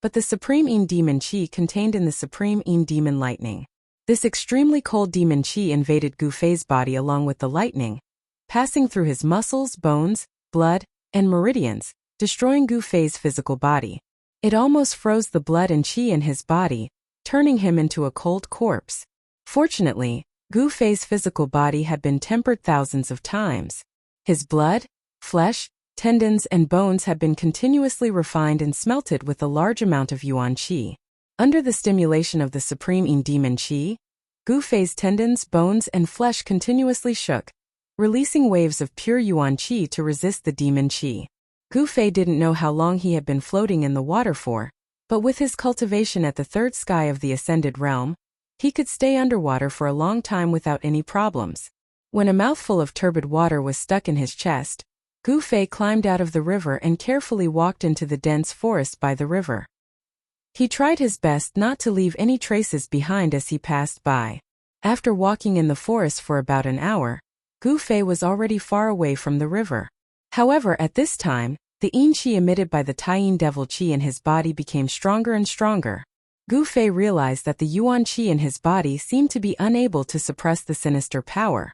but the supreme demon qi contained in the supreme demon lightning. This extremely cold demon qi invaded Gu Fei's body along with the lightning, passing through his muscles, bones, blood, and meridians, destroying Gu Fei's physical body. It almost froze the blood and qi in his body, turning him into a cold corpse. Fortunately, Gu Fei's physical body had been tempered thousands of times. His blood, flesh, tendons and bones had been continuously refined and smelted with a large amount of yuan qi. Under the stimulation of the supreme demon qi, Gu Fei's tendons, bones, and flesh continuously shook, releasing waves of pure yuan qi to resist the demon qi. Gu Fei didn't know how long he had been floating in the water for, but with his cultivation at the third sky of the ascended realm, he could stay underwater for a long time without any problems. When a mouthful of turbid water was stuck in his chest, Gu Fei climbed out of the river and carefully walked into the dense forest by the river. He tried his best not to leave any traces behind as he passed by. After walking in the forest for about an hour, Gu Fei was already far away from the river. However, at this time, the yin qi emitted by the Taiyin devil qi in his body became stronger and stronger. Gu Fei realized that the yuan qi in his body seemed to be unable to suppress the sinister power.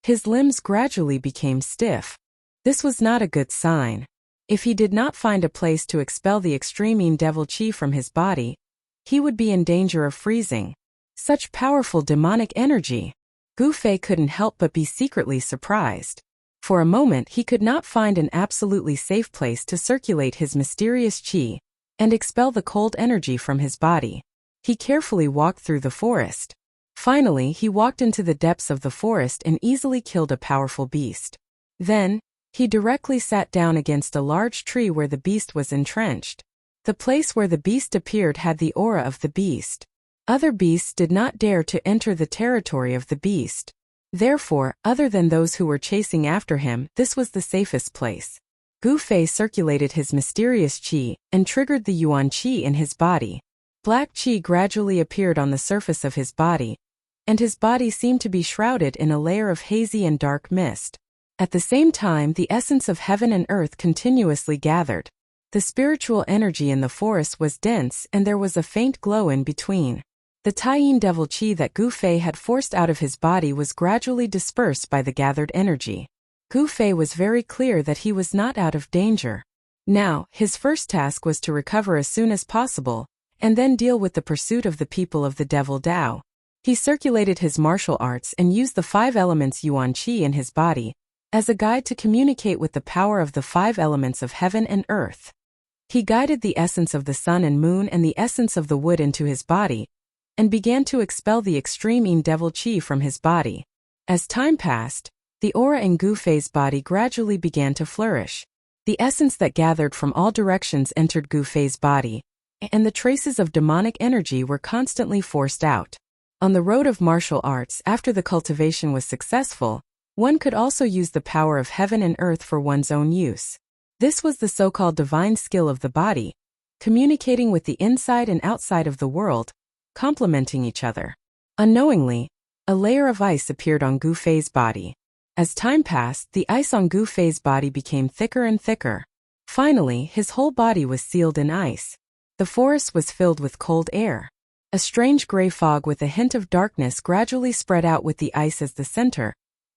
His limbs gradually became stiff. This was not a good sign. If he did not find a place to expel the extreme yin devil qi from his body, he would be in danger of freezing. Such powerful demonic energy! Gu Fei couldn't help but be secretly surprised. For a moment he could not find an absolutely safe place to circulate his mysterious qi and expel the cold energy from his body. He carefully walked through the forest. Finally, he walked into the depths of the forest and easily killed a powerful beast. Then, he directly sat down against a large tree where the beast was entrenched. The place where the beast appeared had the aura of the beast. Other beasts did not dare to enter the territory of the beast. Therefore, other than those who were chasing after him, this was the safest place. Gu Fei circulated his mysterious qi and triggered the yuan qi in his body. Black qi gradually appeared on the surface of his body, and his body seemed to be shrouded in a layer of hazy and dark mist. At the same time, the essence of heaven and earth continuously gathered. The spiritual energy in the forest was dense and there was a faint glow in between. The Taiyin devil qi that Gu Fei had forced out of his body was gradually dispersed by the gathered energy. Gu Fei was very clear that he was not out of danger. Now, his first task was to recover as soon as possible, and then deal with the pursuit of the people of the Devil Dao. He circulated his martial arts and used the 5 elements yuan qi in his body as a guide to communicate with the power of the 5 elements of heaven and earth. He guided the essence of the sun and moon and the essence of the wood into his body, and began to expel the extreme yin devil qi from his body. As time passed, the aura in Gu Fei's body gradually began to flourish. The essence that gathered from all directions entered Gu Fei's body, and the traces of demonic energy were constantly forced out. On the road of martial arts, after the cultivation was successful, one could also use the power of heaven and earth for one's own use. This was the so-called divine skill of the body, communicating with the inside and outside of the world, complementing each other. Unknowingly, a layer of ice appeared on Gu Fei's body. As time passed, the ice on Gu Fei's body became thicker and thicker. Finally, his whole body was sealed in ice. The forest was filled with cold air. A strange gray fog with a hint of darkness gradually spread out with the ice as the center,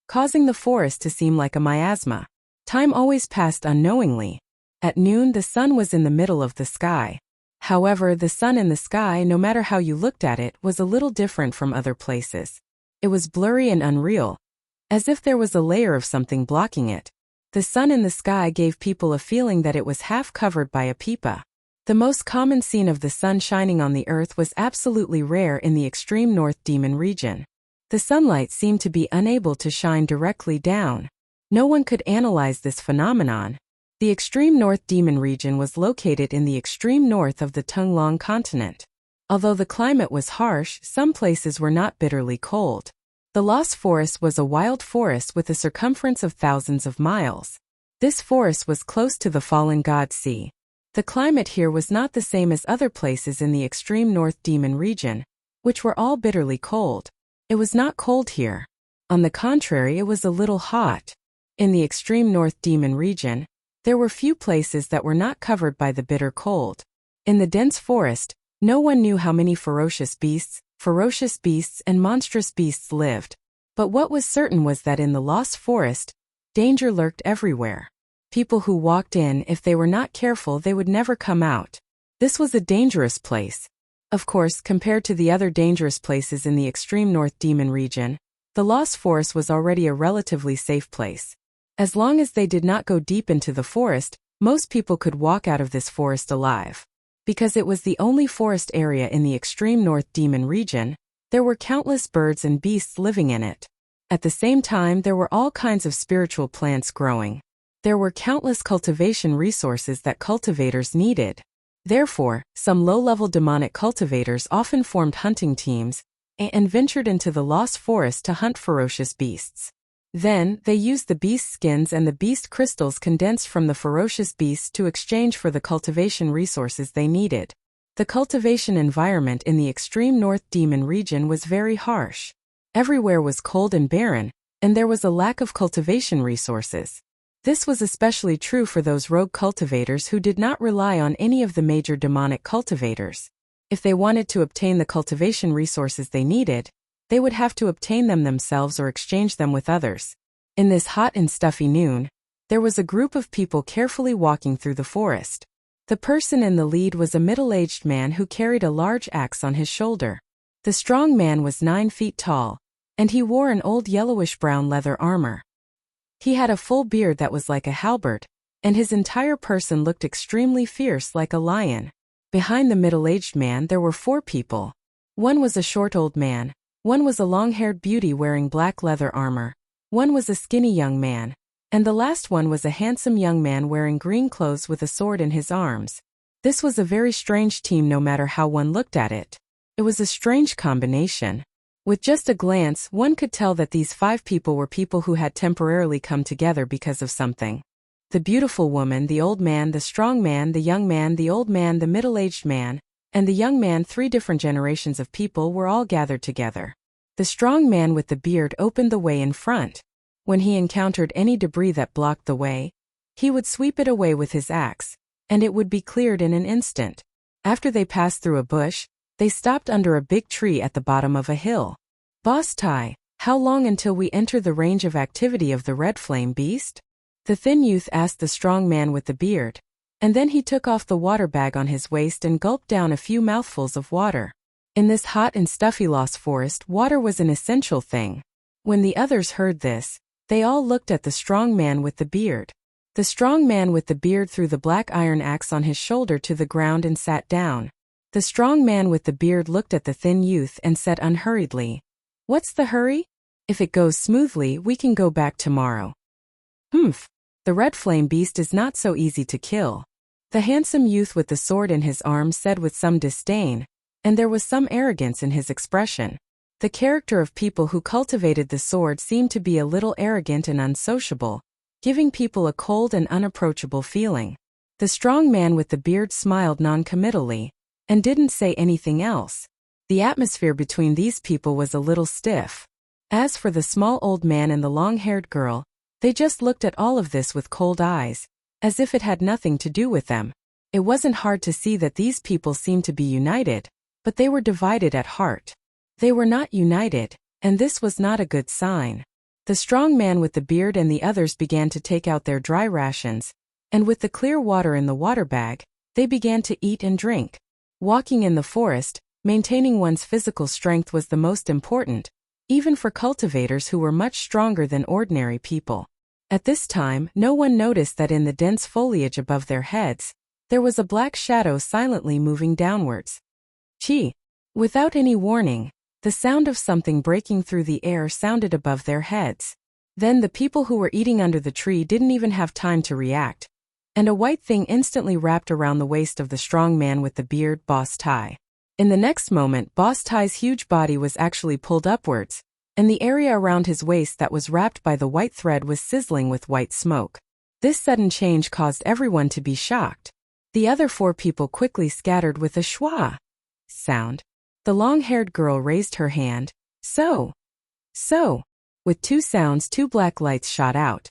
causing the forest to seem like a miasma. Time always passed unknowingly. At noon, the sun was in the middle of the sky. However, the sun in the sky, no matter how you looked at it, was a little different from other places. It was blurry and unreal, as if there was a layer of something blocking it. The sun in the sky gave people a feeling that it was half covered by a pipa. The most common scene of the sun shining on the earth was absolutely rare in the extreme north demon region. The sunlight seemed to be unable to shine directly down. No one could analyze this phenomenon. The extreme north demon region was located in the extreme north of the Tunglong continent. Although the climate was harsh, some places were not bitterly cold. The Lost Forest was a wild forest with a circumference of thousands of miles. This forest was close to the fallen god sea. The climate here was not the same as other places in the extreme north demon region, which were all bitterly cold. It was not cold here. On the contrary, it was a little hot. In the extreme north demon region, there were few places that were not covered by the bitter cold. In the dense forest, no one knew how many ferocious beasts and monstrous beasts lived. But what was certain was that in the Lost Forest, danger lurked everywhere. People who walked in, if they were not careful, they would never come out. This was a dangerous place. Of course, compared to the other dangerous places in the extreme north demon region, the Lost Forest was already a relatively safe place. As long as they did not go deep into the forest, most people could walk out of this forest alive. Because it was the only forest area in the extreme north demon region, there were countless birds and beasts living in it. At the same time, there were all kinds of spiritual plants growing. There were countless cultivation resources that cultivators needed. Therefore, some low-level demonic cultivators often formed hunting teams and ventured into the Lost Forest to hunt ferocious beasts. Then, they used the beast skins and the beast crystals condensed from the ferocious beasts to exchange for the cultivation resources they needed. The cultivation environment in the extreme north demon region was very harsh. Everywhere was cold and barren, and there was a lack of cultivation resources. This was especially true for those rogue cultivators who did not rely on any of the major demonic cultivators. If they wanted to obtain the cultivation resources they needed, they would have to obtain them themselves or exchange them with others. In this hot and stuffy noon, there was a group of people carefully walking through the forest. The person in the lead was a middle-aged man who carried a large axe on his shoulder. The strong man was 9 feet tall, and he wore an old yellowish-brown leather armor. He had a full beard that was like a halberd, and his entire person looked extremely fierce like a lion. Behind the middle-aged man there were 4 people. One was a short old man. One was a long-haired beauty wearing black leather armor. One was a skinny young man. And the last one was a handsome young man wearing green clothes with a sword in his arms. This was a very strange team no matter how one looked at it. It was a strange combination. With just a glance, one could tell that these 5 people were people who had temporarily come together because of something. The beautiful woman, the old man, the strong man, the young man, the old man, the middle-aged man, and the young man, 3 different generations of people were all gathered together. The strong man with the beard opened the way in front. When he encountered any debris that blocked the way, he would sweep it away with his axe, and it would be cleared in an instant. After they passed through a bush, they stopped under a big tree at the bottom of a hill. "Boss Tai, how long until we enter the range of activity of the red flame beast?" The thin youth asked the strong man with the beard. And then he took off the water bag on his waist and gulped down a few mouthfuls of water. In this hot and stuffy Lost Forest, water was an essential thing. When the others heard this, they all looked at the strong man with the beard. The strong man with the beard threw the black iron axe on his shoulder to the ground and sat down. The strong man with the beard looked at the thin youth and said unhurriedly, "What's the hurry? If it goes smoothly, we can go back tomorrow." "Humph. The red flame beast is not so easy to kill," the handsome youth with the sword in his arm said with some disdain, and there was some arrogance in his expression. The character of people who cultivated the sword seemed to be a little arrogant and unsociable, giving people a cold and unapproachable feeling. The strong man with the beard smiled non-committally, and didn't say anything else. The atmosphere between these people was a little stiff. As for the small old man and the long-haired girl, they just looked at all of this with cold eyes, as if it had nothing to do with them. It wasn't hard to see that these people seemed to be united, but they were divided at heart. They were not united, and this was not a good sign. The strong man with the beard and the others began to take out their dry rations, and with the clear water in the water bag, they began to eat and drink. Walking in the forest, maintaining one's physical strength was the most important, even for cultivators who were much stronger than ordinary people. At this time, no one noticed that in the dense foliage above their heads, there was a black shadow silently moving downwards. Chi! Without any warning, the sound of something breaking through the air sounded above their heads. Then the people who were eating under the tree didn't even have time to react, and a white thing instantly wrapped around the waist of the strong man with the beard, Boss Tai. In the next moment, Boss Tai's huge body was actually pulled upwards, and the area around his waist that was wrapped by the white thread was sizzling with white smoke. This sudden change caused everyone to be shocked. The other 4 people quickly scattered with a schwa sound. The long-haired girl raised her hand. So. With 2 sounds, 2 black lights shot out.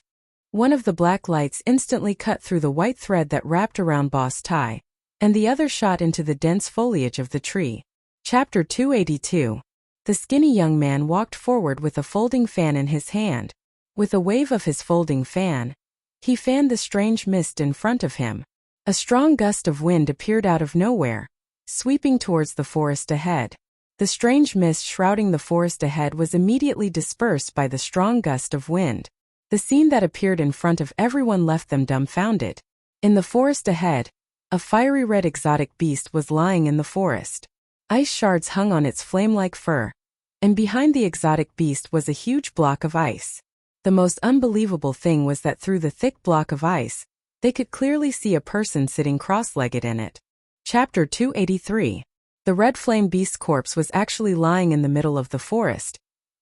One of the black lights instantly cut through the white thread that wrapped around Boss Tai, and the other shot into the dense foliage of the tree. Chapter 282. The skinny young man walked forward with a folding fan in his hand. With a wave of his folding fan, he fanned the strange mist in front of him. A strong gust of wind appeared out of nowhere, sweeping towards the forest ahead. The strange mist shrouding the forest ahead was immediately dispersed by the strong gust of wind. The scene that appeared in front of everyone left them dumbfounded. In the forest ahead, a fiery red exotic beast was lying in the forest. Ice shards hung on its flame-like fur, and behind the exotic beast was a huge block of ice. The most unbelievable thing was that through the thick block of ice, they could clearly see a person sitting cross-legged in it. Chapter 283. The red flame beast's corpse was actually lying in the middle of the forest.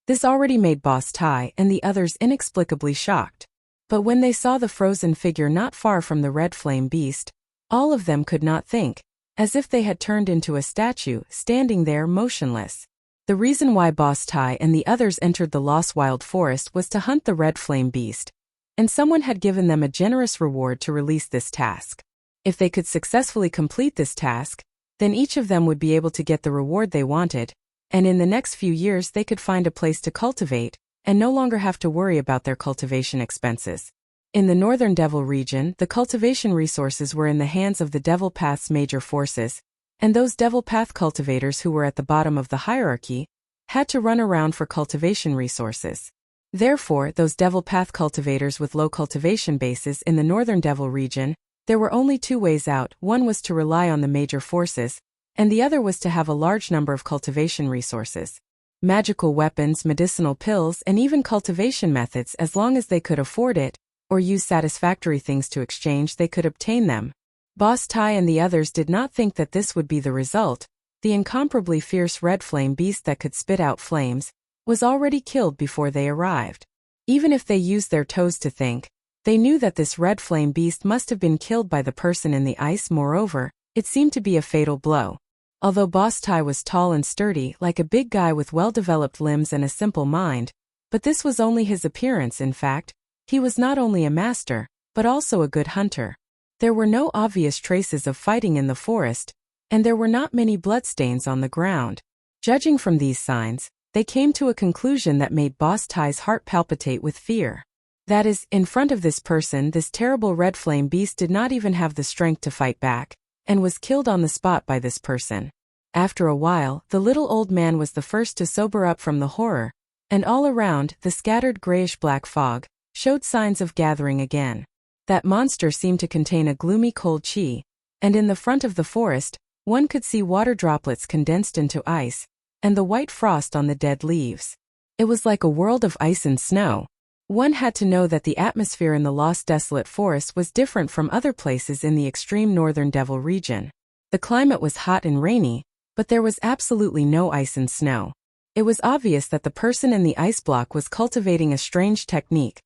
This already made Boss Tai and the others inexplicably shocked. But when they saw the frozen figure not far from the red flame beast, all of them could not think, as if they had turned into a statue, standing there motionless. The reason why Boss Tai and the others entered the Lost Wild Forest was to hunt the red flame beast, and someone had given them a generous reward to release this task. If they could successfully complete this task, then each of them would be able to get the reward they wanted, and in the next few years they could find a place to cultivate, and no longer have to worry about their cultivation expenses. In the Northern Devil region, the cultivation resources were in the hands of the Devil Path's major forces, and those Devil Path cultivators who were at the bottom of the hierarchy had to run around for cultivation resources. Therefore, those Devil Path cultivators with low cultivation bases in the Northern Devil region, there were only 2 ways out. One was to rely on the major forces, and the other was to have a large number of cultivation resources. Magical weapons, medicinal pills, and even cultivation methods, as long as they could afford it, or use satisfactory things to exchange, they could obtain them. Boss Tai and the others did not think that this would be the result. The incomparably fierce red flame beast that could spit out flames was already killed before they arrived. Even if they used their toes to think, they knew that this red flame beast must have been killed by the person in the ice. Moreover, it seemed to be a fatal blow. Although Boss Tai was tall and sturdy, like a big guy with well-developed limbs and a simple mind, but this was only his appearance. In fact, he was not only a master, but also a good hunter. There were no obvious traces of fighting in the forest, and there were not many bloodstains on the ground. Judging from these signs, they came to a conclusion that made Boss Tai's heart palpitate with fear. That is, in front of this person, this terrible red flame beast did not even have the strength to fight back, and was killed on the spot by this person. After a while, the little old man was the first to sober up from the horror, and all around, the scattered grayish-black fog showed signs of gathering again. That monster seemed to contain a gloomy cold chi, and in the front of the forest, one could see water droplets condensed into ice, and the white frost on the dead leaves. It was like a world of ice and snow. One had to know that the atmosphere in the Lost Desolate Forest was different from other places in the extreme Northern Devil region. The climate was hot and rainy, but there was absolutely no ice and snow. It was obvious that the person in the ice block was cultivating a strange technique,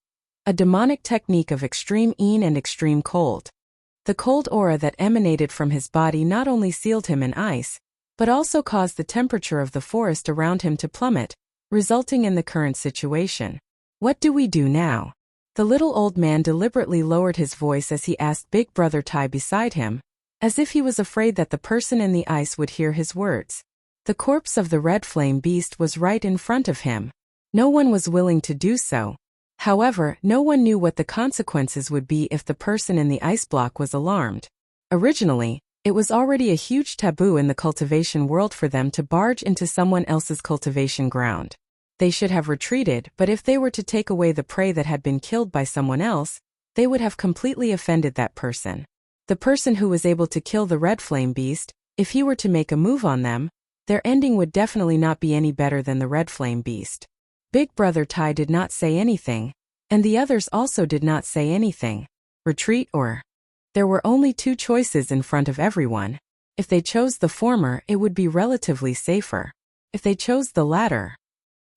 a demonic technique of extreme heat and extreme cold. The cold aura that emanated from his body not only sealed him in ice, but also caused the temperature of the forest around him to plummet, resulting in the current situation. What do we do now? The little old man deliberately lowered his voice as he asked Big Brother Tai beside him, as if he was afraid that the person in the ice would hear his words. The corpse of the red flame beast was right in front of him. No one was willing to do so. However, no one knew what the consequences would be if the person in the ice block was alarmed. Originally, It was already a huge taboo in the cultivation world for them to barge into someone else's cultivation ground. They should have retreated, but if they were to take away the prey that had been killed by someone else, they would have completely offended that person. The person who was able to kill the red flame beast, if he were to make a move on them, their ending would definitely not be any better than the red flame beast. Big Brother Tai did not say anything, and the others also did not say anything. Retreat or... There were only two choices in front of everyone. If they chose the former, it would be relatively safer. If they chose the latter,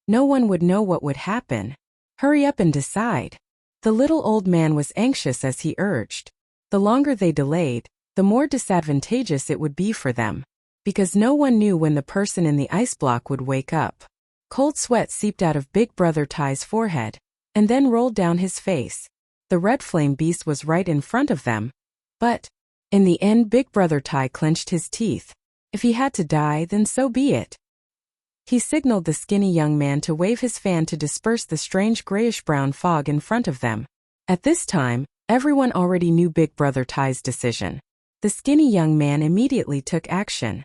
no one would know what would happen. Hurry up and decide. The little old man was anxious as he urged. The longer they delayed, the more disadvantageous it would be for them, because no one knew when the person in the ice block would wake up. Cold sweat seeped out of Big Brother Tai's forehead, and then rolled down his face. The red flame beast was right in front of them. But, in the end, Big Brother Tai clenched his teeth. If he had to die, then so be it. He signaled the skinny young man to wave his fan to disperse the strange grayish-brown fog in front of them. At this time, everyone already knew Big Brother Tai's decision. The skinny young man immediately took action.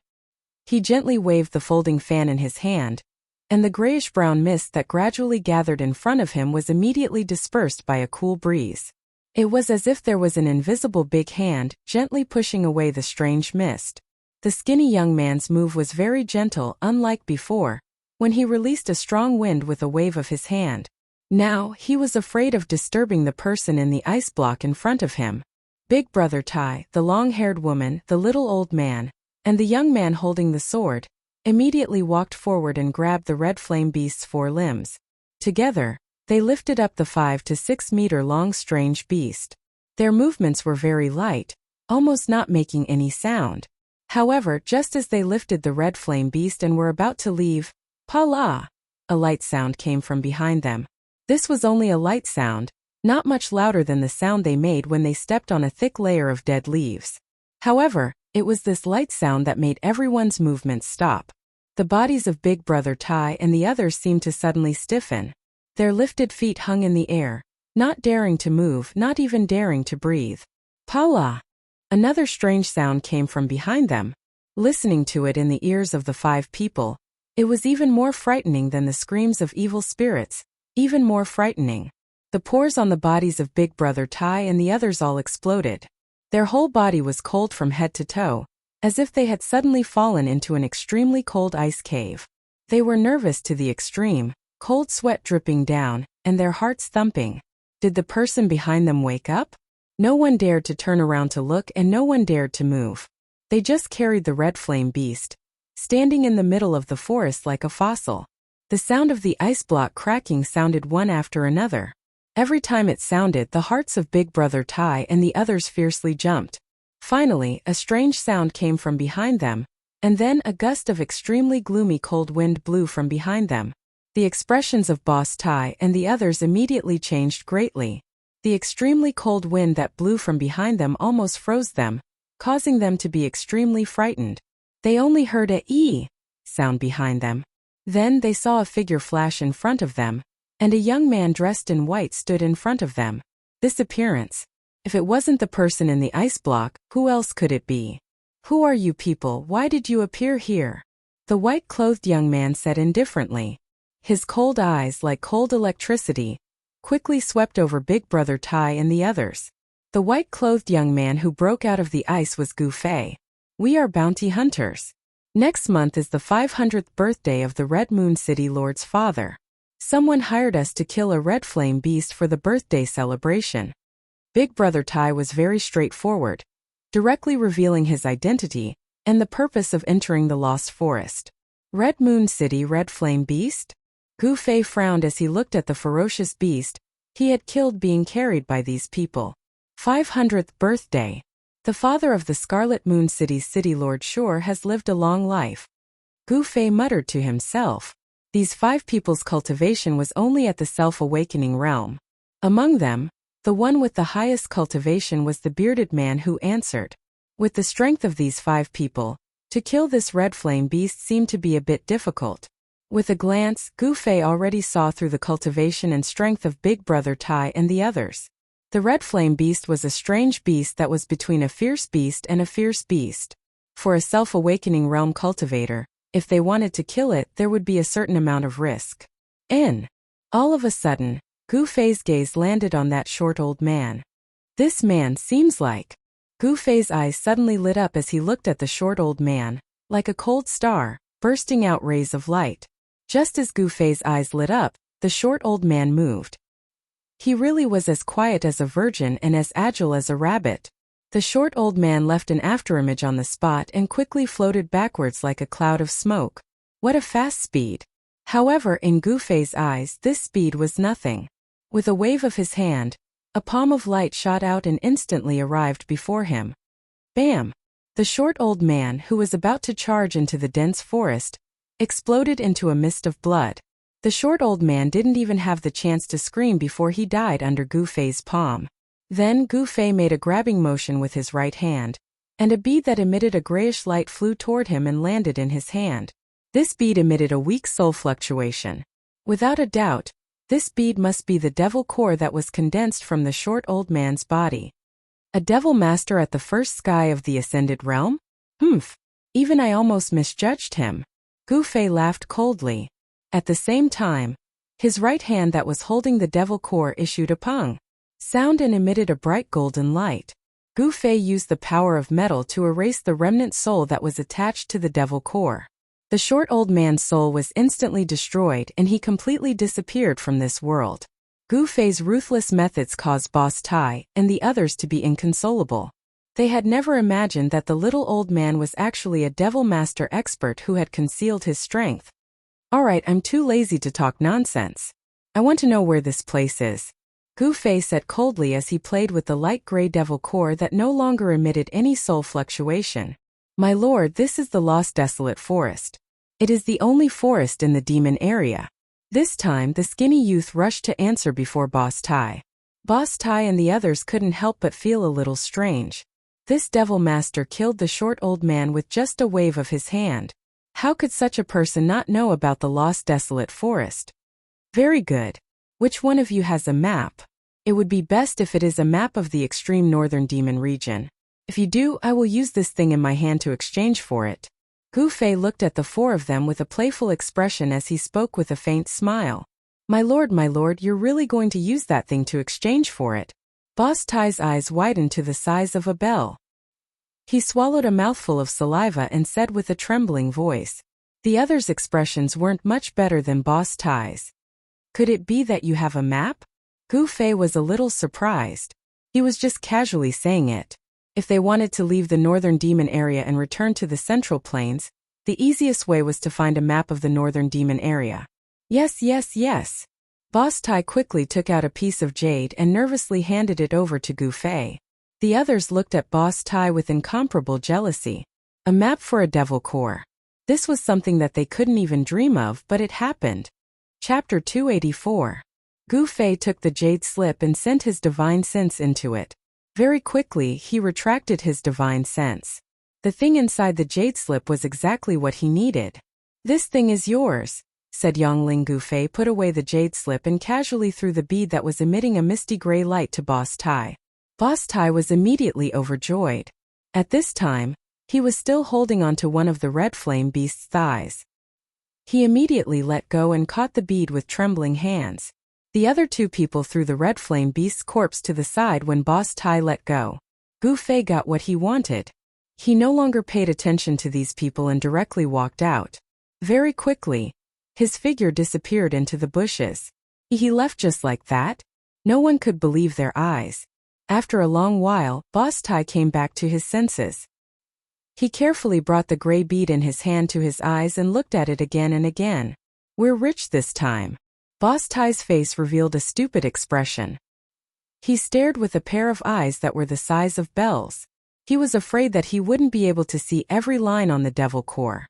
He gently waved the folding fan in his hand, and the grayish-brown mist that gradually gathered in front of him was immediately dispersed by a cool breeze. It was as if there was an invisible big hand gently pushing away the strange mist. The skinny young man's move was very gentle, unlike before, when he released a strong wind with a wave of his hand. Now, he was afraid of disturbing the person in the ice block in front of him. Big Brother Tai, the long-haired woman, the little old man, and the young man holding the sword, immediately walked forward and grabbed the red flame beast's four limbs. Together, they lifted up the 5 to 6 meter long strange beast. Their movements were very light, almost not making any sound. However, just as they lifted the red flame beast and were about to leave, "Pa-la!" a light sound came from behind them. This was only a light sound, not much louder than the sound they made when they stepped on a thick layer of dead leaves. However, it was this light sound that made everyone's movements stop. The bodies of Big Brother Tai and the others seemed to suddenly stiffen. Their lifted feet hung in the air, not daring to move, not even daring to breathe. "Pa-la!" Another strange sound came from behind them. Listening to it in the ears of the 5 people, it was even more frightening than the screams of evil spirits, even more frightening. The pores on the bodies of Big Brother Tai and the others all exploded. Their whole body was cold from head to toe, as if they had suddenly fallen into an extremely cold ice cave. They were nervous to the extreme, cold sweat dripping down, and their hearts thumping. Did the person behind them wake up? No one dared to turn around to look, and no one dared to move. They just carried the red flame beast, standing in the middle of the forest like a fossil. The sound of the ice block cracking sounded one after another. Every time it sounded, the hearts of Big Brother Tai and the others fiercely jumped. Finally, a strange sound came from behind them, and then a gust of extremely gloomy cold wind blew from behind them. The expressions of Boss Tai and the others immediately changed greatly. The extremely cold wind that blew from behind them almost froze them, causing them to be extremely frightened. They only heard a "ee" sound behind them. Then they saw a figure flash in front of them, and a young man dressed in white stood in front of them. This appearance. If it wasn't the person in the ice block, who else could it be? "Who are you people? Why did you appear here?" The white-clothed young man said indifferently. His cold eyes, like cold electricity, quickly swept over Big Brother Tai and the others. The white-clothed young man who broke out of the ice was Gu Fei. "We are bounty hunters. Next month is the 500th birthday of the Red Moon City Lord's father. Someone hired us to kill a red flame beast for the birthday celebration." Big Brother Tai was very straightforward, directly revealing his identity and the purpose of entering the Lost Forest. "Red Moon City Red Flame Beast?" Gu Fei frowned as he looked at the ferocious beast he had killed being carried by these people. 500th birthday. The father of the Scarlet Moon City's City Lord sure has lived a long life. Gu Fei muttered to himself. These 5 people's cultivation was only at the self-awakening realm. Among them, the one with the highest cultivation was the bearded man who answered. With the strength of these 5 people, to kill this red flame beast seemed to be a bit difficult. With a glance, Gu Fei already saw through the cultivation and strength of Big Brother Tai and the others. The red flame beast was a strange beast that was between a fierce beast and a fierce beast. For a self-awakening realm cultivator, if they wanted to kill it, there would be a certain amount of risk. All of a sudden, Gu Fei's gaze landed on that short old man. This man seems like... Gu Fei's eyes suddenly lit up as he looked at the short old man, like a cold star, bursting out rays of light. Just as Gu Fei's eyes lit up, the short old man moved. He really was as quiet as a virgin and as agile as a rabbit. The short old man left an afterimage on the spot and quickly floated backwards like a cloud of smoke. What a fast speed! However, in Gu Fei's eyes, this speed was nothing. With a wave of his hand, a palm of light shot out and instantly arrived before him. Bam! The short old man, who was about to charge into the dense forest, exploded into a mist of blood. The short old man didn't even have the chance to scream before he died under Gu Fei's palm. Then Gu Fei made a grabbing motion with his right hand, and a bead that emitted a grayish light flew toward him and landed in his hand. This bead emitted a weak soul fluctuation. Without a doubt, this bead must be the devil core that was condensed from the short old man's body. A devil master at the first sky of the ascended realm? Even I almost misjudged him. Gu Fei laughed coldly. At the same time, his right hand that was holding the devil core issued a pung sound and emitted a bright golden light. Gu Fei used the power of metal to erase the remnant soul that was attached to the devil core. The short old man's soul was instantly destroyed and he completely disappeared from this world. Gu Fei's ruthless methods caused Boss Tai and the others to be inconsolable. They had never imagined that the little old man was actually a devil master expert who had concealed his strength. Alright, I'm too lazy to talk nonsense. I want to know where this place is. Gu Fei said coldly as he played with the light gray devil core that no longer emitted any soul fluctuation. My lord, this is the Lost Desolate Forest. It is the only forest in the demon area. This time the skinny youth rushed to answer before Boss Tai. Boss Tai and the others couldn't help but feel a little strange. This devil master killed the short old man with just a wave of his hand. How could such a person not know about the Lost Desolate Forest? Very good. Which one of you has a map? It would be best if it is a map of the extreme northern demon region. If you do, I will use this thing in my hand to exchange for it. Gu Fei looked at the four of them with a playful expression as he spoke with a faint smile. My lord, you're really going to use that thing to exchange for it? Boss Tai's eyes widened to the size of a bell. He swallowed a mouthful of saliva and said with a trembling voice. The others' expressions weren't much better than Boss Tai's. Could it be that you have a map? Gu Fei was a little surprised. He was just casually saying it. If they wanted to leave the northern demon area and return to the central plains, the easiest way was to find a map of the northern demon area. Yes. Boss Tai quickly took out a piece of jade and nervously handed it over to Gu Fei. The others looked at Boss Tai with incomparable jealousy. A map for a devil core. This was something that they couldn't even dream of, but it happened. Chapter 284. Gu Fei took the jade slip and sent his divine sense into it. Very quickly, he retracted his divine sense. The thing inside the jade slip was exactly what he needed. This thing is yours, said Yongling. Gu Fei put away the jade slip and casually threw the bead that was emitting a misty gray light to Boss Tai. Boss Tai was immediately overjoyed. At this time, he was still holding onto one of the red flame beast's thighs. He immediately let go and caught the bead with trembling hands. The other two people threw the red flame beast's corpse to the side when Boss Tai let go. Gu Fei got what he wanted. He no longer paid attention to these people and directly walked out. Very quickly, his figure disappeared into the bushes. He left just like that? No one could believe their eyes. After a long while, Boss Tai came back to his senses. He carefully brought the gray bead in his hand to his eyes and looked at it again and again. We're rich this time. Boss Tai's face revealed a stupid expression. He stared with a pair of eyes that were the size of bells. He was afraid that he wouldn't be able to see every line on the devil core.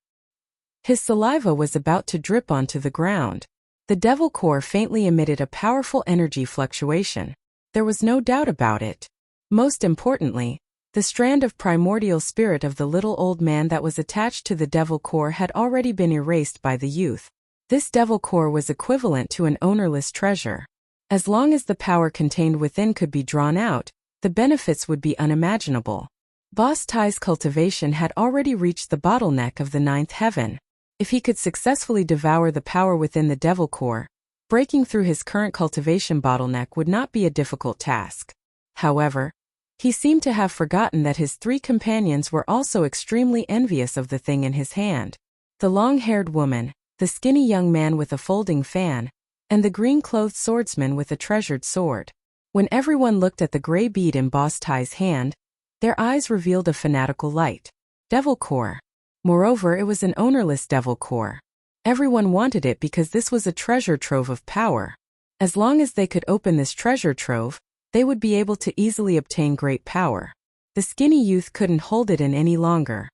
His saliva was about to drip onto the ground. The devil core faintly emitted a powerful energy fluctuation. There was no doubt about it. Most importantly, the strand of primordial spirit of the little old man that was attached to the devil core had already been erased by the youth. This devil core was equivalent to an ownerless treasure. As long as the power contained within could be drawn out, the benefits would be unimaginable. Boss Tai's cultivation had already reached the bottleneck of the ninth heaven. If he could successfully devour the power within the devil core, breaking through his current cultivation bottleneck would not be a difficult task. However, he seemed to have forgotten that his three companions were also extremely envious of the thing in his hand. The long-haired woman, the skinny young man with a folding fan, and the green-clothed swordsman with a treasured sword. When everyone looked at the gray bead in Boss Tai's hand, their eyes revealed a fanatical light. Devil core. Moreover, it was an ownerless devil core. Everyone wanted it because this was a treasure trove of power. As long as they could open this treasure trove, they would be able to easily obtain great power. The skinny youth couldn't hold it in any longer.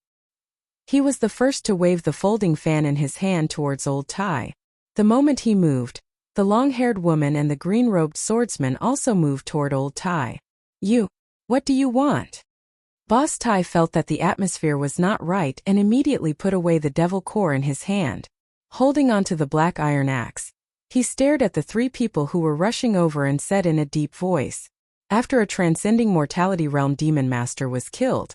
He was the first to wave the folding fan in his hand towards Old Tai. The moment he moved, the long-haired woman and the green-robed swordsman also moved toward Old Tai. What do you want? Boss Tai felt that the atmosphere was not right and immediately put away the devil core in his hand. Holding onto the black iron axe, he stared at the three people who were rushing over and said in a deep voice, "After a transcending mortality realm demon master was killed,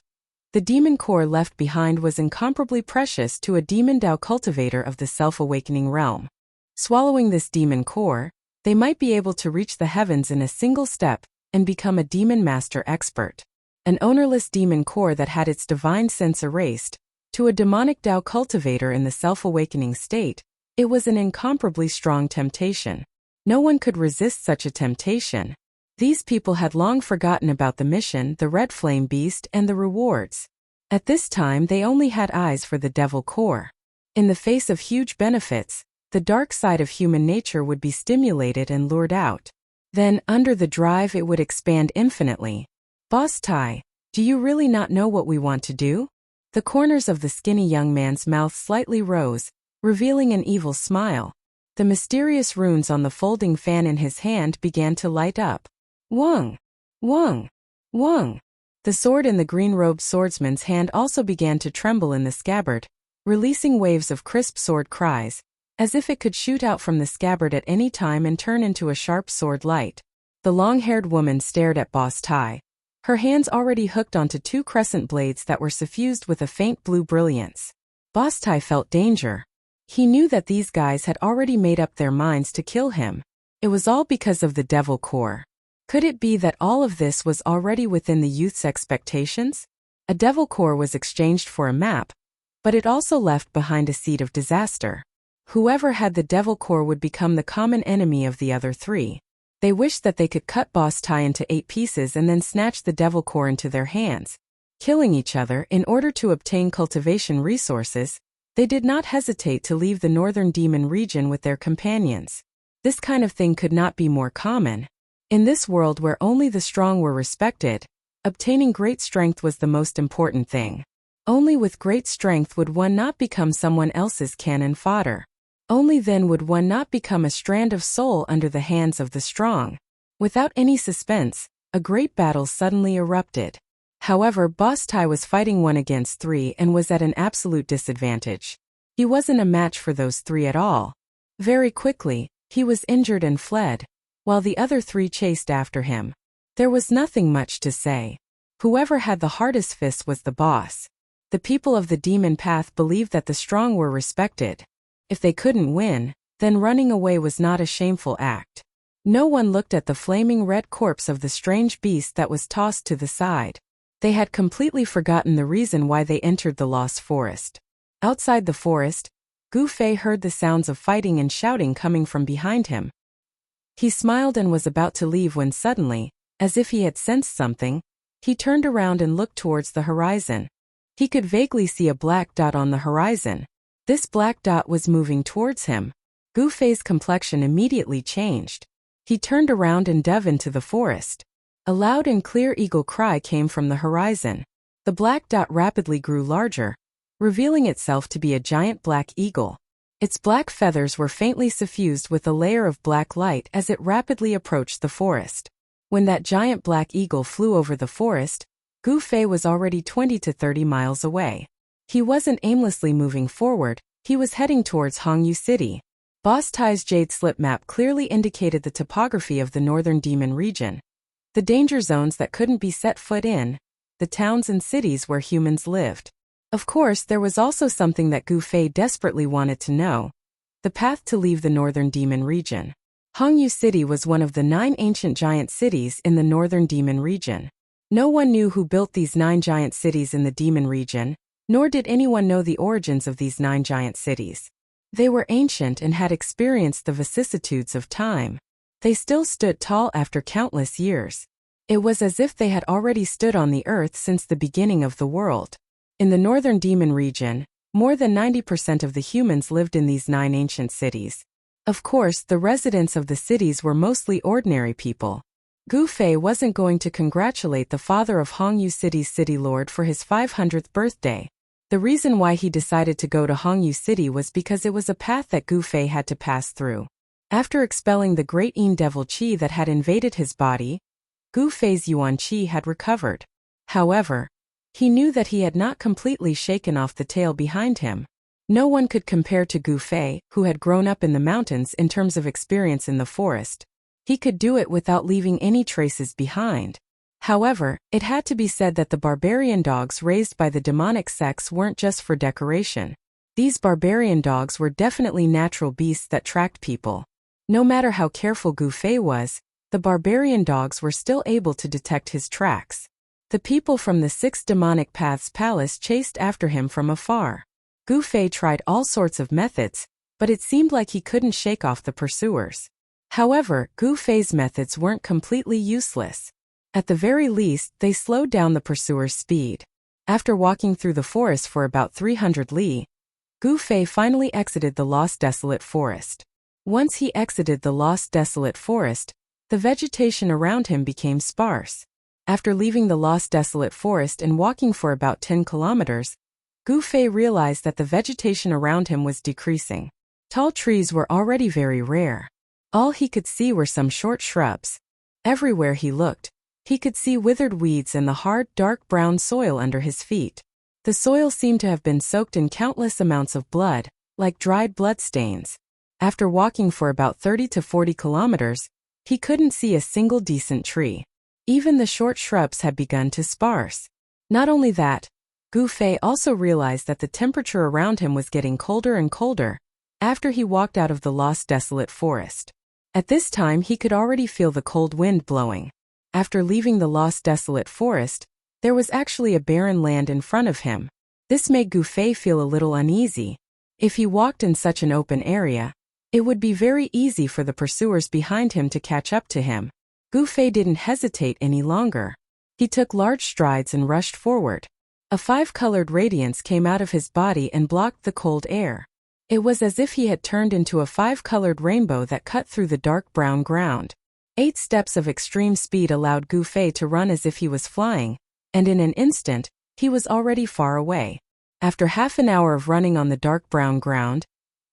the demon core left behind was incomparably precious to a demon Dao cultivator of the self-awakening realm. Swallowing this demon core, they might be able to reach the heavens in a single step and become a demon master expert. An ownerless demon core that had its divine sense erased, to a demonic Dao cultivator in the self-awakening state, it was an incomparably strong temptation. No one could resist such a temptation. These people had long forgotten about the mission, the red flame beast, and the rewards. At this time they only had eyes for the devil core. In the face of huge benefits, the dark side of human nature would be stimulated and lured out. Then, under the drive, it would expand infinitely. Boss Tai, do you really not know what we want to do? The corners of the skinny young man's mouth slightly rose, revealing an evil smile. The mysterious runes on the folding fan in his hand began to light up. Wung! Wung! Wung! The sword in the green-robed swordsman's hand also began to tremble in the scabbard, releasing waves of crisp sword cries, as if it could shoot out from the scabbard at any time and turn into a sharp sword light. The long-haired woman stared at Boss Tai, her hands already hooked onto two crescent blades that were suffused with a faint blue brilliance. Boss Tai felt danger. He knew that these guys had already made up their minds to kill him. It was all because of the devil core. Could it be that all of this was already within the youth's expectations? A devil core was exchanged for a map, but it also left behind a seed of disaster. Whoever had the devil core would become the common enemy of the other three. They wished that they could cut Boss Tai into 8 pieces and then snatch the devil core into their hands, killing each other in order to obtain cultivation resources. They did not hesitate to leave the northern demon region with their companions. This kind of thing could not be more common. In this world where only the strong were respected, obtaining great strength was the most important thing. Only with great strength would one not become someone else's cannon fodder. Only then would one not become a strand of soul under the hands of the strong. Without any suspense, a great battle suddenly erupted. However, Boss Tai was fighting 1 against 3 and was at an absolute disadvantage. He wasn't a match for those 3 at all. Very quickly, he was injured and fled, while the other 3 chased after him. There was nothing much to say. Whoever had the hardest fist was the boss. The people of the demon path believed that the strong were respected. If they couldn't win, then running away was not a shameful act. No one looked at the flaming red corpse of the strange beast that was tossed to the side. They had completely forgotten the reason why they entered the lost forest. Outside the forest, Gu Fei heard the sounds of fighting and shouting coming from behind him. He smiled and was about to leave when suddenly, as if he had sensed something, he turned around and looked towards the horizon. He could vaguely see a black dot on the horizon. This black dot was moving towards him. Gu Fei's complexion immediately changed. He turned around and dove into the forest. A loud and clear eagle cry came from the horizon. The black dot rapidly grew larger, revealing itself to be a giant black eagle. Its black feathers were faintly suffused with a layer of black light as it rapidly approached the forest. When that giant black eagle flew over the forest, Gu Fei was already 20 to 30 miles away. He wasn't aimlessly moving forward, he was heading towards Hongyu City. Boss Tai's jade slip map clearly indicated the topography of the northern demon region. The danger zones that couldn't be set foot in, the towns and cities where humans lived. Of course, there was also something that Gu Fei desperately wanted to know: the path to leave the northern demon region. Hongyu City was one of the 9 ancient giant cities in the northern demon region. No one knew who built these 9 giant cities in the demon region, nor did anyone know the origins of these 9 giant cities. They were ancient and had experienced the vicissitudes of time. They still stood tall after countless years. It was as if they had already stood on the earth since the beginning of the world. In the northern demon region, more than 90% of the humans lived in these 9 ancient cities. Of course, the residents of the cities were mostly ordinary people. Gu Fei wasn't going to congratulate the father of Hongyu City's city lord for his 500th birthday. The reason why he decided to go to Hongyu City was because it was a path that Gu Fei had to pass through. After expelling the great Yin devil qi that had invaded his body, Gu Fei's Yuan qi had recovered. However, he knew that he had not completely shaken off the tail behind him. No one could compare to Gu Fei, who had grown up in the mountains in terms of experience in the forest. He could do it without leaving any traces behind. However, it had to be said that the barbarian dogs raised by the demonic sects weren't just for decoration. These barbarian dogs were definitely natural beasts that tracked people. No matter how careful Gu Fei was, the barbarian dogs were still able to detect his tracks. The people from the 6 demonic paths palace chased after him from afar. Gu Fei tried all sorts of methods, but it seemed like he couldn't shake off the pursuers. However, Gu Fei's methods weren't completely useless. At the very least, they slowed down the pursuers' speed. After walking through the forest for about 300 li, Gu Fei finally exited the Lost Desolate Forest. Once he exited the Lost Desolate Forest, the vegetation around him became sparse. After leaving the Lost Desolate Forest and walking for about 10 kilometers, Gu Fei realized that the vegetation around him was decreasing. Tall trees were already very rare. All he could see were some short shrubs. Everywhere he looked, he could see withered weeds and the hard, dark brown soil under his feet. The soil seemed to have been soaked in countless amounts of blood, like dried bloodstains. After walking for about 30 to 40 kilometers, he couldn't see a single decent tree. Even the short shrubs had begun to sparse. Not only that, Gu Fei also realized that the temperature around him was getting colder and colder after he walked out of the Lost Desolate Forest. At this time he could already feel the cold wind blowing. After leaving the Lost Desolate Forest, there was actually a barren land in front of him. This made Gu Fei feel a little uneasy. If he walked in such an open area, it would be very easy for the pursuers behind him to catch up to him. Gu Fei didn't hesitate any longer. He took large strides and rushed forward. A 5-colored radiance came out of his body and blocked the cold air. It was as if he had turned into a 5-colored rainbow that cut through the dark brown ground. 8 steps of extreme speed allowed Gu Fei to run as if he was flying, and in an instant, he was already far away. After half an hour of running on the dark brown ground,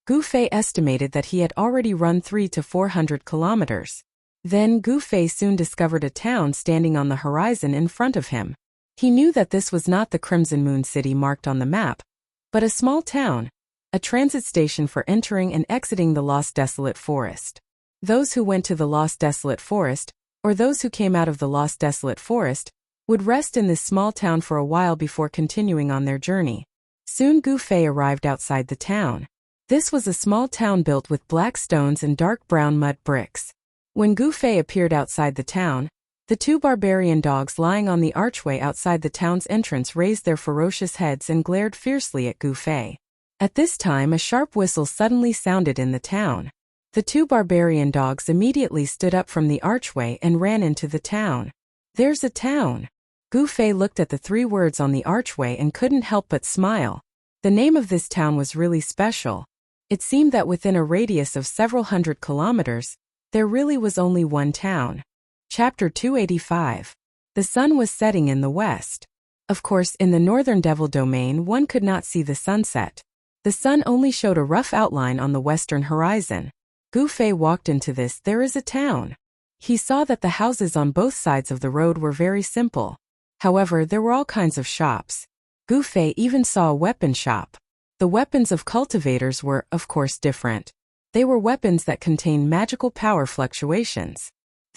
Gu Fei estimated that he had already run 300 to 400 kilometers. Then Gu Fei soon discovered a town standing on the horizon in front of him. He knew that this was not the Crimson Moon City marked on the map, but a small town, a transit station for entering and exiting the Lost Desolate Forest. Those who went to the Lost Desolate Forest, or those who came out of the Lost Desolate Forest, would rest in this small town for a while before continuing on their journey. Soon Gu Fei arrived outside the town. This was a small town built with black stones and dark brown mud bricks. When Gu Fei appeared outside the town, the 2 barbarian dogs lying on the archway outside the town's entrance raised their ferocious heads and glared fiercely at Gu Fei. At this time a sharp whistle suddenly sounded in the town. The 2 barbarian dogs immediately stood up from the archway and ran into the town. "There's a town." Gu Fei looked at the 3 words on the archway and couldn't help but smile. The name of this town was really special. It seemed that within a radius of several hundred kilometers, there really was only one town. Chapter 285. The sun was setting in the west. Of course, in the northern Devil Domain one could not see the sunset. The sun only showed a rough outline on the western horizon. Gu Fei walked into this "there is a town." He saw that the houses on both sides of the road were very simple. However, there were all kinds of shops. Gu Fei even saw a weapon shop. The weapons of cultivators were, of course, different. They were weapons that contained magical power fluctuations.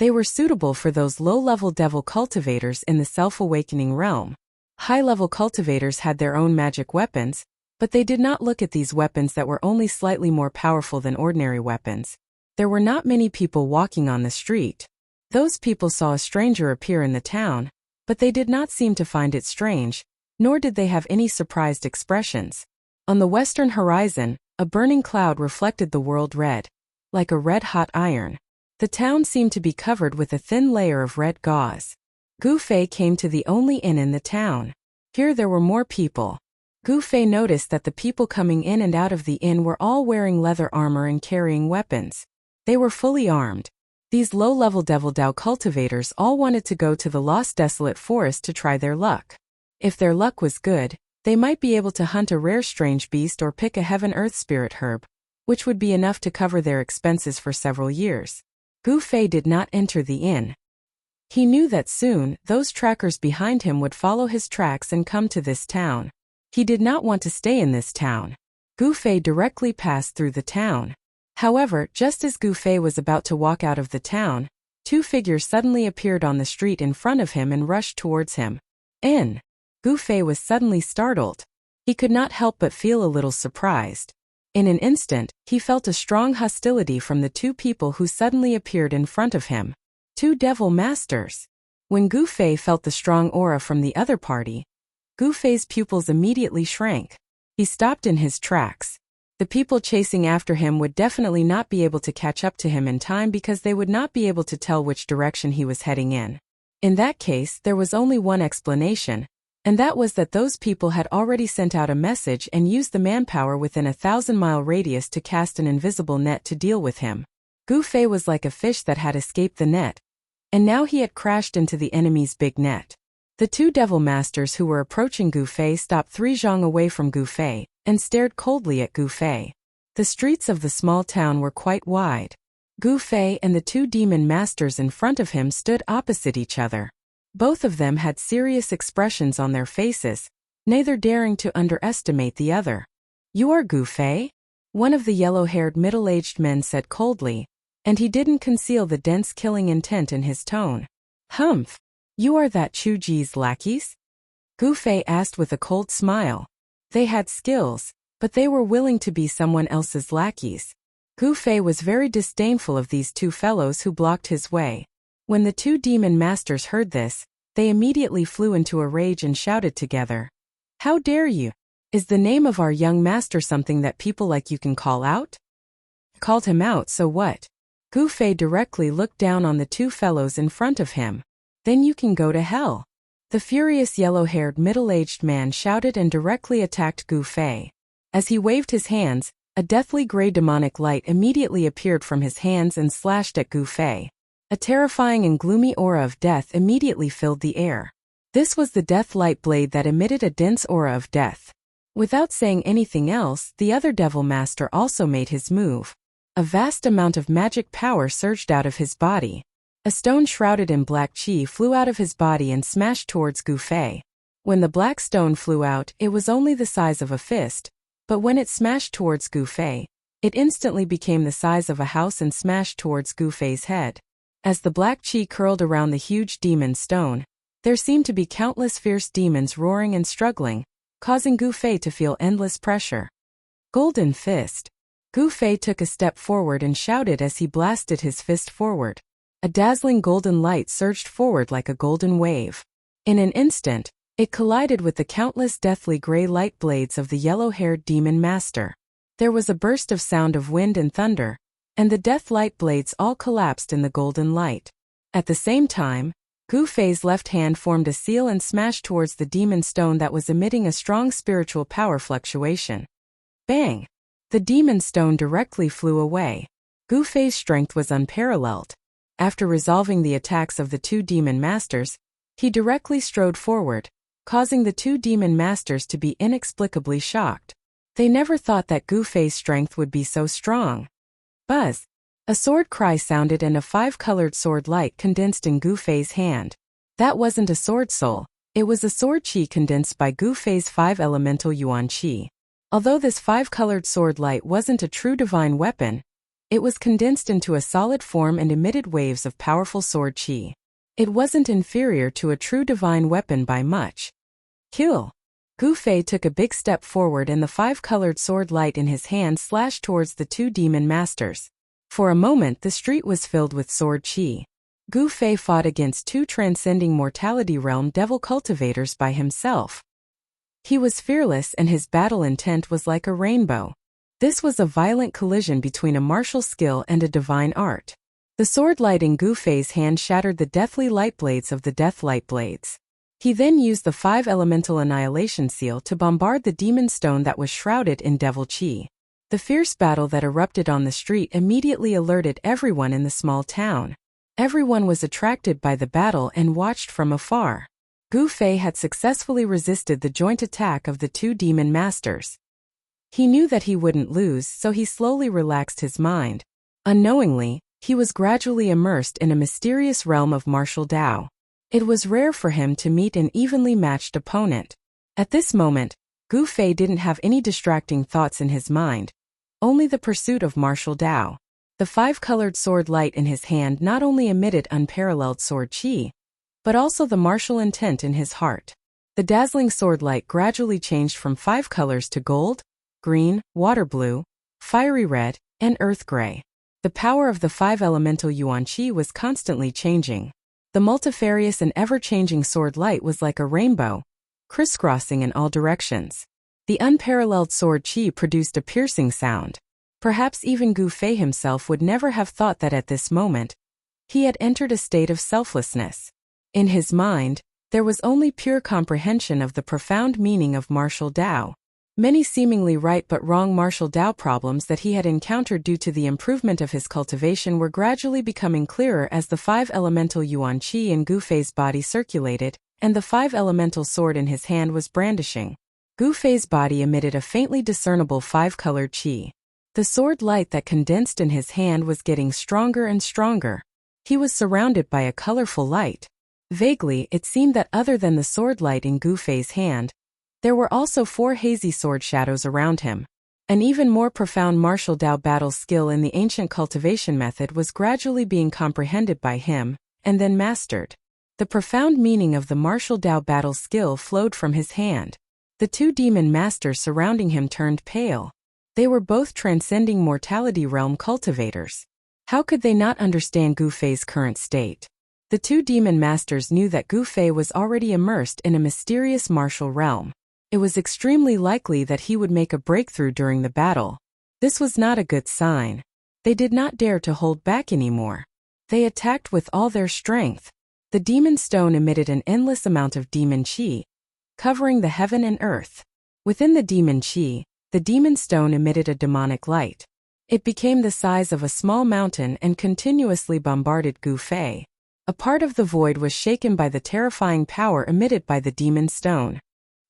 They were suitable for those low-level devil cultivators in the self-awakening realm. High-level cultivators had their own magic weapons, but they did not look at these weapons that were only slightly more powerful than ordinary weapons. There were not many people walking on the street. Those people saw a stranger appear in the town, but they did not seem to find it strange, nor did they have any surprised expressions. On the western horizon, a burning cloud reflected the world red, like a red-hot iron. The town seemed to be covered with a thin layer of red gauze. Gu Fei came to the only inn in the town. Here there were more people. Gu Fei noticed that the people coming in and out of the inn were all wearing leather armor and carrying weapons. They were fully armed. These low-level Devil Dao cultivators all wanted to go to the lost desolate forest to try their luck. If their luck was good, they might be able to hunt a rare strange beast or pick a heaven-earth spirit herb, which would be enough to cover their expenses for several years. Gu Fei did not enter the inn. He knew that soon, those trackers behind him would follow his tracks and come to this town. He did not want to stay in this town. Gu Fei directly passed through the town. However, just as Gu Fei was about to walk out of the town, two figures suddenly appeared on the street in front of him and rushed towards him. Gu Fei was suddenly startled. He could not help but feel a little surprised. In an instant, he felt a strong hostility from the two people who suddenly appeared in front of him. Two devil masters. When Gu Fei felt the strong aura from the other party, Gu Fei's pupils immediately shrank. He stopped in his tracks. The people chasing after him would definitely not be able to catch up to him in time because they would not be able to tell which direction he was heading in. In that case, there was only one explanation, and that was that those people had already sent out a message and used the manpower within a 1,000-mile radius to cast an invisible net to deal with him. Gu Fei was like a fish that had escaped the net, and now he had crashed into the enemy's big net. The two devil masters who were approaching Gu Fei stopped 3 zhang away from Gu Fei and stared coldly at Gu Fei. The streets of the small town were quite wide. Gu Fei and the two demon masters in front of him stood opposite each other. Both of them had serious expressions on their faces, neither daring to underestimate the other. "You are Gu Fei?" One of the yellow-haired middle-aged men said coldly, and he didn't conceal the dense killing intent in his tone. "Humph! You are that Chu Ji's lackeys?" Gu Fei asked with a cold smile. They had skills, but they were willing to be someone else's lackeys. Gu Fei was very disdainful of these two fellows who blocked his way. When the two demon masters heard this, they immediately flew into a rage and shouted together. "How dare you? Is the name of our young master something that people like you can call out?" Called him out, so what? Gu Fei directly looked down on the two fellows in front of him. "Then you can go to hell." The furious yellow-haired middle-aged man shouted and directly attacked Gu Fei. As he waved his hands, a deathly gray demonic light immediately appeared from his hands and slashed at Gu Fei. A terrifying and gloomy aura of death immediately filled the air. This was the death light blade that emitted a dense aura of death. Without saying anything else, the other devil master also made his move. A vast amount of magic power surged out of his body. A stone shrouded in black chi flew out of his body and smashed towards Gu Fei. When the black stone flew out, it was only the size of a fist, but when it smashed towards Gu Fei, it instantly became the size of a house and smashed towards Gu Fei's head. As the black chi curled around the huge demon stone, there seemed to be countless fierce demons roaring and struggling, causing Gu Fei to feel endless pressure. Golden Fist. Gu Fei took a step forward and shouted as he blasted his fist forward. A dazzling golden light surged forward like a golden wave. In an instant, it collided with the countless deathly gray light blades of the yellow-haired demon master. There was a burst of sound of wind and thunder, and the death light blades all collapsed in the golden light. At the same time, Gu Fei's left hand formed a seal and smashed towards the demon stone that was emitting a strong spiritual power fluctuation. Bang! The demon stone directly flew away. Gu Fei's strength was unparalleled. After resolving the attacks of the two demon masters, he directly strode forward, causing the two demon masters to be inexplicably shocked. They never thought that Gu Fei's strength would be so strong. Buzz! A sword cry sounded and a 5-colored sword light condensed in Gu Fei's hand. That wasn't a sword soul, it was a sword chi condensed by Gu Fei's 5-elemental yuan chi. Although this 5-colored sword light wasn't a true divine weapon, It was condensed into a solid form and emitted waves of powerful sword chi. It wasn't inferior to a true divine weapon by much. Kill! Gu Fei took a big step forward and the five-colored sword light in his hand slashed towards the two demon masters. For a moment the street was filled with sword chi. Gu Fei fought against two transcending mortality realm devil cultivators by himself. He was fearless and his battle intent was like a rainbow. This was a violent collision between a martial skill and a divine art. The sword light in Gu Fei's hand shattered the deathly light blades of the death light blades. He then used the 5-elemental annihilation seal to bombard the demon stone that was shrouded in devil chi. The fierce battle that erupted on the street immediately alerted everyone in the small town. Everyone was attracted by the battle and watched from afar. Gu Fei had successfully resisted the joint attack of the two demon masters. He knew that he wouldn't lose, so he slowly relaxed his mind. Unknowingly, he was gradually immersed in a mysterious realm of martial Tao. It was rare for him to meet an evenly matched opponent. At this moment, Gu Fei didn't have any distracting thoughts in his mind, only the pursuit of martial Tao. The five-colored sword light in his hand not only emitted unparalleled sword chi, but also the martial intent in his heart. The dazzling sword light gradually changed from 5 colors to gold, green, water blue, fiery red, and earth gray. The power of the 5-elemental yuan chi was constantly changing. The multifarious and ever-changing sword light was like a rainbow, crisscrossing in all directions. The unparalleled sword chi produced a piercing sound. Perhaps even Gu Fei himself would never have thought that at this moment, he had entered a state of selflessness. In his mind, there was only pure comprehension of the profound meaning of martial Tao. Many seemingly right but wrong martial Tao problems that he had encountered due to the improvement of his cultivation were gradually becoming clearer as the 5-elemental yuan chi in Gu Fei's body circulated, and the 5-elemental sword in his hand was brandishing. Gu Fei's body emitted a faintly discernible 5-colored chi. The sword light that condensed in his hand was getting stronger and stronger. He was surrounded by a colorful light. Vaguely, it seemed that other than the sword light in Gu Fei's hand, there were also 4 hazy sword shadows around him. An even more profound martial Tao battle skill in the ancient cultivation method was gradually being comprehended by him, and then mastered. The profound meaning of the martial Tao battle skill flowed from his hand. The two demon masters surrounding him turned pale. They were both transcending mortality realm cultivators. How could they not understand Gu Fei's current state? The two demon masters knew that Gu Fei was already immersed in a mysterious martial realm. It was extremely likely that he would make a breakthrough during the battle. This was not a good sign. They did not dare to hold back anymore. They attacked with all their strength. The demon stone emitted an endless amount of demon chi, covering the heaven and earth. Within the demon chi, the demon stone emitted a demonic light. It became the size of a small mountain and continuously bombarded Gu Fei. A part of the void was shaken by the terrifying power emitted by the demon stone.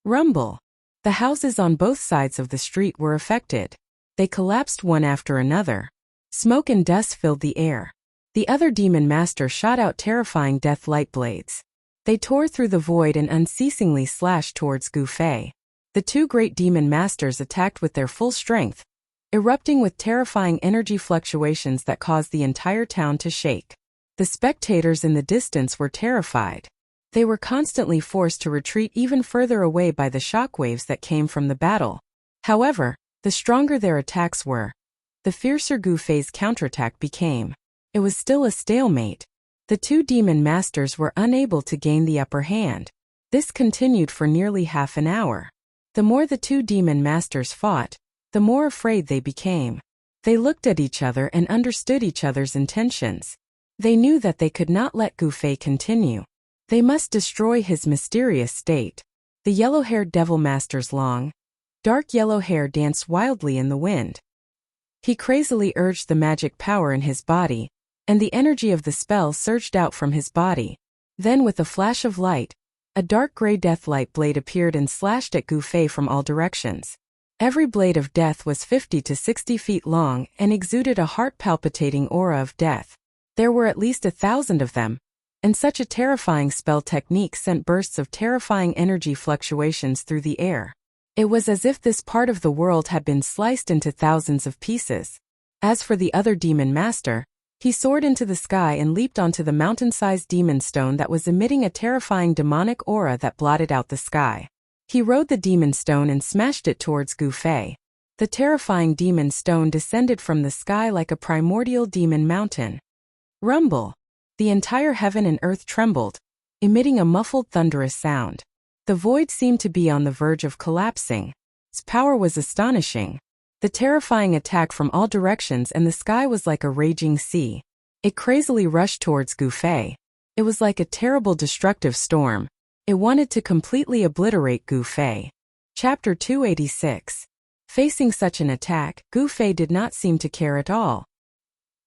Rumble. The houses on both sides of the street were affected. They collapsed one after another. Smoke and dust filled the air. The other demon master shot out terrifying death light blades. They tore through the void and unceasingly slashed towards Gu Fei. The two great demon masters attacked with their full strength, erupting with terrifying energy fluctuations that caused the entire town to shake. The spectators in the distance were terrified. They were constantly forced to retreat even further away by the shockwaves that came from the battle. However, the stronger their attacks were, the fiercer Gu Fei's counterattack became. It was still a stalemate. The two demon masters were unable to gain the upper hand. This continued for nearly half an hour. The more the two demon masters fought, the more afraid they became. They looked at each other and understood each other's intentions. They knew that they could not let Gu Fei continue. They must destroy his mysterious state. The yellow-haired devil master's long, dark yellow hair danced wildly in the wind. He crazily urged the magic power in his body, and the energy of the spell surged out from his body. Then with a flash of light, a dark gray deathlight blade appeared and slashed at Gu Fei from all directions. Every blade of death was 50 to 60 feet long and exuded a heart-palpitating aura of death. There were at least 1,000 of them, and such a terrifying spell technique sent bursts of terrifying energy fluctuations through the air. It was as if this part of the world had been sliced into thousands of pieces. As for the other demon master, he soared into the sky and leaped onto the mountain-sized demon stone that was emitting a terrifying demonic aura that blotted out the sky. He rode the demon stone and smashed it towards Gu Fei. The terrifying demon stone descended from the sky like a primordial demon mountain. Rumble! The entire heaven and earth trembled, emitting a muffled thunderous sound. The void seemed to be on the verge of collapsing. Its power was astonishing. The terrifying attack from all directions, and the sky was like a raging sea. It crazily rushed towards Gu Fei. It was like a terrible destructive storm. It wanted to completely obliterate Gu Fei. Chapter 286. Facing such an attack, Gu Fei did not seem to care at all.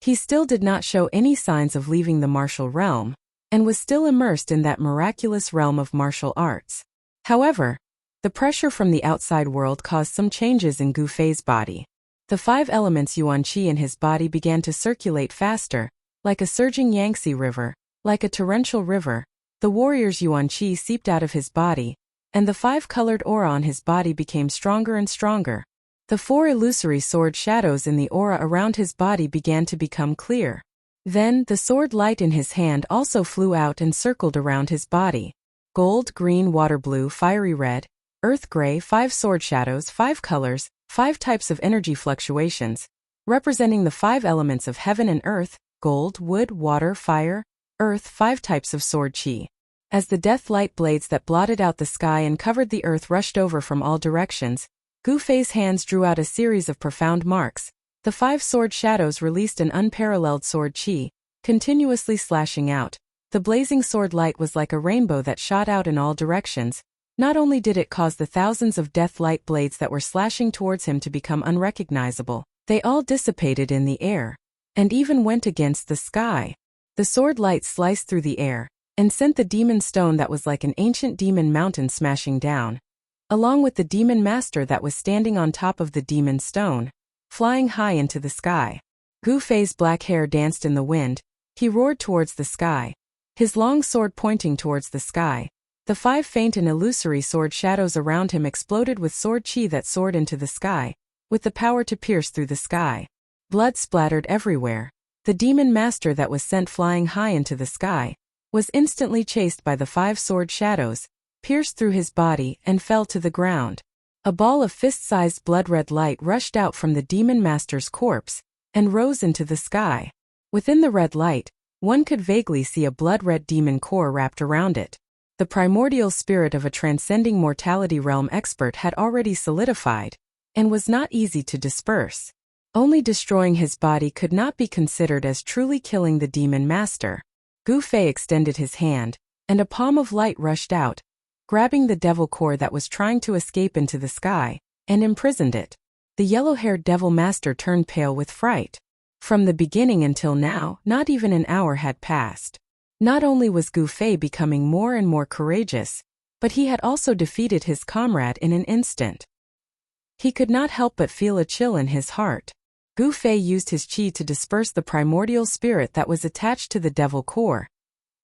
He still did not show any signs of leaving the martial realm, and was still immersed in that miraculous realm of martial arts. However, the pressure from the outside world caused some changes in Gu Fei's body. The 5 elements Yuan Qi in his body began to circulate faster, like a surging Yangtze River, like a torrential river. The warrior's Yuan Qi seeped out of his body, and the 5-colored aura on his body became stronger and stronger. The 4 illusory sword shadows in the aura around his body began to become clear. Then, the sword light in his hand also flew out and circled around his body. Gold, green, water blue, fiery red, earth gray, 5 sword shadows, 5 colors, 5 types of energy fluctuations, representing the 5 elements of heaven and earth, gold, wood, water, fire, earth, 5 types of sword qi. As the death light blades that blotted out the sky and covered the earth rushed over from all directions, Gu Fei's hands drew out a series of profound marks. The 5 sword shadows released an unparalleled sword qi, continuously slashing out. The blazing sword light was like a rainbow that shot out in all directions. Not only did it cause the thousands of death light blades that were slashing towards him to become unrecognizable, they all dissipated in the air, and even went against the sky. The sword light sliced through the air, and sent the demon stone that was like an ancient demon mountain smashing down, along with the demon master that was standing on top of the demon stone, flying high into the sky. Gu Fei's black hair danced in the wind. He roared towards the sky, his long sword pointing towards the sky. The 5 faint and illusory sword shadows around him exploded with sword qi that soared into the sky, with the power to pierce through the sky. Blood splattered everywhere. The demon master that was sent flying high into the sky was instantly chased by the 5 sword shadows, pierced through his body, and fell to the ground. A ball of fist-sized blood-red light rushed out from the demon master's corpse and rose into the sky. Within the red light, one could vaguely see a blood-red demon core wrapped around it. The primordial spirit of a transcending mortality realm expert had already solidified, and was not easy to disperse. Only destroying his body could not be considered as truly killing the demon master. Gu Fei extended his hand, and a palm of light rushed out, grabbing the devil core that was trying to escape into the sky, and imprisoned it. The yellow-haired devil master turned pale with fright. From the beginning until now, not even an hour had passed. Not only was Gu Fei becoming more and more courageous, but he had also defeated his comrade in an instant. He could not help but feel a chill in his heart. Gu Fei used his qi to disperse the primordial spirit that was attached to the devil core,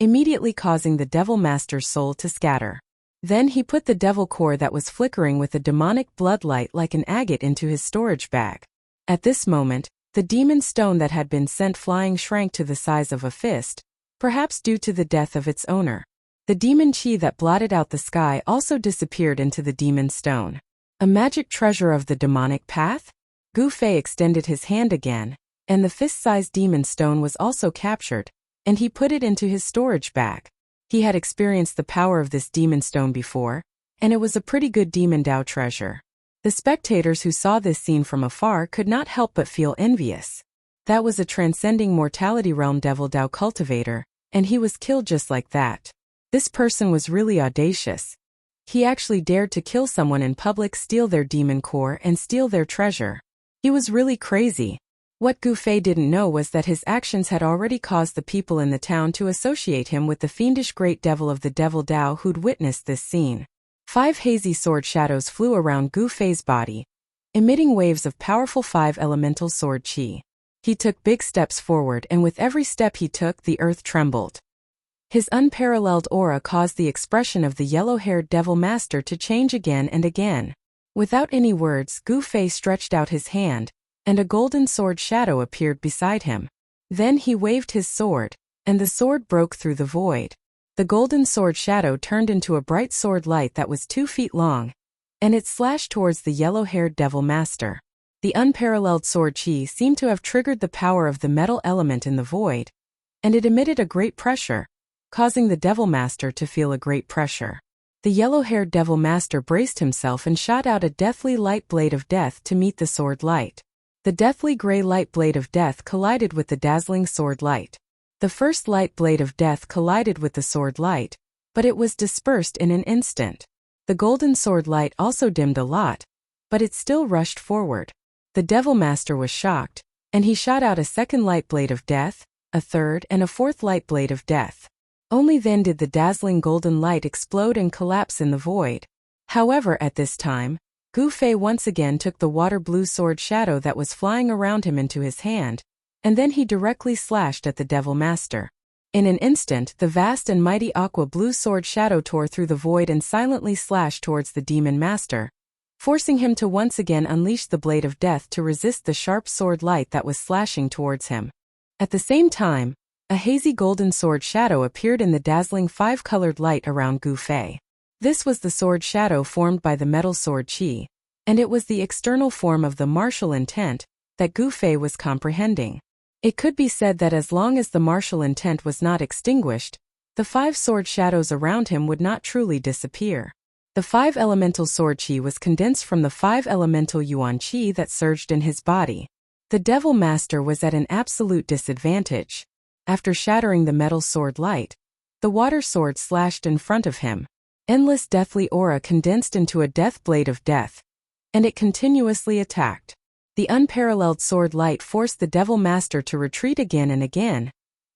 immediately causing the devil master's soul to scatter. Then he put the devil core that was flickering with a demonic bloodlight like an agate into his storage bag. At this moment, the demon stone that had been sent flying shrank to the size of a fist, perhaps due to the death of its owner. The demon qi that blotted out the sky also disappeared into the demon stone. A magic treasure of the demonic path? Gu Fei extended his hand again, and the fist-sized demon stone was also captured, and he put it into his storage bag. He had experienced the power of this demon stone before, and it was a pretty good demon Dao treasure. The spectators who saw this scene from afar could not help but feel envious. That was a transcending mortality realm devil Dao cultivator, and he was killed just like that. This person was really audacious. He actually dared to kill someone in public, steal their demon core, and steal their treasure. He was really crazy. What Gu Fei didn't know was that his actions had already caused the people in the town to associate him with the fiendish great devil of the devil Dao who'd witnessed this scene. 5 hazy sword shadows flew around Gu Fei's body, emitting waves of powerful 5 elemental sword qi. He took big steps forward, and with every step he took, the earth trembled. His unparalleled aura caused the expression of the yellow-haired devil master to change again and again. Without any words, Gu Fei stretched out his hand, and a golden sword shadow appeared beside him. Then he waved his sword, and the sword broke through the void. The golden sword shadow turned into a bright sword light that was 2 feet long, and it slashed towards the yellow-haired devil master. The unparalleled sword chi seemed to have triggered the power of the metal element in the void, and it emitted a great pressure, causing the devil master to feel a great pressure. The yellow-haired devil master braced himself and shot out a deathly light blade of death to meet the sword light. The deathly gray light blade of death collided with the dazzling sword light. The first light blade of death collided with the sword light, but it was dispersed in an instant. The golden sword light also dimmed a lot, but it still rushed forward. The devil master was shocked, and he shot out a second light blade of death, a third and a fourth light blade of death. Only then did the dazzling golden light explode and collapse in the void. However, at this time, Gu Fei once again took the water blue sword shadow that was flying around him into his hand, and then he directly slashed at the devil master. In an instant, the vast and mighty aqua blue sword shadow tore through the void and silently slashed towards the demon master, forcing him to once again unleash the blade of death to resist the sharp sword light that was slashing towards him. At the same time, a hazy golden sword shadow appeared in the dazzling 5-colored light around Gu Fei. This was the sword shadow formed by the metal sword chi, and it was the external form of the martial intent that Gu Fei was comprehending. It could be said that as long as the martial intent was not extinguished, the 5 sword shadows around him would not truly disappear. The 5 elemental sword chi was condensed from the 5 elemental yuan chi that surged in his body. The devil master was at an absolute disadvantage. After shattering the metal sword light, the water sword slashed in front of him. Endless deathly aura condensed into a death blade of death, and it continuously attacked. The unparalleled sword light forced the devil master to retreat again and again,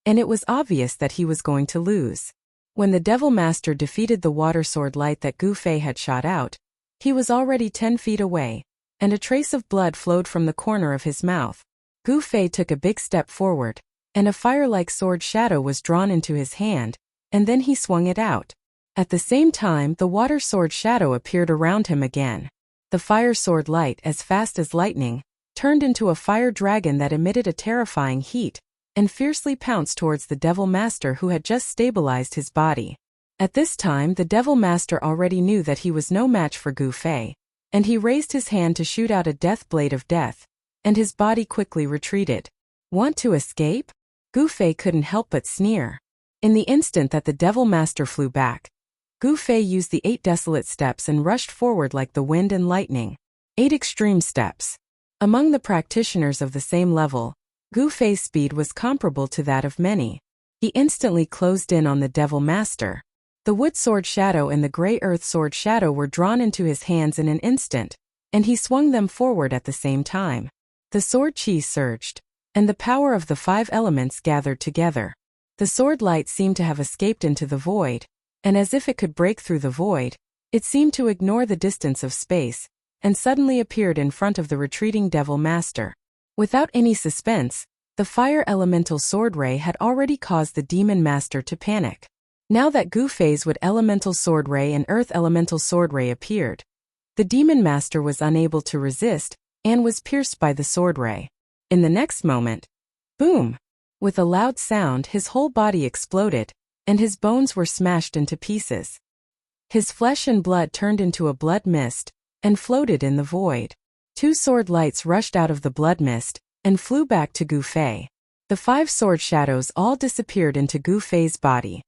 and it was obvious that he was going to lose. When the devil master defeated the water sword light that Gu Fei had shot out, he was already 10 feet away, and a trace of blood flowed from the corner of his mouth. Gu Fei took a big step forward, and a fire-like sword shadow was drawn into his hand, and then he swung it out. At the same time, the water sword shadow appeared around him again. The fire sword light, as fast as lightning, turned into a fire dragon that emitted a terrifying heat, and fiercely pounced towards the devil master who had just stabilized his body. At this time, the devil master already knew that he was no match for Gu Fei, and he raised his hand to shoot out a death blade of death, and his body quickly retreated. Want to escape? Gu Fei couldn't help but sneer. In the instant that the devil master flew back, Gu Fei used the 8 desolate steps and rushed forward like the wind and lightning. 8 extreme steps. Among the practitioners of the same level, Gu Fei's speed was comparable to that of many. He instantly closed in on the devil master. The wood sword shadow and the gray earth sword shadow were drawn into his hands in an instant, and he swung them forward at the same time. The sword chi surged, and the power of the 5 elements gathered together. The sword light seemed to have escaped into the void, and as if it could break through the void, it seemed to ignore the distance of space, and suddenly appeared in front of the retreating devil master. Without any suspense, the fire elemental sword ray had already caused the demon master to panic. Now that Gu Fei's wood elemental sword ray and earth elemental sword ray appeared, the demon master was unable to resist, and was pierced by the sword ray. In the next moment, boom! With a loud sound, his whole body exploded, and his bones were smashed into pieces. His flesh and blood turned into a blood mist, and floated in the void. 2 sword lights rushed out of the blood mist, and flew back to Gu Fei. The 5 sword shadows all disappeared into Gu Fei's body.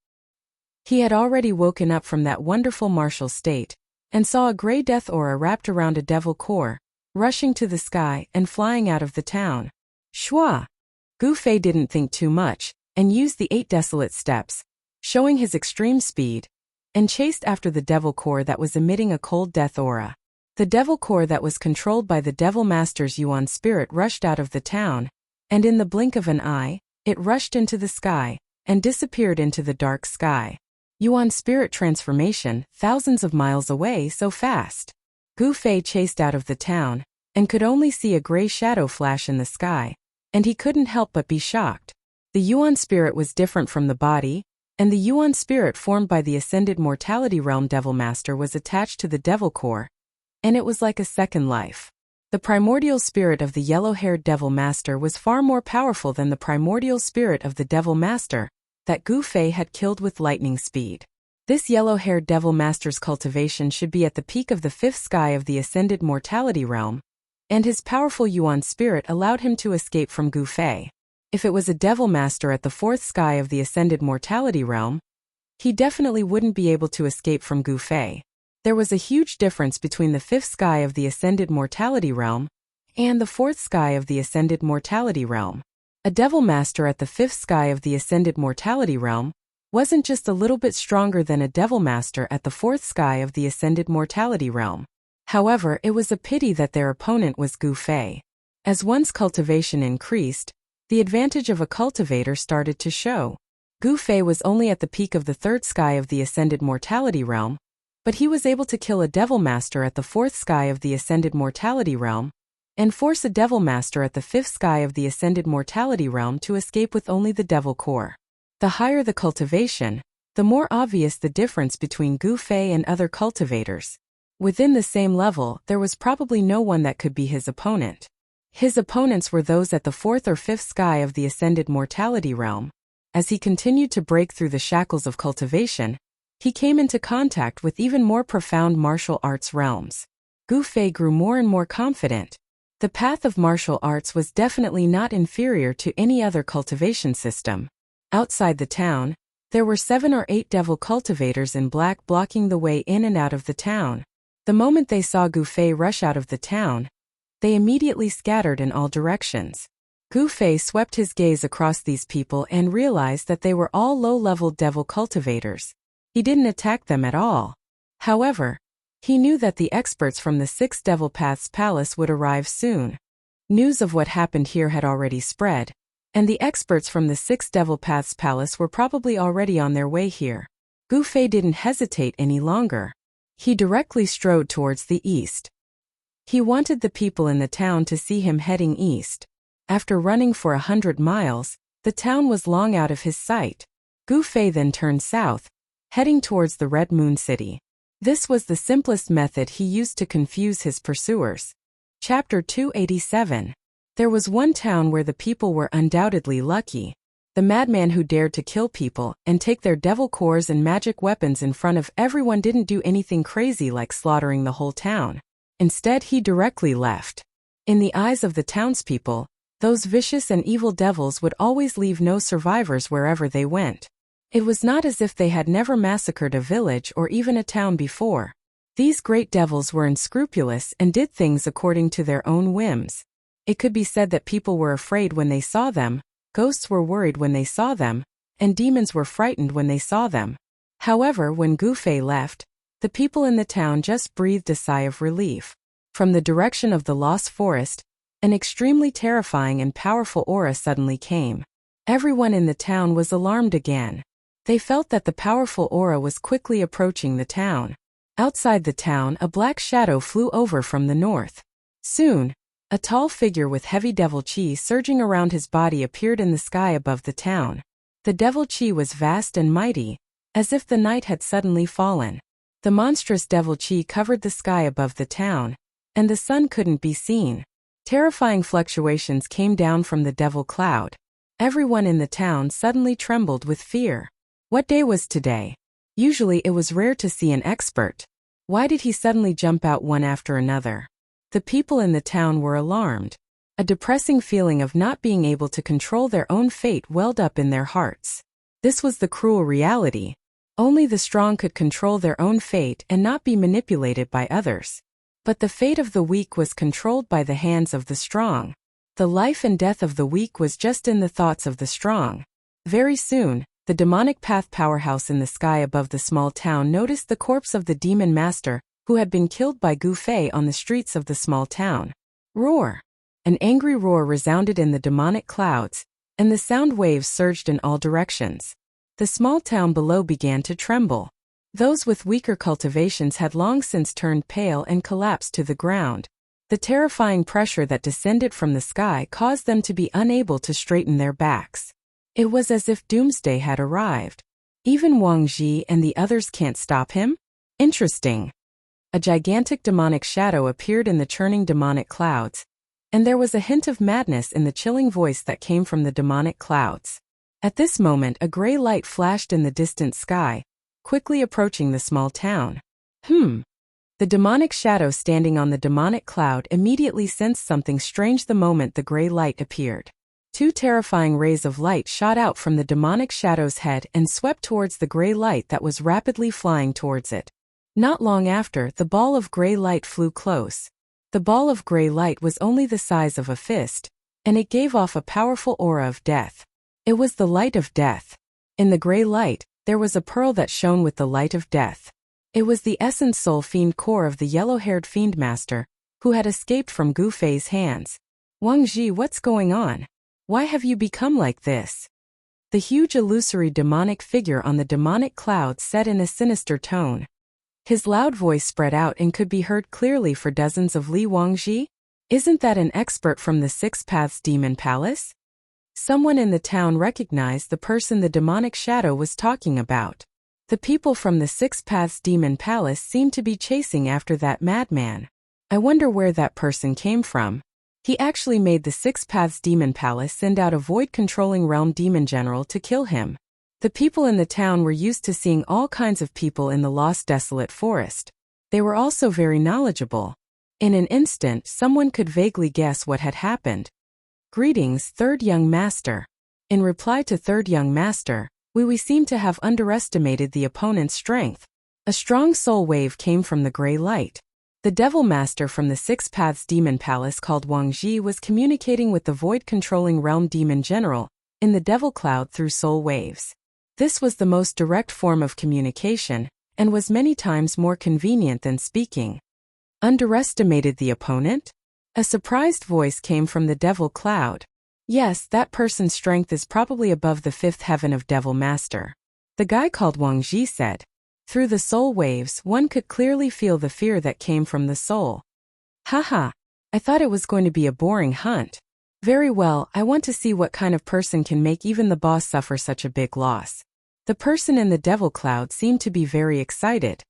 He had already woken up from that wonderful martial state, and saw a gray death aura wrapped around a devil core, rushing to the sky and flying out of the town. Shua! Gu Fei didn't think too much, and used the 8 desolate steps, showing his extreme speed, and chased after the devil core that was emitting a cold death aura. The devil core that was controlled by the devil master's yuan spirit rushed out of the town, and in the blink of an eye, it rushed into the sky, and disappeared into the dark sky. Yuan spirit transformation, thousands of miles away so fast. Gu Fei chased out of the town, and could only see a gray shadow flash in the sky, and he couldn't help but be shocked. The yuan spirit was different from the body, and the yuan spirit formed by the ascended mortality realm devil master was attached to the devil core, and it was like a second life. The primordial spirit of the yellow-haired Devil Master was far more powerful than the primordial spirit of the Devil Master that Gu Fei had killed with lightning speed. This yellow-haired Devil Master's cultivation should be at the peak of the fifth sky of the ascended mortality realm, and his powerful Yuan spirit allowed him to escape from Gu Fei. If it was a Devil Master at the fourth sky of the ascended mortality realm, he definitely wouldn't be able to escape from Gu Fei. There was a huge difference between the fifth sky of the ascended mortality realm and the fourth sky of the ascended mortality realm. A Devil Master at the fifth sky of the ascended mortality realm wasn't just a little bit stronger than a Devil Master at the fourth sky of the ascended mortality realm. However, it was a pity that their opponent was Gu Fei. As one's cultivation increased, the advantage of a cultivator started to show. Gu Fei was only at the peak of the third sky of the ascended mortality realm, but he was able to kill a Devil Master at the fourth sky of the ascended mortality realm, and force a Devil Master at the fifth sky of the ascended mortality realm to escape with only the Devil Core. The higher the cultivation, the more obvious the difference between Gu Fei and other cultivators. Within the same level, there was probably no one that could be his opponent. His opponents were those at the fourth or fifth sky of the ascended mortality realm. As he continued to break through the shackles of cultivation, he came into contact with even more profound martial arts realms. Gu Fei grew more and more confident. The path of martial arts was definitely not inferior to any other cultivation system. Outside the town, there were 7 or 8 devil cultivators in black blocking the way in and out of the town. The moment they saw Gu Fei rush out of the town, they immediately scattered in all directions. Gu Fei swept his gaze across these people and realized that they were all low-level devil cultivators. He didn't attack them at all. However, he knew that the experts from the 6 Devil Paths Palace would arrive soon. News of what happened here had already spread, and the experts from the 6 Devil Paths Palace were probably already on their way here. Gu Fei didn't hesitate any longer. He directly strode towards the east. He wanted the people in the town to see him heading east. After running for 100 miles, the town was long out of his sight. Gu Fei then turned south, heading towards the Red Moon City. This was the simplest method he used to confuse his pursuers. Chapter 287. There was one town where the people were undoubtedly lucky. The madman who dared to kill people and take their devil cores and magic weapons in front of everyone didn't do anything crazy like slaughtering the whole town. Instead, he directly left. In the eyes of the townspeople, those vicious and evil devils would always leave no survivors wherever they went. It was not as if they had never massacred a village or even a town before. These great devils were unscrupulous and did things according to their own whims. It could be said that people were afraid when they saw them, ghosts were worried when they saw them, and demons were frightened when they saw them. However, when Gu Fei left, the people in the town just breathed a sigh of relief. From the direction of the Lost Forest, an extremely terrifying and powerful aura suddenly came. Everyone in the town was alarmed again. They felt that the powerful aura was quickly approaching the town. Outside the town, a black shadow flew over from the north. Soon, a tall figure with heavy devil chi surging around his body appeared in the sky above the town. The devil chi was vast and mighty, as if the night had suddenly fallen. The monstrous devil chi covered the sky above the town, and the sun couldn't be seen. Terrifying fluctuations came down from the devil cloud. Everyone in the town suddenly trembled with fear. What day was today? Usually it was rare to see an expert. Why did he suddenly jump out one after another? The people in the town were alarmed. A depressing feeling of not being able to control their own fate welled up in their hearts. This was the cruel reality. Only the strong could control their own fate and not be manipulated by others. But the fate of the weak was controlled by the hands of the strong. The life and death of the weak was just in the thoughts of the strong. Very soon, the demonic path powerhouse in the sky above the small town noticed the corpse of the demon master, who had been killed by Gu Fei on the streets of the small town. Roar! An angry roar resounded in the demonic clouds, and the sound waves surged in all directions. The small town below began to tremble. Those with weaker cultivations had long since turned pale and collapsed to the ground. The terrifying pressure that descended from the sky caused them to be unable to straighten their backs. It was as if doomsday had arrived. Even Wang Ji and the others can't stop him? Interesting. A gigantic demonic shadow appeared in the churning demonic clouds, and there was a hint of madness in the chilling voice that came from the demonic clouds. At this moment a gray light flashed in the distant sky, quickly approaching the small town. The demonic shadow standing on the demonic cloud immediately sensed something strange the moment the gray light appeared. Two terrifying rays of light shot out from the demonic shadow's head and swept towards the gray light that was rapidly flying towards it. Not long after, the ball of gray light flew close. The ball of gray light was only the size of a fist, and it gave off a powerful aura of death. It was the light of death. In the gray light, there was a pearl that shone with the light of death. It was the essence soul fiend core of the yellow-haired fiend master, who had escaped from Gu Fei's hands. Wang Ji, what's going on? Why have you become like this? The huge illusory demonic figure on the demonic cloud said in a sinister tone. His loud voice spread out and could be heard clearly for dozens of li. Wang Ji? Isn't that an expert from the Six Paths Demon Palace? Someone in the town recognized the person the demonic shadow was talking about. The people from the Six Paths Demon Palace seemed to be chasing after that madman. I wonder where that person came from. He actually made the Six Paths Demon Palace send out a void-controlling realm demon general to kill him. The people in the town were used to seeing all kinds of people in the lost desolate forest. They were also very knowledgeable. In an instant, someone could vaguely guess what had happened. Greetings, Third Young Master. In reply to Third Young Master, we seem to have underestimated the opponent's strength. A strong soul wave came from the gray light. The Devil Master from the Six Paths Demon Palace called Wang Ji was communicating with the void-controlling realm demon general in the Devil Cloud through soul waves. This was the most direct form of communication, and was many times more convenient than speaking. Underestimated the opponent? A surprised voice came from the Devil Cloud. Yes, that person's strength is probably above the fifth heaven of Devil Master. The guy called Wang Ji said. Through the soul waves, one could clearly feel the fear that came from the soul. Haha, I thought it was going to be a boring hunt. Very well, I want to see what kind of person can make even the boss suffer such a big loss. The person in the Devil Cloud seemed to be very excited.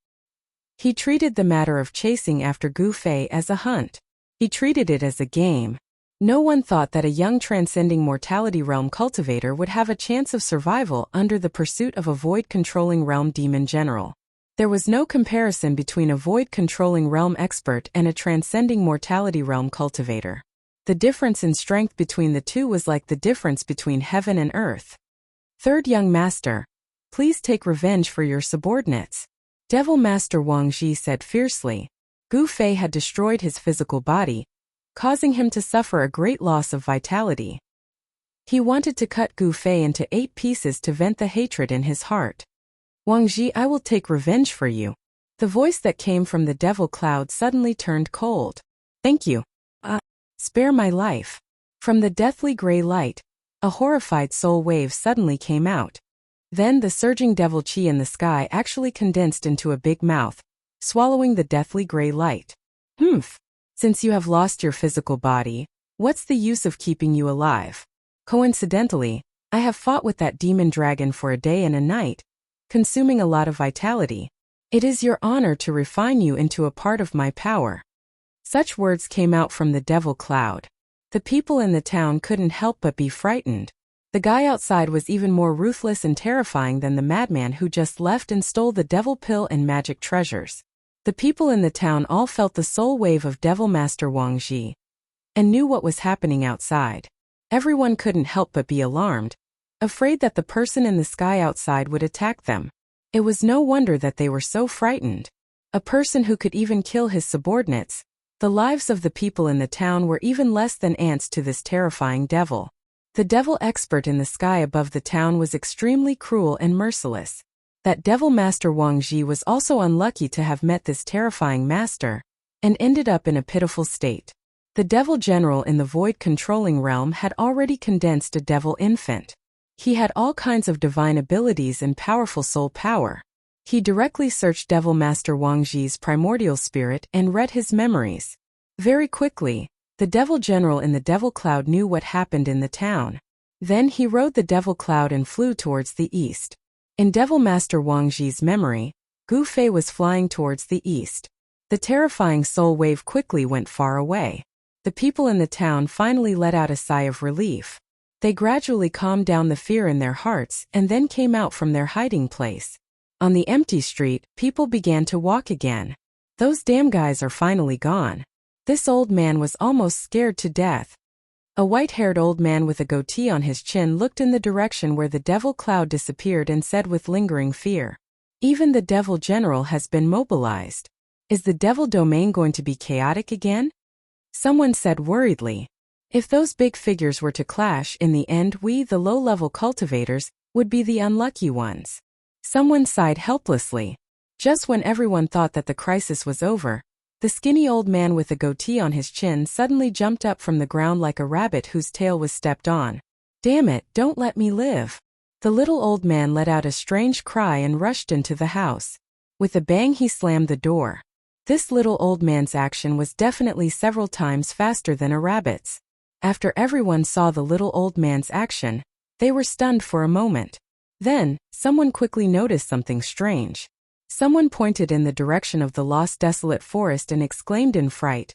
He treated the matter of chasing after Gu Fei as a hunt. He treated it as a game. No one thought that a young transcending mortality realm cultivator would have a chance of survival under the pursuit of a void-controlling realm demon general. There was no comparison between a void-controlling realm expert and a transcending mortality realm cultivator. The difference in strength between the two was like the difference between heaven and earth. Third Young Master, please take revenge for your subordinates. Devil Master Wang Ji said fiercely. Gu Fei had destroyed his physical body, causing him to suffer a great loss of vitality. He wanted to cut Gu Fei into 8 pieces to vent the hatred in his heart. Wang Ji, I will take revenge for you. The voice that came from the Devil Cloud suddenly turned cold. Thank you. Spare my life. From the deathly gray light, a horrified soul wave suddenly came out. Then the surging devil chi in the sky actually condensed into a big mouth, swallowing the deathly gray light. Since you have lost your physical body, what's the use of keeping you alive? Coincidentally, I have fought with that demon dragon for a day and a night, consuming a lot of vitality. It is your honor to refine you into a part of my power. Such words came out from the Devil Cloud. The people in the town couldn't help but be frightened. The guy outside was even more ruthless and terrifying than the madman who just left and stole the devil pill and magic treasures. The people in the town all felt the soul wave of Devil Master Wang Ji and knew what was happening outside. Everyone couldn't help but be alarmed, afraid that the person in the sky outside would attack them. It was no wonder that they were so frightened. A person who could even kill his subordinates. The lives of the people in the town were even less than ants to this terrifying devil. The devil expert in the sky above the town was extremely cruel and merciless. That Devil Master Wang Ji was also unlucky to have met this terrifying master, and ended up in a pitiful state. The Devil General in the void-controlling realm had already condensed a devil infant. He had all kinds of divine abilities and powerful soul power. He directly searched Devil Master Wang Ji's primordial spirit and read his memories. Very quickly, the Devil General in the Devil Cloud knew what happened in the town. Then he rode the Devil Cloud and flew towards the east. In Devil Master Wang Ji's memory, Gu Fei was flying towards the east. The terrifying soul wave quickly went far away. The people in the town finally let out a sigh of relief. They gradually calmed down the fear in their hearts and then came out from their hiding place. On the empty street, people began to walk again. Those damn guys are finally gone. This old man was almost scared to death. A white-haired old man with a goatee on his chin looked in the direction where the devil cloud disappeared and said with lingering fear, "Even the devil general has been mobilized. Is the devil domain going to be chaotic again?" Someone said worriedly, "If those big figures were to clash in the end, we, the low-level cultivators, would be the unlucky ones." Someone sighed helplessly. Just when everyone thought that the crisis was over, the skinny old man with a goatee on his chin suddenly jumped up from the ground like a rabbit whose tail was stepped on. "Damn it, don't let me live." The little old man let out a strange cry and rushed into the house. With a bang he slammed the door. This little old man's action was definitely several times faster than a rabbit's. After everyone saw the little old man's action, they were stunned for a moment. Then, someone quickly noticed something strange. Someone pointed in the direction of the lost desolate forest and exclaimed in fright,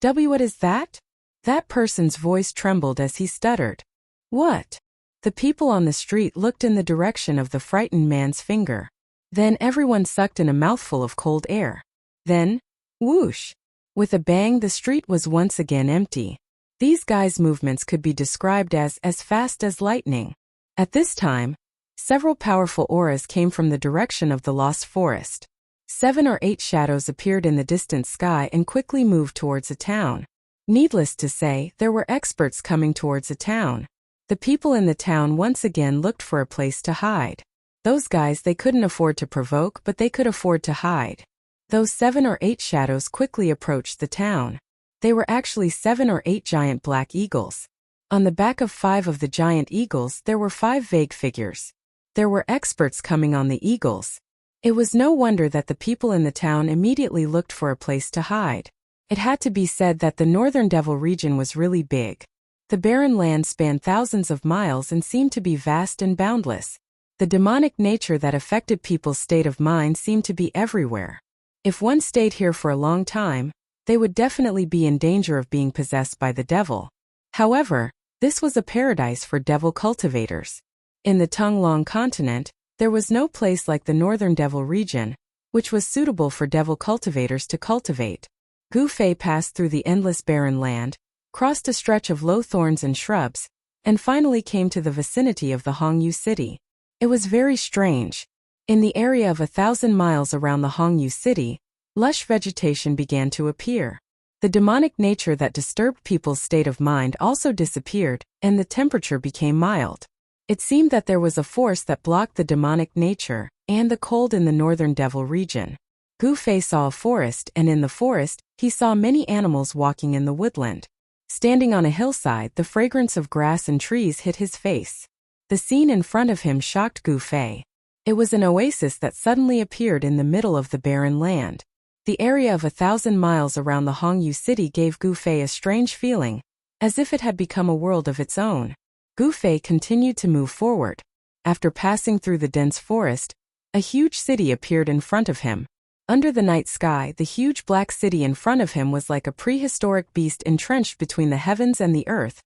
What is that?" That person's voice trembled as he stuttered, "What?" The people on the street looked in the direction of the frightened man's finger. Then everyone sucked in a mouthful of cold air. Then, whoosh! With a bang, the street was once again empty. These guys' movements could be described as fast as lightning. At this time, several powerful auras came from the direction of the lost forest. 7 or 8 shadows appeared in the distant sky and quickly moved towards a town. Needless to say, there were experts coming towards a town. The people in the town once again looked for a place to hide. Those guys they couldn't afford to provoke, but they could afford to hide. Those 7 or 8 shadows quickly approached the town. They were actually 7 or 8 giant black eagles. On the back of 5 of the giant eagles there were 5 vague figures. There were experts coming on the eagles. It was no wonder that the people in the town immediately looked for a place to hide. It had to be said that the northern devil region was really big. The barren land spanned thousands of miles and seemed to be vast and boundless. The demonic nature that affected people's state of mind seemed to be everywhere. If one stayed here for a long time, they would definitely be in danger of being possessed by the devil. However, this was a paradise for devil cultivators. In the Tonglong continent, there was no place like the northern devil region, which was suitable for devil cultivators to cultivate. Gu Fei passed through the endless barren land, crossed a stretch of low thorns and shrubs, and finally came to the vicinity of the Hongyu city. It was very strange. In the area of 1,000 miles around the Hongyu city, lush vegetation began to appear. The demonic nature that disturbed people's state of mind also disappeared, and the temperature became mild. It seemed that there was a force that blocked the demonic nature and the cold in the northern devil region. Gu Fei saw a forest, and in the forest, he saw many animals walking in the woodland. Standing on a hillside, the fragrance of grass and trees hit his face. The scene in front of him shocked Gu Fei. It was an oasis that suddenly appeared in the middle of the barren land. The area of 1,000 miles around the Hongyu city gave Gu Fei a strange feeling, as if it had become a world of its own. Gu Fei continued to move forward. After passing through the dense forest, a huge city appeared in front of him. Under the night sky, the huge black city in front of him was like a prehistoric beast entrenched between the heavens and the earth,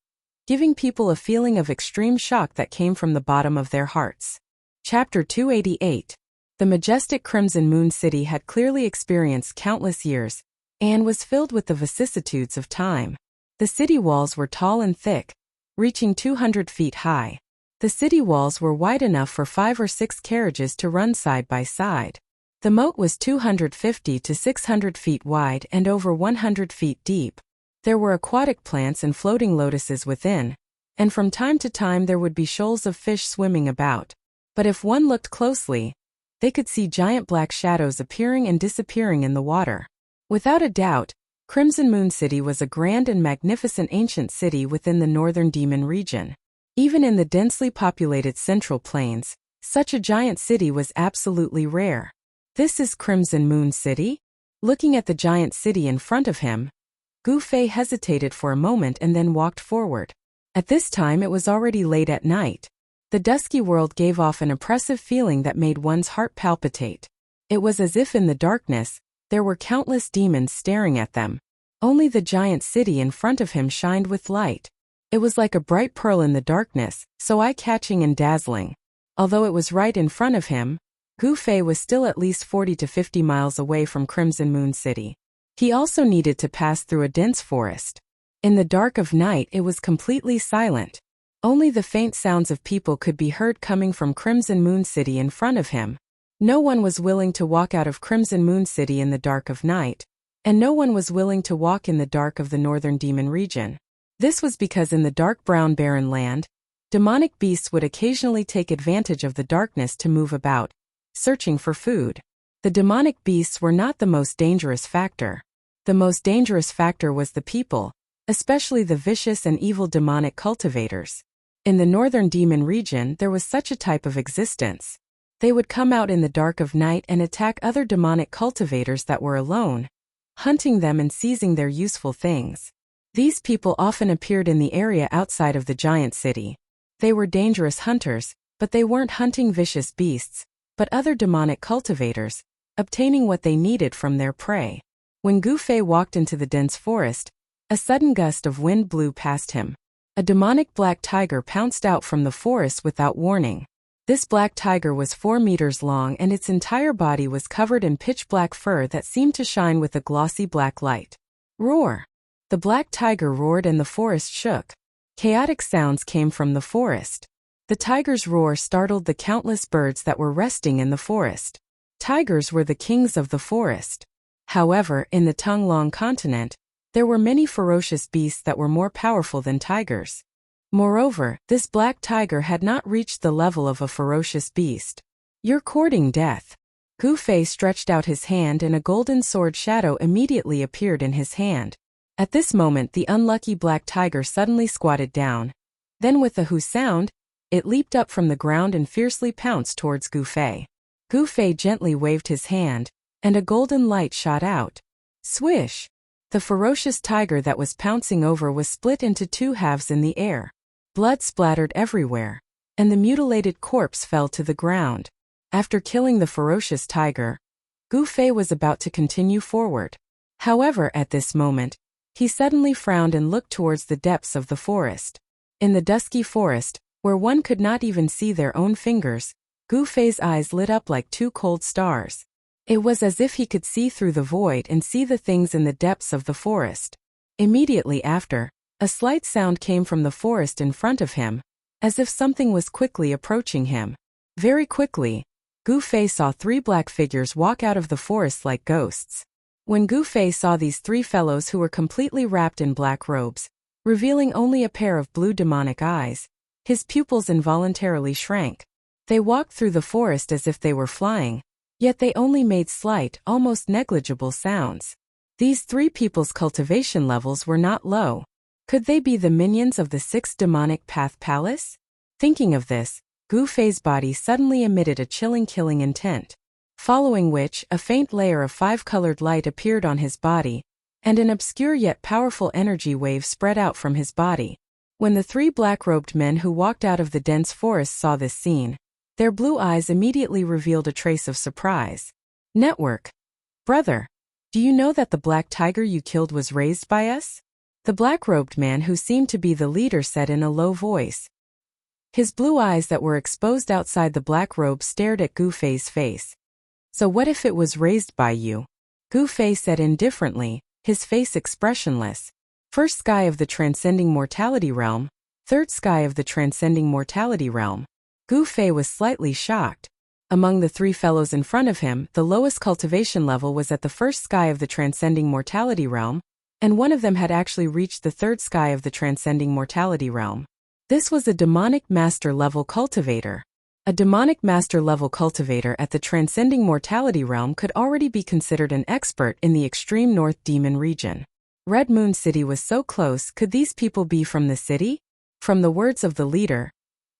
giving people a feeling of extreme shock that came from the bottom of their hearts. Chapter 288. The majestic Crimson Moon City had clearly experienced countless years, and was filled with the vicissitudes of time. The city walls were tall and thick, reaching 200 feet high. The city walls were wide enough for 5 or 6 carriages to run side by side. The moat was 250 to 600 feet wide and over 100 feet deep. There were aquatic plants and floating lotuses within, and from time to time there would be shoals of fish swimming about. But if one looked closely, they could see giant black shadows appearing and disappearing in the water. Without a doubt, Crimson Moon City was a grand and magnificent ancient city within the northern demon region. Even in the densely populated Central Plains, such a giant city was absolutely rare. This is Crimson Moon City? Looking at the giant city in front of him, Gu Fei hesitated for a moment and then walked forward. At this time it was already late at night. The dusky world gave off an oppressive feeling that made one's heart palpitate. It was as if in the darkness, There were countless demons staring at them. Only the giant city in front of him shined with light. It was like a bright pearl in the darkness, so eye-catching and dazzling. Although it was right in front of him, Gu Fei was still at least 40 to 50 miles away from Crimson Moon City. He also needed to pass through a dense forest. In the dark of night it was completely silent. Only the faint sounds of people could be heard coming from Crimson Moon City in front of him. No one was willing to walk out of Crimson Moon City in the dark of night, and no one was willing to walk in the dark of the northern demon region. This was because in the dark brown barren land, demonic beasts would occasionally take advantage of the darkness to move about, searching for food. The demonic beasts were not the most dangerous factor. The most dangerous factor was the people, especially the vicious and evil demonic cultivators. In the northern demon region there was such a type of existence. They would come out in the dark of night and attack other demonic cultivators that were alone, hunting them and seizing their useful things. These people often appeared in the area outside of the giant city. They were dangerous hunters, but they weren't hunting vicious beasts, but other demonic cultivators, obtaining what they needed from their prey. When Gu Fei walked into the dense forest, a sudden gust of wind blew past him. A demonic black tiger pounced out from the forest without warning. This black tiger was 4 meters long and its entire body was covered in pitch-black fur that seemed to shine with a glossy black light. Roar! The black tiger roared and the forest shook. Chaotic sounds came from the forest. The tiger's roar startled the countless birds that were resting in the forest. Tigers were the kings of the forest. However, in the Tonglong continent, there were many ferocious beasts that were more powerful than tigers. Moreover, this black tiger had not reached the level of a ferocious beast. You're courting death. Gu Fei stretched out his hand and a golden sword shadow immediately appeared in his hand. At this moment the unlucky black tiger suddenly squatted down. Then with a hoo sound, it leaped up from the ground and fiercely pounced towards Gu Fei. Gu Fei gently waved his hand, and a golden light shot out. Swish! The ferocious tiger that was pouncing over was split into 2 halves in the air. Blood splattered everywhere, and the mutilated corpse fell to the ground. After killing the ferocious tiger, Gu Fei was about to continue forward. However, at this moment, he suddenly frowned and looked towards the depths of the forest. In the dusky forest, where one could not even see their own fingers, Gu Fei's eyes lit up like 2 cold stars. It was as if he could see through the void and see the things in the depths of the forest. Immediately after, a slight sound came from the forest in front of him, as if something was quickly approaching him. Very quickly, Gu Fei saw 3 black figures walk out of the forest like ghosts. When Gu Fei saw these 3 fellows who were completely wrapped in black robes, revealing only a pair of blue demonic eyes, his pupils involuntarily shrank. They walked through the forest as if they were flying, yet they only made slight, almost negligible sounds. These 3 people's cultivation levels were not low. Could they be the minions of the 6th demonic path palace? Thinking of this, Gu Fei's body suddenly emitted a chilling killing intent. Following which, a faint layer of 5-colored light appeared on his body, and an obscure yet powerful energy wave spread out from his body. When the 3 black-robed men who walked out of the dense forest saw this scene, their blue eyes immediately revealed a trace of surprise. Network. Brother, do you know that the black tiger you killed was raised by us? The black-robed man who seemed to be the leader said in a low voice. His blue eyes that were exposed outside the black robe stared at Gu Fei's face. So what if it was raised by you? Gu Fei said indifferently, his face expressionless. First sky of the transcending mortality realm, 3rd sky of the transcending mortality realm. Gu Fei was slightly shocked. Among the 3 fellows in front of him, the lowest cultivation level was at the 1st sky of the transcending mortality realm, and one of them had actually reached the 3rd sky of the transcending mortality realm. This was a demonic master level cultivator. A demonic master level cultivator at the transcending mortality realm could already be considered an expert in the extreme north demon region. Red Moon City was so close. Could these people be from the city? From the words of the leader,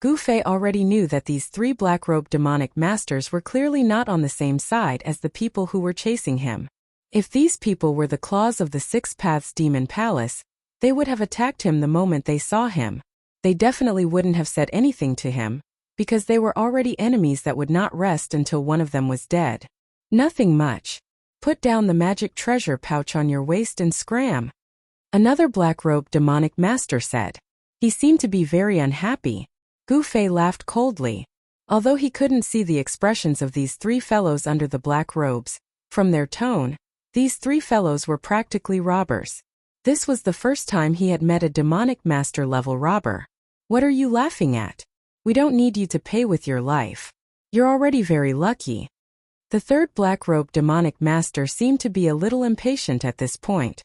Gu Fei already knew that these 3 black-robed demonic masters were clearly not on the same side as the people who were chasing him. If these people were the claws of the 6 Paths Demon Palace, they would have attacked him the moment they saw him. They definitely wouldn't have said anything to him, because they were already enemies that would not rest until one of them was dead. Nothing much. Put down the magic treasure pouch on your waist and scram. Another black-robed demonic master said. He seemed to be very unhappy. Gu Fei laughed coldly. Although he couldn't see the expressions of these three fellows under the black robes, from their tone, these three fellows were practically robbers. This was the first time he had met a demonic master-level robber. What are you laughing at? We don't need you to pay with your life. You're already very lucky. The third black-robed demonic master seemed to be a little impatient at this point.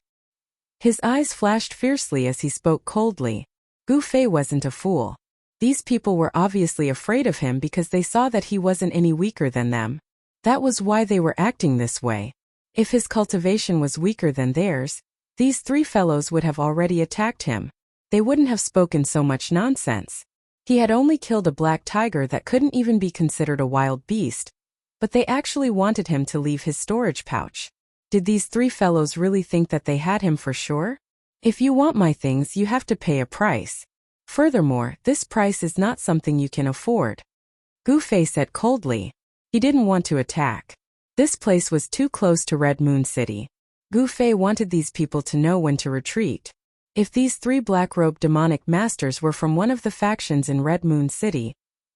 His eyes flashed fiercely as he spoke coldly. Gu Fei wasn't a fool. These people were obviously afraid of him because they saw that he wasn't any weaker than them. That was why they were acting this way. If his cultivation was weaker than theirs, these three fellows would have already attacked him. They wouldn't have spoken so much nonsense. He had only killed a black tiger that couldn't even be considered a wild beast, but they actually wanted him to leave his storage pouch. Did these three fellows really think that they had him for sure? If you want my things, you have to pay a price. Furthermore, this price is not something you can afford. Gu Fei said coldly. He didn't want to attack. This place was too close to Red Moon City. Gu Fei wanted these people to know when to retreat. If these three black-robed demonic masters were from one of the factions in Red Moon City,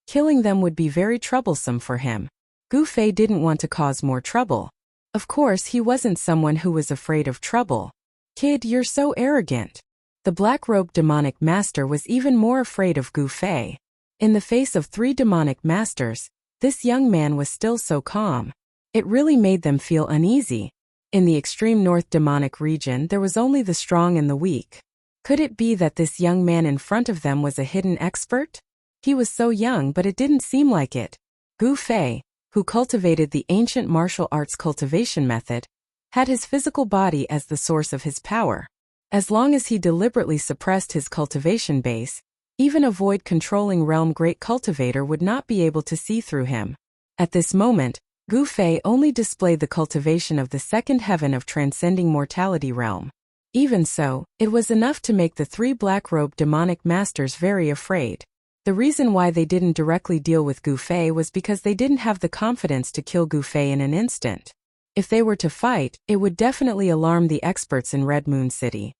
killing them would be very troublesome for him. Gu Fei didn't want to cause more trouble. Of course, he wasn't someone who was afraid of trouble. Kid, you're so arrogant. The black-robed demonic master was even more afraid of Gu Fei. In the face of three demonic masters, this young man was still so calm. It really made them feel uneasy. In the extreme north demonic region, there was only the strong and the weak. Could it be that this young man in front of them was a hidden expert? He was so young, but it didn't seem like it. Gu Fei, who cultivated the ancient martial arts cultivation method, had his physical body as the source of his power. As long as he deliberately suppressed his cultivation base, even a void-controlling realm great cultivator would not be able to see through him. At this moment, Gu Fei only displayed the cultivation of the second heaven of transcending mortality realm. Even so, it was enough to make the three black-robed demonic masters very afraid. The reason why they didn't directly deal with Gu Fei was because they didn't have the confidence to kill Gu Fei in an instant. If they were to fight, it would definitely alarm the experts in Red Moon City.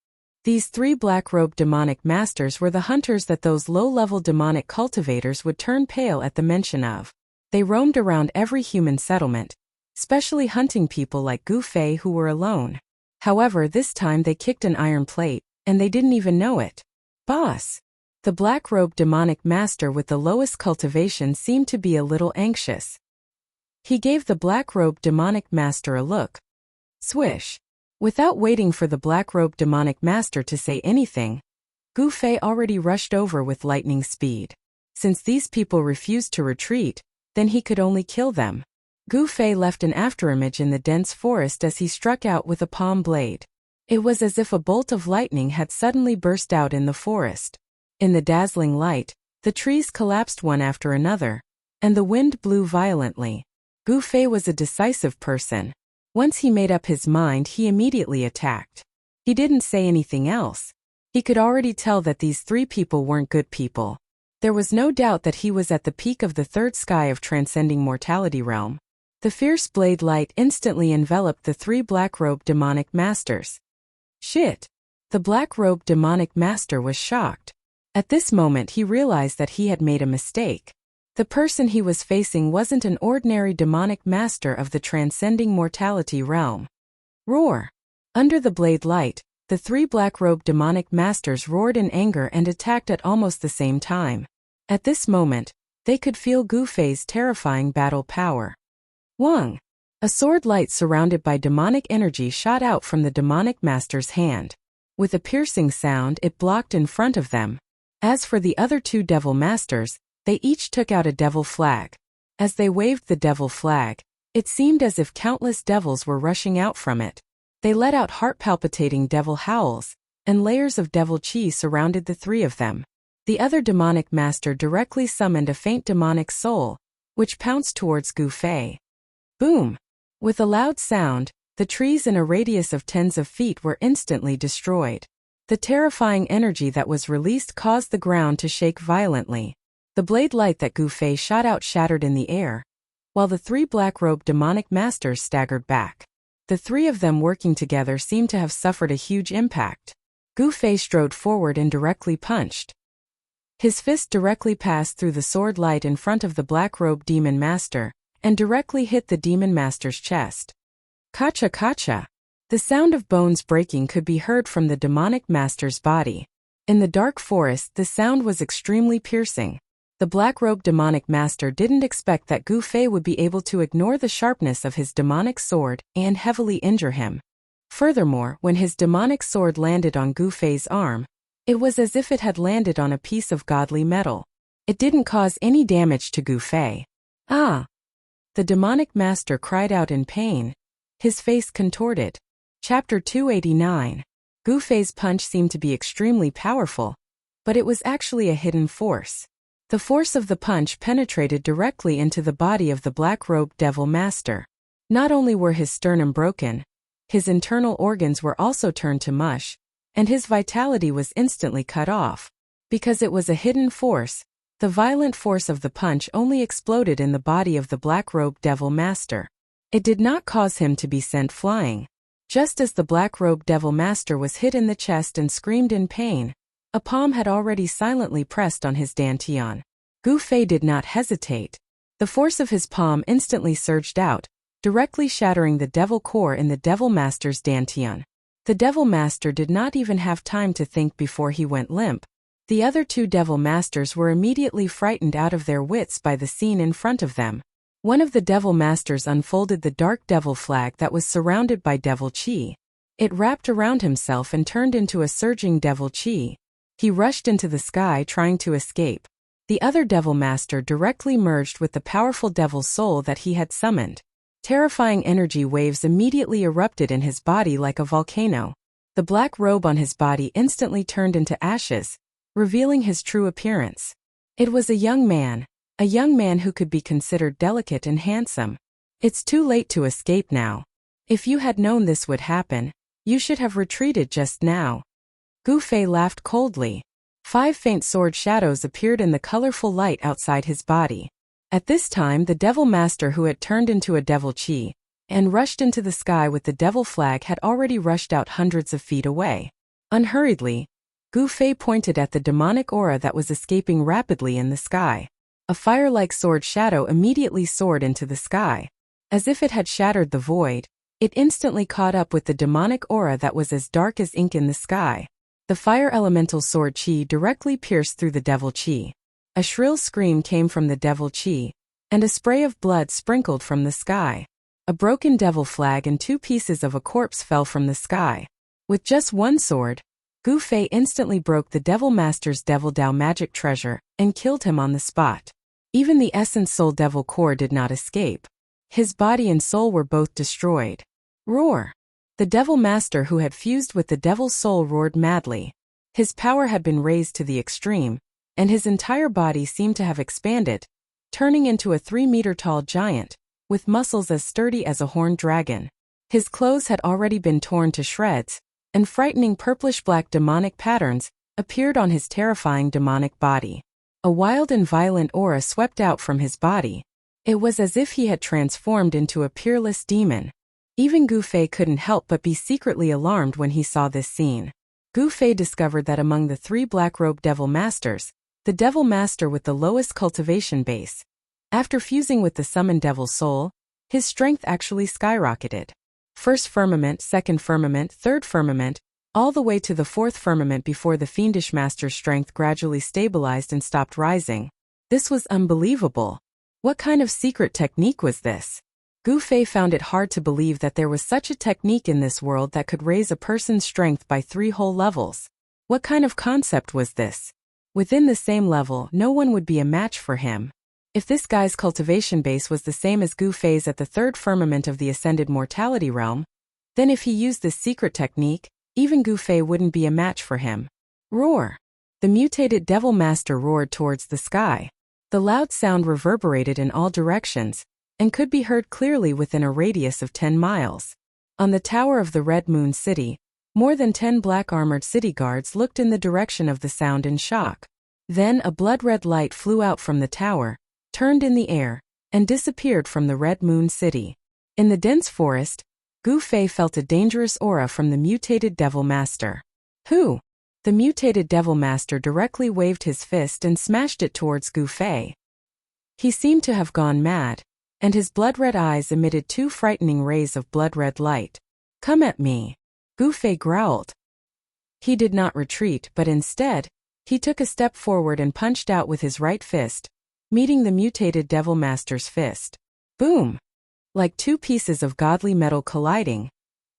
These three black-robed demonic masters were the hunters that those low-level demonic cultivators would turn pale at the mention of. They roamed around every human settlement, especially hunting people like Gu Fei who were alone. However, this time they kicked an iron plate, and they didn't even know it. Boss! The black-robed demonic master with the lowest cultivation seemed to be a little anxious. He gave the black-robed demonic master a look. Swish! Without waiting for the black-robed demonic master to say anything, Gu Fei already rushed over with lightning speed. Since these people refused to retreat, then he could only kill them. Gu Fei left an afterimage in the dense forest as he struck out with a palm blade. It was as if a bolt of lightning had suddenly burst out in the forest. In the dazzling light, the trees collapsed one after another, and the wind blew violently. Gu Fei was a decisive person. Once he made up his mind, he immediately attacked. He didn't say anything else. He could already tell that these three people weren't good people. There was no doubt that he was at the peak of the third sky of transcending mortality realm. The fierce blade light instantly enveloped the three black-robed demonic masters. Shit! The black-robed demonic master was shocked. At this moment he realized that he had made a mistake. The person he was facing wasn't an ordinary demonic master of the transcending mortality realm. Roar! Under the blade light, the three black-robed demonic masters roared in anger and attacked at almost the same time. At this moment, they could feel Gu Fei's terrifying battle power. Wang! A sword light surrounded by demonic energy shot out from the demonic master's hand. With a piercing sound, it blocked in front of them. As for the other two devil masters, they each took out a devil flag. As they waved the devil flag, it seemed as if countless devils were rushing out from it. They let out heart-palpitating devil howls, and layers of devil chi surrounded the three of them. The other demonic master directly summoned a faint demonic soul, which pounced towards Gu Fei. Boom! With a loud sound, the trees in a radius of tens of feet were instantly destroyed. The terrifying energy that was released caused the ground to shake violently. The blade light that Gu Fei shot out shattered in the air, while the three black-robed demonic masters staggered back. The three of them working together seemed to have suffered a huge impact. Gu Fei strode forward and directly punched. His fist directly passed through the sword light in front of the black-robed demon master, and directly hit the demon master's chest. Kacha kacha! The sound of bones breaking could be heard from the demonic master's body. In the dark forest, the sound was extremely piercing. The black-robed demonic master didn't expect that Gu Fei would be able to ignore the sharpness of his demonic sword and heavily injure him. Furthermore, when his demonic sword landed on Gu Fei's arm, it was as if it had landed on a piece of godly metal. It didn't cause any damage to Gu Fei. Ah! The demonic master cried out in pain. His face contorted. Chapter 289. Gu Fei's punch seemed to be extremely powerful, but it was actually a hidden force. The force of the punch penetrated directly into the body of the black-robed devil master. Not only were his sternum broken, his internal organs were also turned to mush, and his vitality was instantly cut off. Because it was a hidden force, the violent force of the punch only exploded in the body of the black-robed devil master. It did not cause him to be sent flying. Just as the black-robed devil master was hit in the chest and screamed in pain, a palm had already silently pressed on his dantian. Gu Fei did not hesitate. The force of his palm instantly surged out, directly shattering the devil core in the devil master's dantian. The devil master did not even have time to think before he went limp. The other two devil masters were immediately frightened out of their wits by the scene in front of them. One of the devil masters unfolded the dark devil flag that was surrounded by devil chi. It wrapped around himself and turned into a surging devil chi. He rushed into the sky trying to escape. The other devil master directly merged with the powerful devil soul that he had summoned. Terrifying energy waves immediately erupted in his body like a volcano. The black robe on his body instantly turned into ashes, revealing his true appearance. It was a young man who could be considered delicate and handsome. It's too late to escape now. If you had known this would happen, you should have retreated just now. Gu Fei laughed coldly. 5 faint sword shadows appeared in the colorful light outside his body. At this time, the devil master who had turned into a devil chi and rushed into the sky with the devil flag had already rushed out hundreds of feet away. Unhurriedly, Gu Fei pointed at the demonic aura that was escaping rapidly in the sky. A fire-like sword shadow immediately soared into the sky. As if it had shattered the void, it instantly caught up with the demonic aura that was as dark as ink in the sky. The fire elemental sword chi directly pierced through the devil chi. A shrill scream came from the devil chi, and a spray of blood sprinkled from the sky. A broken devil flag and 2 pieces of a corpse fell from the sky. With just one sword, Gu Fei instantly broke the devil master's devil Dao magic treasure and killed him on the spot. Even the essence soul devil core did not escape. His body and soul were both destroyed. Roar! The devil master who had fused with the devil's soul roared madly. His power had been raised to the extreme, and his entire body seemed to have expanded, turning into a 3-meter-tall giant, with muscles as sturdy as a horned dragon. His clothes had already been torn to shreds, and frightening purplish-black demonic patterns appeared on his terrifying demonic body. A wild and violent aura swept out from his body. It was as if he had transformed into a peerless demon. Even Gu Fei couldn't help but be secretly alarmed when he saw this scene. Gu Fei discovered that among the 3 black-robed devil masters, the devil master with the lowest cultivation base, after fusing with the summoned devil soul, his strength actually skyrocketed. First firmament, second firmament, third firmament, all the way to the 4th firmament before the fiendish master's strength gradually stabilized and stopped rising. This was unbelievable. What kind of secret technique was this? Gu Fei found it hard to believe that there was such a technique in this world that could raise a person's strength by 3 whole levels. What kind of concept was this? Within the same level, no one would be a match for him. If this guy's cultivation base was the same as Gu Fei's at the 3rd firmament of the ascended mortality realm, then if he used this secret technique, even Gu Fei wouldn't be a match for him. Roar! The mutated devil master roared towards the sky. The loud sound reverberated in all directions, and could be heard clearly within a radius of 10 miles. On the tower of the Red Moon City, more than 10 black-armored city guards looked in the direction of the sound in shock. Then a blood-red light flew out from the tower, turned in the air, and disappeared from the Red Moon City. In the dense forest, Gu Fei felt a dangerous aura from the mutated Devil Master. Who? The mutated Devil Master directly waved his fist and smashed it towards Gu Fei. He seemed to have gone mad, and his blood-red eyes emitted 2 frightening rays of blood-red light. Come at me, Gu Fei growled. He did not retreat, but instead, he took a step forward and punched out with his right fist, meeting the mutated Devil Master's fist. Boom! Like 2 pieces of godly metal colliding,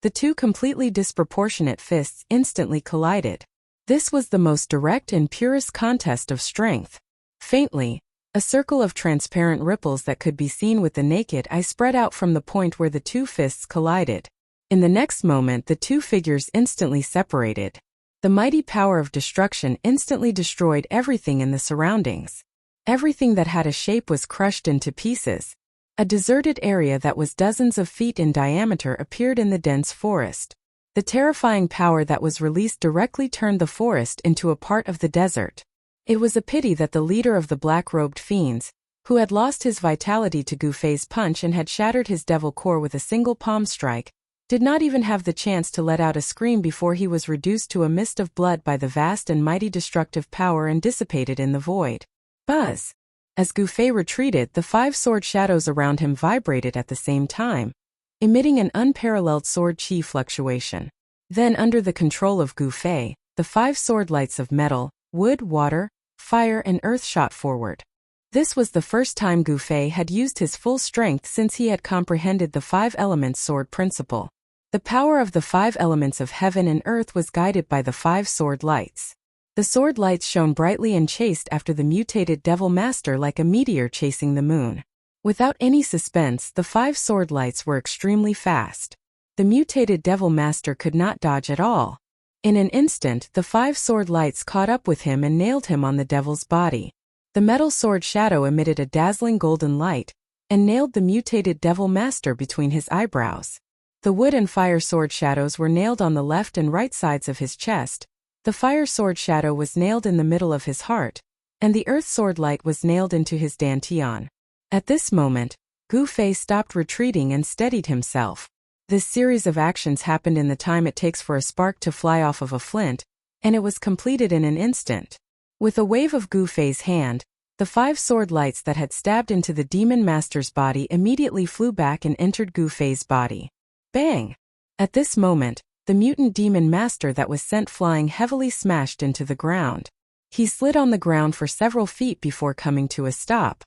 the 2 completely disproportionate fists instantly collided. This was the most direct and purest contest of strength. Faintly, a circle of transparent ripples that could be seen with the naked eye spread out from the point where the 2 fists collided. In the next moment, the 2 figures instantly separated. The mighty power of destruction instantly destroyed everything in the surroundings. Everything that had a shape was crushed into pieces. A deserted area that was dozens of feet in diameter appeared in the dense forest. The terrifying power that was released directly turned the forest into a part of the desert. It was a pity that the leader of the black-robed fiends, who had lost his vitality to Gu Fei's punch and had shattered his devil core with a single palm strike, did not even have the chance to let out a scream before he was reduced to a mist of blood by the vast and mighty destructive power and dissipated in the void. Buzz! As Gu Fei retreated, the 5 sword shadows around him vibrated at the same time, emitting an unparalleled sword chi fluctuation. Then, under the control of Gu Fei, the 5 sword lights of metal, wood, water, fire and earth shot forward. This was the first time Gu Fei had used his full strength since he had comprehended the 5 elements sword principle. The power of the 5 elements of heaven and earth was guided by the 5 sword lights. The sword lights shone brightly and chased after the mutated Devil Master like a meteor chasing the moon. Without any suspense, the 5 sword lights were extremely fast. The mutated Devil Master could not dodge at all. In an instant, the 5 sword lights caught up with him and nailed him on the devil's body. The metal sword shadow emitted a dazzling golden light, and nailed the mutated Devil Master between his eyebrows. The wood and fire sword shadows were nailed on the left and right sides of his chest. The fire sword shadow was nailed in the middle of his heart, and the earth sword light was nailed into his dantian. At this moment, Gu Fei stopped retreating and steadied himself. This series of actions happened in the time it takes for a spark to fly off of a flint, and it was completed in an instant. With a wave of Gu Fei's hand, the 5 sword lights that had stabbed into the Demon Master's body immediately flew back and entered Gu Fei's body. Bang! At this moment, the mutant Demon Master that was sent flying heavily smashed into the ground. He slid on the ground for several feet before coming to a stop.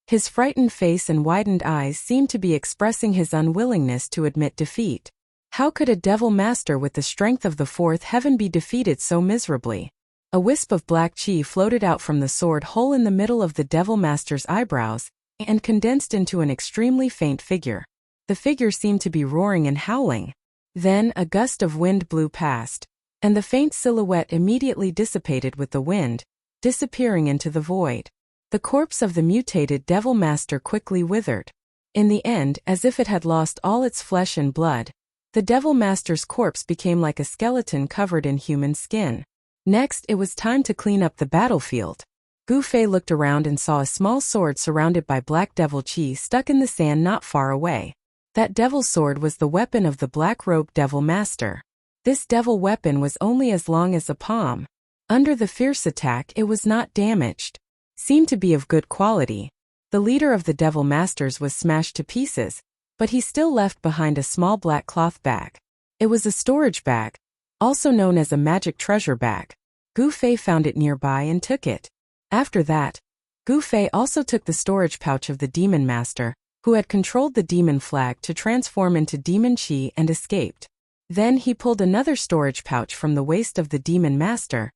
His frightened face and widened eyes seemed to be expressing his unwillingness to admit defeat. How could a Devil Master with the strength of the 4th heaven be defeated so miserably? A wisp of black chi floated out from the sword hole in the middle of the Devil Master's eyebrows, and condensed into an extremely faint figure. The figure seemed to be roaring and howling. Then a gust of wind blew past, and the faint silhouette immediately dissipated with the wind, disappearing into the void. The corpse of the mutated Devil Master quickly withered. In the end, as if it had lost all its flesh and blood, the Devil Master's corpse became like a skeleton covered in human skin. Next, it was time to clean up the battlefield. Gu Fei looked around and saw a small sword surrounded by black devil chi stuck in the sand not far away. That devil sword was the weapon of the black-robed Devil Master. This devil weapon was only as long as a palm. Under the fierce attack, it was not damaged. Seemed to be of good quality. The leader of the Devil Masters was smashed to pieces, but he still left behind a small black cloth bag. It was a storage bag, also known as a magic treasure bag. Gu Fei found it nearby and took it. After that, Gu Fei also took the storage pouch of the Demon Master, who had controlled the demon flag to transform into demon chi and escaped. Then he pulled another storage pouch from the waist of the Demon Master,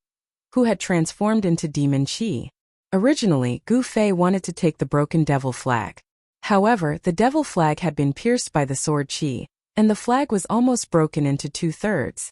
who had transformed into demon chi. Originally, Gu Fei wanted to take the broken devil flag. However, the devil flag had been pierced by the sword chi, and the flag was almost broken into 2/3.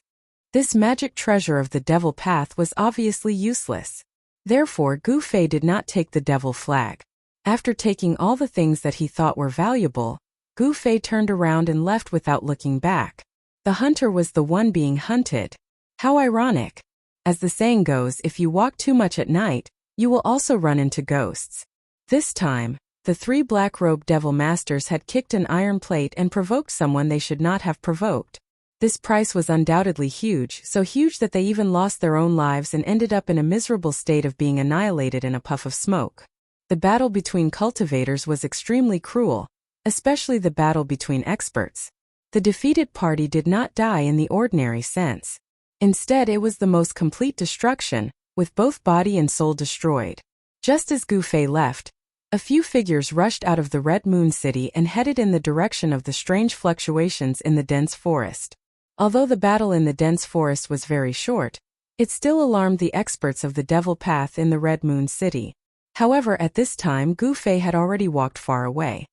This magic treasure of the devil path was obviously useless. Therefore, Gu Fei did not take the devil flag. After taking all the things that he thought were valuable, Gu Fei turned around and left without looking back. The hunter was the one being hunted. How ironic. As the saying goes, if you walk too much at night, you will also run into ghosts. This time, The 3 black-robed devil masters had kicked an iron plate and provoked someone they should not have provoked. This price was undoubtedly huge, so huge that they even lost their own lives and ended up in a miserable state of being annihilated in a puff of smoke. The battle between cultivators was extremely cruel, especially the battle between experts. The defeated party did not die in the ordinary sense. Instead, it was the most complete destruction, with both body and soul destroyed. Just as Gu Fei left, a few figures rushed out of the Red Moon City and headed in the direction of the strange fluctuations in the dense forest. Although the battle in the dense forest was very short, it still alarmed the experts of the Devil Path in the Red Moon City. However, at this time Gu Fei had already walked far away.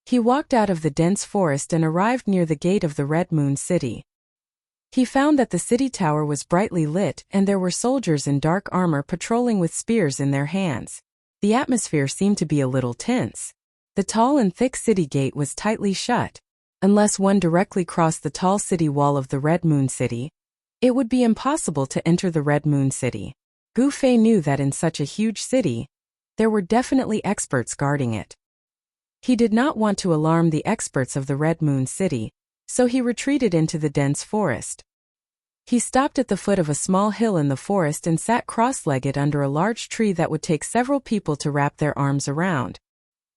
He walked out of the dense forest and arrived near the gate of the Red Moon City. He found that the city tower was brightly lit and there were soldiers in dark armor patrolling with spears in their hands. The atmosphere seemed to be a little tense. The tall and thick city gate was tightly shut. Unless one directly crossed the tall city wall of the Red Moon City, it would be impossible to enter the Red Moon City. Gu Fei knew that in such a huge city, there were definitely experts guarding it. He did not want to alarm the experts of the Red Moon City, so he retreated into the dense forest. He stopped at the foot of a small hill in the forest and sat cross-legged under a large tree that would take several people to wrap their arms around.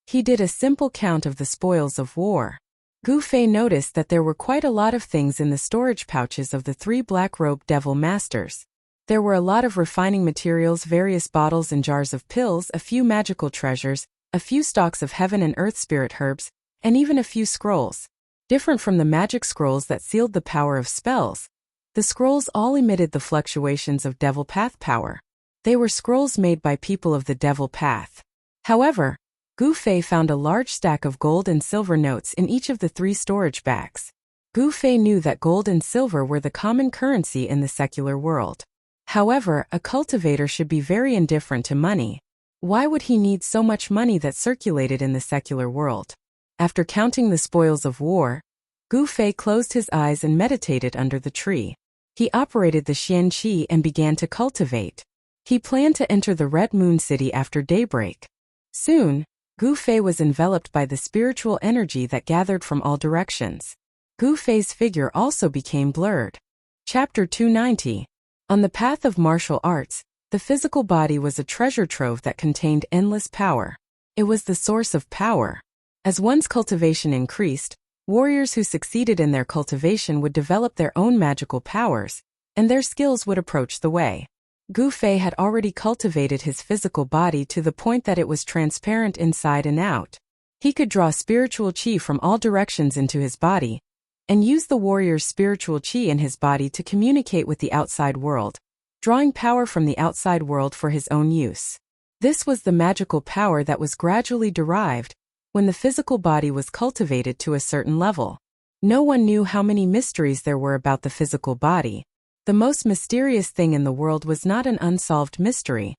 He did a simple count of the spoils of war. Gu Fei noticed that there were quite a lot of things in the storage pouches of the 3 black-robed devil masters. There were a lot of refining materials, various bottles and jars of pills, a few magical treasures, a few stalks of heaven and earth spirit herbs, and even a few scrolls. Different from the magic scrolls that sealed the power of spells, the scrolls all emitted the fluctuations of Devil Path power. They were scrolls made by people of the Devil Path. However, Gu Fei found a large stack of gold and silver notes in each of the 3 storage bags. Gu Fei knew that gold and silver were the common currency in the secular world. However, a cultivator should be very indifferent to money. Why would he need so much money that circulated in the secular world? After counting the spoils of war, Gu Fei closed his eyes and meditated under the tree. He operated the Xian Qi and began to cultivate. He planned to enter the Red Moon City after daybreak. Soon, Gu Fei was enveloped by the spiritual energy that gathered from all directions. Gu Fei's figure also became blurred. Chapter 290. On the path of martial arts, the physical body was a treasure trove that contained endless power. It was the source of power. As one's cultivation increased, warriors who succeeded in their cultivation would develop their own magical powers, and their skills would approach the way. Gu Fei had already cultivated his physical body to the point that it was transparent inside and out. He could draw spiritual qi from all directions into his body, and use the warrior's spiritual qi in his body to communicate with the outside world, drawing power from the outside world for his own use. This was the magical power that was gradually derived when the physical body was cultivated to a certain level. No one knew how many mysteries there were about the physical body. The most mysterious thing in the world was not an unsolved mystery,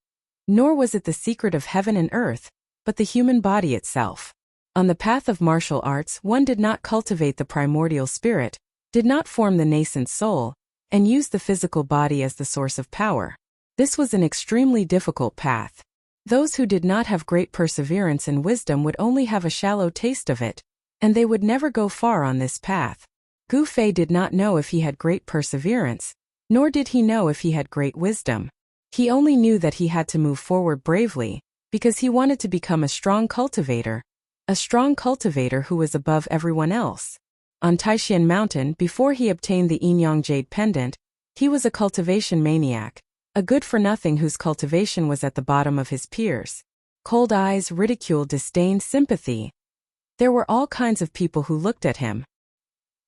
nor was it the secret of heaven and earth, but the human body itself. On the path of martial arts, one did not cultivate the primordial spirit, did not form the nascent soul, and use the physical body as the source of power. This was an extremely difficult path. Those who did not have great perseverance and wisdom would only have a shallow taste of it, and they would never go far on this path. Gu Fei did not know if he had great perseverance, nor did he know if he had great wisdom. He only knew that he had to move forward bravely, because he wanted to become a strong cultivator who was above everyone else. On Taishan Mountain, before he obtained the Yin-Yang Jade Pendant, he was a cultivation maniac, a good-for-nothing whose cultivation was at the bottom of his peers. Cold eyes, ridicule, disdain, sympathy. There were all kinds of people who looked at him.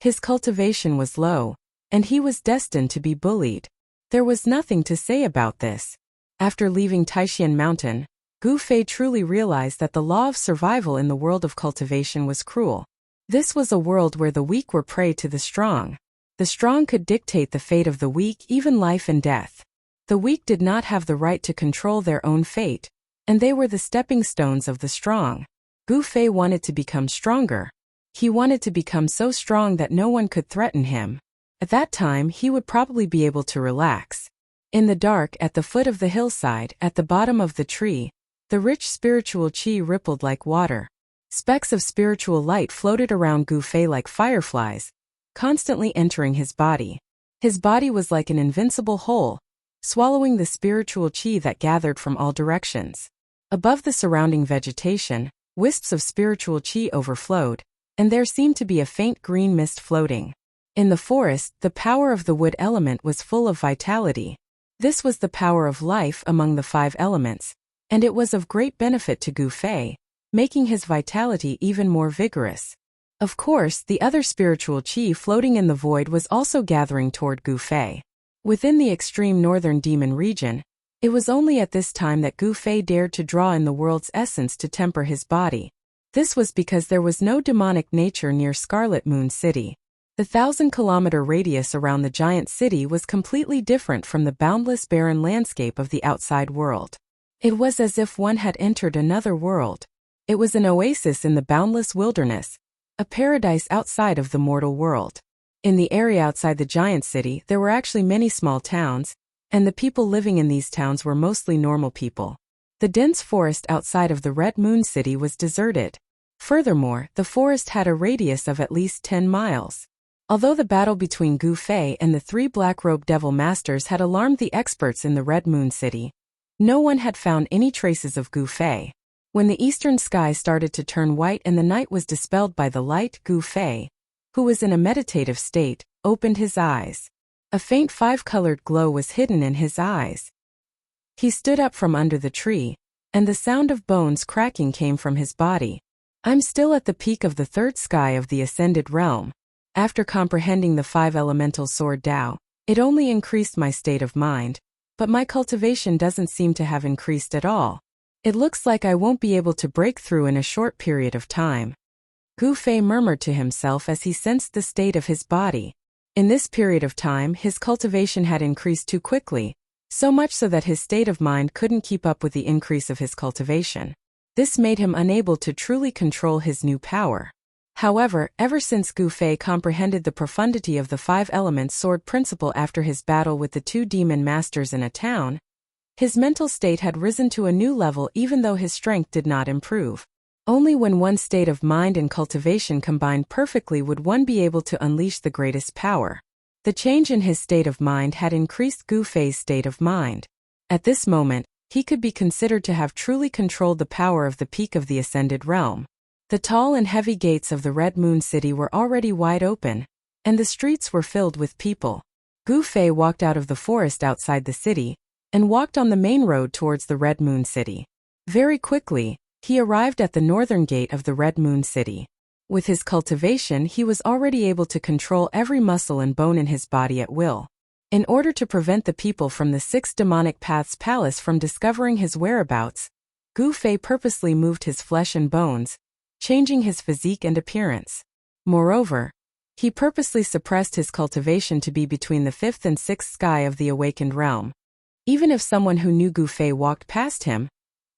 His cultivation was low, and he was destined to be bullied. There was nothing to say about this. After leaving Taishan Mountain, Gu Fei truly realized that the law of survival in the world of cultivation was cruel. This was a world where the weak were prey to the strong. The strong could dictate the fate of the weak, even life and death. The weak did not have the right to control their own fate, and they were the stepping stones of the strong. Gu Fei wanted to become stronger. He wanted to become so strong that no one could threaten him. At that time, he would probably be able to relax. In the dark, at the foot of the hillside, at the bottom of the tree, The rich spiritual qi rippled like water. Specks of spiritual light floated around Gu Fei like fireflies, constantly entering his body. His body was like an invincible whole, swallowing the spiritual qi that gathered from all directions. Above the surrounding vegetation, wisps of spiritual qi overflowed, and there seemed to be a faint green mist floating. In the forest, the power of the wood element was full of vitality. This was the power of life among the 5 elements, and it was of great benefit to Gu Fei, making his vitality even more vigorous. Of course, the other spiritual qi floating in the void was also gathering toward Gu Fei. Within the extreme northern demon region, it was only at this time that Gu Fei dared to draw in the world's essence to temper his body. This was because there was no demonic nature near Scarlet Moon City. The 1,000-kilometer radius around the giant city was completely different from the boundless barren landscape of the outside world. It was as if one had entered another world. It was an oasis in the boundless wilderness, a paradise outside of the mortal world. In the area outside the giant city, there were actually many small towns, and the people living in these towns were mostly normal people. The dense forest outside of the Red Moon City was deserted. Furthermore, the forest had a radius of at least 10 miles. Although the battle between Gu Fei and the 3 black-robed devil masters had alarmed the experts in the Red Moon City, no one had found any traces of Gu Fei. When the eastern sky started to turn white and the night was dispelled by the light, Gu Fei, who was in a meditative state, opened his eyes. A faint 5-colored glow was hidden in his eyes. He stood up from under the tree, and the sound of bones cracking came from his body. I'm still at the peak of the 3rd sky of the ascended realm. After comprehending the 5 elemental sword Tao, it only increased my state of mind, but my cultivation doesn't seem to have increased at all. It looks like I won't be able to break through in a short period of time. Gu Fei murmured to himself as he sensed the state of his body. In this period of time, his cultivation had increased too quickly, so much so that his state of mind couldn't keep up with the increase of his cultivation. This made him unable to truly control his new power. However, ever since Gu Fei comprehended the profundity of the 5 elements sword principle after his battle with the 2 demon masters in a town, his mental state had risen to a new level even though his strength did not improve. Only when one's state of mind and cultivation combined perfectly would one be able to unleash the greatest power. The change in his state of mind had increased Gu Fei's state of mind. At this moment, he could be considered to have truly controlled the power of the peak of the ascended realm. The tall and heavy gates of the Red Moon City were already wide open, and the streets were filled with people. Gu Fei walked out of the forest outside the city, and walked on the main road towards the Red Moon City. Very quickly, he arrived at the northern gate of the Red Moon City. With his cultivation, he was already able to control every muscle and bone in his body at will. In order to prevent the people from the 6 demonic paths palace from discovering his whereabouts, Gu Fei purposely moved his flesh and bones, changing his physique and appearance. Moreover, he purposely suppressed his cultivation to be between the 5th and 6th sky of the awakened realm. Even if someone who knew Gu Fei walked past him,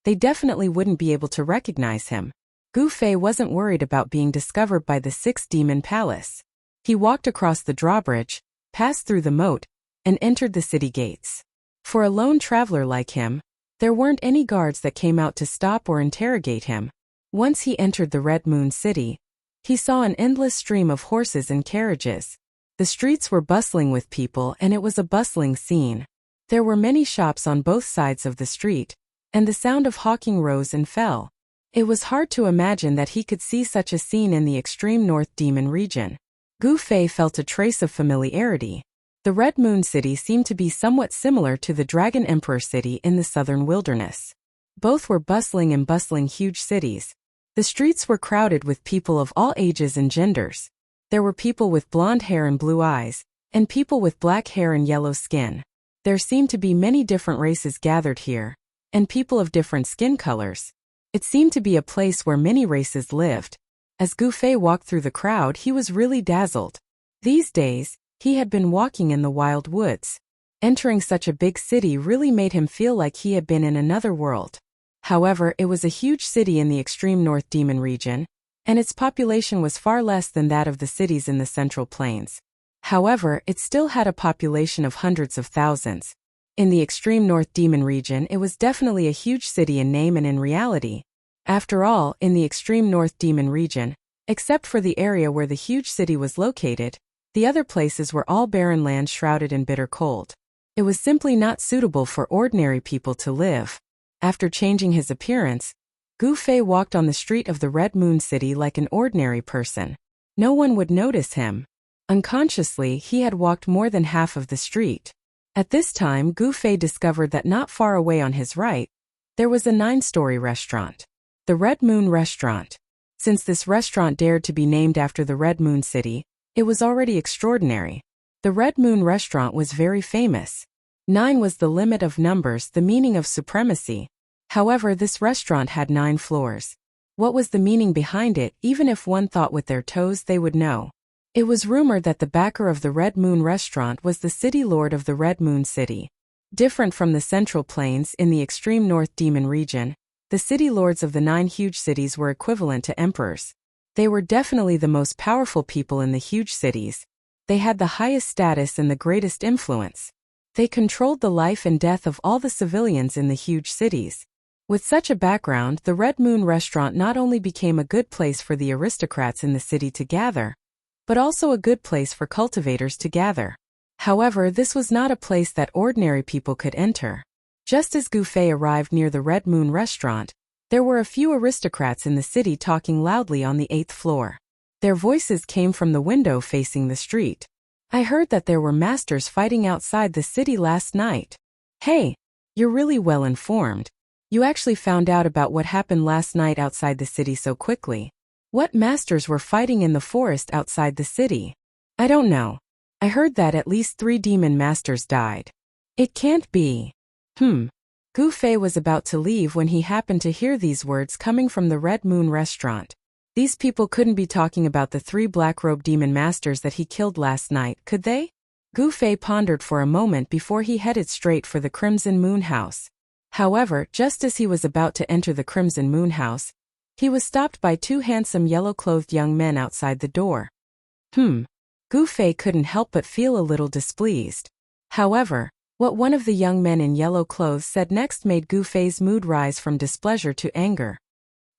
they definitely wouldn't be able to recognize him. Gu Fei wasn't worried about being discovered by the 6th demon palace. He walked across the drawbridge, passed through the moat, and entered the city gates. For a lone traveler like him, there weren't any guards that came out to stop or interrogate him. Once he entered the Red Moon City, he saw an endless stream of horses and carriages. The streets were bustling with people and it was a bustling scene. There were many shops on both sides of the street, and the sound of hawking rose and fell. It was hard to imagine that he could see such a scene in the extreme north demon region. Gu Fei felt a trace of familiarity. The Red Moon City seemed to be somewhat similar to the Dragon Emperor City in the southern wilderness. Both were bustling huge cities. The streets were crowded with people of all ages and genders. There were people with blonde hair and blue eyes, and people with black hair and yellow skin. There seemed to be many different races gathered here, and people of different skin colors. It seemed to be a place where many races lived. As Gu Fei walked through the crowd, he was really dazzled. These days, he had been walking in the wild woods. Entering such a big city really made him feel like he had been in another world. However, it was a huge city in the extreme north demon region, and its population was far less than that of the cities in the Central Plains. However, it still had a population of hundreds of thousands. In the extreme north demon region, it was definitely a huge city in name and in reality. After all, in the extreme north demon region, except for the area where the huge city was located, the other places were all barren land shrouded in bitter cold. It was simply not suitable for ordinary people to live. After changing his appearance, Gu Fei walked on the street of the Red Moon City like an ordinary person. No one would notice him. Unconsciously, he had walked more than half of the street. At this time, Gu Fei discovered that not far away on his right, there was a 9-story restaurant. The Red Moon Restaurant. Since this restaurant dared to be named after the Red Moon City, it was already extraordinary. The Red Moon Restaurant was very famous. 9 was the limit of numbers, the meaning of supremacy. However, this restaurant had 9 floors. What was the meaning behind it? Even if one thought with their toes, they would know. It was rumored that the backer of the Red Moon Restaurant was the city lord of the Red Moon City. Different from the Central Plains in the extreme north demon region, the city lords of the 9 huge cities were equivalent to emperors. They were definitely the most powerful people in the huge cities. They had the highest status and the greatest influence. They controlled the life and death of all the civilians in the huge cities. With such a background, the Red Moon Restaurant not only became a good place for the aristocrats in the city to gather, but also a good place for cultivators to gather. However, this was not a place that ordinary people could enter. Just as Gu Fei arrived near the Red Moon Restaurant, there were a few aristocrats in the city talking loudly on the 8th floor. Their voices came from the window facing the street. I heard that there were masters fighting outside the city last night. Hey, you're really well informed. You actually found out about what happened last night outside the city so quickly. What masters were fighting in the forest outside the city? I don't know. I heard that at least 3 demon masters died. It can't be. Gu Fei was about to leave when he happened to hear these words coming from the Red Moon Restaurant. These people couldn't be talking about the 3 black-robed demon masters that he killed last night, could they? Gu Fei pondered for a moment before he headed straight for the Crimson Moon House. However, just as he was about to enter the Crimson Moon House, he was stopped by 2 handsome yellow-clothed young men outside the door. Gu Fei couldn't help but feel a little displeased. However, what one of the young men in yellow clothes said next made Gu Fei's mood rise from displeasure to anger.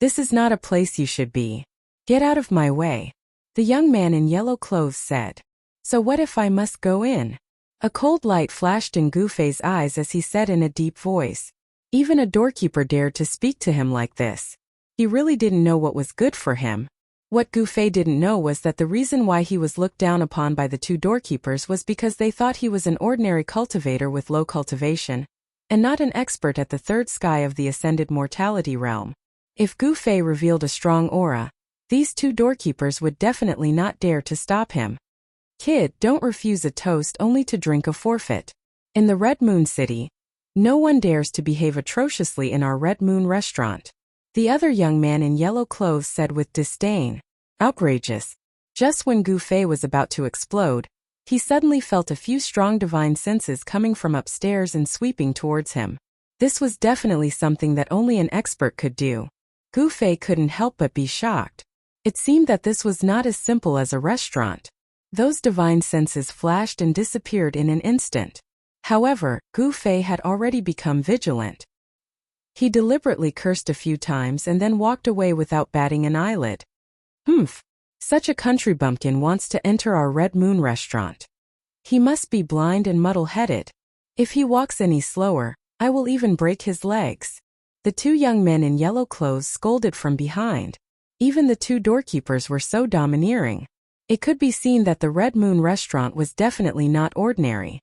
This is not a place you should be. Get out of my way, the young man in yellow clothes said. So what if I must go in? A cold light flashed in Gu Fei's eyes as he said in a deep voice. Even a doorkeeper dared to speak to him like this. He really didn't know what was good for him. What Gu Fei didn't know was that the reason why he was looked down upon by the 2 doorkeepers was because they thought he was an ordinary cultivator with low cultivation, and not an expert at the 3rd sky of the ascended mortality realm. If Gu Fei revealed a strong aura, these 2 doorkeepers would definitely not dare to stop him. Kid, don't refuse a toast only to drink a forfeit. In the Red Moon City, no one dares to behave atrociously in our Red Moon Restaurant. The other young man in yellow clothes said with disdain. Outrageous. Just when Gu Fei was about to explode, he suddenly felt a few strong divine senses coming from upstairs and sweeping towards him. This was definitely something that only an expert could do. Gu Fei couldn't help but be shocked. It seemed that this was not as simple as a restaurant. Those divine senses flashed and disappeared in an instant. However, Gu Fei had already become vigilant. He deliberately cursed a few times and then walked away without batting an eyelid. Such a country bumpkin wants to enter our Red Moon Restaurant. He must be blind and muddle-headed. If he walks any slower, I will even break his legs. The 2 young men in yellow clothes scolded from behind. Even the 2 doorkeepers were so domineering. It could be seen that the Red Moon Restaurant was definitely not ordinary.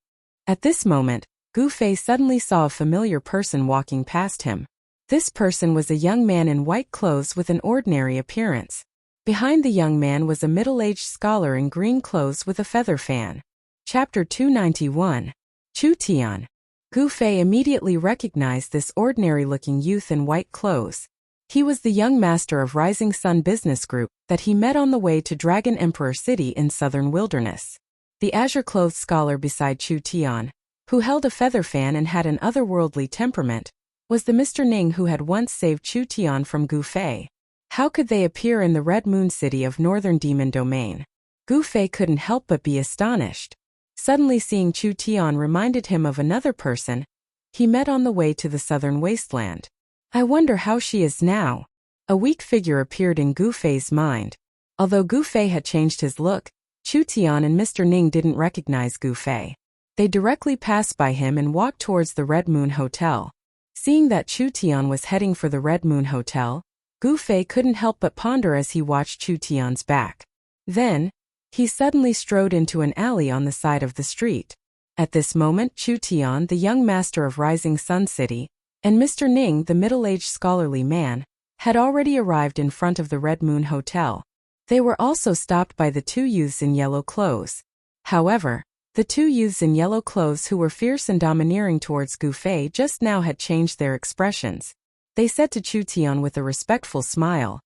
At this moment, Gu Fei suddenly saw a familiar person walking past him. This person was a young man in white clothes with an ordinary appearance. Behind the young man was a middle-aged scholar in green clothes with a feather fan. Chapter 291. Chu Tian. Gu Fei immediately recognized this ordinary-looking youth in white clothes. He was the young master of Rising Sun Business Group that he met on the way to Dragon Emperor City in southern wilderness. The azure-clothed scholar beside Chu Tian, who held a feather fan and had an otherworldly temperament, was the Mr. Ning who had once saved Chu Tian from Gu Fei. How could they appear in the Red Moon City of Northern Demon Domain? Gu Fei couldn't help but be astonished. Suddenly seeing Chu Tian reminded him of another person he met on the way to the southern wasteland. I wonder how she is now. A weak figure appeared in Gu Fei's mind. Although Gu Fei had changed his look, Chu Tian and Mr. Ning didn't recognize Gu Fei. They directly passed by him and walked towards the Red Moon Hotel. Seeing that Chu Tian was heading for the Red Moon Hotel, Gu Fei couldn't help but ponder as he watched Chu Tian's back. Then, he suddenly strode into an alley on the side of the street. At this moment, Chu Tian, the young master of Rising Sun City, and Mr. Ning, the middle-aged scholarly man, had already arrived in front of the Red Moon Hotel. They were also stopped by the two youths in yellow clothes. However, the two youths in yellow clothes who were fierce and domineering towards Gu Fei just now had changed their expressions. They said to Chu Tian with a respectful smile,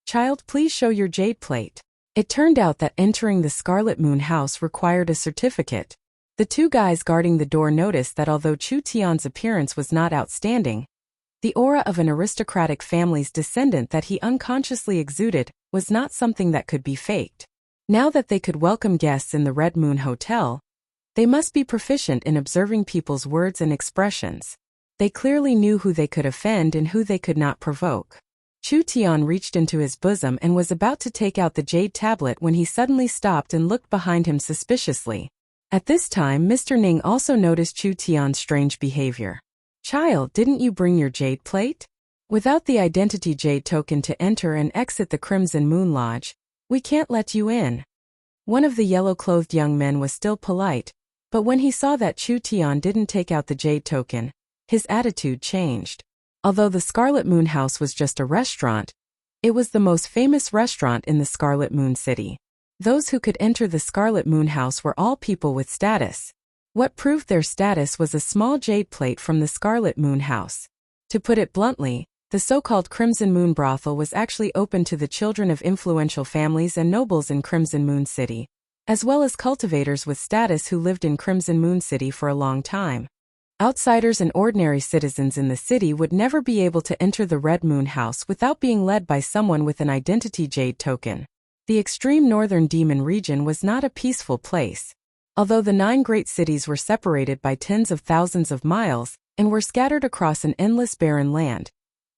"Child, please show your jade plate." It turned out that entering the Scarlet Moon house required a certificate. The two guys guarding the door noticed that although Chu Tian's appearance was not outstanding, the aura of an aristocratic family's descendant that he unconsciously exuded was not something that could be faked. Now that they could welcome guests in the Red Moon Hotel, they must be proficient in observing people's words and expressions. They clearly knew who they could offend and who they could not provoke. Chu Tian reached into his bosom and was about to take out the jade tablet when he suddenly stopped and looked behind him suspiciously. At this time, Mr. Ning also noticed Chu Tian's strange behavior. "Child, didn't you bring your jade plate? Without the identity jade token to enter and exit the Crimson Moon Lodge, we can't let you in." One of the yellow-clothed young men was still polite, but when he saw that Chu Tian didn't take out the jade token, his attitude changed. Although the Scarlet Moon House was just a restaurant, it was the most famous restaurant in the Scarlet Moon City. Those who could enter the Scarlet Moon House were all people with status. What proved their status was a small jade plate from the Scarlet Moon House. To put it bluntly, the so-called Crimson Moon Brothel was actually open to the children of influential families and nobles in Crimson Moon City, as well as cultivators with status who lived in Crimson Moon City for a long time. Outsiders and ordinary citizens in the city would never be able to enter the Red Moon House without being led by someone with an identity jade token. The extreme northern demon region was not a peaceful place. Although the 9 great cities were separated by tens of thousands of miles and were scattered across an endless barren land,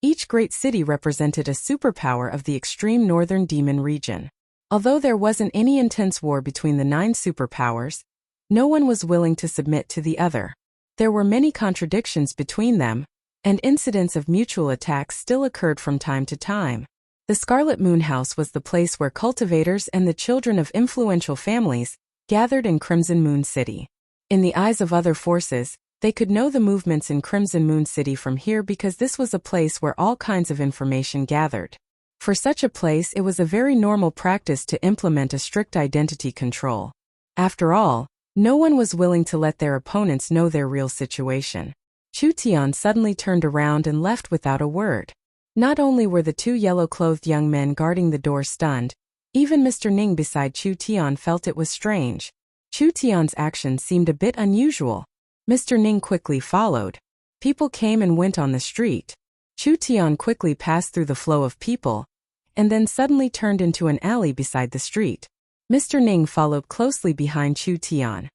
each great city represented a superpower of the extreme northern demon region. Although there wasn't any intense war between the 9 superpowers, no one was willing to submit to the other. There were many contradictions between them, and incidents of mutual attacks still occurred from time to time. The Scarlet Moon House was the place where cultivators and the children of influential families gathered in Crimson Moon City. In the eyes of other forces, they could know the movements in Crimson Moon City from here because this was a place where all kinds of information gathered. For such a place, it was a very normal practice to implement a strict identity control. After all, no one was willing to let their opponents know their real situation. Chu Tian suddenly turned around and left without a word. Not only were the 2 yellow-clothed young men guarding the door stunned, even Mr. Ning beside Chu Tian felt it was strange. Chu Tian's actions seemed a bit unusual. Mr. Ning quickly followed. People came and went on the street. Chu Tian quickly passed through the flow of people, and then suddenly turned into an alley beside the street. Mr. Ning followed closely behind Chu Tian.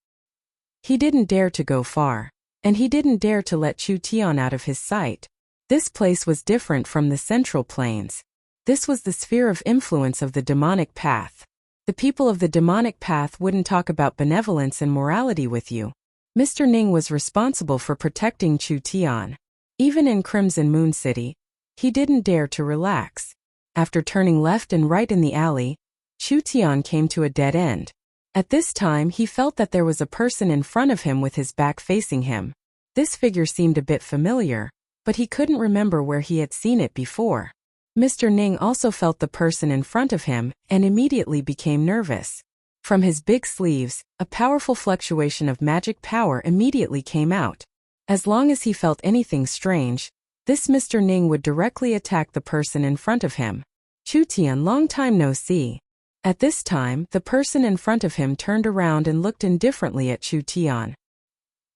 He didn't dare to go far, and he didn't dare to let Chu Tian out of his sight. This place was different from the Central Plains. This was the sphere of influence of the demonic path. The people of the demonic path wouldn't talk about benevolence and morality with you. Mr. Ning was responsible for protecting Chu Tian. Even in Crimson Moon City, he didn't dare to relax. After turning left and right in the alley, Chu Tian came to a dead end. At this time, he felt that there was a person in front of him with his back facing him. This figure seemed a bit familiar, but he couldn't remember where he had seen it before. Mr. Ning also felt the person in front of him and immediately became nervous. From his big sleeves, a powerful fluctuation of magic power immediately came out. As long as he felt anything strange, this Mr. Ning would directly attack the person in front of him. Chu Tian, long time no see. At this time, the person in front of him turned around and looked indifferently at Chu Tian.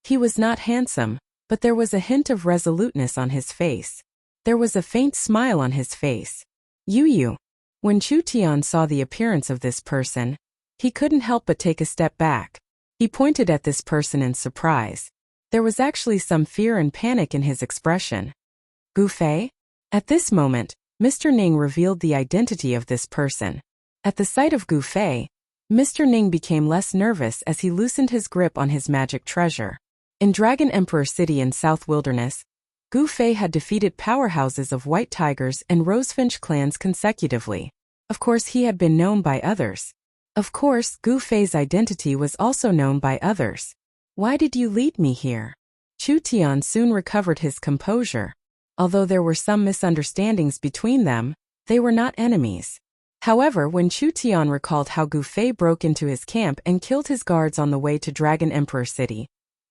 He was not handsome, but there was a hint of resoluteness on his face. There was a faint smile on his face. You. When Chu Tian saw the appearance of this person, he couldn't help but take a step back. He pointed at this person in surprise. There was actually some fear and panic in his expression. Gu Fei? At this moment, Mr. Ning revealed the identity of this person. At the sight of Gu Fei, Mr. Ning became less nervous as he loosened his grip on his magic treasure. In Dragon Emperor City in South Wilderness, Gu Fei had defeated powerhouses of White Tigers and Rosefinch clans consecutively. Of course, he had been known by others. Of course, Gu Fei's identity was also known by others. Why did you lead me here? Chu Tian soon recovered his composure. Although there were some misunderstandings between them, they were not enemies. However, when Chu Tian recalled how Gu Fei broke into his camp and killed his guards on the way to Dragon Emperor City,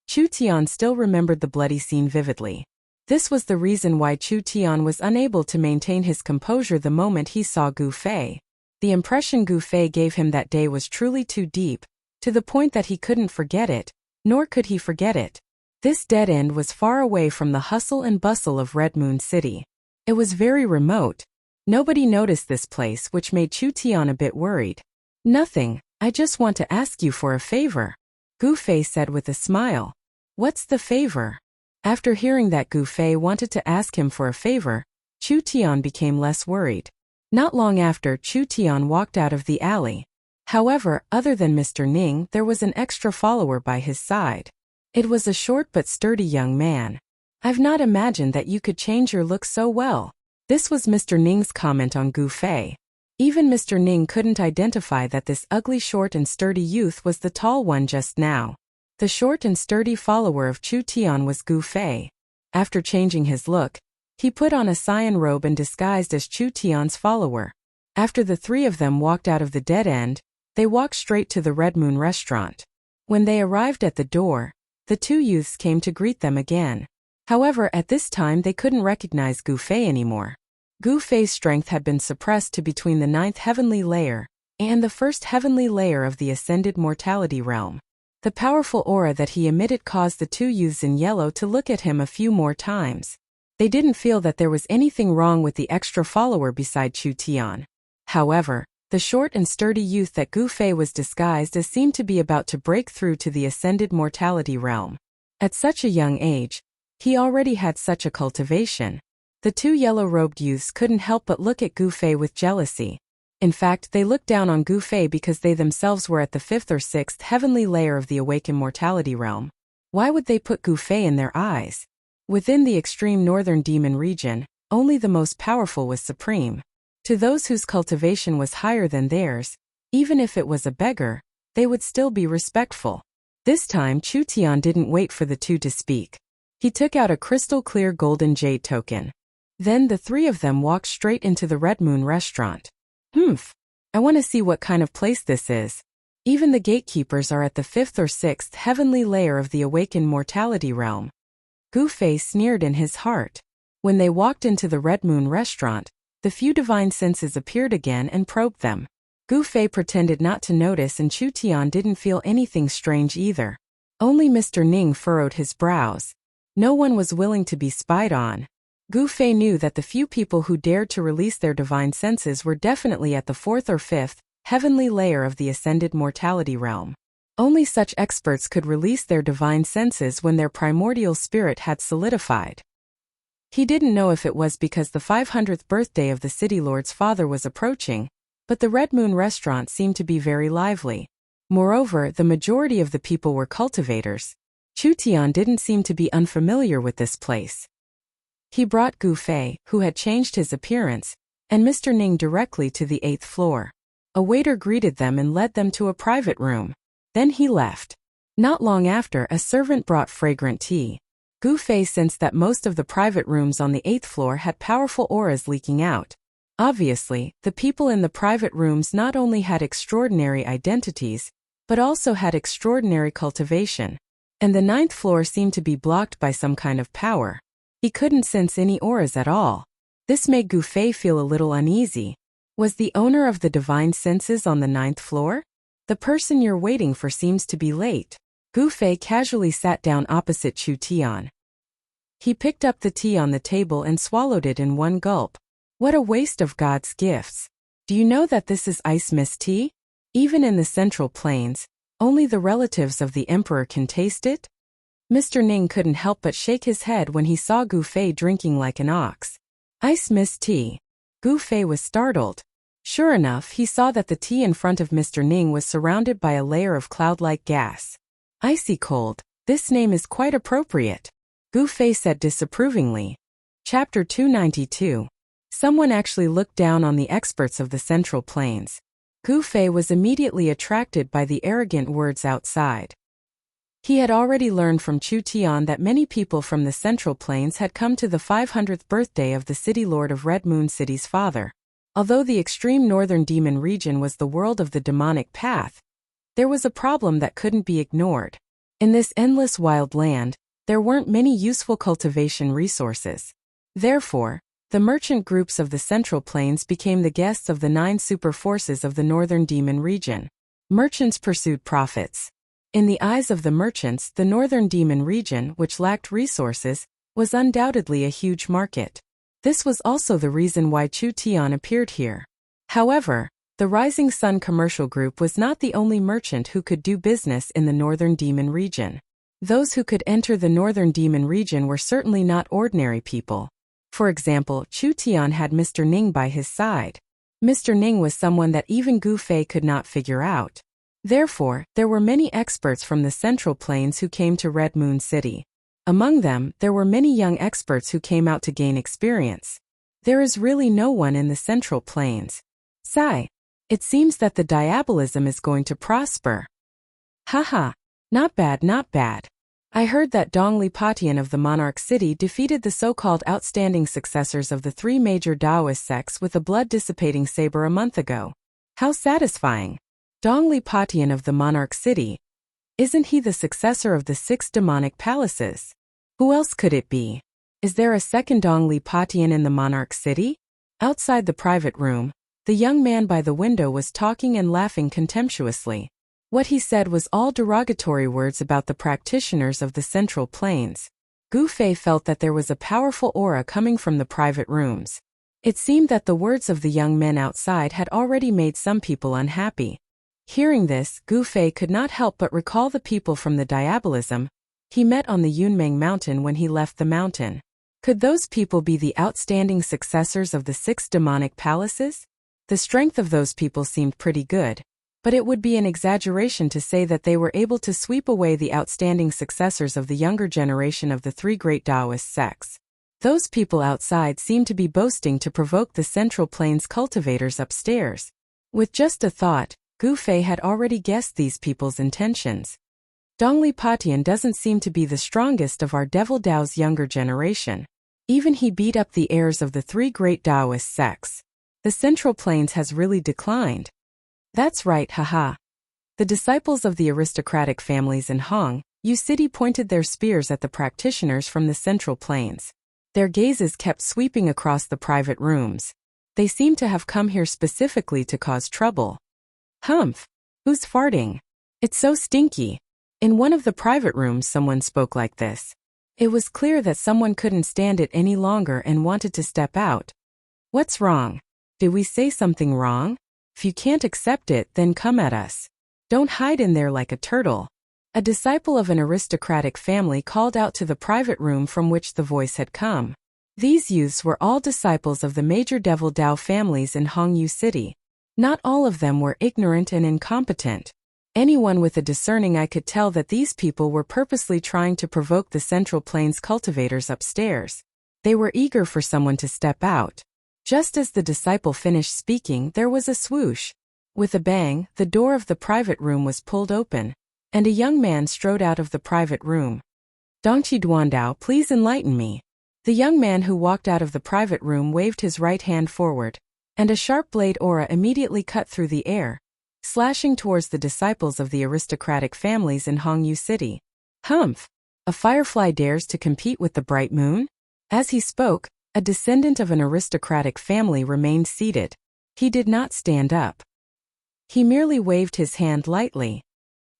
Chu Tian still remembered the bloody scene vividly. This was the reason why Chu Tian was unable to maintain his composure the moment he saw Gu Fei. The impression Gu Fei gave him that day was truly too deep, to the point that he couldn't forget it, nor could he forget it. This dead end was far away from the hustle and bustle of Red Moon City. It was very remote. Nobody noticed this place, which made Chu Tian a bit worried. Nothing, I just want to ask you for a favor, Gu Fei said with a smile. What's the favor? After hearing that Gu Fei wanted to ask him for a favor, Chu Tian became less worried. Not long after, Chu Tian walked out of the alley. However, other than Mr. Ning, there was an extra follower by his side. It was a short but sturdy young man. I've not imagined that you could change your look so well. This was Mr. Ning's comment on Gu Fei. Even Mr. Ning couldn't identify that this ugly short and sturdy youth was the tall one just now. The short and sturdy follower of Chu Tian was Gu Fei. After changing his look, he put on a cyan robe and disguised as Chu Tian's follower. After the three of them walked out of the dead end, they walked straight to the Red Moon restaurant. When they arrived at the door, the two youths came to greet them again. However, at this time they couldn't recognize Gu Fei anymore. Gu Fei's strength had been suppressed to between the 9th heavenly layer and the 1st heavenly layer of the ascended mortality realm. The powerful aura that he emitted caused the two youths in yellow to look at him a few more times. They didn't feel that there was anything wrong with the extra follower beside Chu Tian. However, the short and sturdy youth that Gu Fei was disguised as seemed to be about to break through to the ascended mortality realm. At such a young age, he already had such a cultivation. The two yellow-robed youths couldn't help but look at Gu Fei with jealousy. In fact, they looked down on Gu Fei because they themselves were at the 5th or 6th heavenly layer of the awakened mortality realm. Why would they put Gu Fei in their eyes? Within the extreme northern demon region, only the most powerful was supreme. To those whose cultivation was higher than theirs, even if it was a beggar, they would still be respectful. This time Chu Tian didn't wait for the two to speak. He took out a crystal-clear golden jade token. Then the three of them walked straight into the Red Moon restaurant. I want to see what kind of place this is. Even the gatekeepers are at the 5th or 6th heavenly layer of the awakened mortality realm. Gu Fei sneered in his heart. When they walked into the Red Moon restaurant, the few divine senses appeared again and probed them. Gu Fei pretended not to notice and Chu Tian didn't feel anything strange either. Only Mr. Ning furrowed his brows. No one was willing to be spied on. Gu Fei knew that the few people who dared to release their divine senses were definitely at the 4th or 5th heavenly layer of the ascended mortality realm. Only such experts could release their divine senses when their primordial spirit had solidified. He didn't know if it was because the 500th birthday of the city lord's father was approaching, but the Red Moon restaurant seemed to be very lively. Moreover, the majority of the people were cultivators. Chu Tian didn't seem to be unfamiliar with this place. He brought Gu Fei, who had changed his appearance, and Mr. Ning directly to the 8th floor. A waiter greeted them and led them to a private room. Then he left. Not long after, a servant brought fragrant tea. Gu Fei sensed that most of the private rooms on the 8th floor had powerful auras leaking out. Obviously, the people in the private rooms not only had extraordinary identities, but also had extraordinary cultivation. And the 9th floor seemed to be blocked by some kind of power. He couldn't sense any auras at all. This made Gu Fei feel a little uneasy. Was the owner of the divine senses on the 9th floor? The person you're waiting for seems to be late. Gu Fei casually sat down opposite Chu Tian. He picked up the tea on the table and swallowed it in one gulp. What a waste of God's gifts. Do you know that this is ice mist tea? Even in the Central Plains, Only the relatives of the emperor can taste it? Mr. Ning couldn't help but shake his head when he saw Gu Fei drinking like an ox. Ice mist tea. Gu Fei was startled. Sure enough, he saw that the tea in front of Mr. Ning was surrounded by a layer of cloud-like gas. Icy cold. This name is quite appropriate, Gu Fei said disapprovingly. Chapter 292. Someone actually looked down on the experts of the Central Plains. Gu Fei was immediately attracted by the arrogant words outside. He had already learned from Chu Tian that many people from the Central Plains had come to the 500th birthday of the City Lord of Red Moon City's father. Although the extreme northern demon region was the world of the demonic path, there was a problem that couldn't be ignored. In this endless wild land, there weren't many useful cultivation resources. Therefore, the merchant groups of the Central Plains became the guests of the 9 super forces of the northern demon region. Merchants pursued profits. In the eyes of the merchants, the northern demon region, which lacked resources, was undoubtedly a huge market. This was also the reason why Chu Tian appeared here. However, the Rising Sun Commercial Group was not the only merchant who could do business in the northern demon region. Those who could enter the northern demon region were certainly not ordinary people. For example, Chu Tian had Mr. Ning by his side. Mr. Ning was someone that even Gu Fei could not figure out. Therefore, there were many experts from the Central Plains who came to Red Moon City. Among them, there were many young experts who came out to gain experience. There is really no one in the Central Plains. Sigh. It seems that the diabolism is going to prosper. Haha. Not bad, not bad. I heard that Dongli Patian of the Monarch City defeated the so-called outstanding successors of the 3 major Taoist sects with a blood-dissipating saber a month ago. How satisfying. Dongli Patian of the Monarch City. Isn't he the successor of the 6 demonic palaces? Who else could it be? Is there a second Dongli Patian in the Monarch City? Outside the private room, the young man by the window was talking and laughing contemptuously. What he said was all derogatory words about the practitioners of the Central Plains. Gu Fei felt that there was a powerful aura coming from the private rooms. It seemed that the words of the young men outside had already made some people unhappy. Hearing this, Gu Fei could not help but recall the people from the diabolism he met on the Yunmeng mountain when he left the mountain. Could those people be the outstanding successors of the 6 demonic palaces? The strength of those people seemed pretty good. But it would be an exaggeration to say that they were able to sweep away the outstanding successors of the younger generation of the 3 great Taoist sects. Those people outside seemed to be boasting to provoke the Central Plains cultivators upstairs. With just a thought, Gu Fei had already guessed these people's intentions. Dongli Patian doesn't seem to be the strongest of our Devil Dao's younger generation. Even he beat up the heirs of the 3 great Taoist sects. The Central Plains has really declined. That's right, haha. The disciples of the aristocratic families in Hong Yu City pointed their spears at the practitioners from the Central Plains. Their gazes kept sweeping across the private rooms. They seemed to have come here specifically to cause trouble. Humph! Who's farting? It's so stinky. In one of the private rooms someone spoke like this. It was clear that someone couldn't stand it any longer and wanted to step out. What's wrong? Did we say something wrong? If you can't accept it, then come at us. Don't hide in there like a turtle. A disciple of an aristocratic family called out to the private room from which the voice had come. These youths were all disciples of the major Devil Dao families in Hongyu City. Not all of them were ignorant and incompetent. Anyone with a discerning eye could tell that these people were purposely trying to provoke the Central Plains cultivators upstairs. They were eager for someone to step out. Just as the disciple finished speaking, there was a swoosh. With a bang, the door of the private room was pulled open, and a young man strode out of the private room. Dongqi Duandao, please enlighten me. The young man who walked out of the private room waved his right hand forward, and a sharp blade aura immediately cut through the air, slashing towards the disciples of the aristocratic families in Hongyu City. Humph! A firefly dares to compete with the bright moon? As he spoke, a descendant of an aristocratic family remained seated. He did not stand up. He merely waved his hand lightly.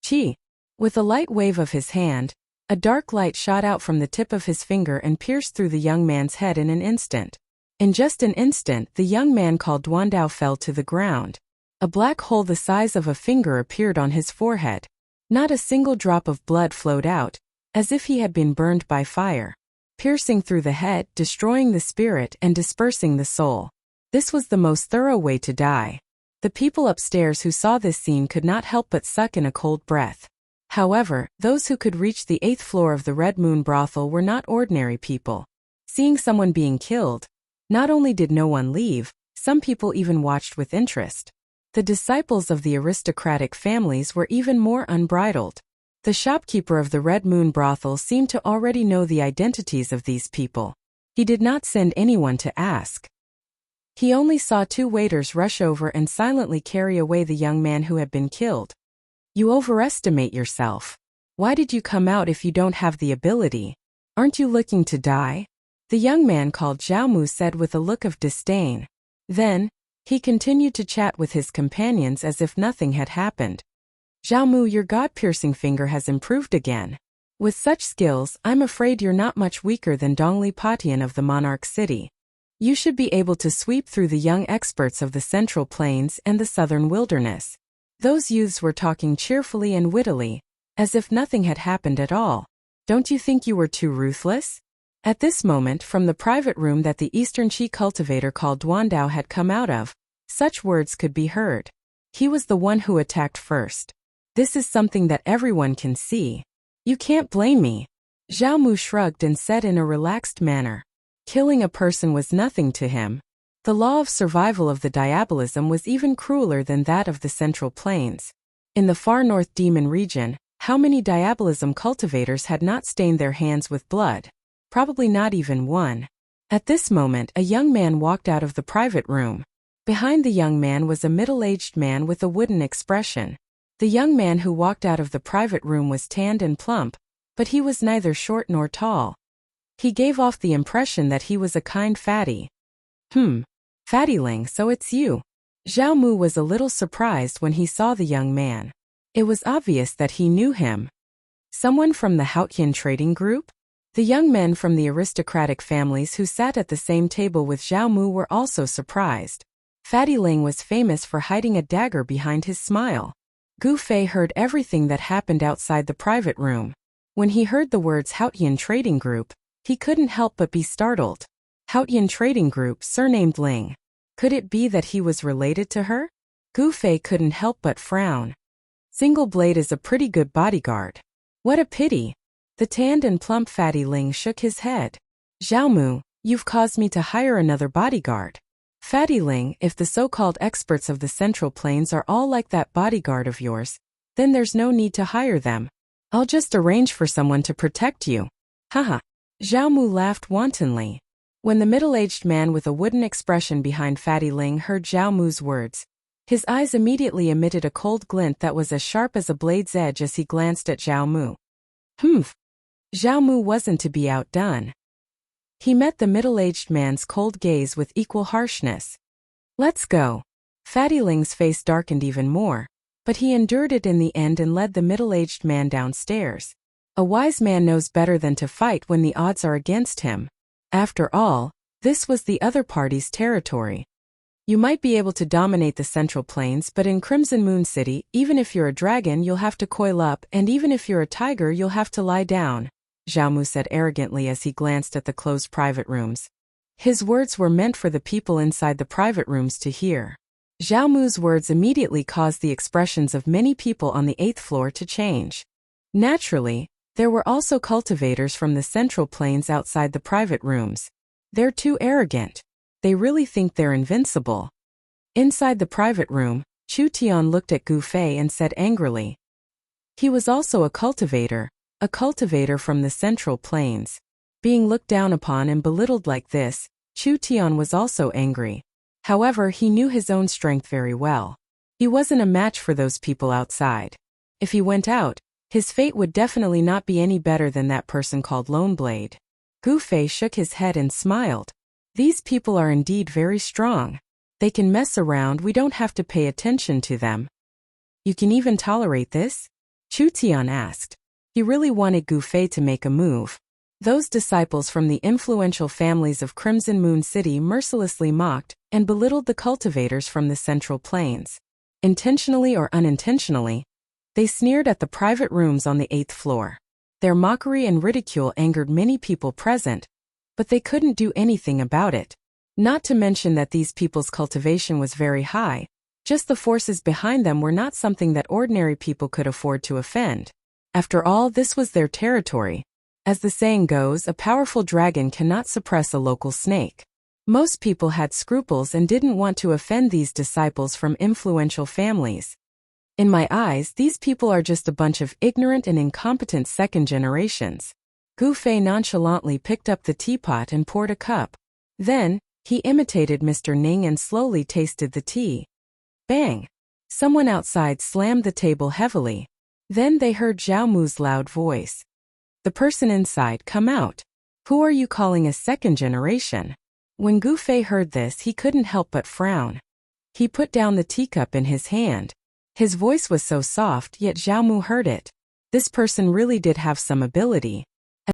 Chi! With a light wave of his hand, a dark light shot out from the tip of his finger and pierced through the young man's head in an instant. In just an instant, the young man called Duandao fell to the ground. A black hole the size of a finger appeared on his forehead. Not a single drop of blood flowed out, as if he had been burned by fire, piercing through the head, destroying the spirit and dispersing the soul. This was the most thorough way to die. The people upstairs who saw this scene could not help but suck in a cold breath. However, those who could reach the 8th floor of the Red Moon brothel were not ordinary people. Seeing someone being killed, not only did no one leave, some people even watched with interest. The disciples of the aristocratic families were even more unbridled. The shopkeeper of the Red Moon brothel seemed to already know the identities of these people. He did not send anyone to ask. He only saw 2 waiters rush over and silently carry away the young man who had been killed. You overestimate yourself. Why did you come out if you don't have the ability? Aren't you looking to die? The young man called Zhao Mu said with a look of disdain. Then, he continued to chat with his companions as if nothing had happened. Zhao Mu, your god-piercing finger has improved again. With such skills, I'm afraid you're not much weaker than Dongli Patian of the Monarch City. You should be able to sweep through the young experts of the Central Plains and the Southern Wilderness. Those youths were talking cheerfully and wittily, as if nothing had happened at all. Don't you think you were too ruthless? At this moment, from the private room that the Eastern Qi cultivator called Duandao had come out of, such words could be heard. He was the one who attacked first. This is something that everyone can see. You can't blame me. Zhao Mu shrugged and said in a relaxed manner. Killing a person was nothing to him. The law of survival of the diabolism was even crueler than that of the Central Plains. In the far north demon region, how many diabolism cultivators had not stained their hands with blood? Probably not even one. At this moment, a young man walked out of the private room. Behind the young man was a middle-aged man with a wooden expression. The young man who walked out of the private room was tanned and plump, but he was neither short nor tall. He gave off the impression that he was a kind fatty. Fatty Ling, so it's you. Zhao Mu was a little surprised when he saw the young man. It was obvious that he knew him. Someone from the Haotian trading group? The young men from the aristocratic families who sat at the same table with Zhao Mu were also surprised. Fatty Ling was famous for hiding a dagger behind his smile. Gu Fei heard everything that happened outside the private room. When he heard the words Haotian trading group, he couldn't help but be startled. Haotian trading group, surnamed Ling. Could it be that he was related to her? Gu Fei couldn't help but frown. Single Blade is a pretty good bodyguard. What a pity. The tanned and plump Fatty Ling shook his head. Zhao Mu, you've caused me to hire another bodyguard. Fatty Ling, if the so-called experts of the Central Plains are all like that bodyguard of yours, then there's no need to hire them. I'll just arrange for someone to protect you. Haha. Zhao Mu laughed wantonly. When the middle-aged man with a wooden expression behind Fatty Ling heard Zhao Mu's words, his eyes immediately emitted a cold glint that was as sharp as a blade's edge as he glanced at Zhao Mu. Zhao Mu wasn't to be outdone. He met the middle-aged man's cold gaze with equal harshness. Let's go. Fatty Ling's face darkened even more, but he endured it in the end and led the middle-aged man downstairs. A wise man knows better than to fight when the odds are against him. After all, this was the other party's territory. You might be able to dominate the Central Plains, but in Crimson Moon City, even if you're a dragon you'll have to coil up, and even if you're a tiger you'll have to lie down, Zhao Mu said arrogantly as he glanced at the closed private rooms. His words were meant for the people inside the private rooms to hear. Zhao Mu's words immediately caused the expressions of many people on the 8th floor to change. Naturally, there were also cultivators from the Central Plains outside the private rooms. They're too arrogant. They really think they're invincible. Inside the private room, Chu Tian looked at Gu Fei and said angrily. He was also a cultivator from the Central Plains. Being looked down upon and belittled like this, Chu Tian was also angry. However, he knew his own strength very well. He wasn't a match for those people outside. If he went out, his fate would definitely not be any better than that person called Lone Blade. Gu Fei shook his head and smiled. These people are indeed very strong. They can mess around, we don't have to pay attention to them. You can even tolerate this? Chu Tian asked. He really wanted Gu Fei to make a move. Those disciples from the influential families of Crimson Moon City mercilessly mocked and belittled the cultivators from the Central Plains. Intentionally or unintentionally, They sneered at the private rooms on the 8th floor. Their mockery and ridicule angered many people present, but they couldn't do anything about it. Not to mention that these people's cultivation was very high, just the forces behind them were not something that ordinary people could afford to offend. After all, this was their territory. As the saying goes, a powerful dragon cannot suppress a local snake. Most people had scruples and didn't want to offend these disciples from influential families. In my eyes, these people are just a bunch of ignorant and incompetent second generations. Gu Fei nonchalantly picked up the teapot and poured a cup. Then, he imitated Mr. Ning and slowly tasted the tea. Bang! Someone outside slammed the table heavily. Then they heard Zhao Mu's loud voice. The person inside, come out. Who are you calling a second generation? When Gu Fei heard this, he couldn't help but frown. He put down the teacup in his hand. His voice was so soft, yet Zhao Mu heard it. This person really did have some ability.